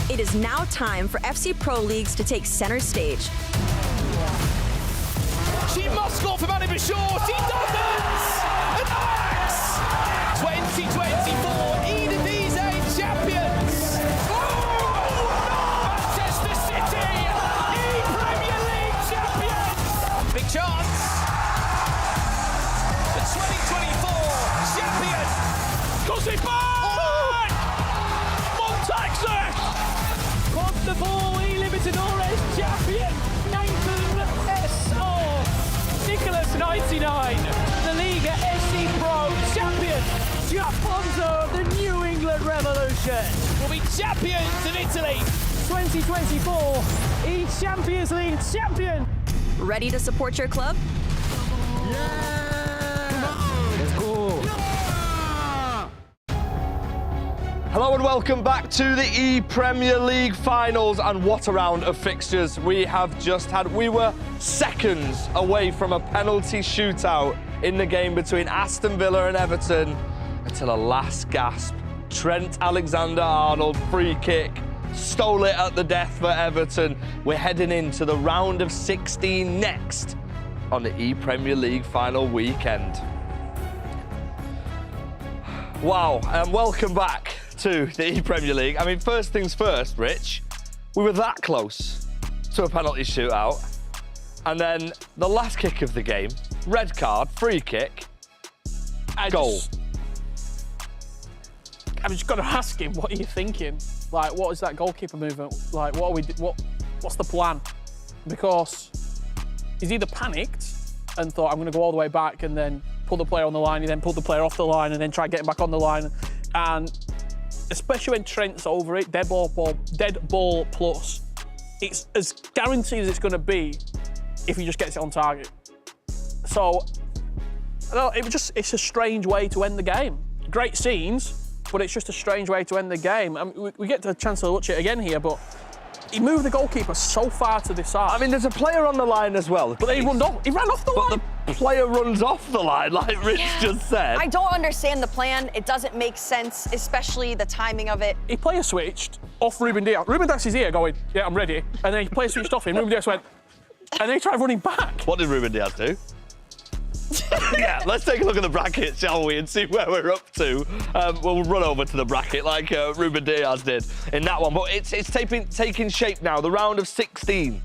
It is now time for FC Pro Leagues to take center stage. She must score for Manny Bashore. She doesn't! And Ajax! 2024 Eredivisie champions! Manchester City! ePremier League champions! Big chance! The 2024 champion! Cosipan! Montaxer! Quarterfinal Libertadores champion! Nathan S.R. Nicholas 99, the Liga SC Pro champion, Japonzo of the New England Revolution, will be champions of Italy, 2024 E-Champions League champion. Ready to support your club? Let's go. Hello and welcome back to the ePremierleague finals, and what a round of fixtures we have just had. We were seconds away from a penalty shootout in the game between Aston Villa and Everton until a last gasp. Trent Alexander-Arnold free kick stole it at the death for Everton. We're heading into the round of 16 next on the ePremierleague final weekend. Wow, and welcome back to the ePremierleague. I mean, first things first, Rich, we were that close to a penalty shootout. And then the last kick of the game, red card, free kick, goal. I've just got to ask him, what are you thinking? Like, what is that goalkeeper movement? Like, what's the plan? Because he's either panicked and thought, I'm going to go all the way back and then pull the player on the line, he then pulled the player off the line and then try getting back on the line. And especially when Trent's over it, dead ball plus, it's as guaranteed as it's going to be if he just gets it on target. So, it's a strange way to end the game. Great scenes, but it's just a strange way to end the game. I mean, we get the chance to watch it again here, but he moved the goalkeeper so far to the side. I mean, there's a player on the line as well. But then he ran off the line. But the player runs off the line, like Rich just said. I don't understand the plan. It doesn't make sense, especially the timing of it. He player switched off Ruben Diaz. Ruben Diaz is here going, yeah, I'm ready. And then he player switched off him. Ruben Diaz went, and then he tried running back. What did Ruben Diaz do? Yeah, let's take a look at the bracket, shall we, and see where we're up to. We'll run over to the bracket like Ruben Diaz did in that one. But it's taking shape now, the round of 16.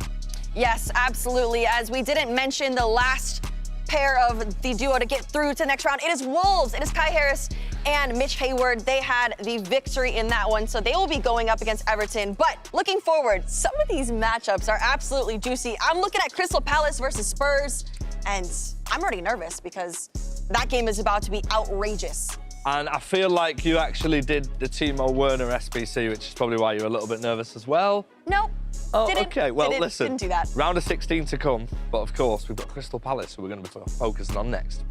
Yes, absolutely. As we didn't mention the last pair of the duo to get through to the next round, it is Wolves. It is Kai Harris and Mitch Hayward. They had the victory in that one, so they will be going up against Everton. But looking forward, some of these matchups are absolutely juicy. I'm looking at Crystal Palace versus Spurs, and I'm already nervous because that game is about to be outrageous. And I feel like you actually did the Timo Werner SBC, which is probably why you were a little bit nervous as well. Nope. Oh, okay. Well, listen. Didn't do that. Round of 16 to come, but of course, we've got Crystal Palace, who we're going to be focusing on next.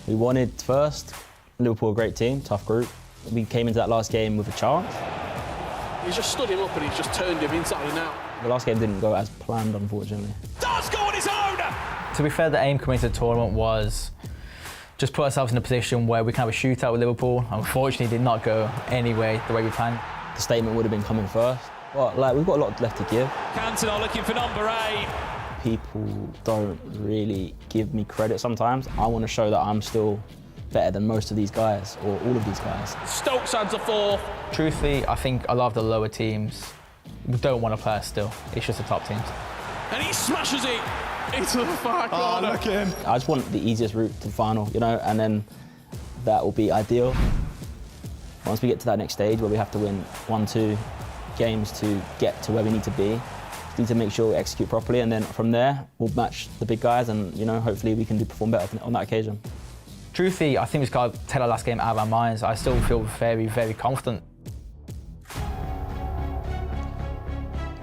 We wanted first. Liverpool, a great team, tough group. We came into that last game with a chance. He's just stood him up and he's just turned him inside and out. The last game didn't go as planned, unfortunately. Does go on his own! To be fair, the aim coming to the tournament was just put ourselves in a position where we can have a shootout with Liverpool. Unfortunately, it did not go anyway the way we planned. The statement would have been coming first. But we've got a lot left to give. Cantona looking for number 8. People don't really give me credit sometimes. I want to show that I'm still better than most of these guys, or all of these guys. Stokes adds a 4th. Truthfully, I think a lot of the lower teams don't want to play us still. It's just the top teams. And he smashes it into the far corner. Look at him. I just want the easiest route to the final, and then that will be ideal. Once we get to that next stage where we have to win 1-2 games to get to where we need to be, we need to make sure we execute properly, and then from there we'll match the big guys, and hopefully we can perform better on that occasion. Truthfully, I think we've got to take our last game out of our minds. I still feel very, very confident.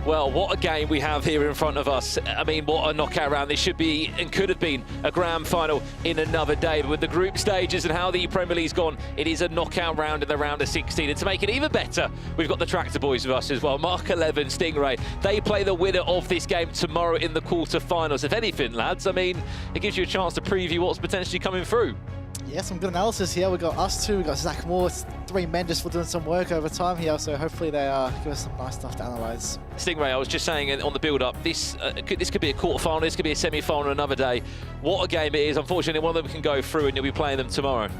Well, what a game we have here in front of us. I mean, what a knockout round. This should be and could have been a grand final in another day. But with the group stages and how the Premier League's gone, it is a knockout round in the round of 16. And to make it even better, we've got the Tractor Boys with us as well. Mark 11, Stingray. They play the winner of this game tomorrow in the quarterfinals. If anything, lads, I mean, it gives you a chance to preview what's potentially coming through. Yeah, some good analysis here. We've got us two, we've got Zach Moore, 3 men just for doing some work over time here, so hopefully they give us some nice stuff to analyse. Stingray, I was just saying on the build-up, this could be a quarter-final, this could be a semi-final another day. What a game it is. Unfortunately, one of them can go through and you'll be playing them tomorrow.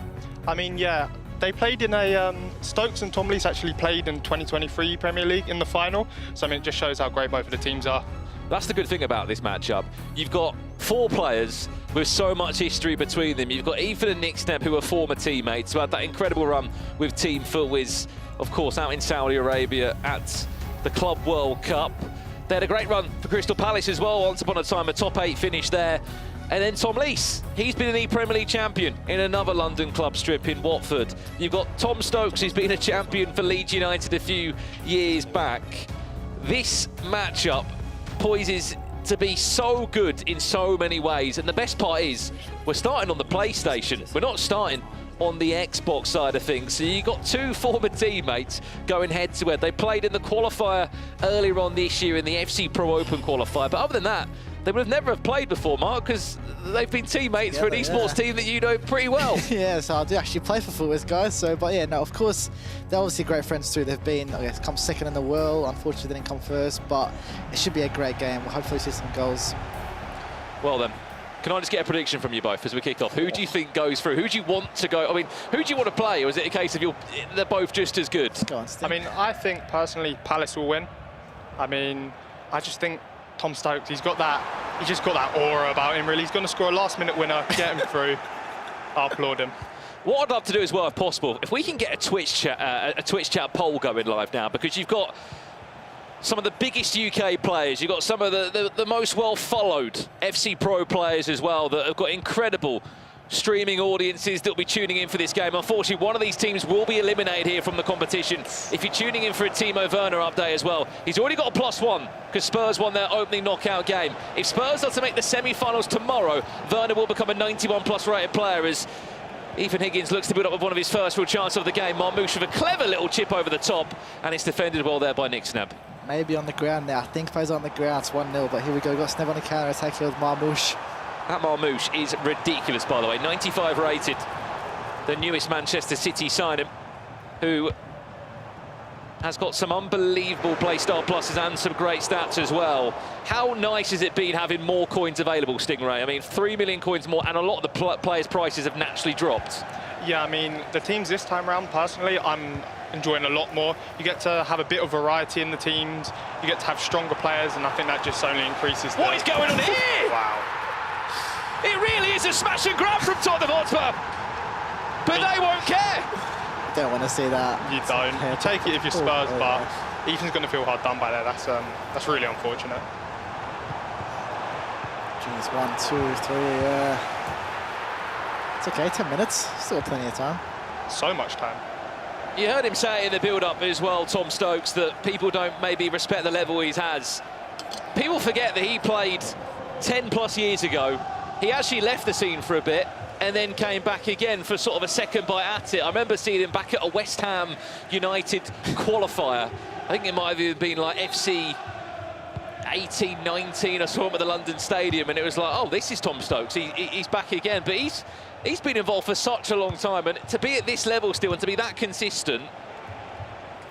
I mean, yeah, they played in a... Stokes and Tom Lees actually played in 2023 Premier League in the final, so I mean, it just shows how great both of the teams are. That's the good thing about this matchup. You've got 4 players with so much history between them. You've got Ethan and Nick Snap, who are former teammates, who had that incredible run with Team Footwiz, of course, out in Saudi Arabia at the Club World Cup. They had a great run for Crystal Palace as well. Once upon a time, a top 8 finish there. And then Tom Lees, he's been an ePremier League champion in another London club strip in Watford. You've got Tom Stokes, who's been a champion for Leeds United a few years back. This matchup poises to be so good in so many ways, and the best part is we're starting on the PlayStation. We're not starting on the Xbox side of things. So you got two former teammates going head-to-head. They played in the qualifier earlier on this year in the FC Pro Open qualifier. But other than that, they would have never have played before, Mark, because they've been teammates for an esports team that you know pretty well. Yeah, so I do actually play for Fulham, guys. So, but yeah, no, of course, they're obviously great friends too. They've been, I guess, come second in the world. Unfortunately, they didn't come first, but it should be a great game. We'll hopefully see some goals. Well then, can I just get a prediction from you both as we kick off? Who do you think goes through? Who do you want to go? I mean, who do you want to play? Or is it a case of they're both just as good? Go on, Steve. I mean, I think personally Palace will win. I mean, I just think Tom Stokes, he's just got that aura about him, really. He's going to score a last-minute winner, get him through. I applaud him. What I'd love to do as well, if possible, if we can get a Twitch chat poll going live now, because you've got some of the biggest UK players, you've got some of the most well-followed FC Pro players as well that have got incredible streaming audiences that will be tuning in for this game. Unfortunately, one of these teams will be eliminated here from the competition. If you're tuning in for a Timo Werner update as well, he's already got a +1 because Spurs won their opening knockout game. If Spurs are to make the semi-finals tomorrow, Werner will become a 91+ rated player as Ethan Higgins looks to build up with one of his first real chances of the game. Marmoush with a clever little chip over the top, and it's defended well there by Nick Snab. Maybe on the ground now. I think plays on the ground. It's 1-0, but here we go. We've got Sneb on the counter attack here with Marmoush. That Marmoush is ridiculous, by the way. 95 rated. The newest Manchester City signing, who has got some unbelievable playstyle pluses and some great stats as well. How nice has it been having more coins available, Stingray? I mean, 3 million coins more, and a lot of the players' prices have naturally dropped. Yeah, I mean, the teams this time around, personally, I'm enjoying a lot more. You get to have a bit of variety in the teams. You get to have stronger players, and I think that just only increases What is going on here? Wow. It really is a smash and grab from Tottenham Hotspur, but they won't care. Don't want to see that. You don't. You take it if you're Spurs, but Ethan's going to feel hard done by there. That's really unfortunate. Jeez, 1, 2, 3. It's okay. 10 minutes. Still plenty of time. So much time. You heard him say in the build-up as well, Tom Stokes, that people don't maybe respect the level he has. People forget that he played 10+ years ago. He actually left the scene for a bit and then came back again for sort of a second bite at it. I remember seeing him back at a West Ham United qualifier. I think it might have been like FC 18, 19. I saw him at the London Stadium and it was like, oh, this is Tom Stokes. He's back again. But he's been involved for such a long time, and to be at this level still and to be that consistent,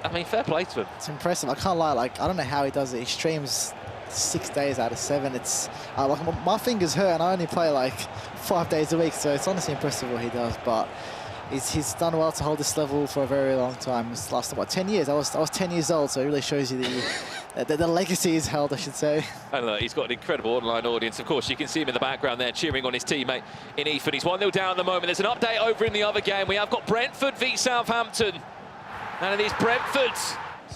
I mean, fair play to him. It's impressive. I can't lie. Like, I don't know how he does it. He streams 6 days out of 7. It's like my fingers hurt, and I only play like 5 days a week, so it's honestly impressive what he does. But he's done well to hold this level for a very long time. It's lasted what, 10 years? I was 10 years old, so it really shows you the legacy is held, I should say. And look, he's got an incredible online audience. Of course, you can see him in the background there cheering on his teammate in Ethan. He's 1-0 down at the moment. There's an update over in the other game. We have got Brentford v Southampton, and it is Brentford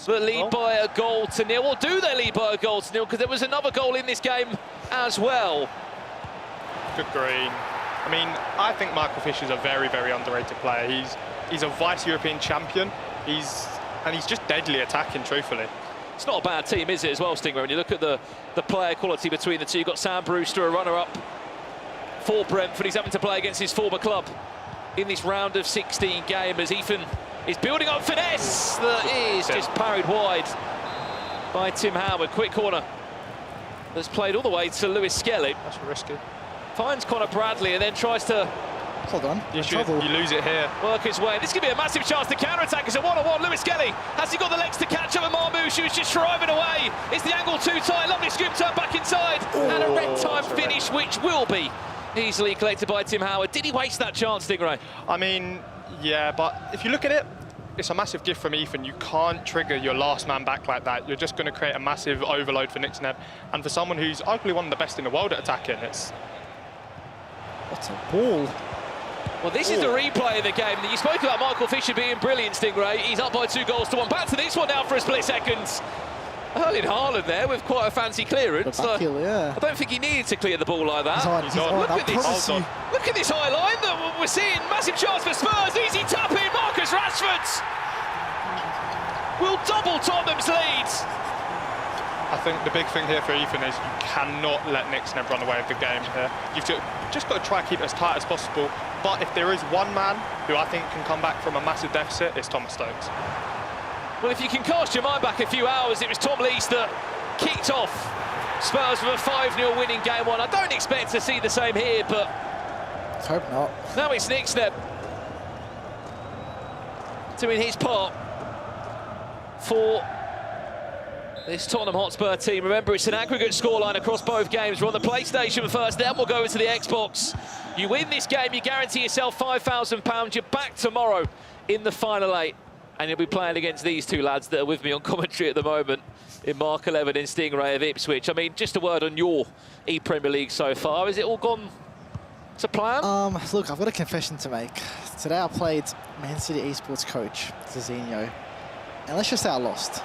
that lead by a goal to nil. Or do they lead by a goal to nil? Because there was another goal in this game as well. Good green. I mean, I think Michael Fisher's a very, very underrated player. He's a vice-European champion. He's just deadly attacking, truthfully. It's not a bad team, is it, as well, Stinger? When you look at the player quality between the two, you've got Sam Brewster, a runner-up for Brentford. He's having to play against his former club in this round of 16 game as Ethan is building up finesse that is just parried wide by Tim Howard. Quick corner that's played all the way to Lewis Skelly. That's risky. Finds Connor Bradley and then tries to... Hold on. You lose it here. Work his way. This could be a massive chance to counter-attack. It's a one-on-one. Lewis Skelly, has he got the legs to catch up with Marmoush, who's just driving away? It's the angle too tight. Lovely scoop turn back inside. And a red time finish, which will be easily collected by Tim Howard. Did he waste that chance, Stingray? I mean, yeah, but if you look at it, it's a massive gift from Ethan. You can't trigger your last man back like that. You're just going to create a massive overload for Nick Sneb. And for someone who's arguably one of the best in the world at attacking, it's... What a ball. Well, this is the replay of the game. You spoke about Michael Fisher being brilliant, Stingray. He's up by 2-1. Back to this one now for a split second. Erling Haaland there with quite a fancy clearance. Yeah. I don't think he needed to clear the ball like that. Look at this high line that we're seeing. Massive chance for Spurs. Easy tap in. Marcus Rashford will double Tottenham's lead. I think the big thing here for Ethan is you cannot let Nick Sneb run away with the game here. You've just got to try and keep it as tight as possible. But if there is one man who I think can come back from a massive deficit, it's Thomas Stokes. Well, if you can cast your mind back a few hours, it was Tom Lees that kicked off Spurs with a 5-0 win in game one. I don't expect to see the same here, but Let's hope not. now it's Nick Sneb doing his part for this Tottenham Hotspur team. Remember, it's an aggregate scoreline across both games. We're on the PlayStation first, then we'll go over to the Xbox. You win this game, you guarantee yourself £5,000. You're back tomorrow in the final 8. And you'll be playing against these two lads that are with me on commentary at the moment, in Mark 11 and Stingray of Ipswich. I mean, just a word on your ePremier League so far. Has it all gone to plan? Look, I've got a confession to make. Today I played Man City esports coach, Zizinho. And let's just say I lost.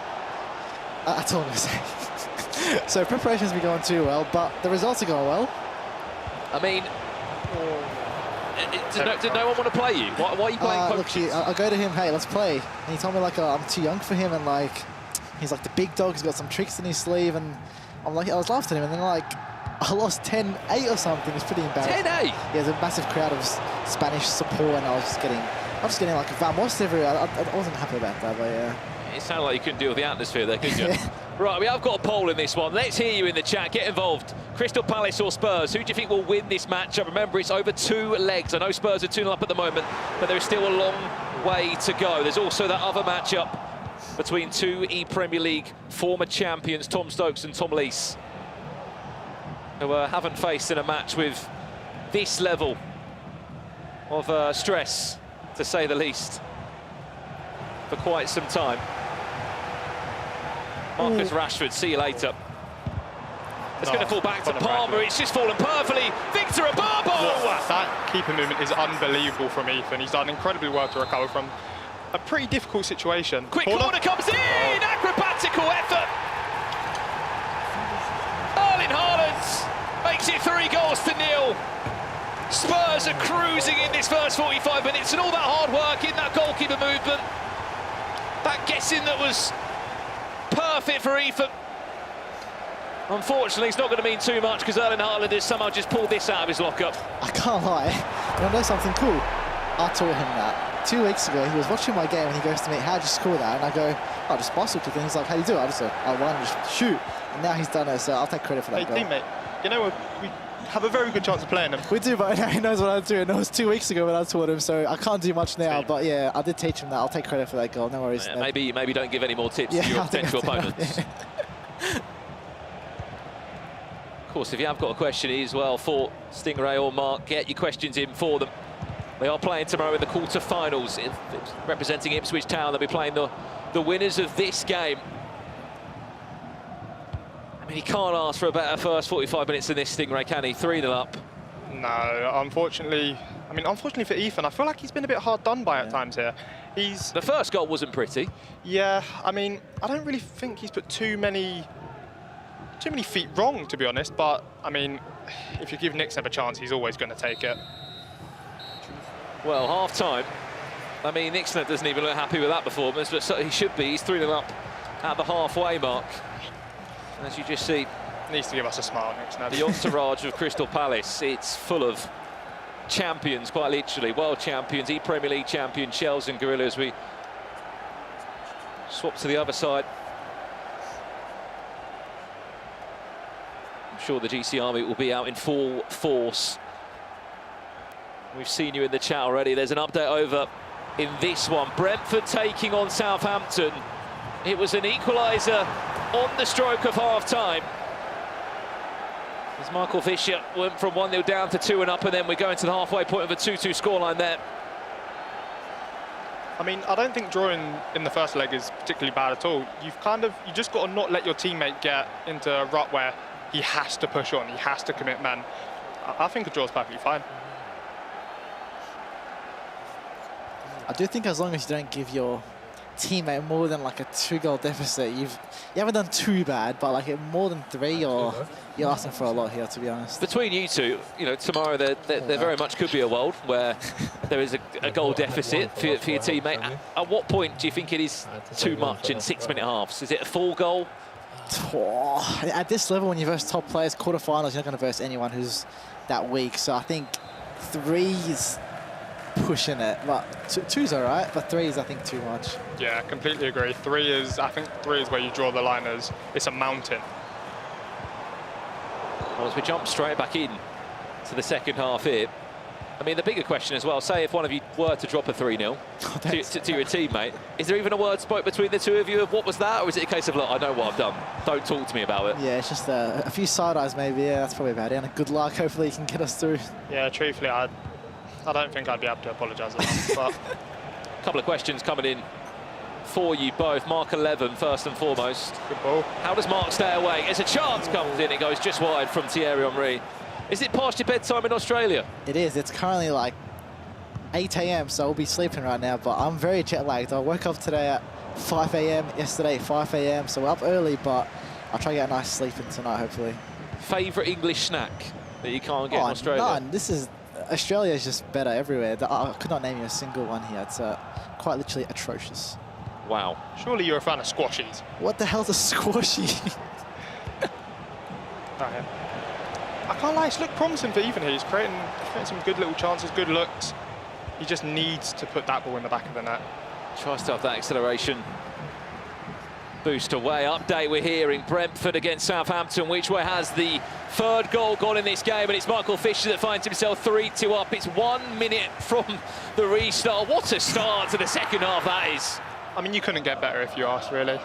That's all I'm going to say. So preparation's been going too well, but the results are going well. I mean, did no one want to play you? Why are you playing coaches? Look, I go to him, hey, let's play. And he told me, like, I'm too young for him, and, like, he's, like, the big dog. He's got some tricks in his sleeve, and I'm like, I was laughing at him, and then, like, I lost 10-8 or something. It's pretty embarrassing. 10-8? Yeah, there's a massive crowd of Spanish support, and I was just getting like vamos everywhere. I wasn't happy about that, but yeah. It sounded like you couldn't deal with the atmosphere there, couldn't you? Right, we have got a poll in this one. Let's hear you in the chat. Get involved. Crystal Palace or Spurs? Who do you think will win this matchup? Remember, it's over 2 legs. I know Spurs are 2-0 up at the moment, but there is still a long way to go. There's also that other matchup between two ePremier League former champions, Tom Stokes and Tom Lees, who haven't faced in a match with this level of stress, to say the least, for quite some time. Marcus Rashford, see you later. It's going to fall back to Palmer. It's just fallen perfectly. Victor Ababo! That keeper movement is unbelievable from Ethan. He's done incredibly well to recover from a pretty difficult situation. Quick corner comes in! Acrobatical effort! Erling Haaland makes it 3-0. Spurs are cruising in this first 45 minutes, and all that hard work in that goalkeeper movement, that guessing that was perfect for Ethan. Unfortunately, it's not going to mean too much because Erling Haaland has somehow just pulled this out of his lockup. I can't lie. You know something cool? I taught him that. 2 weeks ago, he was watching my game and he goes to me, how'd you score that? And I go, oh, just bicycle kick. And he's like, how do you do it? I just said, I won, just shoot. And now he's done it, so I'll take credit for that. Hey, teammate, you know what? We have a very good chance of playing him. We do, but he knows what I do. And it was 2 weeks ago when I taught him, so I can't do much now. But yeah, I did teach him that. I'll take credit for that goal. No worries. Yeah, maybe don't give any more tips to your potential opponents. Of course, if you have got a question as well for Stingray or Mark, get your questions in for them. They are playing tomorrow in the quarterfinals, representing Ipswich Town. They'll be playing the winners of this game. I mean, he can't ask for a better first 45 minutes than this, Stingray, can he? 3-0 up. No, unfortunately. I mean, unfortunately for Ethan, I feel like he's been a bit hard done by at times here. The first goal wasn't pretty. Yeah, I mean, I don't really think he's put too many feet wrong, to be honest. But I mean, if you give Nick Sneb a chance, he's always going to take it. Well, half-time. I mean, Nick Sneb doesn't even look happy with that performance, but so he should be. He's 3-0 up at the halfway mark. As you just see, needs to give us a smile, Nick Sneb. The entourage of Crystal Palace, it's full of champions, quite literally. World champions, ePremier League champion, Shells and Gorillas. We swap to the other side. I'm sure the GC Army will be out in full force. We've seen you in the chat already. There's an update over in this one. Brentford taking on Southampton. It was an equaliser on the stroke of half-time. As Michael Fisher went from 1-0 down to 2 and up, and then we're going to the halfway point of a 2-2 scoreline there. I mean, I don't think drawing in the first leg is particularly bad at all. You just got to not let your teammate get into a rut where he has to push on, he has to commit man. I think a draw's perfectly fine. I do think as long as you don't give your teammate more than like a 2-goal deficit, you haven't done too bad, but like more than 3, or you're asking for a lot here, to be honest. Between you two, you know, tomorrow there very much could be a world where there is a goal deficit for your teammate. At what point do you think it is too much in 6-minute halves? Is it a full goal? At this level, when you verse top players, quarterfinals, you're not going to verse anyone who's that weak. So I think 3 is pushing it. But two's all right, but three is, I think, too much. Yeah, completely agree. I think three is where you draw the line as it's a mountain. Well, as we jump straight back in to the second half here, I mean, the bigger question as well, say if one of you were to drop a 3-0 to your teammate, is there even a word spoke between the two of you of what was that? Or is it a case of, look, I know what I've done, don't talk to me about it? Yeah, it's just a few side eyes maybe. Yeah, that's probably about it. And good luck. Hopefully you can get us through. Yeah, truthfully, I don't think I'd be able to apologise enough. But a couple of questions coming in for you both. Mark 11, first and foremost. Good ball. How does Mark stay away? As a chance comes in, it goes just wide from Thierry Henry. Is it past your bedtime in Australia? It is. It's currently like 8 a.m, so I'll be sleeping right now, but I'm very jet lagged. I woke up today at 5 a.m, yesterday 5 a.m, so we're up early, but I'll try to get a nice sleep in tonight, hopefully. Favourite English snack that you can't get in Australia? None. Australia is just better everywhere. I could not name you a single one here. It's quite literally atrocious. Wow. Surely you're a fan of squashies. What the hell's a squashy? I can't lie, it's looked promising for Ethan here. He's creating some good little chances, good looks. He just needs to put that ball in the back of the net. Tries to have that acceleration boost away. Update, we're hearing Brentford against Southampton. Which way has the third goal gone in this game? And it's Michael Fisher that finds himself 3-2 up. It's 1 minute from the restart. What a start to the second half that is. I mean, you couldn't get better if you asked, really.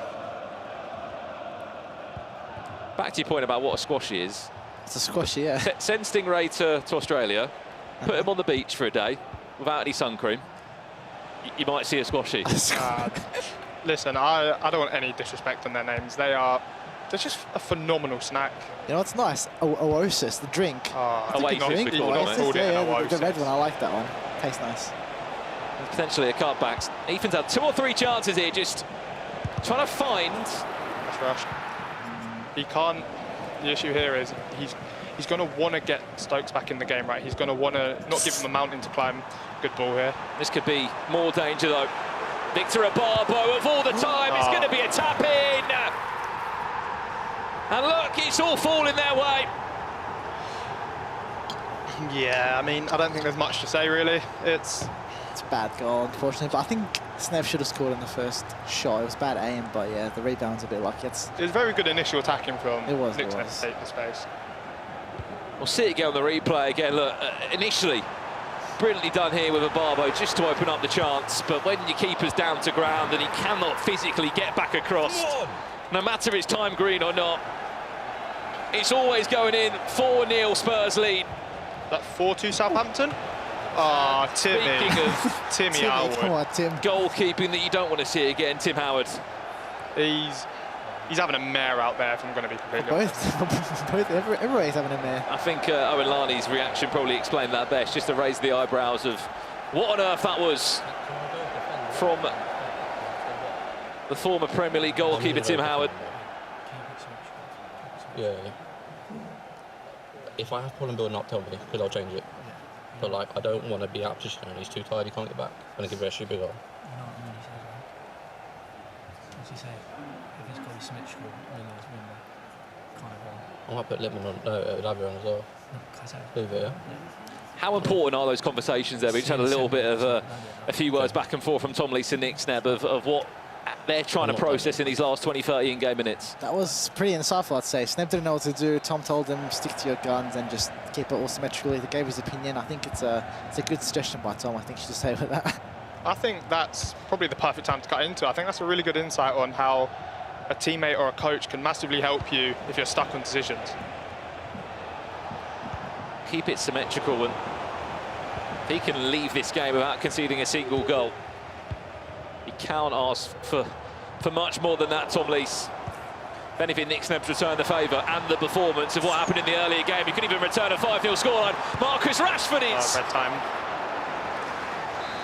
Back to your point about what a squashy is. It's a squashy, yeah. Send Stingray to Australia, put him on the beach for a day without any sun cream. You might see a squashy. Listen, I don't want any disrespect on their names. They're just a phenomenal snack. You know what's nice? Oasis, the drink. Oasis, drink. we called it. The red one, I like that one. Tastes nice. Potentially a cutback. Ethan's had 2 or 3 chances here, just trying to find. That's rushed. He can't. The issue here is he's going to want to get Stokes back in the game, right? He's going to want to not give him a mountain to climb. Good ball here. This could be more danger though. Victor Abarbo of all the time, it's going to be a tap in. And look, it's all falling their way. Yeah, I mean, I don't think there's much to say really. It's a bad goal, unfortunately, but I think Snev should have scored in the first shot. It was bad aim, but yeah, the rebound's a bit lucky. It was very good initial attacking from Nick Snev to take the space. We'll see it again on the replay again. Look, initially, brilliantly done here with Abarbo just to open up the chance, but when your keeper's down to ground and he cannot physically get back across, no matter it's time green or not, it's always going in. 4-0 Spurs lead. That 4-2 Southampton? Oh, Timmy. Speaking of Timmy Howard. Come on, Tim. Goalkeeping that you don't want to see again, Tim Howard. He's having a mare out there, if I'm going to be completely honest. Everybody's having a mare. I think Owen Larney's reaction probably explained that best, just to raise the eyebrows of what on earth that was from the former Premier League goalkeeper, Tim Howard. Yeah. If I have problem building up, tell me, because I'll change it. But like, I don't want to be out position and he's too tired, he can't get back. I'm going to give it a stupid goal. What's he say? If he's got a symmetrical, kind of one. I might put Lippman on, Lavia on as well. Leave it, yeah? How important are those conversations there? We just had a little bit of a few words back and forth from Tom Lees and Nick Sneb of what they're trying to process in these last 20-30 in-game minutes. That was pretty insightful, I'd say. Sneb didn't know what to do. Tom told him, stick to your guns and just keep it all symmetrically. He gave his opinion. I think it's a good suggestion by Tom. I think you should stay with that. I think that's probably the perfect time to cut into. I think that's a really good insight on how a teammate or a coach can massively help you if you're stuck on decisions. Keep it symmetrical, and he can leave this game without conceding a single goal. He can't ask for much more than that, Tom Lees. If anything, Nick Sneb's returned the favour and the performance of what happened in the earlier game. He could even return a 5-0 scoreline. Marcus Rashford is... red time.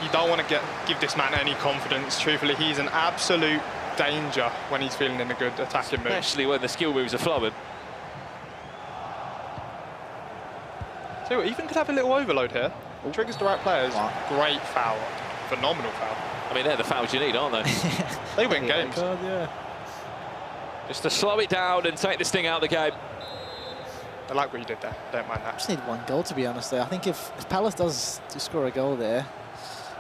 You don't want to give this man any confidence. Truthfully, he's an absolute danger when he's feeling in a good attacking mood. Especially when the skill moves are flowing. So Ethan could have a little overload here. Triggers the right players. Great foul. Phenomenal foul. I mean, they're the fouls you need, aren't they? They win games. Yeah. Just to slow it down and take this thing out of the game. I like what you did there. Don't mind that. I just need one goal, to be honest, there. I think if Palace does score a goal there,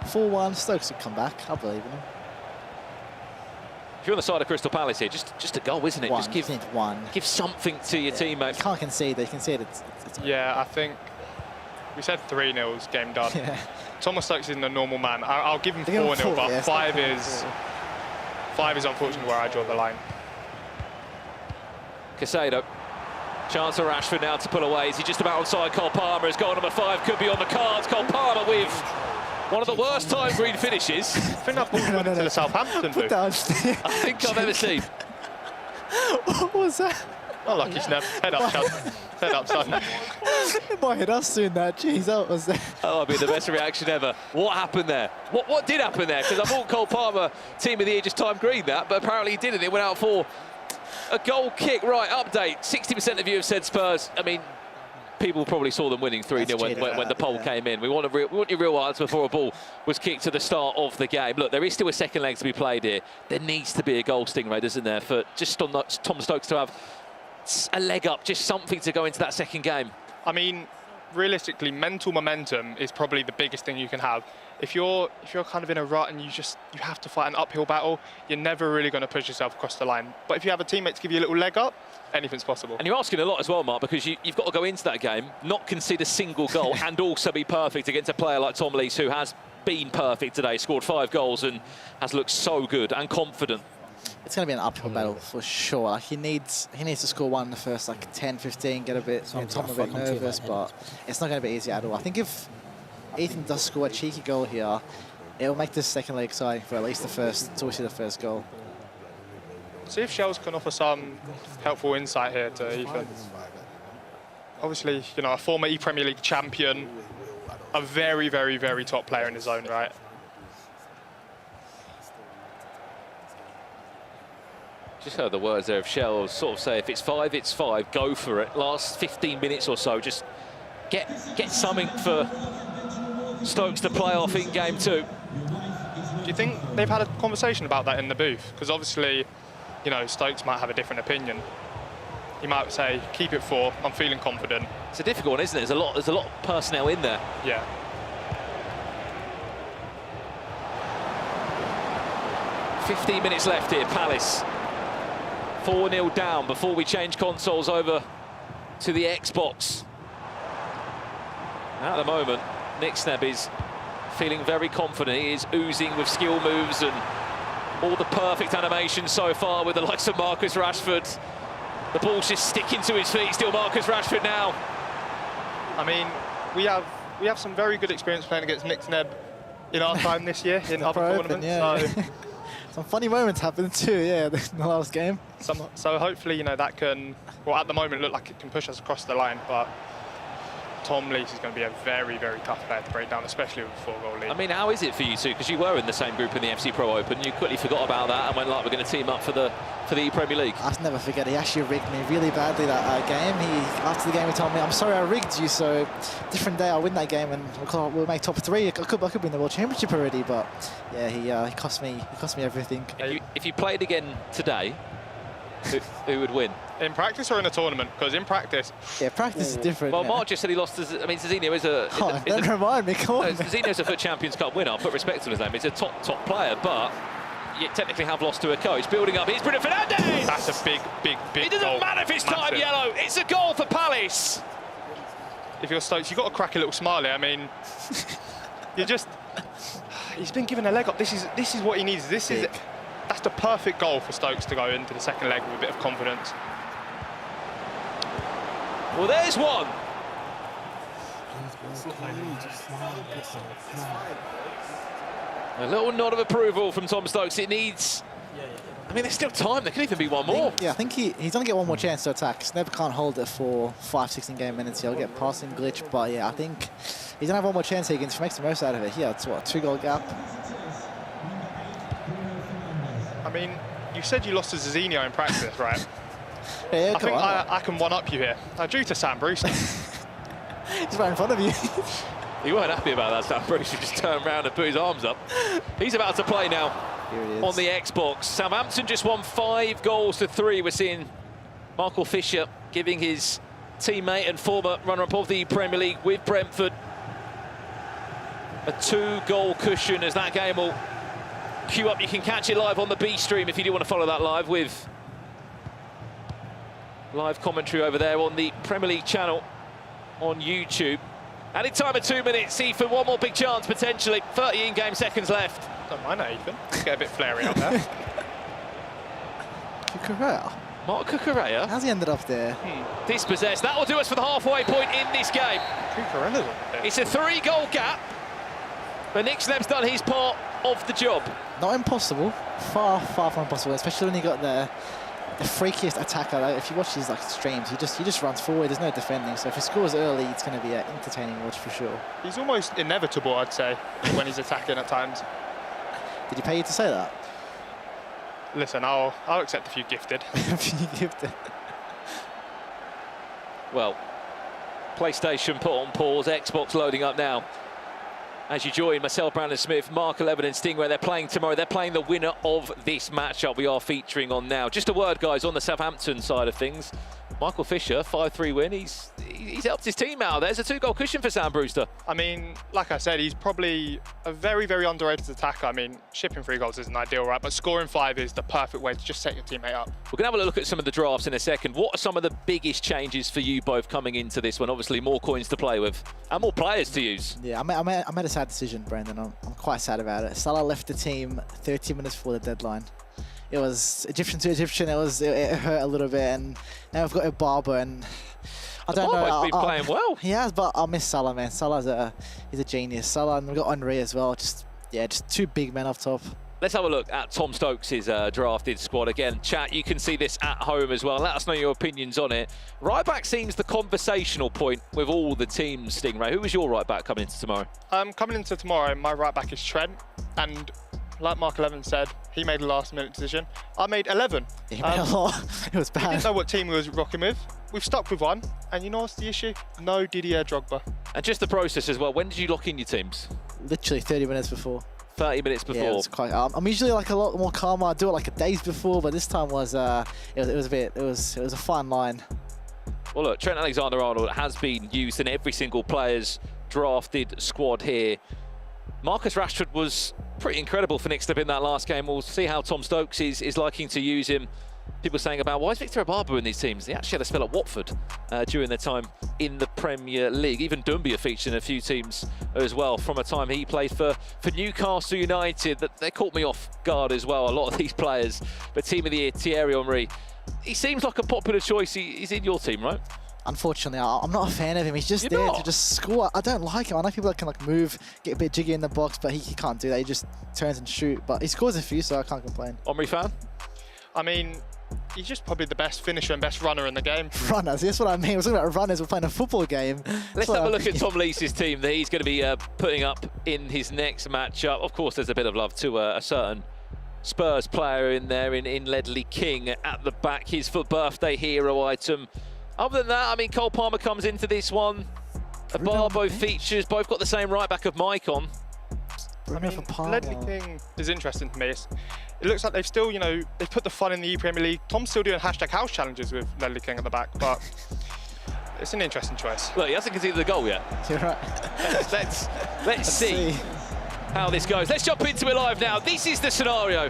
4-1, Stokes would come back. I believe in him. If you're on the side of Crystal Palace here, just a goal, isn't it? One. Just give one. Give something to your teammate. You can't concede. They concede. It's yeah, I think we said 3-0's game done. Yeah. Thomas Stokes isn't a normal man. I'll give him 4-0, but five is unfortunately where I draw the line. Casado. Chance for Rashford now to pull away. Is he just about onside? Cole Palmer has goal number 5, could be on the cards. Cole Palmer with one of the worst time green finishes. I think that ball went into the Southampton booth. I think I've ever seen. What was that? Not lucky snap. Head up, son. Head up, son. It might hit us soon, that. Jeez, that was there. Oh, that'd be the best reaction ever. What happened there? What did happen there? Because I thought Cole Palmer, team of the year, just time green that, but apparently he didn't. It went out for a goal kick. Right, update. 60% of you have said Spurs. I mean, people probably saw them winning 3-0 when the poll came in. We want your real answer before a ball was kicked to the start of the game. Look, there is still a second leg to be played here. There needs to be a goal stingray, doesn't there, for just on Tom Stokes to have a leg up, just something to go into that second game. I mean, realistically, mental momentum is probably the biggest thing you can have. If you're kind of in a rut and you have to fight an uphill battle, you're never really going to push yourself across the line. But if you have a teammate to give you a little leg up, anything's possible. And you're asking a lot as well, Mark, because you've got to go into that game, not concede a single goal and also be perfect against a player like Tom Lees, who has been perfect today, scored 5 goals and has looked so good and confident. It's going to be an uphill battle for sure. Like he needs to score one in the first 10, 15, get Tom a bit nervous, but it's not going to be easy at all. I think if Ethan does score a cheeky goal here, it'll make this second leg exciting for at least the first goal. See if Shells can offer some helpful insight here to Ethan. Obviously, you know, a former ePremierleague champion, a very, very, very top player in his own right. Just heard the words there of Shells sort of say, if it's 5, it's 5, go for it. Last 15 minutes or so, just get something for Stokes to play off in game 2. Do you think they've had a conversation about that in the booth? Because obviously, you know, Stokes might have a different opinion. He might say, keep it 4, I'm feeling confident. It's a difficult one, isn't it? There's a lot of personnel in there. Yeah. $15 minutes left here, Palace 4-0 down before we change consoles over to the Xbox. At the moment, Nick Snebb is feeling very confident. He is oozing with skill moves and all the perfect animation so far with the likes of Marcus Rashford. The ball's just sticking to his feet, still Marcus Rashford now. I mean, we have some very good experience playing against Nick Snebb in our time this year in other tournaments. Yeah. So. Some funny moments happened too, yeah, in the last game. So hopefully, you know, that can, well, at the moment, look like it can push us across the line, but Tom Lees is going to be a very, very tough player to break down, especially with a 4-goal lead. I mean, how is it for you two? Because you were in the same group in the FC Pro Open. You quickly forgot about that and went like, we're going to team up for the ePremierleague. I'll never forget, he actually rigged me really badly that game. After the game, he told me, I'm sorry I rigged you, so different day I'll win that game and we'll make top 3. I could win the World Championship already, but yeah, he cost me everything. If you played again today, who would win? In practice or in a tournament? Because in practice... Yeah, practice is different. Well, yeah. Mark just said he lost... I mean, Zizinho is a... don't remind me, come on. Zizinho's a FUT Champions Cup winner. I'll put respect to his name. He's a top player, but you technically have lost to a coach. Building up, here's Bruno Fernandes! That's a big goal. It doesn't matter if it's time yellow. It's a goal for Palace. If you're Stokes, you've got to crack a little smiley. I mean, you're just... He's been given a leg up. This is what he needs. That's the perfect goal for Stokes to go into the second leg with a bit of confidence. Well, there's one. A little nod of approval from Tom Stokes. It needs... I mean, there's still time. There can even be one more. I think he's going to get one more chance to attack. Snebb can't hold it for 5, 16 game minutes. He'll get passing glitch, but yeah, I think he's going to have one more chance here. He can make the most out of it. Here, it's what, 2-goal gap. I mean, you said you lost to Zizinho in practice, right? Yeah, I think I can one-up you here. I drew to Sam Brewster. He's right in front of you. You weren't happy about that, Sam Brewster just turned around and put his arms up. He's about to play now on the Xbox. Southampton just won 5-3. We're seeing Michael Fisher giving his teammate and former runner-up of the Premier League with Brentford a 2-goal cushion as that game will queue up. You can catch it live on the B stream if you do want to follow that live, with live commentary over there on the Premier League channel on YouTube. Added time of 2 minutes. Ethan, one more big chance potentially. 30 in-game seconds left. Don't mind that, Ethan. Get a bit flary out there. Cucurella. Mark Cucurella. How's he ended up there? Dispossessed. That will do us for the halfway point in this game. Cucurella's It's a 3-goal gap, but Nick Sneb's done his part of the job. Not impossible. Far, far from impossible, especially when you got the freakiest attacker. Like, if you watch his streams, he just runs forward. There's no defending. So if he scores early, it's going to be an entertaining watch for sure. He's almost inevitable, I'd say, when he's attacking at times. Did he pay you to say that? Listen, I'll accept if you gifted. Well, PlayStation put on pause, Xbox loading up now. As you join myself, Brandon Smith, Mark 11 and Stingray, they're playing tomorrow. They're playing the winner of this matchup we are featuring on now. Just a word, guys, on the Southampton side of things. Michael Fisher, 5-3 win. He's helped his team out. There's a 2-goal cushion for Sam Brewster. I mean, like I said, he's probably a very, very underrated attacker. I mean, shipping 3 goals isn't ideal, right? But scoring 5 is the perfect way to just set your teammate up. We're going to have a look at some of the drafts in a second. What are some of the biggest changes for you both coming into this one? Obviously, more coins to play with and more players to use. Yeah, I made a sad decision, Brandon. I'm quite sad about it. Salah left the team 30 minutes before the deadline. It was Egyptian to Egyptian. It hurt a little bit, and now we've got Barber, and I don't know. He's been playing well. He has, but I miss Salah, man. He's a genius. Salah, and we've got Henry as well. Just 2 big men up top. Let's have a look at Tom Stokes' drafted squad. Again, chat, you can see this at home as well. Let us know your opinions on it. Right back seems the conversational point with all the teams, Stingray. Who was your right back coming into tomorrow? Coming into tomorrow, my right back is Trent, and like Mark 11 said, he made a last-minute decision. I made 11. He made a lot. It was bad. We didn't know what team we was rocking with. We've stuck with one, and you know what's the issue? No Didier Drogba. And just the process as well. When did you lock in your teams? Literally 30 minutes before. 30 minutes before. Yeah, it was quite. I'm usually like a lot more calmer. I do it like a days before, but this time was it was a fine line. Well, look, Trent Alexander-Arnold has been used in every single player's drafted squad here. Marcus Rashford was pretty incredible for Nick Sneb in that last game. We'll see how Tom Stokes is liking to use him. People saying about, why is Victor Barber in these teams? He actually had a spell at Watford during their time in the Premier League. Even Doumbia featured in a few teams as well from a time he played for Newcastle United. They caught me off guard as well, a lot of these players. But team of the year, Thierry Henry. He seems like a popular choice. He's in your team, right? Unfortunately, I'm not a fan of him. He's just there to just score. I don't like him. I know people that can like move, get a bit jiggy in the box, but he can't do that. He just turns and shoot. But he scores a few, so I can't complain. Henry fan? I mean, he's just probably the best finisher and best runner in the game. Runners, that's what I mean. We're talking about runners. We're playing a football game. Let's have a look at Tom Leese's team that he's going to be putting up in his next matchup. Of course, there's a bit of love to a certain Spurs player in there, in Ledley King at the back, his for birthday hero item. Other than that, I mean, Cole Palmer comes into this one. Barbo features, both got the same right back of Mike on. I mean, Ledley King is interesting to me. It looks like they've still, they've put the fun in the ePremierleague. Tom's still doing #house challenges with Ledley King at the back, but it's an interesting choice. Look, he hasn't conceded the goal yet. You're right. Let's see how this goes. Let's jump into it live now. This is the scenario.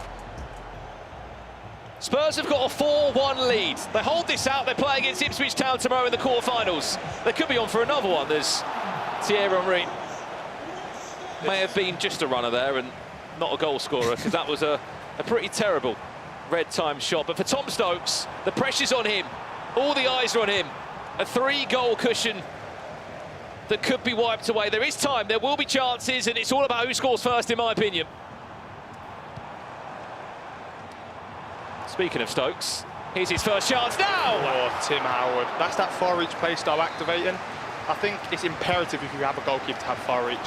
Spurs have got a 4-1 lead. They hold this out. They play against Ipswich Town tomorrow in the quarterfinals. They could be on for another one. There's Thierry Henry. May have been just a runner there and not a goal scorer, because that was a pretty terrible red time shot. But for Tom Stokes, the pressure's on him. All the eyes are on him. A 3-goal cushion that could be wiped away. There is time. There will be chances, and it's all about who scores first, in my opinion. Speaking of Stokes, here's his first chance now! Oh, Tim Howard. That's that far reach play style activating. I think it's imperative if you have a goalkeeper to have far reach.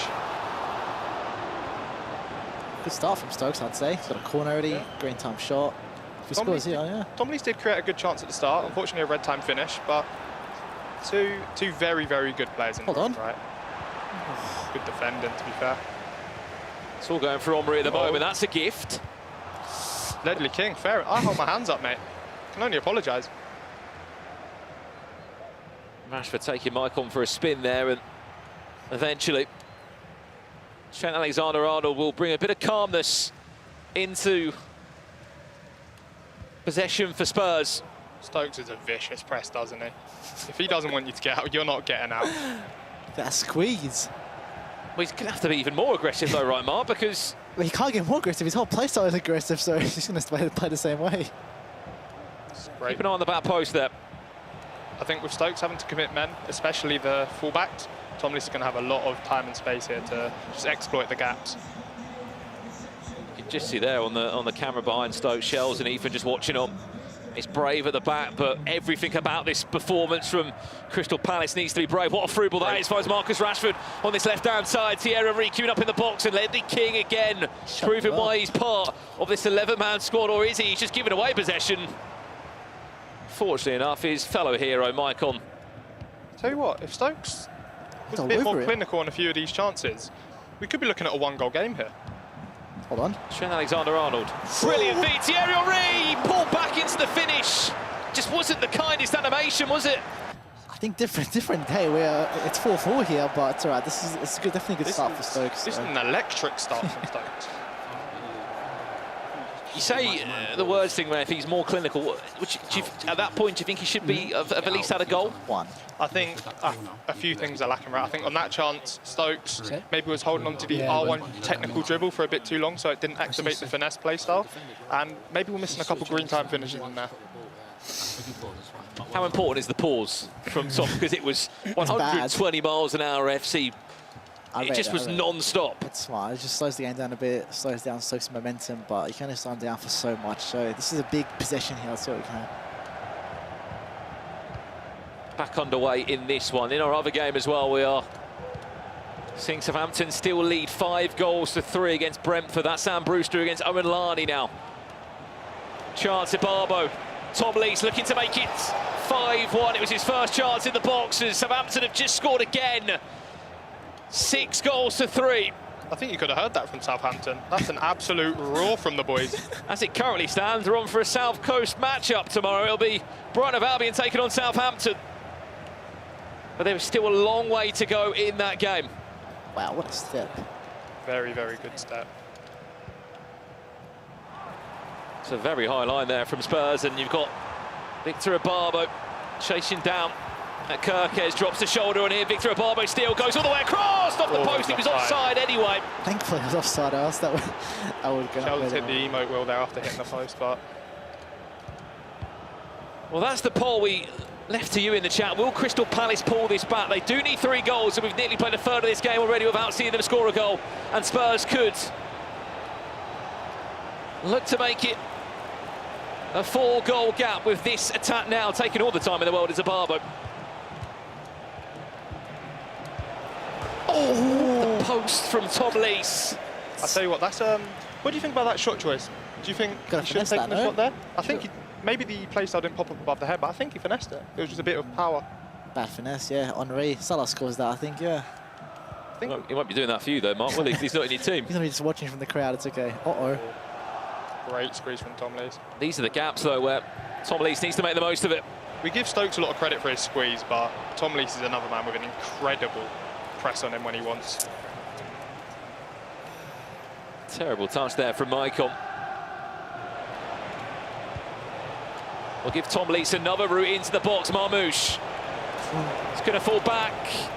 Good start from Stokes, I'd say. He's got a corner already, green time shot. If he scores here, yeah. Tom Lees did create a good chance at the start. Unfortunately, a red time finish, but two very, very good players in the team, right? Good defending, to be fair. It's all going for Henry at the moment. That's a gift. Ledley King, fair. I hold my hands up, mate. Can only apologise. Rashford taking Mike on for a spin there, and eventually Trent Alexander-Arnold will bring a bit of calmness into possession for Spurs. Stokes is a vicious press, doesn't he? If he doesn't want you to get out, you're not getting out. That squeeze. Well, he's going to have to be even more aggressive though, right, Mark? Because... Well, he can't get more aggressive. His whole play style is aggressive, so he's just going to play the same way. Great. Keep an eye on the back post there. I think with Stokes having to commit men, especially the fullbacks, Tomlins is going to have a lot of time and space here to just exploit the gaps. You can just see there on the camera behind Stokes, Shells and Ethan just watching on. It's brave at the back, but everything about this performance from Crystal Palace needs to be brave. What a through ball that is, finds Marcus Rashford on this left-hand side. Thierry Henry queuing up in the box, and Ledley King again, proving why he's part of this 11-man squad, or is he? He's just giving away possession. Fortunately enough, his fellow hero, Maicon. Tell you what, if Stokes was a bit more clinical on a few of these chances, we could be looking at a one-goal game here. Hold on. Trent Alexander-Arnold. Brilliant feed. Thierry Henry pulled back into the finish. Just wasn't the kindest animation, was it? I think different. Hey, it's 4-4 here, but it's all right. It's good, definitely a good start for Stokes. This is an electric start from Stokes. You say the words thing, man, if he's more clinical, at that point, do you think he should be have at least had a goal? One. I think a few things are lacking, right? I think on that chance, Stokes maybe was holding on to the R1 technical dribble for a bit too long, so it didn't activate the finesse play style. And maybe we're missing a couple green time finishes in there. How important is the pause from Tom? Because it was 120 miles an hour FC. It just was non-stop. It's smart. It just slows the game down a bit, slows down Stokes' momentum, but you can only slow him down for so much. So this is a big possession here. Let's see what we can have. Back underway in this one. In our other game as well, we are seeing Southampton still lead 5-3 against Brentford. That's Sam Brewster against Owen Larney now. Chance at Barbo. Tom Lees looking to make it 5-1. It was his first chance in the box as Southampton have just scored again. 6-3. I think you could have heard that from Southampton. That's an absolute roar from the boys. As it currently stands, we're on for a South Coast matchup tomorrow. It'll be Brighton of Albion taking on Southampton. But there's still a long way to go in that game. Wow, what a step. Very, very good step. It's a very high line there from Spurs, and you've got Victor Abarbo chasing down. Kirkes drops the shoulder on here. Victor Abarbo still goes all the way across, off the post. He was offside anyway. Thankfully, it was offside. Else that would go. Sheldon's hit the emote wheel there after hitting the post, but. Well, that's the poll we left to you in the chat. Will Crystal Palace pull this back? They do need 3 goals, and we've nearly played a third of this game already without seeing them score a goal. And Spurs could look to make it a 4-goal gap with this attack now. Taking all the time in the world is Abarbo. Oh, the post from Tom Lees. I tell you what, that's what do you think about that shot choice? Do you think he should have taken the shot there? I think maybe the play style didn't pop up above the head, but I think he finessed it. It was just a bit of power. Bad finesse, yeah. Henry. Salah scores that, I think, yeah. He won't be doing that for you though, Mark, will he? He's not in your team. He's going to be just watching from the crowd, it's okay. Uh-oh. Great squeeze from Tom Lees. These are the gaps though where Tom Lees needs to make the most of it. We give Stokes a lot of credit for his squeeze, but Tom Lees is another man with an incredible press on him when he wants. Terrible touch there from Maicon. We'll give Tom Lees another route into the box. Marmouche. He's going to fall back.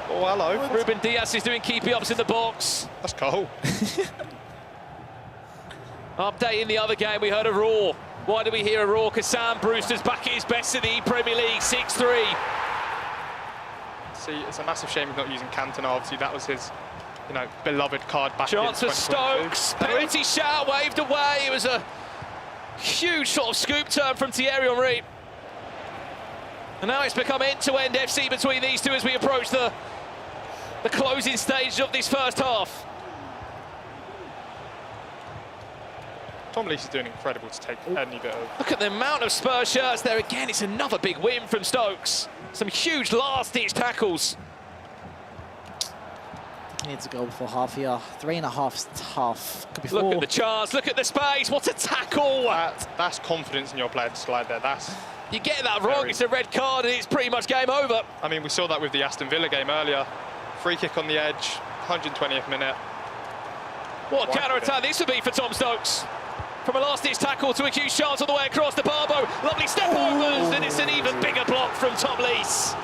Oh, hello. Ruben Diaz is doing keepy-ups in the box. That's cool. Update in the other game, we heard a roar. Why do we hear a roar? Because Sam Brewster's back at his best in the ePremierleague, 6-3. See, it's a massive shame he's not using Cantona. Obviously, that was his, beloved card back Chance in for Stokes. Penalty shout waved away. It was a huge sort of scoop turn from Thierry Henry. And now it's become end-to-end FC between these two as we approach the closing stage of this first half. Tom Lees is doing incredible to take any bit of... Look at the amount of Spurs shirts there again. It's another big win from Stokes. Some huge last-ditch tackles. He needs to go before half here. 3.5 is tough. Could be 4. Look at the chance, look at the space. What a tackle! That's confidence in your player to slide there. You get that wrong, it's a red card and it's pretty much game over. I mean, we saw that with the Aston Villa game earlier. Free kick on the edge, 120th minute. What a counter-attack this would be for Tom Stokes. From a last-ditch tackle to a huge chance all the way across the Barbo. Lovely step overs, and it's an even bigger block from Tom Lees.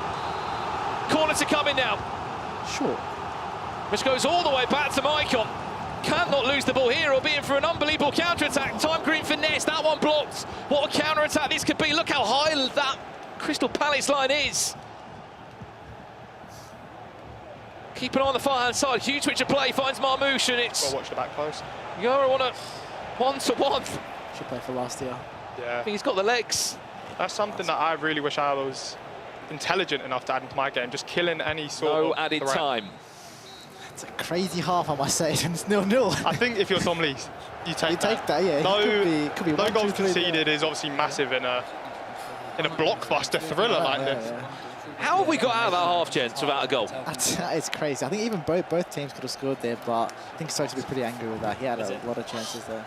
Corner to come in now. Sure. Which goes all the way back to Maicon. Cannot lose the ball here or be in for an unbelievable counter-attack. Time green finesse, that one blocked. What a counter-attack this could be. Look how high that Crystal Palace line is. Keep an eye on the far-hand side. Huge switch of play, finds Marmouche, and it's... Well, watch the back close. Yara on a one-to-one. Should play for last year. Yeah. I think he's got the legs. That's something that I really wish I was intelligent enough to add into my game. Just killing any sort of... No added threat. time. It's a crazy half, I must say, and it's 0-0. I think if you're Tom Lees, you take that, yeah. No, could be no 1, goals 2, 3 conceded there. is obviously massive in a blockbuster thriller like this. Yeah. How have we got out of that half, gents, without a goal? That is crazy. I think even both teams could have scored there, but I think Stokes would be pretty angry with that. He had a lot of chances there.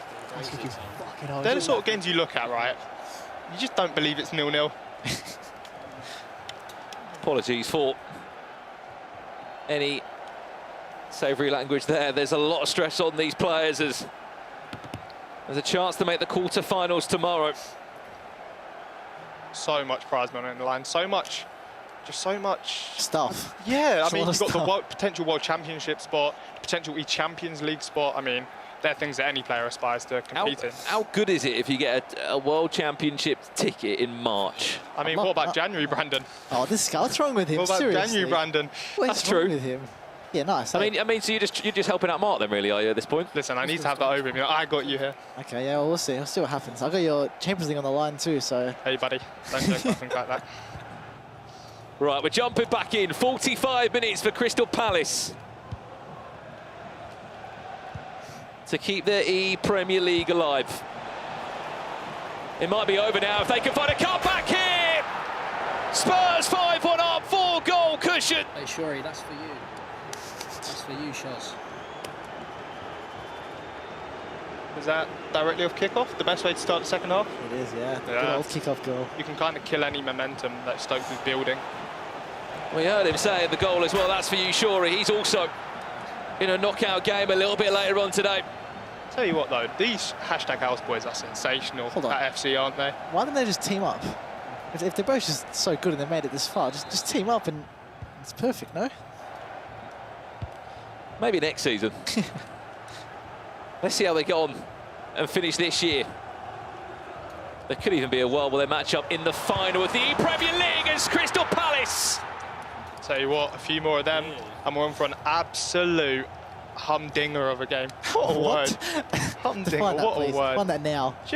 They're the sort of games you look at, right? You just don't believe it's 0-0. Apologies for any savoury language there. There's a lot of stress on these players as there's a chance to make the quarterfinals tomorrow. So much prize money on the line, so much stuff. Yeah, I mean, you've got stuff. the potential World Championship spot, potential eChampions League spot. I mean, they're things that any player aspires to compete in. How good is it if you get a World Championship ticket in March? I mean, what about January, Brandon? Oh, what's wrong with him? What about Seriously? January, Brandon? What's That's wrong true. with him? Yeah, nice. I mean, so you're just helping out Mark then, really, are you, at this point? Listen, I need to have that over me. I got you here. Okay, yeah, well, we'll see. We'll see what happens. I got your Champions League on the line too, so. Hey, buddy, don't do nothing like that. Right, we're jumping back in. 45 minutes for Crystal Palace to keep their ePremierleague alive. It might be over now if they can find a comeback here. Spurs 5-1 up, 4-goal cushion. Hey, Shorey, that's for you. That's for you, Shoz. Is that directly off kickoff? The best way to start the second half? It is, yeah. Good old kick-off goal. You can kind of kill any momentum that Stokes is building. We heard him say in the goal as well, that's for you, Shorey. He's also in a knockout game a little bit later on today. Tell you what, though, these hashtag house boys are sensational at FC, aren't they? Why don't they just team up? If they're both just so good and they made it this far, just team up and it's perfect, no? Maybe next season. Let's see how they get on and finish this year. There could even be a world where they match up in the final of the ePremierleague as Crystal Palace. Tell you what, a few more of them, and we're on for an absolute humdinger of a game. What a word. Humdinger, what a word. Find that now. It's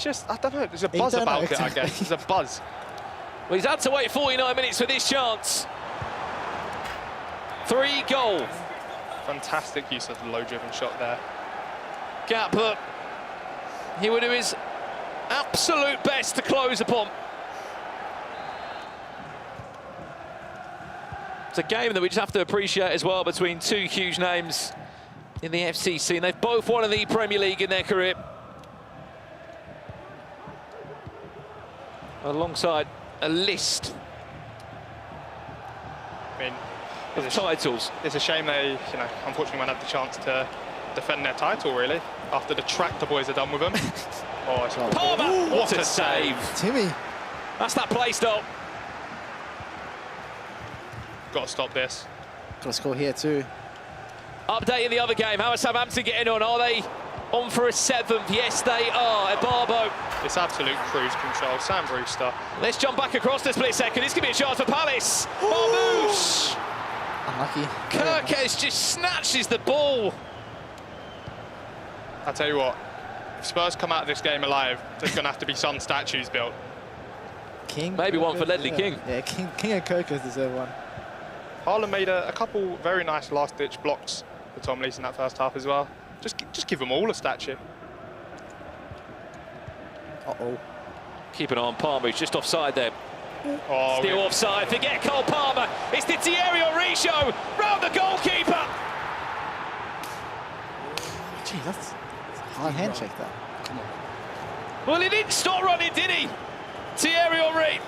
just, I don't know, there's a buzz about it, I guess. There's a buzz. Well, he's had to wait 49 minutes for this chance. 3-goal. Fantastic use of the low-driven shot there. Gap up. He would do his absolute best to close upon. It's a game that we just have to appreciate as well between two huge names in the FCC, and they've both won in the Premier League in their career. Alongside a list of titles. It's a shame they, unfortunately won't have the chance to defend their title, really, after the track the boys are done with them. Oh, it's Palmer, what a save. Timmy. That's that play stop. Got to stop this. Got to score here too. Update in the other game. How is Southampton getting on? Are they on for a 7th? Yes, they are. Barbo. It's absolute cruise control. Sam Brewster. Let's jump back across the split second. This could be a chance for Palace. Marmouche. Unlucky. Kirkes just snatches the ball. I tell you what, if Spurs come out of this game alive, there's going to have to be some statues built. King. Maybe one for Ledley King. Yeah, King and Kirkes deserve one. Haaland made a couple very nice last-ditch blocks for Tom Lees in that first half as well. Just give them all a statue. Uh-oh. Keep an eye on Palmer, who's just offside there. Oh, Still offside, forget Cole Palmer. It's the Thierry Henry show, round the goalkeeper. Gee, that's a hard handshake there. Come on. Well, he didn't stop running, did he? Thierry Henry.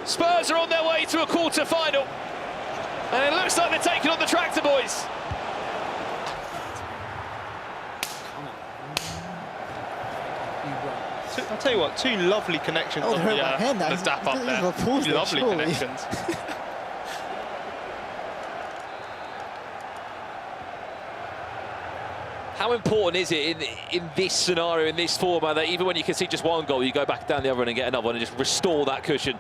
Spurs are on their way to a quarter-final. And it looks like they're taking on the tractor boys. I'll tell you what, two lovely connections on the dap up there. Two lovely connections. How important is it in this scenario, in this format, that even when you can see just one goal, you go back down the other end and get another one and just restore that cushion?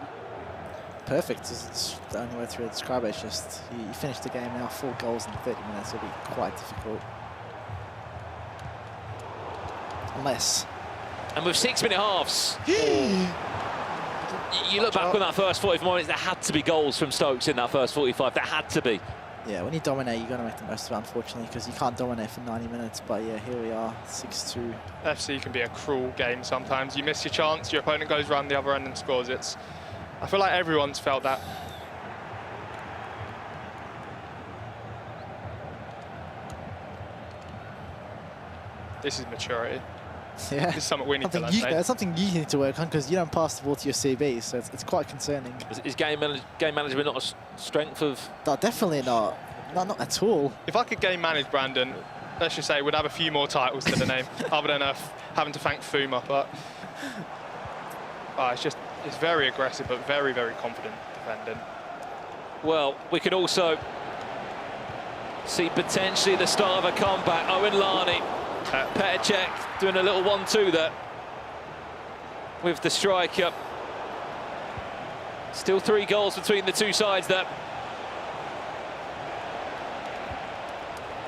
Perfect. It's the only way to describe it. It's just you finish the game now, 4 goals in 30 minutes. It'll be quite difficult. Unless. And with 6-minute halves, you look back on that first 45 minutes, there had to be goals from Stokes in that first 45. There had to be. Yeah, when you dominate, you're going to make the most of it, unfortunately, because you can't dominate for 90 minutes. But yeah, here we are, 6-2. FC can be a cruel game sometimes. You miss your chance, your opponent goes round the other end and scores. I feel like everyone's felt that. This is maturity. Yeah. This is something we need to learn. It's something you need to work on, because you don't pass the ball to your CB, so it's quite concerning. Is game management not a strength of? No, definitely not. Not at all. If I could game manage Brandon, let's just say we'd have a few more titles to the name, other than having to thank Fuma. But it's very aggressive, but very, very confident defending. Well, we could also see potentially the start of a comeback. Owen Larney, Petr doing a little 1-2 there with the striker. Still 3 goals between the two sides there.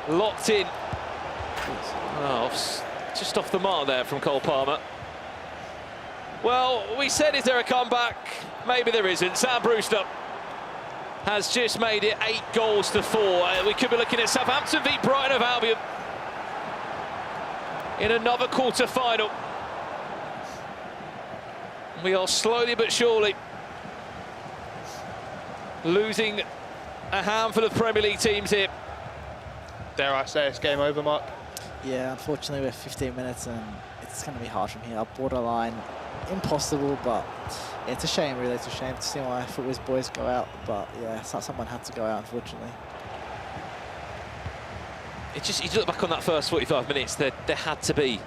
Locked in. Oh, just off the mark there from Cole Palmer. Well, we said, is there a comeback? Maybe there isn't. Sam Brewster has just made it 8-4. We could be looking at Southampton v Brighton of Albion in another quarter-final. We are slowly but surely losing a handful of Premier League teams here. Dare I say it's game over, Mark? Yeah, unfortunately we're 15 minutes and it's going to be hard from here. Borderline impossible, but yeah, it's a shame, really. It's a shame to see my Footwiz boys go out, but yeah, someone had to go out, unfortunately. It's just, you look back on that first 45 minutes, there had to be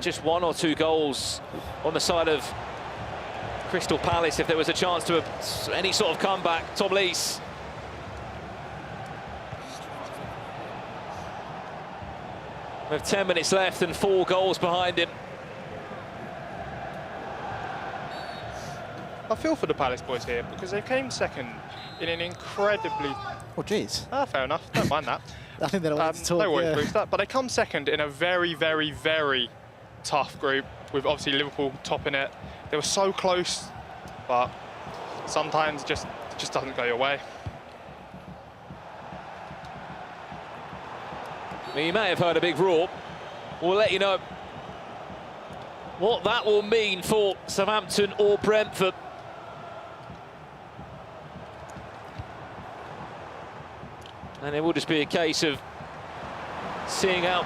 just one or 2 goals on the side of Crystal Palace if there was a chance to any sort of comeback. Tom Lees. With 10 minutes left and 4 goals behind him. I feel for the Palace boys here because they came second in an incredibly... Oh, jeez. Fair enough. Don't mind that. I think they don't want to talk. No worries, Bruce, but they come second in a very, very, very tough group with obviously Liverpool topping it. They were so close, but sometimes it just doesn't go your way. Well, you may have heard a big roar. We'll let you know what that will mean for Southampton or Brentford. And it will just be a case of seeing out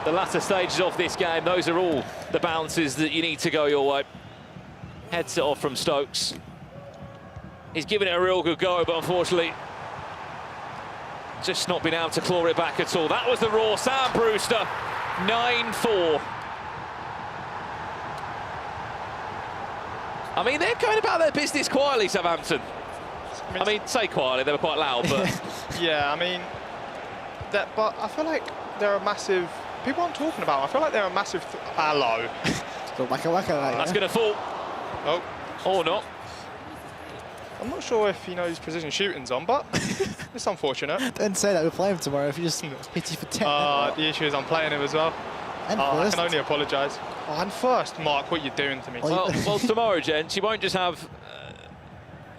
the latter stages of this game. Those are all the bounces that you need to go your way. Heads it off from Stokes. He's given it a real good go, but unfortunately just not been able to claw it back at all. That was the roar. Sam Brewster, 9-4. I mean, they're going about their business quietly, Southampton. I mean, say quietly, they were quite loud, but... Yeah, I mean, but I feel like they're a massive... People aren't talking about them. I feel like they're a massive... Hello. That's going to fall. Oh. Or not. I'm not sure if he knows precision shooting's on, but it's unfortunate. Don't say that. We'll play him tomorrow if he just hits you for 10. The issue is I'm playing him as well. And I can only apologise. Oh, and first, Mark, what are you doing to me? Well, tomorrow, gents, you won't just have,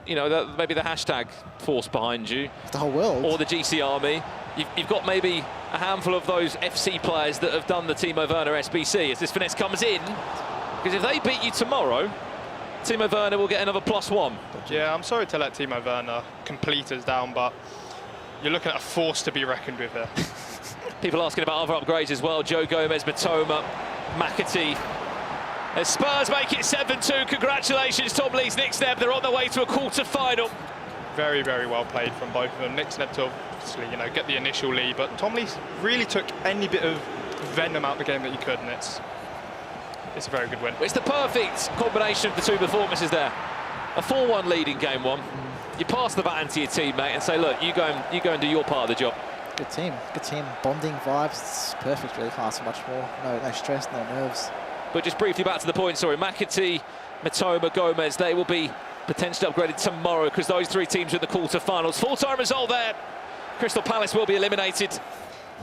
you know, maybe the hashtag force behind you. The whole world. Or the GC Army. You've got maybe a handful of those FC players that have done the Timo Werner SBC as this finesse comes in. Because if they beat you tomorrow, Timo Werner will get another +1. Yeah, I'm sorry to let Timo Werner complete us down, but you're looking at a force to be reckoned with here. People asking about other upgrades as well. Joe Gomez, Matoma, McAtee. As Spurs make it 7-2, congratulations, Tom Lees, Nick Snebb. They're on their way to a quarter-final. Very, very well played from both of them. Nick Snebb to obviously, you know, get the initial lead, but Tom Lees really took any bit of venom out of the game that he could, and it's a very good win. It's the perfect combination of the two performances there. A 4-1 lead in game one. You pass the baton to your teammate and say, look, you go and do your part of the job. Good team, bonding vibes. It's perfect, really. Can't ask for much more. No stress, no nerves. But just briefly back to the point, sorry, McAtee, Matoma, Gomez, they will be potentially upgraded tomorrow because those three teams are in the quarterfinals. Full-time result there. Crystal Palace will be eliminated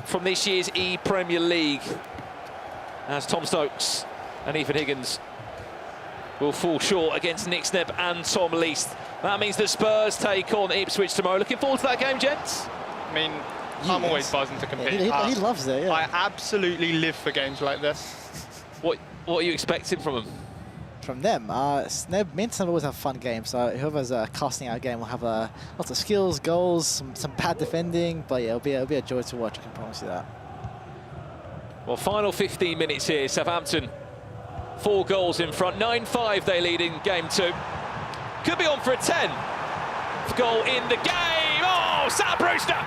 from this year's ePremierleague as Tom Stokes and Ethan Higgins will fall short against Nick Snebb and Tom Least. That means that Spurs take on Ipswich tomorrow. Looking forward to that game, gents? I mean, I'm always buzzing to compete. Yeah, he loves it, yeah. I absolutely live for games like this. What are you expecting from them? From them, Snebb, me and Snebb always have fun games, so whoever's casting our game will have lots of skills, goals, some bad defending, but yeah, it'll be a joy to watch, I can promise you that. Well, final 15 minutes here, Southampton 4 goals in front, 9-5 they lead in game 2. Could be on for a 10th goal in the game. Oh, Sam Brewster!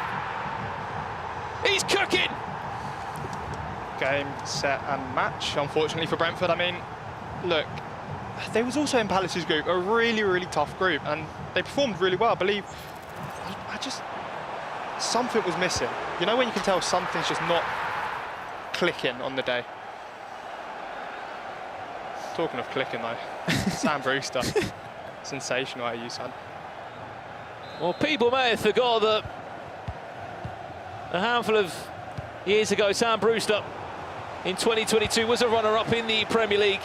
He's cooking! Game, set and match, unfortunately for Brentford. I mean, look, they was also in Palace's group, a really, really tough group, and they performed really well. I believe, something was missing. You know when you can tell something's just not clicking on the day? Talking of clicking though, Sam Brewster, sensational at you, son. Well, people may have forgot that a handful of years ago, Sam Brewster in 2022 was a runner-up in the Premier League.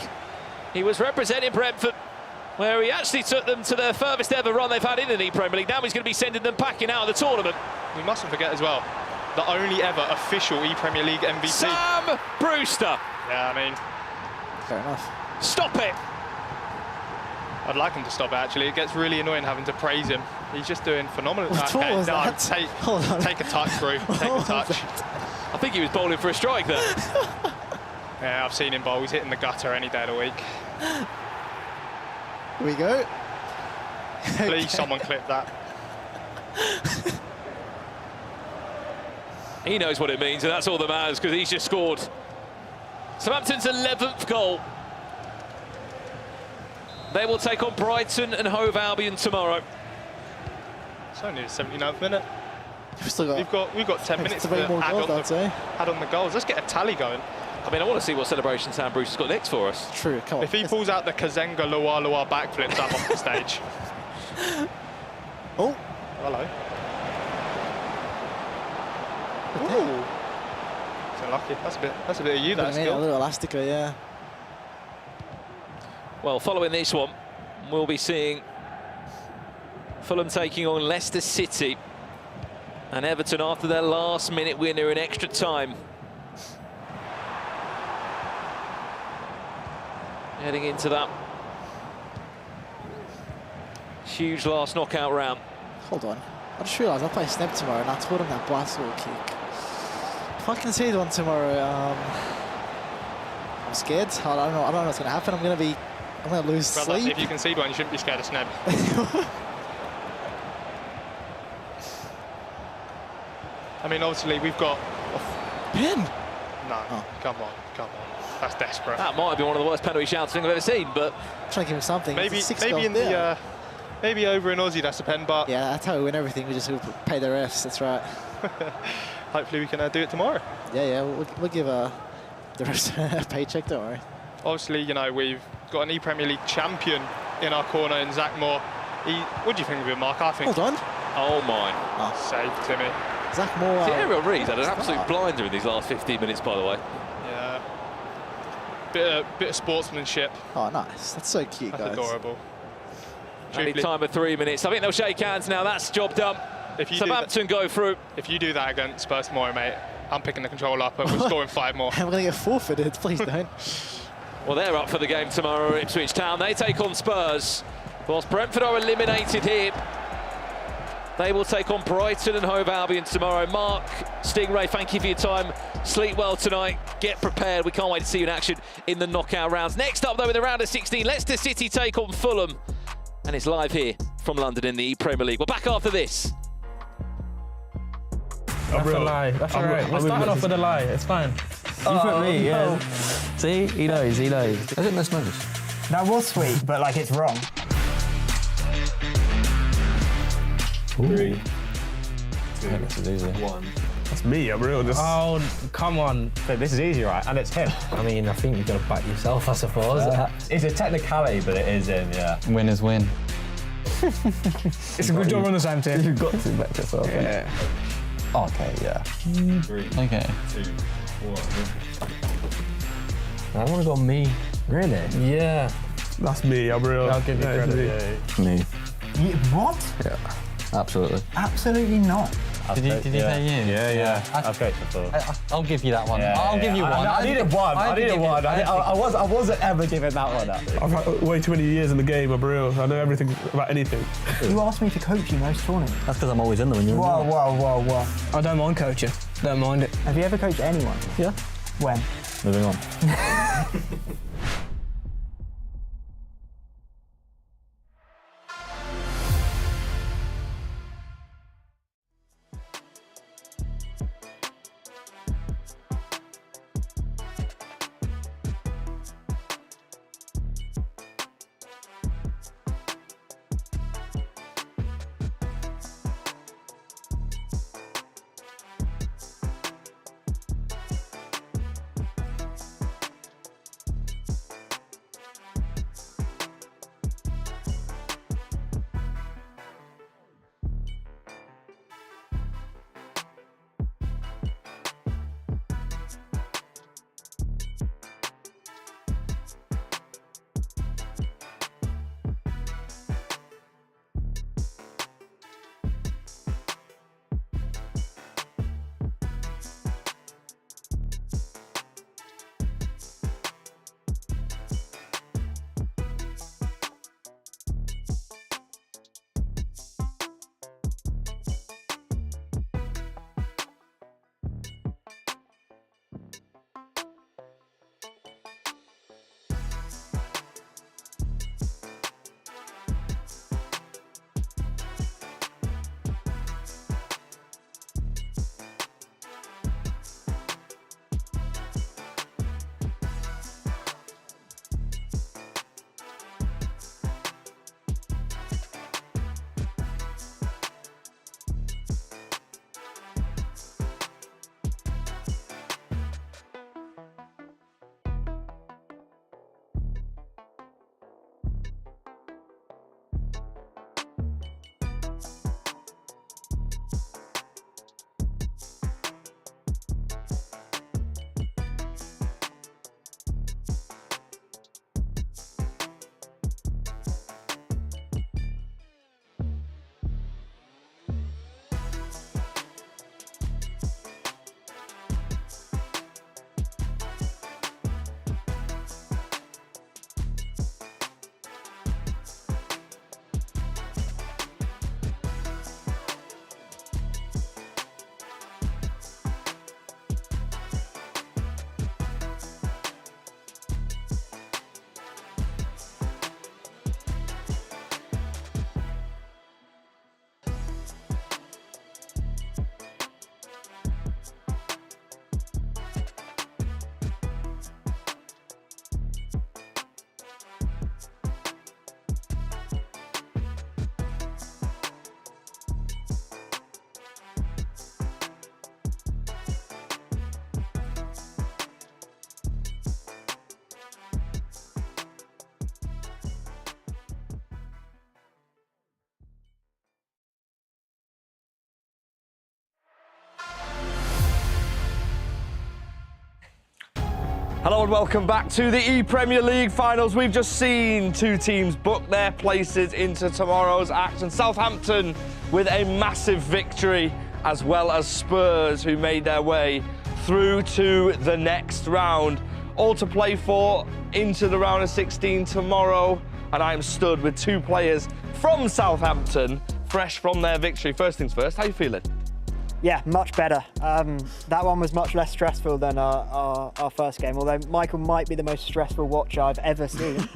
He was representing Brentford, where he actually took them to their furthest ever run they've had in the Premier League. Now he's going to be sending them packing out of the tournament. We mustn't forget as well, the only ever official ePremier League MVP. Sam Brewster. Yeah, I mean, fair enough. Stop it. I'd like him to stop it, actually. It gets really annoying having to praise him. He's just doing phenomenal. What was that? Take a touch, bro. Take a touch. I think he was bowling for a strike there. Yeah, I've seen him bowl. He's hitting the gutter any day of the week. Here we go. Please, someone clip that. He knows what it means, and that's all that matters, because he's just scored Southampton's 11th goal. They will take on Brighton and Hove Albion tomorrow. It's only the 79th minute. We've got 10 minutes to add on the goals. Let's get a tally going. I mean, I want to see what celebration Sam Bruce has got next for us. True, come on. If he pulls out the Kazenga Loa backflips up off the stage. Oh. Hello. Ooh. So lucky. That's a bit of you, that skill. A little Elastica, yeah. Well, following this one, we'll be seeing Fulham taking on Leicester City and Everton after their last-minute winner in extra time. Heading into that huge last knockout round. Hold on. I just realised I play Snebb tomorrow and I told him that bicycle kick. If I concede one tomorrow, I'm scared. I don't know what's going to happen. I'm going to lose sleep. If you concede one, you shouldn't be scared of Snebb. I mean, obviously, we've got... Pin? No, come on. That's desperate. That might be one of the worst penalty shouts I've ever seen, but... Trying to give him something. Maybe over in Aussie, that's a pen, but... Yeah, that's how we win everything. We just pay the refs, that's right. Hopefully we can do it tomorrow. Yeah, we'll give the rest a paycheck, don't worry. Obviously, you know, we've got an ePremier League champion in our corner in Zach Moore. What do you think of him, Mark? I think... Hold on. Oh, my. Save, Timmy. Zach Moore... See, Ariel Reed had an absolute blinder in these last 15 minutes, by the way. Yeah. Bit of sportsmanship. Oh, nice. That's so cute, That's guys. adorable. Only time of 3 minutes. I think they'll shake hands now. That's job done. Southampton go through. If you do that against Spurs tomorrow, mate, I'm picking the control up and we're scoring 5 more. And we're going to get forfeited. Please don't. Well, they're up for the game tomorrow at Ipswich Town. They take on Spurs. Whilst Brentford are eliminated here, they will take on Brighton and Hove Albion tomorrow. Mark, Stingray, thank you for your time. Sleep well tonight. Get prepared. We can't wait to see you in action in the knockout rounds. Next up, though, in the round of 16, Leicester City take on Fulham. And it's live here from London in the Premier League. We're back after this. That's a lie. That's all right. We're starting off with a lie. It's fine. You put me, yeah. See, he knows. I think that's nice. That was sweet, but like it's wrong. 3, 2, this is easy. 1. That's me, I'm real. Just... Oh, come on. But this is easy, right? And it's him. I mean, I think you've got to back yourself, I suppose. It's a technicality, but it is him, yeah. Win is win. It's a good job we're on the same team. You've got to back yourself. Yeah. Okay, yeah. 3, Okay. 2, 1. I want to go me. Really? Yeah. That's me, I'm real. I'll give you credit. Me. What? Yeah. Absolutely. Absolutely not. Did you say you? Yeah. I've coached before. I'll give you that one. Yeah, I'll give you one. I needed one. I wasn't ever giving that one up. I've had way too many years in the game, I'm real. I know everything about anything. You asked me to coach you most tournaments. That's because I'm always in them when you're in them. Whoa. I don't mind coaching. Don't mind it. Have you ever coached anyone? Yeah. When? Moving on. Hello and welcome back to the ePremierleague finals. We've just seen two teams book their places into tomorrow's action. Southampton with a massive victory, as well as Spurs, who made their way through to the next round. All to play for into the round of 16 tomorrow. And I am stood with two players from Southampton, fresh from their victory. First things first, how are you feeling? Yeah, much better. That one was much less stressful than our first game, although Michael might be the most stressful watcher I've ever seen.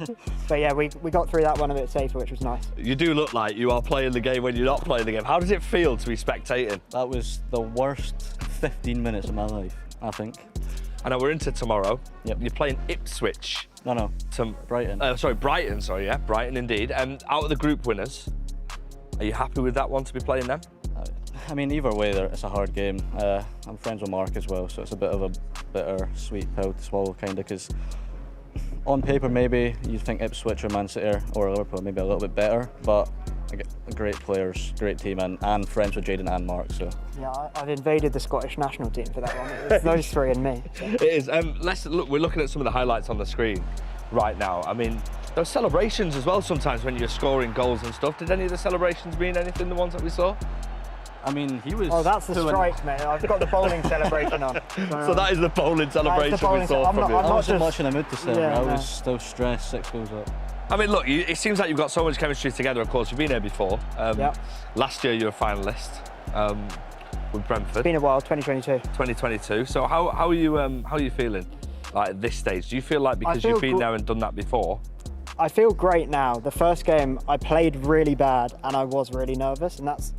But yeah, we got through that one a bit safer, which was nice. You do look like you are playing the game when you're not playing the game. How does it feel to be spectating? That was the worst 15 minutes of my life, I think. I know we're into tomorrow. Yep. You're playing Ipswich. No. Brighton. Brighton, yeah. Brighton indeed. Out of the group winners, are you happy with that one to be playing them? I mean, either way, it's a hard game. I'm friends with Mark as well, so it's a bit of a bitter, sweet pill to swallow, kind of, because on paper, maybe you'd think Ipswich or Man City or Liverpool maybe a little bit better, but great players, great team, and friends with Jaden and Mark. So yeah, I've invaded the Scottish national team for that one. It's those three and me. So. It is. Let's look. We're looking at some of the highlights on the screen right now. I mean, those celebrations as well. Sometimes when you're scoring goals and stuff. Did any of the celebrations mean anything? The ones that we saw. I mean, he was. Oh, that's the strike, mate. I've got the bowling celebration on. So that is the bowling celebration we saw from you. I wasn't much in the mood to say. Yeah, I was still stressed. 6 goals up. I mean, look, it seems like you've got so much chemistry together. Of course, you've been here before. Last year, you were a finalist with Brentford. It's been a while, 2022. 2022. So how are you feeling like at this stage? Do you feel like because you've been there and done that before? I feel great now. The first game, I played really bad and I was really nervous. And that's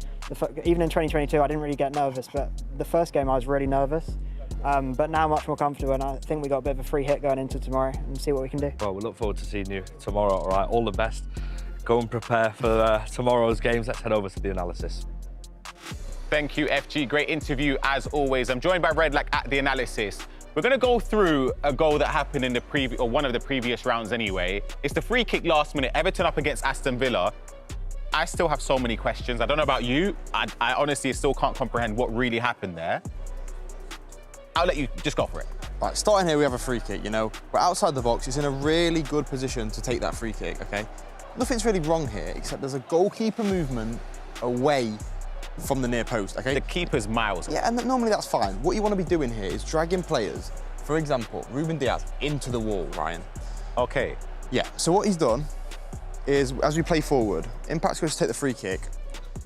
even in 2022, I didn't really get nervous. But the first game, I was really nervous. But now much more comfortable, and I think we got a bit of a free hit going into tomorrow and see what we can do. Well, we look forward to seeing you tomorrow. All right, all the best. Go and prepare for tomorrow's games. Let's head over to the analysis. Thank you, FG. Great interview as always. I'm joined by Redlac at the analysis. We're going to go through a goal that happened in the one of the previous rounds anyway. It's the free kick last minute, Everton up against Aston Villa. I still have so many questions. I don't know about you. I honestly still can't comprehend what really happened there. I'll let you just go for it. Right, starting here, we have a free kick, you know. We're outside the box. He's in a really good position to take that free kick, OK? Nothing's really wrong here, except there's a goalkeeper movement away from the near post, OK? The keeper's miles away. Yeah, and normally that's fine. What you want to be doing here is dragging players, for example, Ruben Diaz, into the wall, Ryan. OK. Yeah, so what he's done is, as we play forward, Impact's going to take the free kick,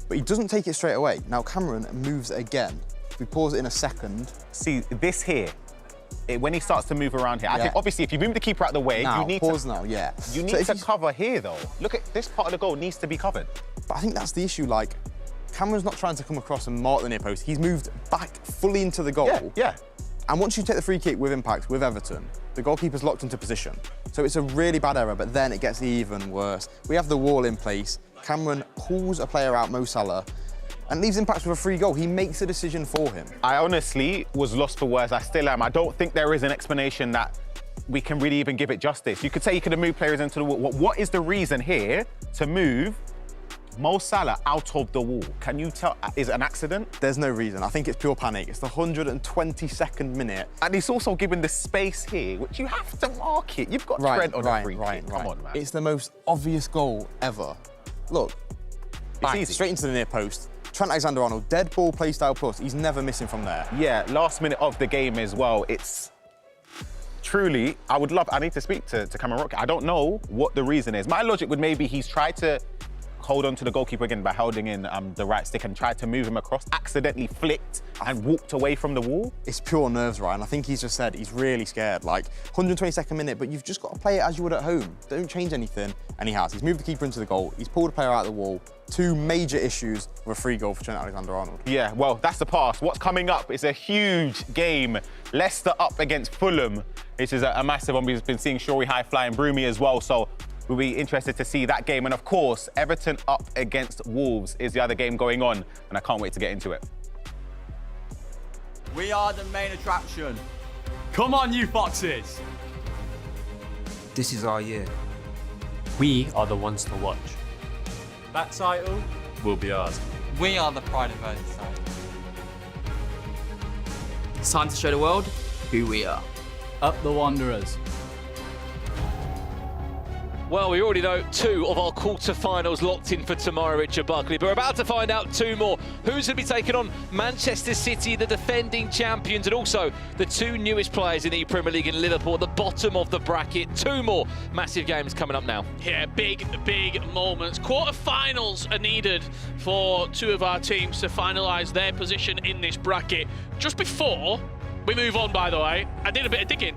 but he doesn't take it straight away. Now, Cameron moves again. If we pause it in a second. See, this here, when he starts to move around here, I think obviously if you move the keeper out of the way, you need pause now, yeah. You need to cover here though. Look at this part of the goal needs to be covered. But I think that's the issue, like, Cameron's not trying to come across and mark the near post. He's moved back fully into the goal. Yeah. And once you take the free kick with Impact, with Everton, the goalkeeper's locked into position. So it's a really bad error, but then it gets even worse. We have the wall in place. Cameron pulls a player out, Mo Salah, and leaves Impact with a free goal. He makes a decision for him. I honestly was lost for words. I still am. I don't think there is an explanation that we can really even give it justice. You could say you could have moved players into the wall. What is the reason here to move Mo Salah out of the wall? Can you tell? Is it an accident? There's no reason. I think it's pure panic. It's the 122nd minute. And he's also given the space here, which you have to mark it. You've got Trent on a free kick. Come on, man. It's the most obvious goal ever. Look, it's easy. Straight into the near post. Trent Alexander-Arnold, dead ball, play style plus. He's never missing from there. Yeah, last minute of the game as well. It's truly, I need to speak to Cameron Rock. I don't know what the reason is. My logic would maybe he's tried to hold on to the goalkeeper again by holding in the right stick and tried to move him across, accidentally flicked and walked away from the wall. It's pure nerves, Ryan. I think he's just said he's really scared. Like, 122nd minute, but you've just got to play it as you would at home. Don't change anything. And he has. He's moved the keeper into the goal. He's pulled a player out of the wall. 2 major issues with a free goal for Trent Alexander-Arnold. Yeah, well, that's the past. What's coming up is a huge game. Leicester up against Fulham, which is a massive one. We've been seeing Shorey high flying Broomy as well, so we'll be interested to see that game. And of course, Everton up against Wolves is the other game going on, and I can't wait to get into it. We are the main attraction. Come on, you foxes. This is our year. We are the ones to watch. That title will be ours. We are the pride of Merseyside. It's time to show the world who we are. Up the Wanderers. Well, we already know 2 of our quarterfinals locked in for tomorrow, Richard Buckley, but we're about to find out 2 more. Who's going to be taking on Manchester City, the defending champions, and also the 2 newest players in the ePremier League in Liverpool at the bottom of the bracket. 2 more massive games coming up now. Yeah, big moments. Quarterfinals are needed for 2 of our teams to finalise their position in this bracket. Just before we move on, by the way, I did a bit of digging.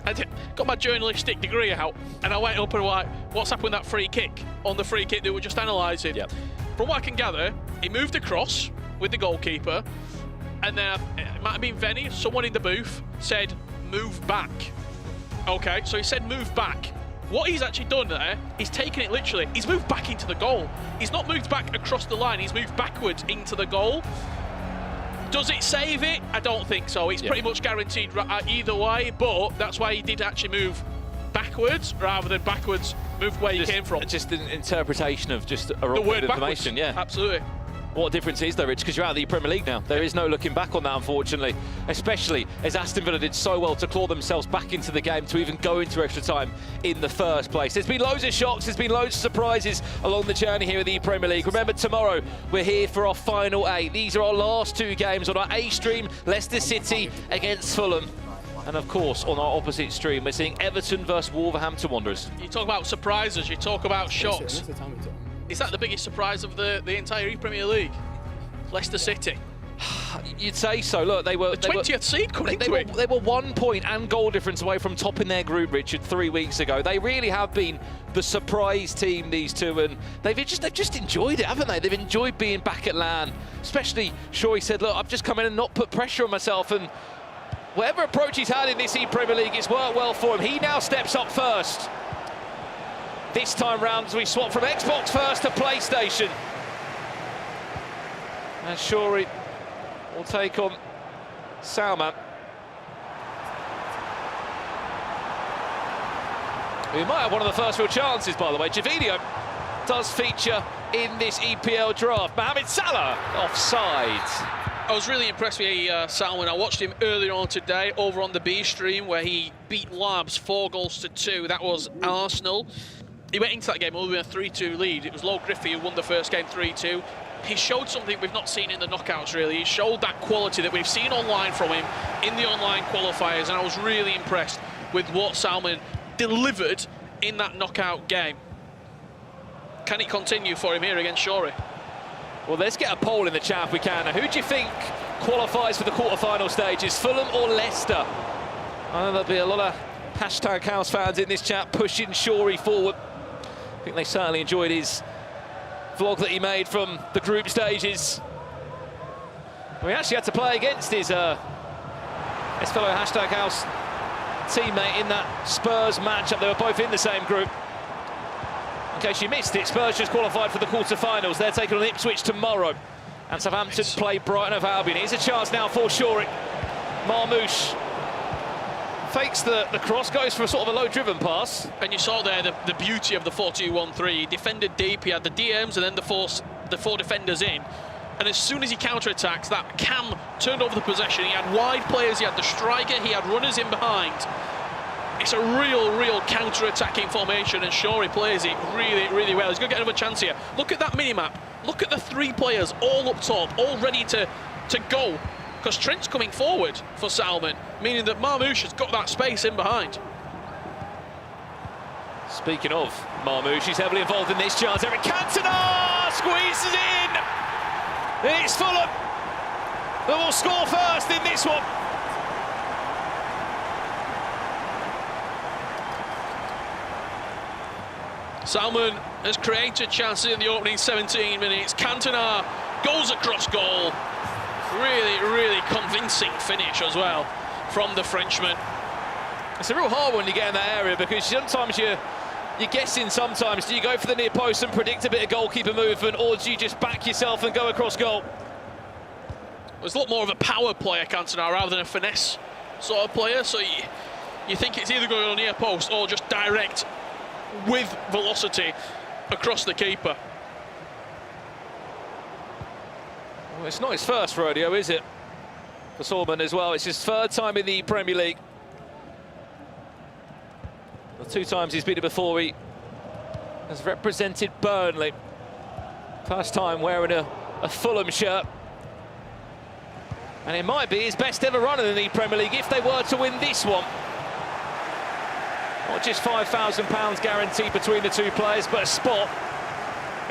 I got my journalistic degree out and I went up and like, what's happened with that free kick? On the free kick that we're just analysing. Yep. From what I can gather, he moved across with the goalkeeper and then it might have been Venny, someone in the booth said, move back. Okay, so he said move back. What he's actually done there, he's taken it literally. He's moved back into the goal. He's not moved back across the line, he's moved backwards into the goal. Does it save it? I don't think so. It's pretty much guaranteed either way, but that's why he did actually move backwards rather than backwards, move where he came from. Just an interpretation of just a wrong The word bit of information, backwards. Absolutely. What difference is there, Rich? Because you're out of the Premier League now. There is no looking back on that, unfortunately, especially as Aston Villa did so well to claw themselves back into the game to even go into extra time in the first place. There's been loads of shocks, there's been loads of surprises along the journey here at the Premier League. Remember, tomorrow we're here for our final 8. These are our last 2 games on our A stream, Leicester City against Fulham. And of course, on our opposite stream, we're seeing Everton versus Wolverhampton Wanderers. You talk about surprises, you talk about shocks. Is that the biggest surprise of the entire ePremier League? Leicester City. You'd say so. Look, they were the 20th seed coming into it. They were 1 point and goal difference away from topping their group, Richard, 3 weeks ago. They really have been the surprise team, these two, and they've just enjoyed it, haven't they? They've enjoyed being back at LAN. Especially, Shawry said, look, I've just come in and not put pressure on myself, and whatever approach he's had in this ePremier League, it's worked well for him. He now steps up first. This time round, as we swap from Xbox first to PlayStation. And Shawry will take on Salman. We might have one of the first real chances, by the way. Javinho does feature in this EPL draft. Mohamed Salah offside. I was really impressed with Salman. I watched him earlier on today over on the B stream where he beat Labs 4-2. That was Arsenal. He went into that game with a 3-2 lead. It was Low Griffey who won the first game 3-2. He showed something we've not seen in the knockouts, really. He showed that quality that we've seen online from him in the online qualifiers, and I was really impressed with what Salman delivered in that knockout game. Can it continue for him here against Shawry? Well, let's get a poll in the chat if we can. Now, who do you think qualifies for the quarterfinal stages, Fulham or Leicester? I know there'll be a lot of #House fans in this chat pushing Shawry forward. I think they certainly enjoyed his vlog that he made from the group stages. We actually had to play against his fellow #House teammate in that Spurs matchup. They were both in the same group. In case you missed it, Spurs just qualified for the quarterfinals. They're taking on Ipswich tomorrow. And Southampton play Brighton of Albion. Here's a chance now for Shawry. Marmouche fakes the cross, goes for a sort of a low-driven pass. And you saw there the beauty of the 4-2-1-3. He defended deep, he had the DMs and then the four defenders in. And as soon as he counter-attacks, that Cam turned over the possession. He had wide players, he had the striker, he had runners in behind. It's a real counter-attacking formation, and Shawry plays it really well. He's going to get another chance here. Look at that mini-map. Look at the 3 players all up top, all ready to go. Because Trent's coming forward for Salman, meaning that Marmouche has got that space in behind. Speaking of Marmouche, he's heavily involved in this chance. Eric Cantona squeezes in. It's Fulham that will score first in this one. Salman has created chances in the opening 17 minutes. Cantona goes across goal. Really convincing finish as well from the Frenchman. It's a real hard one to get in that area because sometimes you're guessing sometimes. Do you go for the near post and predict a bit of goalkeeper movement, or do you just back yourself and go across goal? There's a lot more of a power player, Cantona, rather than a finesse sort of player. So you think it's either going on near post or just direct with velocity across the keeper. Well, it's not his first rodeo, is it? For Salman as well. It's his 3rd time in the Premier League. The 2 times he's been it before, he has represented Burnley. First time wearing a Fulham shirt. And it might be his best ever run in the Premier League if they were to win this one. Not just £5,000 guaranteed between the 2 players, but a spot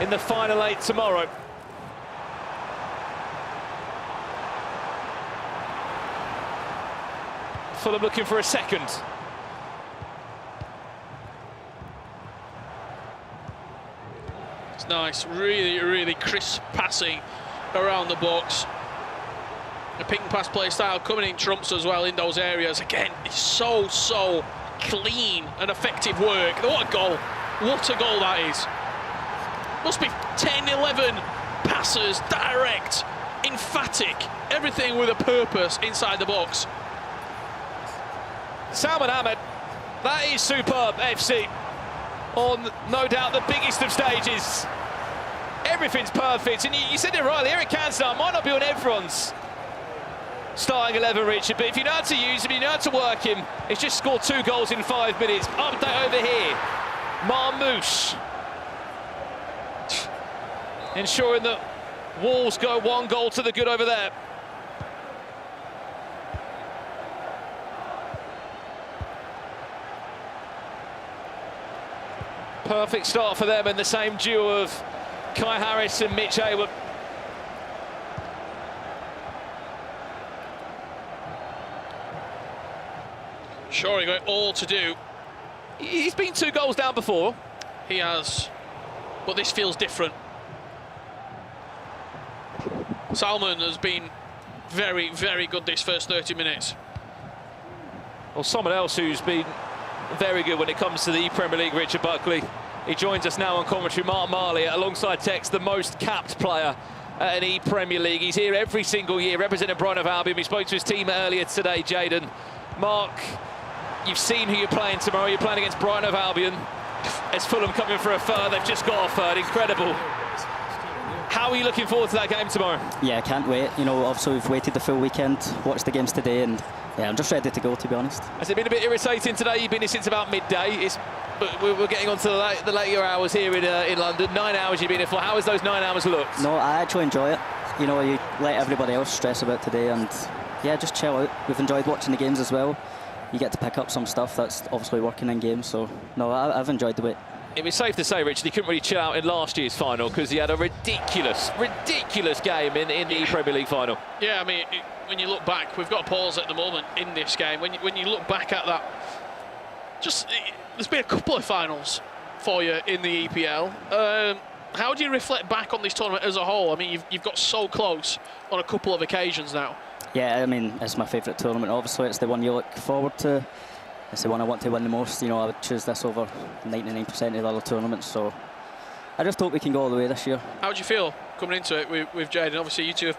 in the final 8 tomorrow. Fulham looking for a second. It's nice, really crisp passing around the box. The pick and pass play style coming in trumps as well in those areas. Again, it's so clean and effective work. What a goal. What a goal that is. Must be 10, 11 passes, direct, emphatic, everything with a purpose inside the box. Salman Ahmed, that is superb FC. On no doubt the biggest of stages. Everything's perfect, and you said it right, here it can start. Might not be on everyone's starting 11, Richard, but if you know how to use him, you know how to work him. He's just scored 2 goals in 5 minutes. Update over here. Marmouche. Ensuring that Wolves go 1 goal to the good over there. Perfect start for them, and the same duo of Kai Harris and Mitch Hayward. Sure, he got all to do. He's been 2 goals down before. He has, but this feels different. Salman has been very good this first 30 minutes. Well, someone else who's been very good when it comes to the ePremier League, Richard Buckley. He joins us now on commentary, Mark Marley, alongside Tex, the most capped player at an ePremier League. He's here every single year, representing Brighton Hove Albion. We spoke to his team earlier today, Jayden. Mark, you've seen who you're playing tomorrow. You're playing against Brighton Hove Albion. As Fulham coming for a third, they've just got a third. Incredible. How are you looking forward to that game tomorrow? Yeah, I can't wait. You know, obviously we've waited the full weekend, watched the games today, and yeah, I'm just ready to go, to be honest. Has it been a bit irritating today? You've been here since about midday. But we're getting on to the later hours here in London. 9 hours you've been here for. How has those 9 hours looked? No, I actually enjoy it. You know, you let everybody else stress about today, and yeah, just chill out. We've enjoyed watching the games as well. You get to pick up some stuff that's obviously working in games, so no, I've enjoyed the wait. It was safe to say, Richard, he couldn't really chill out in last year's final because he had a ridiculous game in the ePremier League final. Yeah, I mean, when you look back, we've got a pause at the moment in this game. When you look back at that, there's been a couple of finals for you in the EPL. How do you reflect back on this tournament as a whole? I mean, you've got so close on a couple of occasions now. Yeah, I mean, it's my favourite tournament. Obviously, it's the one you look forward to. It's the one I want to win the most. You know, I would choose this over 99% of the other tournaments. So I just hope we can go all the way this year. How do you feel coming into it with Jayden? Obviously, you two have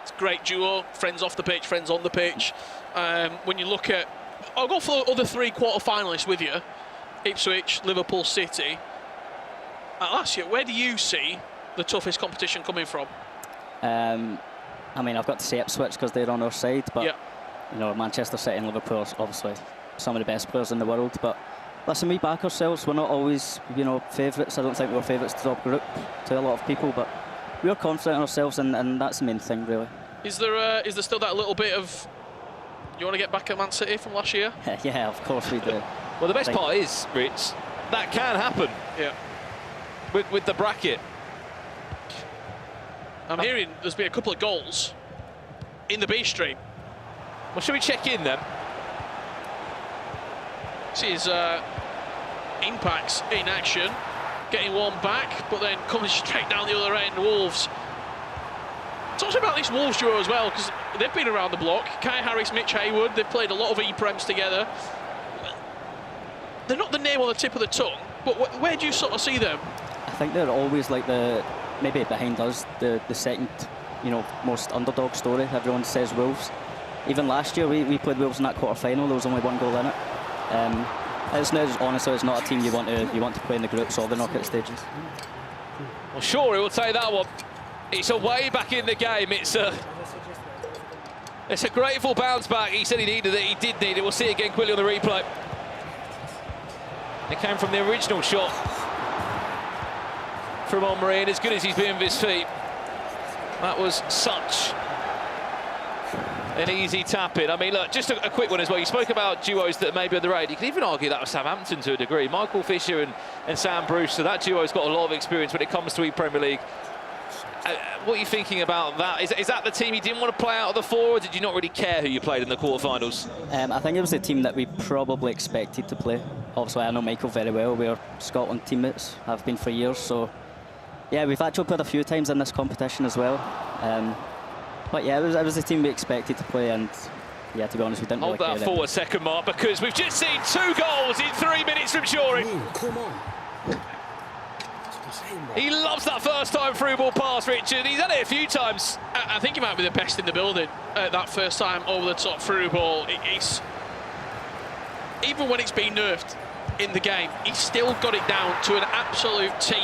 it's a great duo, friends off the pitch, friends on the pitch. When you look at, I'll go for the other 3 quarter-finalists with you, Ipswich, Liverpool, City. I'll ask you, where do you see the toughest competition coming from? I mean, I've got to say Ipswich because they're on our side, but yeah. You know, Manchester City and Liverpool are obviously some of the best players in the world. But listen, we back ourselves. We're not always, you know, favourites. I don't think we're favourites to the top group to a lot of people, but we're confident in ourselves, and that's the main thing, really. Is there still that little bit of you want to get back at Man City from last year? Yeah, of course we do. Well, the best part is, Rich, that can happen. Yeah. With the bracket. I'm hearing there's been a couple of goals in the B stream. Well, should we check in then? See his impacts in action, getting one back, but then coming straight down the other end. Wolves. Talk about this Wolves duo as well, because they've been around the block. Kai Harris, Mitch Hayward, they've played a lot of ePrems together. They're not the name on the tip of the tongue, but where do you sort of see them? I think they're always like maybe behind us, the second, you know, most underdog story. Everyone says Wolves. Even last year, we played Wolves in that quarter-final. There was only 1 goal in it. Honestly, it's not a team you want to play in the groups or the knockout stages. Well, sure, he will take that one. It's a way back in the game. It's a grateful bounce back. He said he needed it. He did need it. We'll see it again quickly on the replay. It came from the original shot from Omri, and as good as he's been with his feet, that was such an easy tap in. I mean, look, just a quick one as well. You spoke about duos that may be underrated. You could even argue that was Southampton to a degree. Michael Fisher and Sam Bruce. So that duo's got a lot of experience when it comes to ePremier League. What are you thinking about that? Is that the team you didn't want to play out of the 4, or did you not really care who you played in the quarterfinals? I think it was the team that we probably expected to play. Obviously, I know Michael very well. We're Scotland teammates, have been for years. So, yeah, we've actually played a few times in this competition as well. But yeah, it was the team we expected to play, and yeah, to be honest, we didn't Hold really that care forward then. second, Mark, because we've just seen 2 goals in 3 minutes from Shorey. Come on. He loves that first time through ball pass, Richard. He's had it a few times. I think he might be the best in the building at that first time over the top through ball. It's even when it's been nerfed in the game, he's still got it down to an absolute T.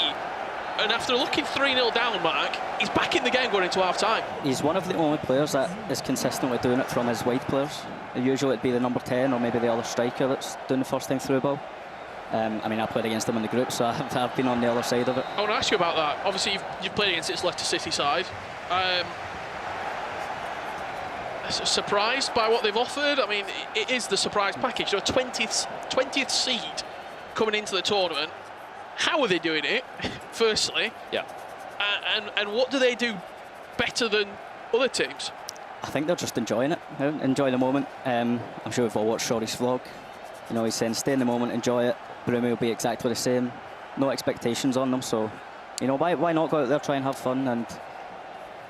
And after looking 3-0 down, Mark, he's back in the game going into half-time. He's one of the only players that is consistently doing it from his wide players. Usually it'd be the number 10 or maybe the other striker that's doing the first time through ball. I mean, I played against him in the group, so I've been on the other side of it. I want to ask you about that. Obviously, you've played against its Leicester City side. Surprised by what they've offered? I mean, it is the surprise package. They're 20th seed coming into the tournament. How are they doing it, firstly? Yeah. And what do they do better than other teams? I think they're just enjoying it, enjoy the moment. I'm sure we've all watched Shorey's vlog. You know, he's saying stay in the moment, enjoy it. Brumi will be exactly the same. No expectations on them, so, you know, why not go out there, try and have fun, and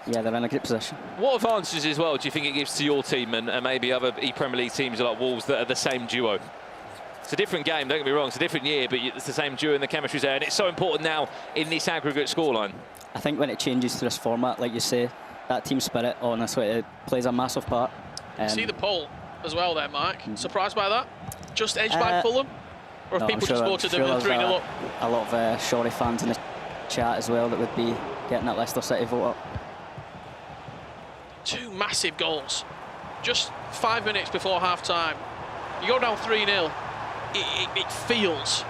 yeah, they're in a great position. What advantages as well do you think it gives to your team and maybe other ePremier League teams like Wolves that are the same duo? It's a different game, don't get me wrong, it's a different year, but it's the same duo and the chemistry's there, and it's so important now in this aggregate scoreline. I think when it changes to this format, like you say, that team spirit, honestly, it plays a massive part. See the poll as well there, Mark. Surprised by that? Just edged by Fulham? Or have people just voted them in 3-0 up? A lot of Shorey fans in the chat as well that would be getting that Leicester City vote up. 2 massive goals. Just 5 minutes before half-time. You go down 3-0. It feels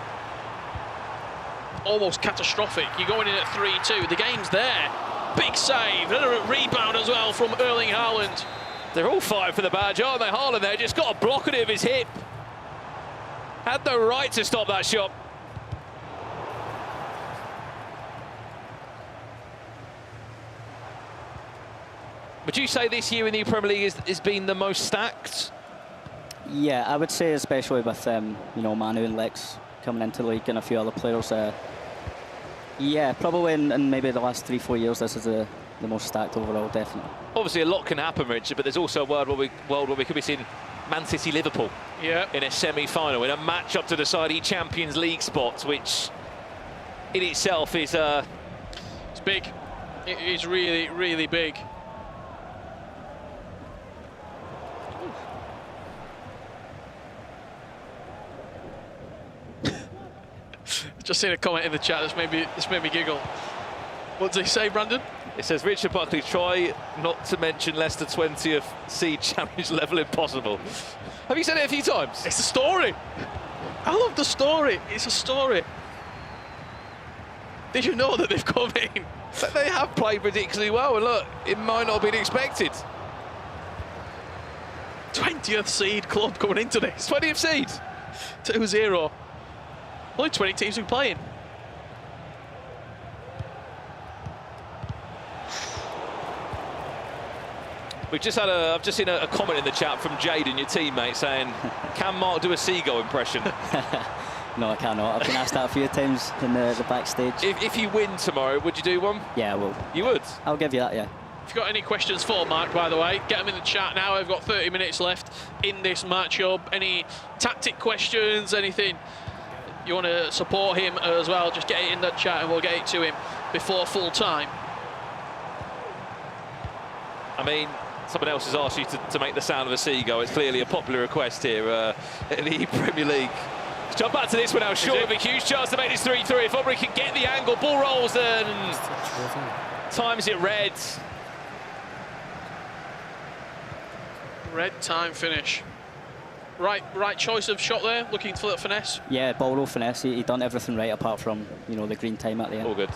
almost catastrophic. You're going in at 3-2. The game's there. Big save. Another rebound as well from Erling Haaland. They're all fighting for the badge, aren't they? Haaland there just got a block on it of his hip. Had no right to stop that shot. Would you say this year in the Premier League has been the most stacked? Yeah, I would say especially with you know, Manu and Lex coming into the league and a few other players. Yeah, probably in maybe the last 3-4 years, this is the most stacked overall, definitely. Obviously, a lot can happen, Richard, but there's also a world where we could be seeing Man City Liverpool in a semi-final, in a match up to decide each Champions League spot, which in itself is it's big. It is really, really big. Just seen a comment in the chat that's made me giggle. What does he say, Brandon? It says, Richard Buckley, try not to mention Leicester 20th seed challenge level if possible. Have you said it a few times? It's a story. I love the story. It's a story. Did you know that they've come in? But they have played ridiculously well, and look, it might not have been expected. 20th seed club coming into this. 20th seed. 2-0. Only 20 teams who are playing. I've just seen a comment in the chat from Jaden, your teammate, saying, can Mark do a Seagull impression? No, I cannot. I've been asked that a few times in the backstage. If you win tomorrow, would you do one? Yeah, I will. You would? I'll give you that, yeah. If you've got any questions for Mark, by the way, get them in the chat now. We've got 30 minutes left in this matchup. Any tactic questions, anything you want to support him as well, just get it in the chat and we'll get it to him before full time. I mean, someone else has asked you to make the sound of a seagull. It's clearly a popular request here in the Premier League. Let's jump back to this one now. Short of a huge chance to make this 3-3. If Aubrey can get the angle, ball rolls and times it red. Red time finish. Right choice of shot there, looking for that finesse. Yeah, ball roll finesse. He done everything right apart from, you know, the green time at the end. All good.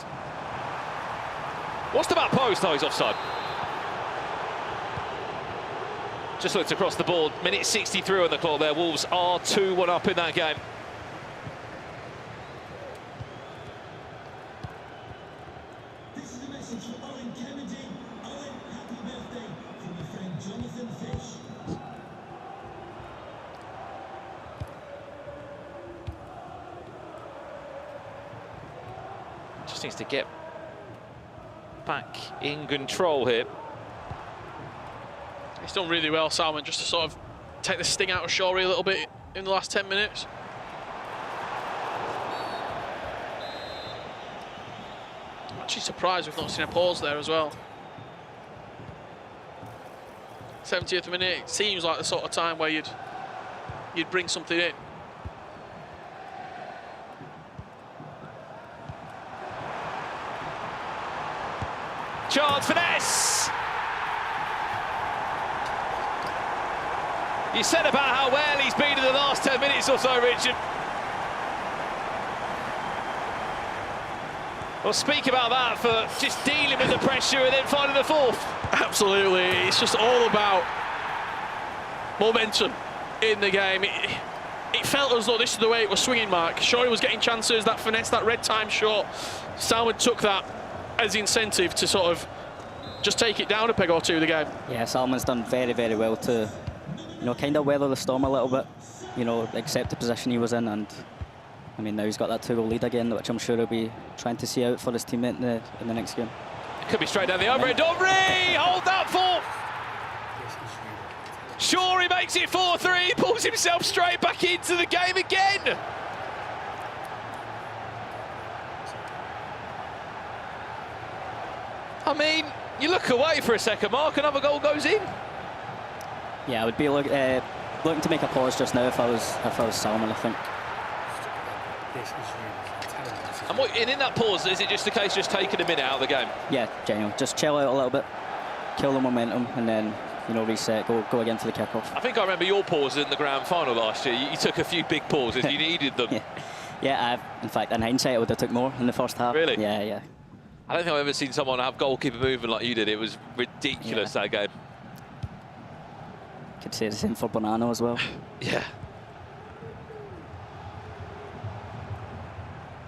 What's the back post? Oh, he's offside. Just looked across the board. Minute 63 on the clock there. Wolves are 2-1 up in that game. This is a message for Owen Kennedy. Owen, happy birthday from your friend Jonathan Fish. Just needs to get back in control here. He's done really well, Salmon, just to sort of take the sting out of Shorey a little bit in the last 10 minutes. I'm actually surprised we've not seen a pause there as well. 70th minute, it seems like the sort of time where you'd bring something in. Chance for Ness! You said about how well he's been in the last 10 minutes or so, Richard. We'll speak about that for just dealing with the pressure and then finding the fourth. Absolutely, it's just all about momentum in the game. It felt as though this is the way it was swinging, Mark. Shorey was getting chances, that finesse, that red time shot. Salmon took that as incentive to sort of just take it down a peg or two the game. Yeah, Salmon's done very, very well to, kind of weather the storm a little bit, accept the position he was in, and I mean, now he's got that 2-goal lead again, which I'm sure he'll be trying to see out for his teammate in the next game. It could be straight down the other end. Henry, hold that for. Shorey makes it 4-3, pulls himself straight back into the game again. I mean, you look away for a second, Mark, another goal goes in. Yeah, I would be looking to make a pause just now if I was Salmon, I think. And in that pause, is it just the case just taking a minute out of the game? Yeah, genuinely. Just chill out a little bit, kill the momentum, and then, reset, go again for the kick-off. I think I remember your pauses in the grand final last year. You took a few big pauses, you needed them. Yeah, in fact, in hindsight, I would have took more in the first half. Really? Yeah. I don't think I've ever seen someone have goalkeeper movement like you did. It was ridiculous, that game. Could say the same for Bonanno as well. Yeah.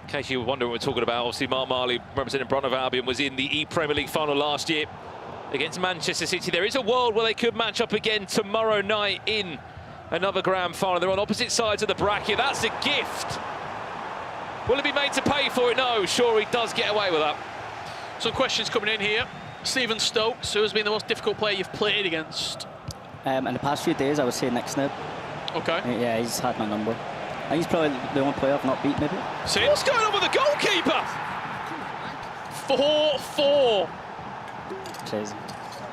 In case you were wondering what we're talking about, obviously Mark Marley, representing Brun of Albion, was in the ePremier League final last year against Manchester City. There is a world where they could match up again tomorrow night in another grand final. They're on opposite sides of the bracket. That's a gift. Will it be made to pay for it? No, Shorey does get away with that. Some questions coming in here. Stephen Stokes, who has been the most difficult player you've played against? In the past few days, I would say Nick Snib. Okay. Yeah, he's had my number. I think he's probably the only player I've not beat, maybe. See, what's going on with the goalkeeper? 4-4. Crazy.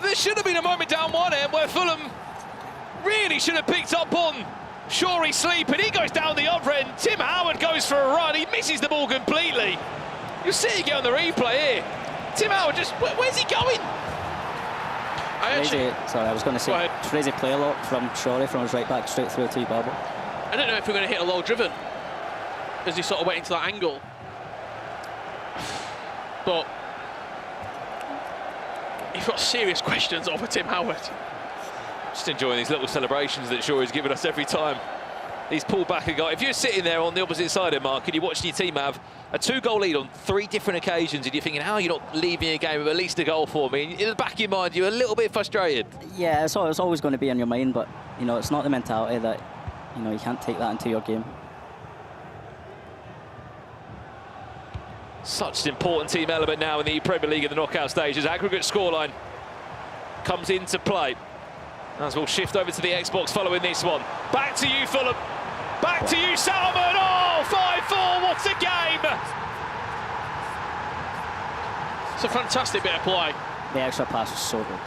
There should have been a moment down one end where Fulham really should have picked up on Shorey sleeping. He goes down the other end. Tim Howard goes for a run. He misses the ball completely. You'll see it on the replay here. Tim Howard just, where's he going? I was going to say, crazy play lock from Shorey from his right back straight through to Barber. I don't know if we're going to hit a low driven as he sort of went into that angle. But you've got serious questions over Tim Howard. Just enjoying these little celebrations that Shorey's given us every time he's pulled back a guy. If you're sitting there on the opposite side of Mark and you're watching your team have a 2-goal lead on 3 different occasions and you're thinking, how are you not leaving a game with at least a goal for me? And in the back of your mind, you're a little bit frustrated. Yeah, it's always going to be on your mind, but, it's not the mentality that, you can't take that into your game. Such an important team element now in the Premier League in the knockout stages. Aggregate scoreline comes into play. As we'll shift over to the Xbox following this one. Back to you, Fulham. Back to you, Salmon. Oh, 5-4, what a game! It's a fantastic bit of play. The extra pass was so good.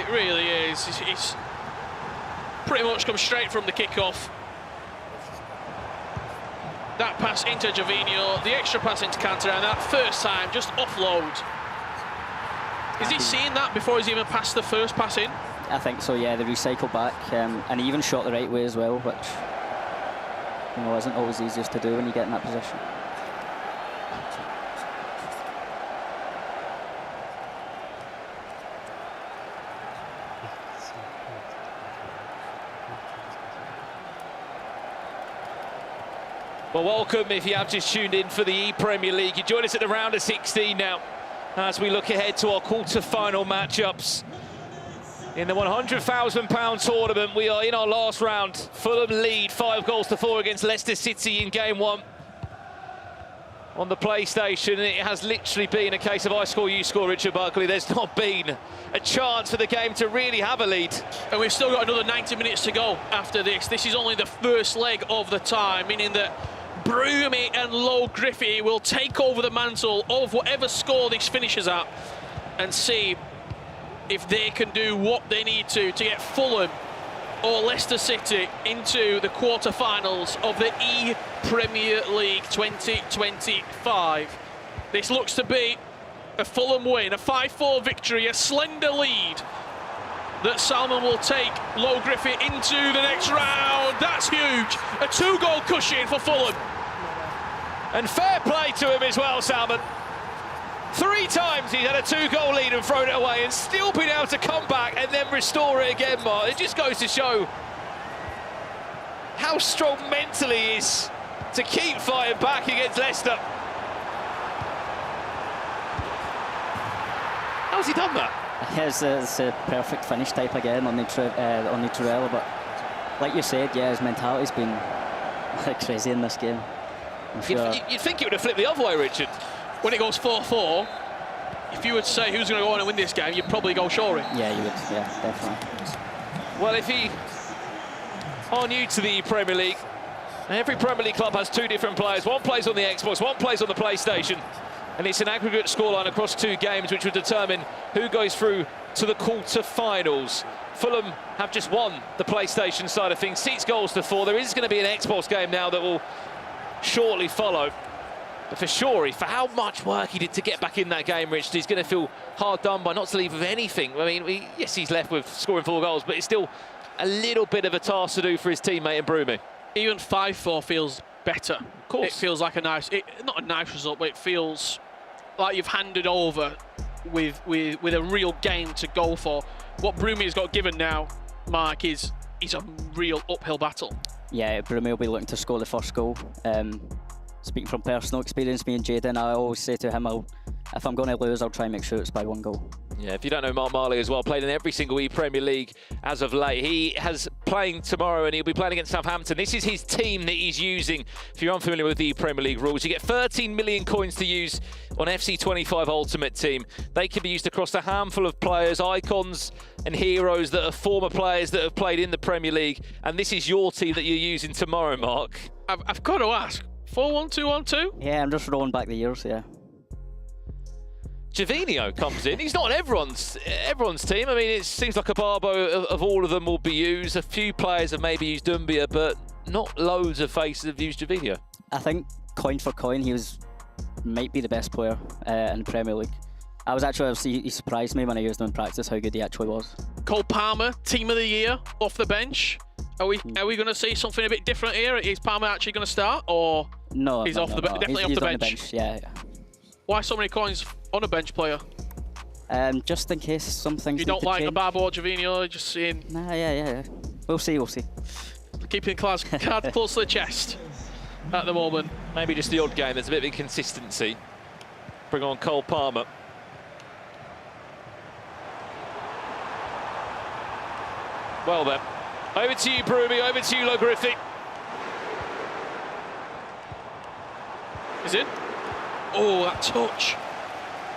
It really is. It's pretty much come straight from the kickoff. That pass into Gervinho, the extra pass into Cantona, and that first time just offload. Is he seeing that before he's even passed the first pass in? I think so, yeah. They recycle back, and he even shot the right way as well, which isn't always easiest to do when you get in that position. Well, welcome if you have just tuned in for the ePremier League. You join us at the round of 16 now as we look ahead to our quarter-final matchups. In the £100,000 tournament, we are in our last round. Fulham lead 5-4 against Leicester City in game 1. On the PlayStation, it has literally been a case of I score, you score, Richard Buckley. There's not been a chance for the game to really have a lead. And we've still got another 90 minutes to go after this. This is only the first leg of the tie, meaning that Broomy and Low Griffey will take over the mantle of whatever score this finishes at and see if they can do what they need to get Fulham or Leicester City into the quarterfinals of the ePremierleague 2025. This looks to be a Fulham win, a 5-4 victory, a slender lead that Salmon will take Low Griffey into the next round. That's huge. A 2-goal cushion for Fulham. And fair play to him as well, Salmon. 3 times he's had a 2-goal lead and thrown it away and still been able to come back and then restore it again, Mark. It just goes to show how strong mentally he is to keep fighting back against Leicester. How's he done that? It's a perfect finish type again on the Trevella, but like you said, yeah, his mentality's been crazy in this game. Sure. You'd think it would have flipped the other way, Richard. When it goes 4-4, if you would say who's going to go on and win this game, you'd probably go Shorey. Yeah, you would, yeah, definitely. Well, if he are new to the Premier League, every Premier League club has 2 different players. One plays on the Xbox, one plays on the PlayStation. And it's an aggregate scoreline across 2 games, which will determine who goes through to the quarter-finals. Fulham have just won the PlayStation side of things, 6 goals to 4. There is going to be an Xbox game now that will shortly follow. But for Shorey, for how much work he did to get back in that game, Rich, he's going to feel hard done by not to leave with anything. I mean, yes, he's left with scoring 4 goals, but it's still a little bit of a task to do for his teammate in Broomy. Even 5-4 feels better. Of course. It feels like a nice, not a nice result, but it feels like you've handed over with a real game to go for. What Broomy has got given now, Mark, is a real uphill battle. Yeah, Broomy will be looking to score the first goal. Speaking from personal experience, me and Jaden, I always say to him, if I'm going to lose, I'll try and make sure it's by 1 goal. Yeah, if you don't know Mark Marley as well, played in every single ePremier League as of late. He has playing tomorrow and he'll be playing against Southampton. This is his team that he's using. If you're unfamiliar with the ePremier League rules, you get 13 million coins to use on FC25 Ultimate Team. They can be used across a handful of players, icons and heroes that are former players that have played in the Premier League. And this is your team that you're using tomorrow, Mark. I've got to ask, 4-1-2-1-2? Yeah, I'm just rolling back the years, yeah. Javinho comes in. He's not on everyone's team. I mean, it seems like a barbo of all of them will be used. A few players have maybe used Dumbia, but not loads of faces have used Javinho. I think coin for coin, might be the best player in the Premier League. I was actually, he surprised me when I used him in practice how good he actually was. Cole Palmer, team of the year, off the bench. Are we going to see something a bit different here? Is Palmer actually going to start, or no? He's definitely off the bench. Yeah. Why so many coins on a bench player? Just in case some things. You don't like Barbo or Javinho, just saying. Nah, yeah. We'll see. Keeping cards close to the chest at the moment. Maybe just the odd game. There's a bit of inconsistency. Bring on Cole Palmer. Well then, over to you, Broomy. Over to you, Low Griffey. Is it? Oh, that touch.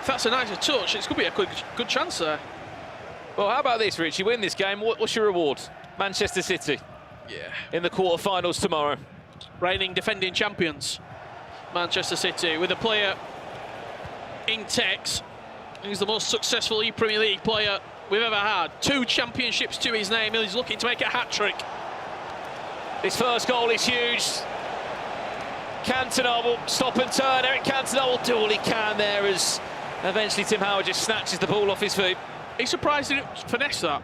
If that's a nicer touch, it's going to be a good chance there. Well, how about this, Rich? You win this game, what's your reward? Manchester City. Yeah. In the quarterfinals tomorrow. Reigning defending champions, Manchester City, with a player in Tex. He's the most successful ePremier League player we've ever had. 2 championships to his name. He's looking to make a hat-trick. This first goal is huge. Cantona will stop and turn. Eric Cantona will do all he can there as eventually Tim Howard just snatches the ball off his feet. Are you surprised he didn't finesse that?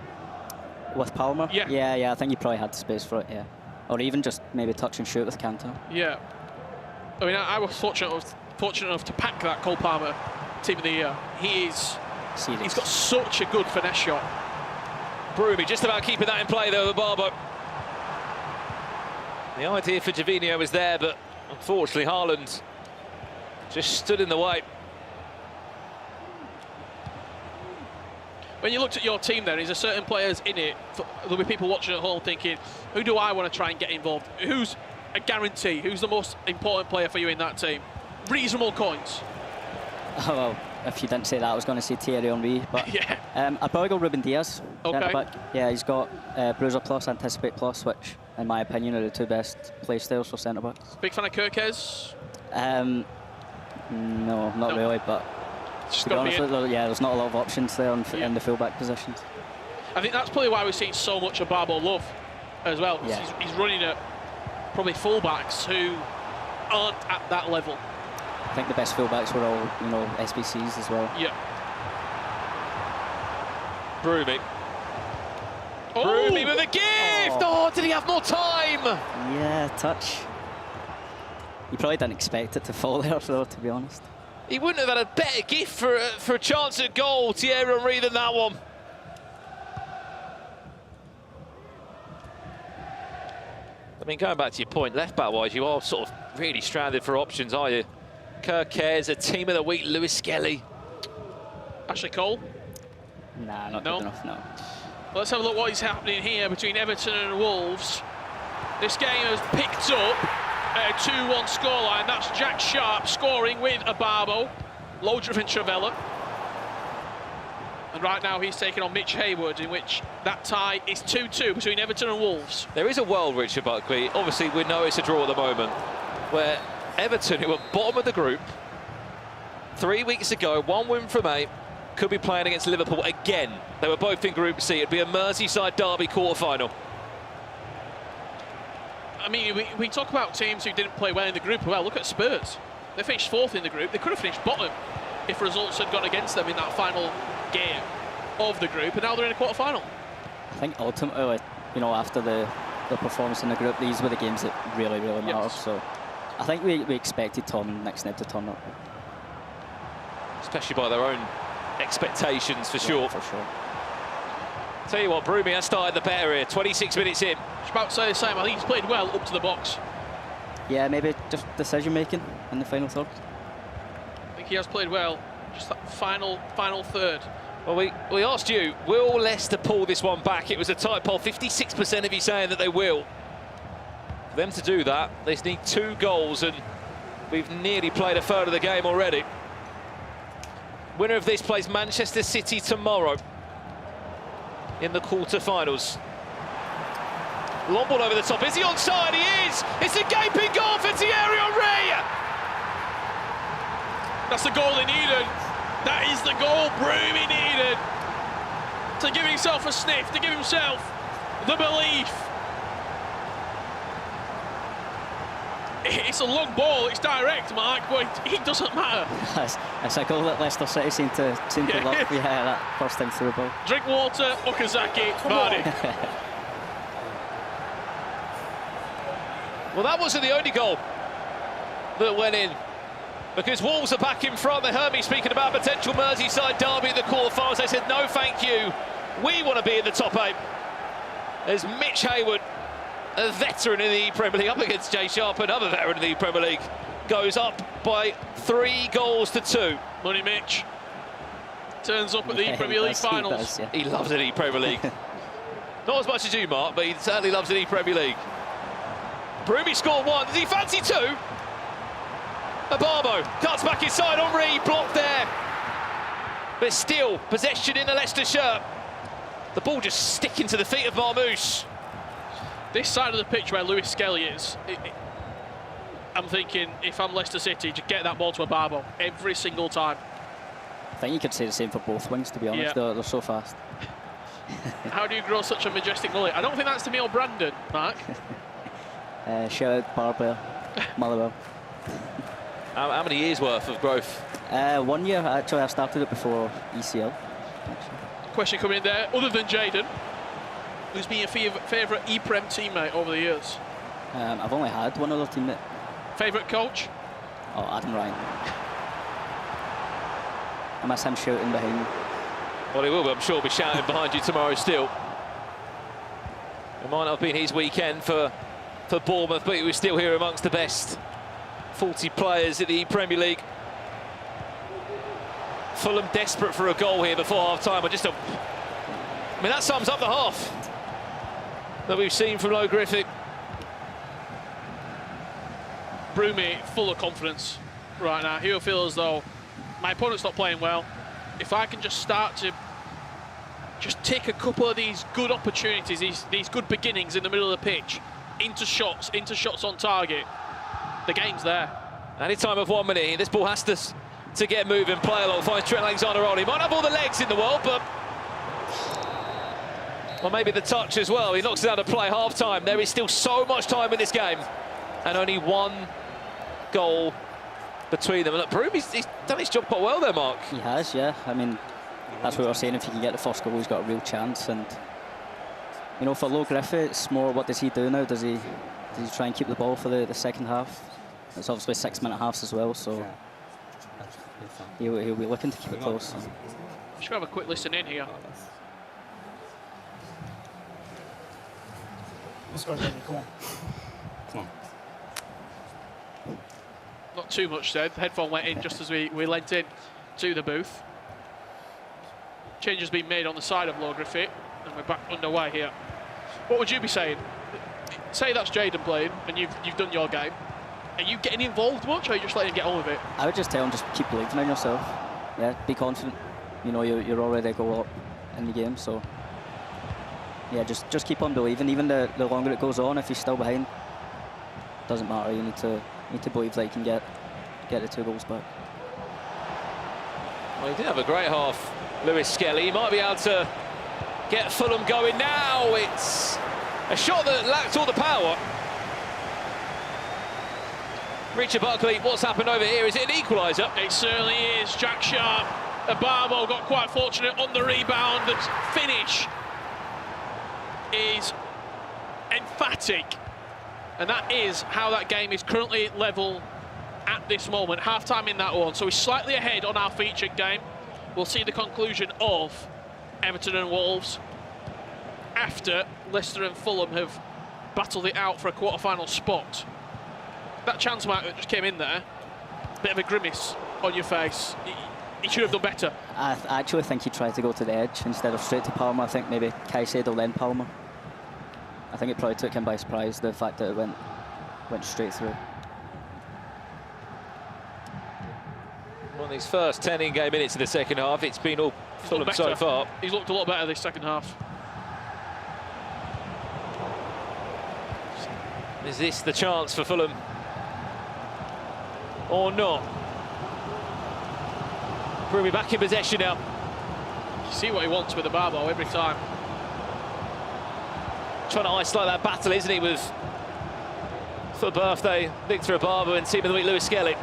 With Palmer? Yeah. Yeah, I think he probably had the space for it, yeah. Or even just maybe touch and shoot with Cantona. Yeah. I mean, I was fortunate enough to pack that Cole Palmer team of the year. He's got such a good finesse shot. Broomy just about keeping that in play though, the Barbo. The idea for Javinho was there, but unfortunately Haaland just stood in the way. When you looked at your team there, is there certain players in it, there'll be people watching at home thinking, who do I want to try and get involved? Who's a guarantee? Who's the most important player for you in that team? reasonable coins? Oh, well, if you didn't say that, I was going to say Thierry Henry, but yeah. I'd probably go Ruben Diaz. Okay. Back. Yeah, he's got Bruiser Plus, Anticipate Plus, which, in my opinion, are the two best play styles for centre backs. Big fan of Kirkes? No, not really, but to be honest, there's not a lot of options there in the full-back positions. I think that's probably why we're seeing so much of Barbo Love as well. Yeah. He's running at probably full-backs who aren't at that level. I think the best full-backs were all, SBCs as well. Yeah. Broomy. Broomy with a gift! Oh, did he have more time? Yeah, touch. You probably didn't expect it to fall there, though, to be honest. He wouldn't have had a better gift for a chance at goal, Thierry Henry, than that one. I mean, going back to your point, left-back-wise, you are sort of really stranded for options, are you? Kirkes, a team of the week, Lewis Skelly. Ashley Cole? Nah, not good enough, no. Well, let's have a look what is happening here between Everton and Wolves. This game has picked up a 2-1 scoreline. That's Jack Sharp scoring with a Barbo, Lodger and Travella. And right now he's taking on Mitch Haywood, in which that tie is 2-2 between Everton and Wolves. There is a world, Richard Buckley. Obviously, we know it's a draw at the moment, where Everton, who were bottom of the group 3 weeks ago, 1 win from 8, could be playing against Liverpool again. They were both in Group C. It'd be a Merseyside derby quarter-final. I mean, we talk about teams who didn't play well in the group. Well, look at Spurs. They finished 4th in the group. They could have finished bottom if results had gone against them in that final game of the group, and now they're in a quarter-final. I think ultimately, after the performance in the group, these were the games that really, really mattered. Yes. So I think we expected Tom and Nick Sned to turn up. Especially by their own expectations, for sure. For sure. Tell you what, Broomy has started the better here, 26 minutes in. I was about to say the same. I think he's played well up to the box. Yeah, maybe just decision-making in the final third. I think he has played well. Just that final third. Well, we asked you, will Leicester pull this one back? It was a tight poll, 56% of you saying that they will. For them to do that, they need 2 goals, and we've nearly played a third of the game already. Winner of this plays Manchester City tomorrow in the quarter-finals. Long ball over the top. Is he onside? He is! It's a gaping goal for Thierry Henry! That's the goal they needed. That is the goal Broomy needed. To give himself a sniff, to give himself the belief. It's a long ball, it's direct, Mark, but it doesn't matter. It's a goal that Leicester City seem to love. Yeah, that first time through the ball. Drink water, Okazaki, Vardy. Well, that wasn't the only goal that went in, because Wolves are back in front. They heard me speaking about potential Merseyside derby at the quarterfinals. They said, no, thank you. We want to be in the top 8. There's Mitch Haywood, a veteran in the ePremier League, up against Jay Sharp, another veteran in the ePremier League. Goes up by 3 goals to 2. Money Mitch turns up at the ePremier League finals. He loves an ePremier League. Not as much as you, Mark, but he certainly loves an ePremier League. Broomy scored 1. Does he fancy 2? Barbo cuts back inside. Henry blocked there. But still, possession in the Leicester shirt. The ball just sticking to the feet of Marmouche. This side of the pitch where Lewis Skelly is, I'm thinking, if I'm Leicester City, to get that ball to a Barbo every single time. I think you could say the same for both wings, to be honest. Yeah. They're so fast. How do you grow such a majestic mullet? I don't think that's to me or Brandon, Mark. Shout out power player, Motherwell. How many years worth of growth? 1 year, actually. I started it before ECL. Question coming in there, other than Jaden, who's been your favourite ePrem teammate over the years? I've only had one other teammate. Favourite coach? Oh, Adam Ryan. I miss him shouting behind me. Well, he will, but I'm sure he'll be shouting behind you tomorrow still. It might not have been his weekend for Bournemouth, but he was still here amongst the best 40 players in the ePremier League. Fulham desperate for a goal here before half-time. I mean, that sums up the half that we've seen from Low Griffith. Broomy, full of confidence. right now. He'll feel as though my opponent's not playing well. If I can just start to just take a couple of these good opportunities, these good beginnings in the middle of the pitch, into shots on target, the game's there. Any time of 1 minute, this ball has to get moving, play along, finds Trent Alexander-Arnold. He might have all the legs in the world, but... Well, maybe the touch as well. He knocks it out of play half-time. There is still so much time in this game. And only one goal between them. And look, Broom, he's done his job quite well there, Mark. He has, yeah. I mean, that's what we're saying. If he can get the first goal, he's got a real chance. And, you know, for Low Griffith, it's more what does he do now? Does he try and keep the ball for the second half? It's obviously 6-minute halves as well, so he'll be looking to keep it close. Just have a quick listen in here. Let's go, Jamie, come on. Come on. Not too much said. The headphone went in just as we leant in to the booth. Change has been made on the side of Low Griffith, and we're back underway here. What would you be saying? Say that's Jaden playing, and you've done your game. Are you getting involved much, or are you just letting him get on with it? I would just tell him just keep believing in yourself. Yeah, be confident. You know, you're already a goal up in the game, so yeah, just keep on believing. Even the longer it goes on, if he's still behind, doesn't matter. You need to believe that you can get the 2 goals back. Well, he did have a great half, Lewis Skelly. He might be able to get Fulham going now. It's a shot that lacked all the power. Richard Buckley, what's happened over here? Is it an equaliser? It certainly is. Jack Sharp, Barbo got quite fortunate on the rebound. The finish is emphatic. And that is how that game is currently level at this moment. Half-time in that one. So we're slightly ahead on our featured game. We'll see the conclusion of Everton and Wolves after Leicester and Fulham have battled it out for a quarter-final spot. That chance mark that just came in there, bit of a grimace on your face. He should have done better. I actually think he tried to go to the edge instead of straight to Palmer. I think maybe Caicedo then Palmer. I think it probably took him by surprise, the fact that it went straight through. Well, these first 10 in-game minutes of the second half, it's been all Fulham so far. He's looked a lot better this second half. Is this the chance for Fulham? Or not? Brumi back in possession now. You see what he wants with the Barbo every time. Trying to isolate that battle, isn't he, with for birthday Victor Barbo and team of the week Lewis Skelly.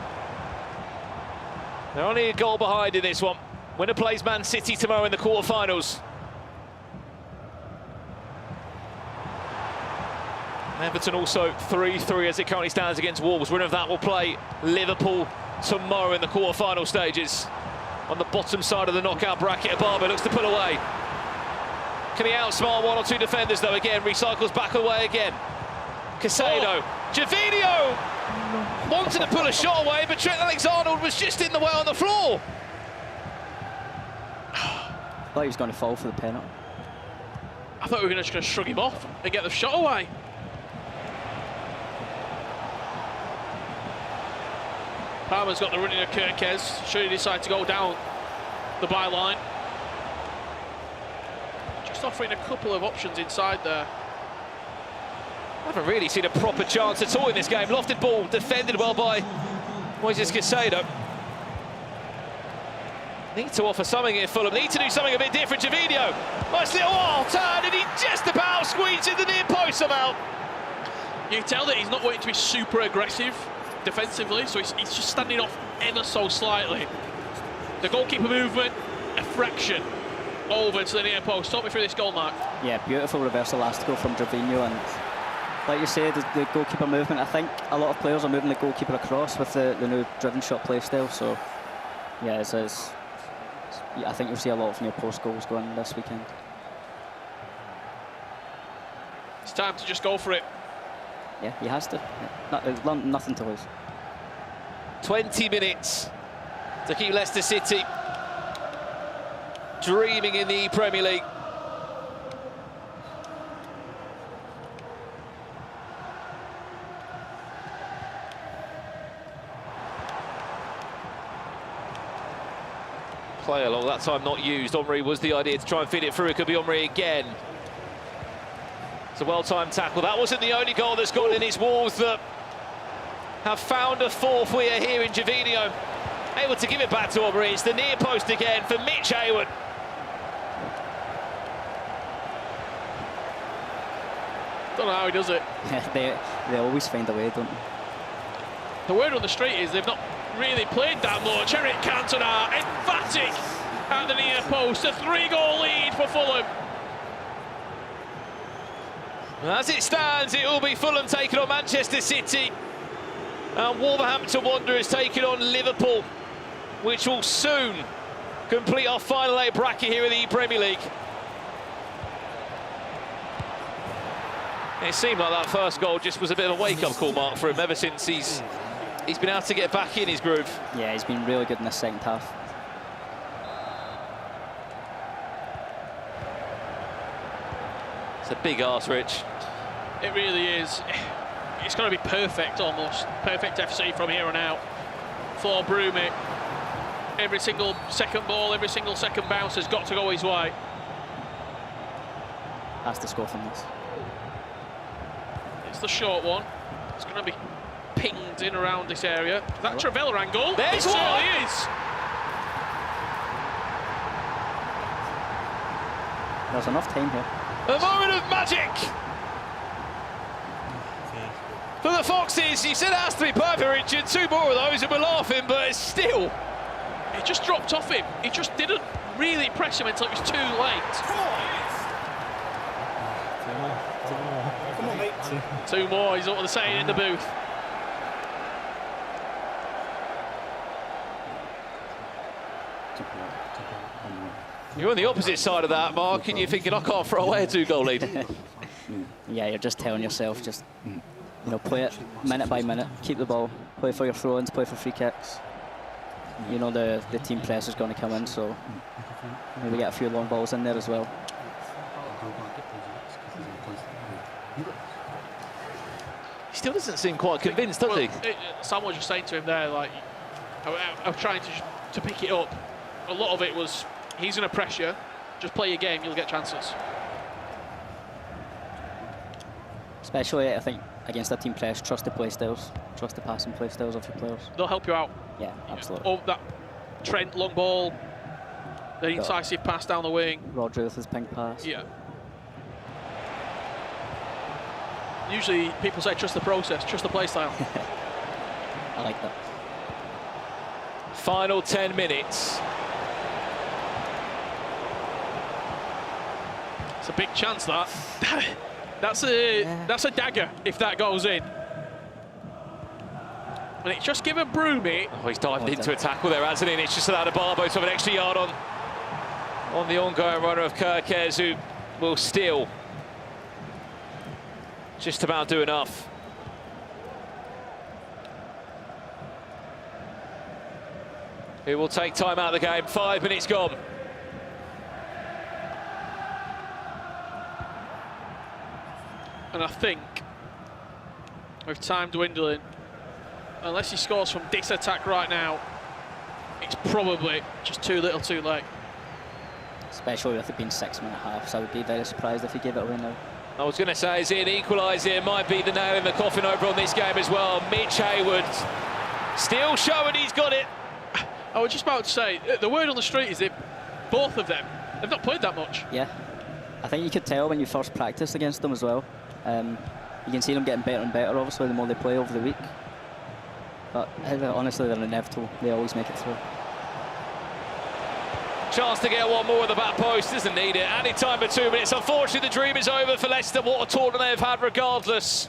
They're only a goal behind in this one. Winner plays Man City tomorrow in the quarterfinals. Everton also 3-3 as it currently stands against Wolves. Winner of that will play Liverpool tomorrow in the quarter-final stages. On the bottom side of the knockout bracket, Barber looks to pull away. Can he outsmart 1 or 2 defenders though? Again, recycles back away again. Caicedo, Javinho wanted to pull a shot away, but Trent Alexander was just in the way on the floor. I thought he was going to fall for the penalty. I thought we were just going to shrug him off and get the shot away. Palmer's got the running of Kirkes. Should he decide to go down the byline? Just offering a couple of options inside there. I haven't really seen a proper chance at all in this game. Lofted ball, defended well by Moises Caicedo. Need to offer something here, Fulham. Need to do something a bit different. Javinho, nice little turn, and he just about squeezed in the near post somehow. You can tell that he's not wanting to be super aggressive defensively, so he's just standing off ever so slightly. The goalkeeper movement, a fraction over to the near post. Talk me through this goal, Mark. Yeah, beautiful reverse elastical from Javinho, and like you say, the goalkeeper movement. I think a lot of players are moving the goalkeeper across with the new driven shot play style. So yeah, I think you'll see a lot of near post goals going this weekend. It's time to just go for it. Yeah, he has to. Yeah. Nothing to lose. 20 minutes to keep Leicester City dreaming in the Premier League. Play along, that time not used. Henry was the idea to try and feed it through. It could be Henry again. It's a well-timed tackle. That wasn't the only goal that's gone in. His Wolves that have found a fourth. We are here in Gervinho, able to give it back to Henry. It's the near post again for Mitch Hayward. Don't know how he does it. they always find a way, don't they? The word on the street is they've not really played that much. Eric Cantona, emphatic at the near post. A 3-goal lead for Fulham. As it stands, it will be Fulham taking on Manchester City. And Wolverhampton Wanderers taking on Liverpool, which will soon complete our final 8 bracket here in the ePremierleague. It seemed like that first goal just was a bit of a wake-up call, Mark, for him ever since he's been able to get back in his groove. Yeah, he's been really good in the second half. It's a big arse, Rich. It really is. It's going to be perfect, almost. Perfect FC from here on out for Brumi. Every single second ball, every single second bounce has got to go his way. Has to score from this. It's the short one. It's going to be pinged in around this area. That Trevella angle. There's it one! certainly is. There's enough time here. A moment of magic for the Foxes. You said it has to be perfect, Richard. 2 more of those and we're laughing, but it's still... It just dropped off him. He just didn't really press him until it was too late. Come on, mate. 2 more, is what they're saying in the booth. You're on the opposite side of that, Mark, and you're thinking, I can't throw away a 2-goal lead. Yeah, you're just telling yourself, just play it minute by minute, keep the ball, play for your throw-ins, play for free kicks. You know the team press is going to come in, so maybe get a few long balls in there as well. He still doesn't seem quite convinced, does he? Sam was just saying to him there, like, I'm trying to pick it up. A lot of it was, he's going to press you, just play your game, you'll get chances. Especially, I think, against a team press, trust the play styles, trust the passing play styles of your players. They'll help you out. Yeah, absolutely. Oh, that Trent long ball, the incisive pass down the wing. Rodri with his ping pass. Yeah. Usually people say trust the process, trust the play style. I like that. Final 10 minutes. It's a big chance, that. That's a dagger if that goes in. And it's just given Brumi. Oh, he's dived into a tackle there, hasn't he? And it's just allowed Barbo to have an extra yard on the ongoing runner of Kirkes, who will still just about do enough. He will take time out of the game. 5 minutes gone. And I think, with time dwindling, unless he scores from this attack right now, it's probably just too little too late. Especially with it being 6-minute halves, I would be very surprised if he gave it away now. I was going to say, is it an equaliser? It might be the nail in the coffin over on this game as well. Mitch Hayward still showing he's got it. I was just about to say, the word on the street is that both of them, they've not played that much. Yeah, I think you could tell when you first practiced against them as well. You can see them getting better and better, obviously, the more they play over the week. But honestly, they're inevitable. They always make it through. Chance to get one more at the back post, doesn't need it. Any time for 2 minutes. Unfortunately, the dream is over for Leicester. What a tournament they've had regardless.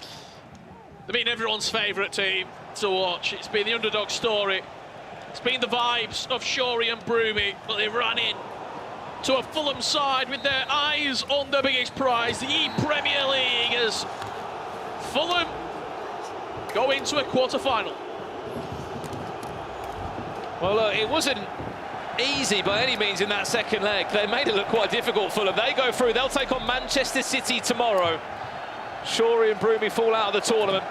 They've been everyone's favourite team to watch. It's been the underdog story. It's been the vibes of Shorey and Brumi, but they ran in to a Fulham side with their eyes on the biggest prize, the ePremierleague, as Fulham go into a quarter-final. Well, look, it wasn't easy by any means in that second leg. They made it look quite difficult for them. They go through. They'll take on Manchester City tomorrow. Shorey and Brumi fall out of the tournament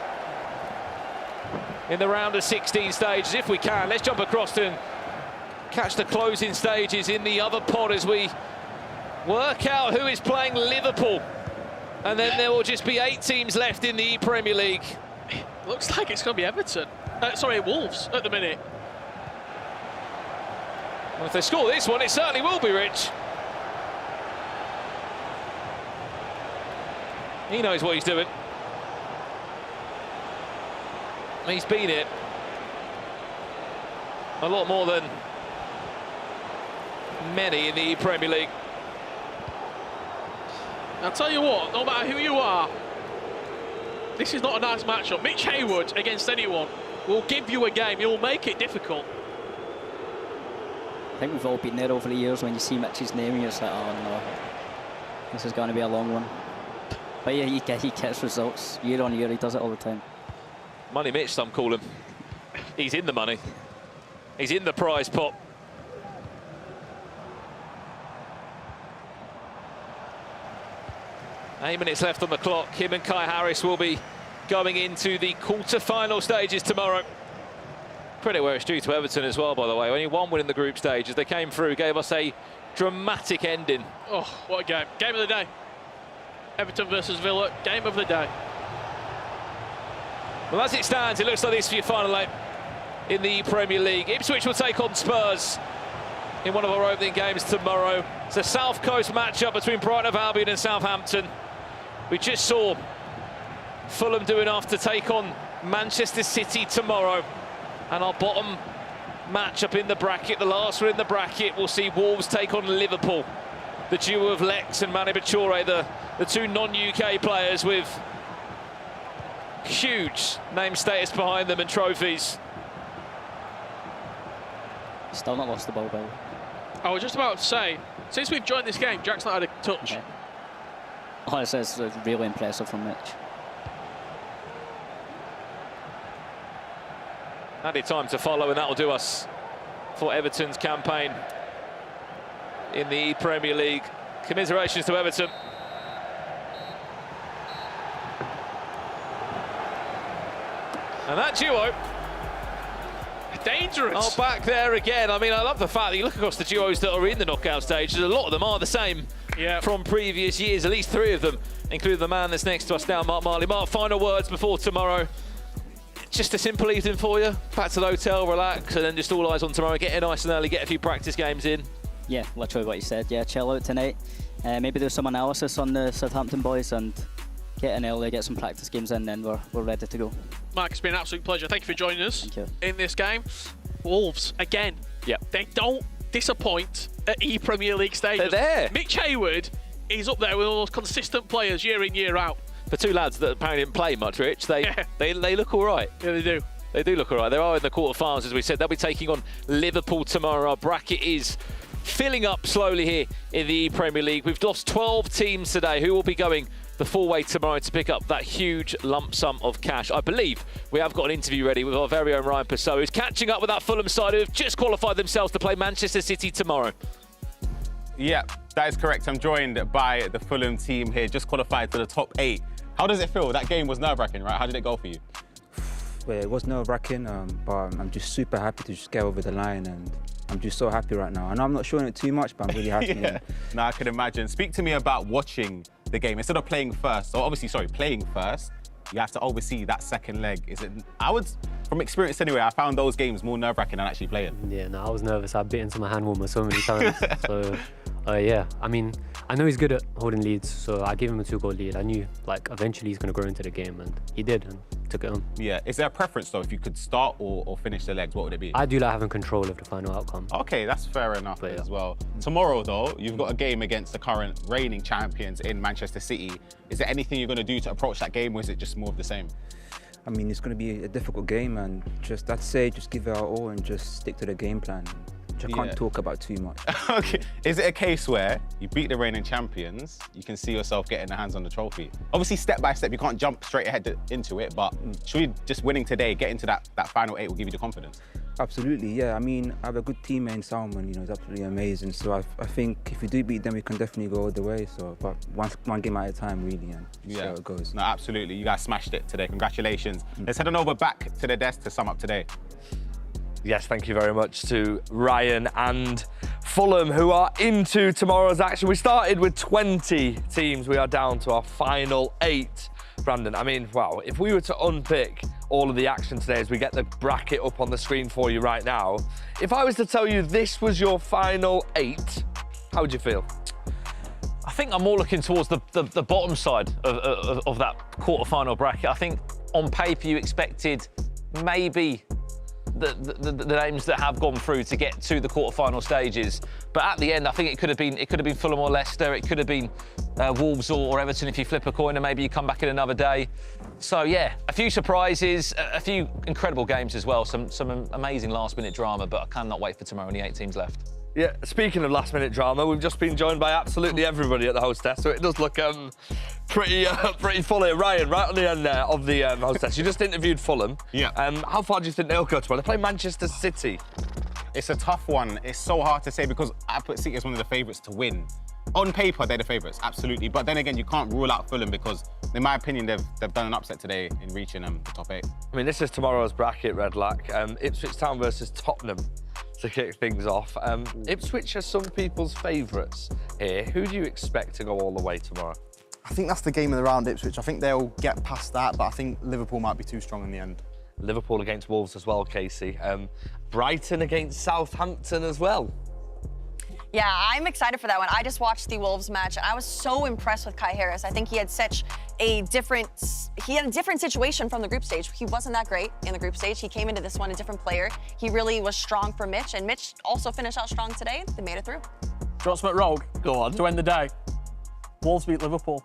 in the round of 16 stages. If we can, let's jump across and catch the closing stages in the other pod as we work out who is playing Liverpool. And then there will just be 8 teams left in the Premier League. Looks like it's going to be Everton. Sorry, Wolves at the minute. Well, if they score this one, it certainly will be, Rich. He knows what he's doing. He's been it a lot more than many in the Premier League. I'll tell you what, no matter who you are, this is not a nice matchup. Mitch Haywood against anyone will give you a game. He'll make it difficult. I think we've all been there over the years. When you see Mitch's name, you're just like, oh no, this is going to be a long one. But yeah, he gets results year on year. He does it all the time. Money Mitch, some call him. He's in the money. He's in the prize pot. Eight minutes left on the clock. Him and Kai Harris will be going into the quarter-final stages tomorrow. Credit where it's due to Everton as well, by the way. Only one win in the group stage as they came through, gave us a dramatic ending. Oh, what a game. Game of the day. Everton versus Villa, game of the day. Well, as it stands, it looks like this for your final 8 in the Premier League. Ipswich will take on Spurs in one of our opening games tomorrow. It's a South Coast matchup between Brighton of Albion and Southampton. We just saw Fulham do enough to take on Manchester City tomorrow. And our bottom matchup in the bracket, the last one in the bracket, we'll see Wolves take on Liverpool. The duo of Lex and Mane Bature, the 2 non-UK players with huge name status behind them and trophies. Still not lost the ball, Bill. I was just about to say, since we've joined this game, Jack's not had a touch. Okay. Honestly, it's really impressive from Mitch. Added time to follow, and that will do us for Everton's campaign in the Premier League. Commiserations to Everton. And that duo, dangerous. Oh, back there again. I mean, I love the fact that you look across the duos that are in the knockout stages. A lot of them are the same from previous years. At least 3 of them, including the man that's next to us now, Mark Marley. Mark, final words before tomorrow. Just a simple evening for you. Back to the hotel, relax, and then just all eyes on tomorrow. Get in nice and early, get a few practice games in. Yeah, literally what you said. Yeah, chill out tonight. Maybe do some analysis on the Southampton boys and get in early, get some practice games in, then we're ready to go. Mark, it's been an absolute pleasure. Thank you for joining us. Thank you. In this game. Wolves, again, they don't disappoint at ePremier League stages. They're there. Mitch Haywood is up there with all those consistent players year in, year out. For 2 lads that apparently didn't play much, Rich, they look all right. Yeah, they do. They do look all right. They are in the quarterfinals, as we said. They'll be taking on Liverpool tomorrow. Our bracket is filling up slowly here in the Premier League. We've lost 12 teams today who will be going the full way tomorrow to pick up that huge lump sum of cash. I believe we have got an interview ready with our very own Ryan Purcell, who's catching up with that Fulham side who have just qualified themselves to play Manchester City tomorrow. Yeah, that is correct. I'm joined by the Fulham team here, just qualified to the top 8. How does it feel? That game was nerve-wracking, right? How did it go for you? Well, it was nerve-wracking, but I'm just super happy to just get over the line, and I'm just so happy right now. I know I'm not showing it too much, but I'm really happy. No, I can imagine. Speak to me about watching the game. Instead of playing first, or obviously, sorry, playing first, you have to oversee that second leg. From experience anyway, I found those games more nerve-wracking than actually playing. Yeah, no, I was nervous. I bit into my hand warmer so many times. So, yeah, I mean, I know he's good at holding leads, so I gave him a 2-goal lead. I knew, like, eventually he's going to grow into the game, and he did, and took it home. Yeah, is there a preference, though, if you could start or finish the legs, what would it be? I do like having control of the final outcome. Okay, that's fair enough as well. Tomorrow, though, you've got a game against the current reigning champions in Manchester City. Is there anything you're going to do to approach that game, or is it just more of the same? I mean, it's going to be a difficult game, and just, I'd say, just give it our all and just stick to the game plan. I can't talk about too much. Okay, is it a case where you beat the reigning champions, you can see yourself getting the hands on the trophy? Obviously, step by step, you can't jump straight ahead into it, but surely just winning today, getting to that final 8 will give you the confidence? Absolutely, yeah. I mean, I have a good teammate in Salmon, he's absolutely amazing. So I think if we do beat them, we can definitely go all the way. So, but one game at a time, really, and see how it goes. No, absolutely. You guys smashed it today. Congratulations. Let's head on over back to the desk to sum up today. Yes, thank you very much to Ryan and Fulham, who are into tomorrow's action. We started with 20 teams. We are down to our final 8. Brandon, I mean, wow, if we were to unpick all of the action today as we get the bracket up on the screen for you right now, if I was to tell you this was your final 8, how would you feel? I think I'm more looking towards the bottom side of that quarter-final bracket. I think on paper you expected maybe the names that have gone through to get to the quarter-final stages, but at the end I think it could have been Fulham or Leicester, it could have been Wolves or Everton if you flip a coin and maybe you come back in another day. So yeah, a few surprises, a few incredible games as well, some amazing last-minute drama, but I cannot wait for tomorrow and the 8 teams left. Yeah, speaking of last-minute drama, we've just been joined by absolutely everybody at the host desk, so it does look pretty full here. Ryan, right on the end there of the host desk, you just interviewed Fulham. Yeah. How far do you think they'll go tomorrow? They play Manchester City. It's a tough one. It's so hard to say because I put City as one of the favourites to win. On paper, they're the favourites, absolutely. But then again, you can't rule out Fulham because, in my opinion, they've done an upset today in reaching the top 8. I mean, this is tomorrow's bracket, Redlac. Ipswich Town versus Tottenham to kick things off. Ipswich are some people's favourites here. Who do you expect to go all the way tomorrow? I think that's the game of the round, Ipswich. I think they'll get past that, but I think Liverpool might be too strong in the end. Liverpool against Wolves as well, Casey. Brighton against Southampton as well. Yeah, I'm excited for that one. I just watched the Wolves match and I was so impressed with Kai Harris. I think he had such a different situation from the group stage. He wasn't that great in the group stage. He came into this one a different player. He really was strong for Mitch, and Mitch also finished out strong today. They made it through. Josh McRogue. Go on. To end the day. Wolves beat Liverpool.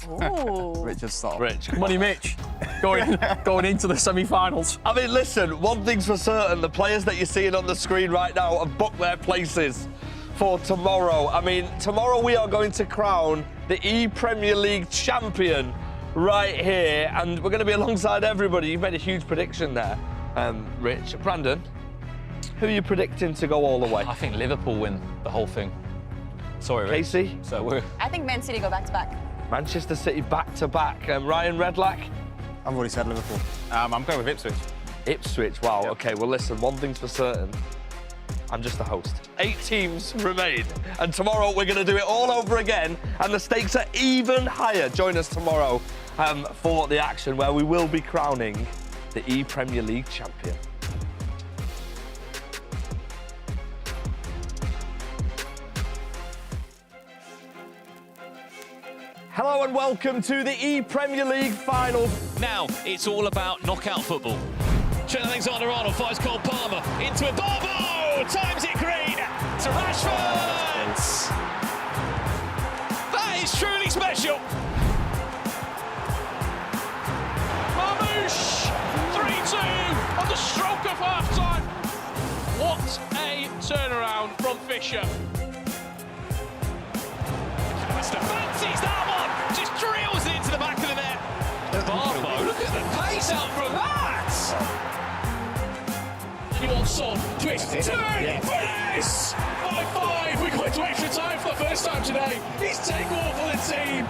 Ooh. Richard, stop. Rich. Money Mitch. Going into the semi-finals. I mean, listen, one thing's for certain, the players that you're seeing on the screen right now have booked their places for tomorrow. I mean, tomorrow we are going to crown the ePremierleague champion right here, and we're going to be alongside everybody. You've made a huge prediction there, Rich. Brandon, who are you predicting to go all the way? I think Liverpool win the whole thing. Sorry, Rich. Casey? I think Man City go back-to-back. Manchester City back-to-back. Ryan Redlac? I've already said Liverpool. I'm going with Ipswich. Ipswich, wow. Yep. OK, well, listen, one thing's for certain. I'm just the host. 8 teams remain. And tomorrow we're going to do it all over again. And the stakes are even higher. Join us tomorrow for the action where we will be crowning the ePremierleague champion. Hello and welcome to the ePremierleague final. Now it's all about knockout football. Trent Alexander-Arnold finds Cole Palmer into it. Barbo times it green to Rashford. That is truly special. Marmoush 3-2 on the stroke of half-time. What a turnaround from Fisher. Mr. Fancies that one, just drills it into the back of the net. Barbo, look at the pace out from that. He wants Son, twist, turn, finish! 5-5, we got into extra time for the first time today. He's taken over the team.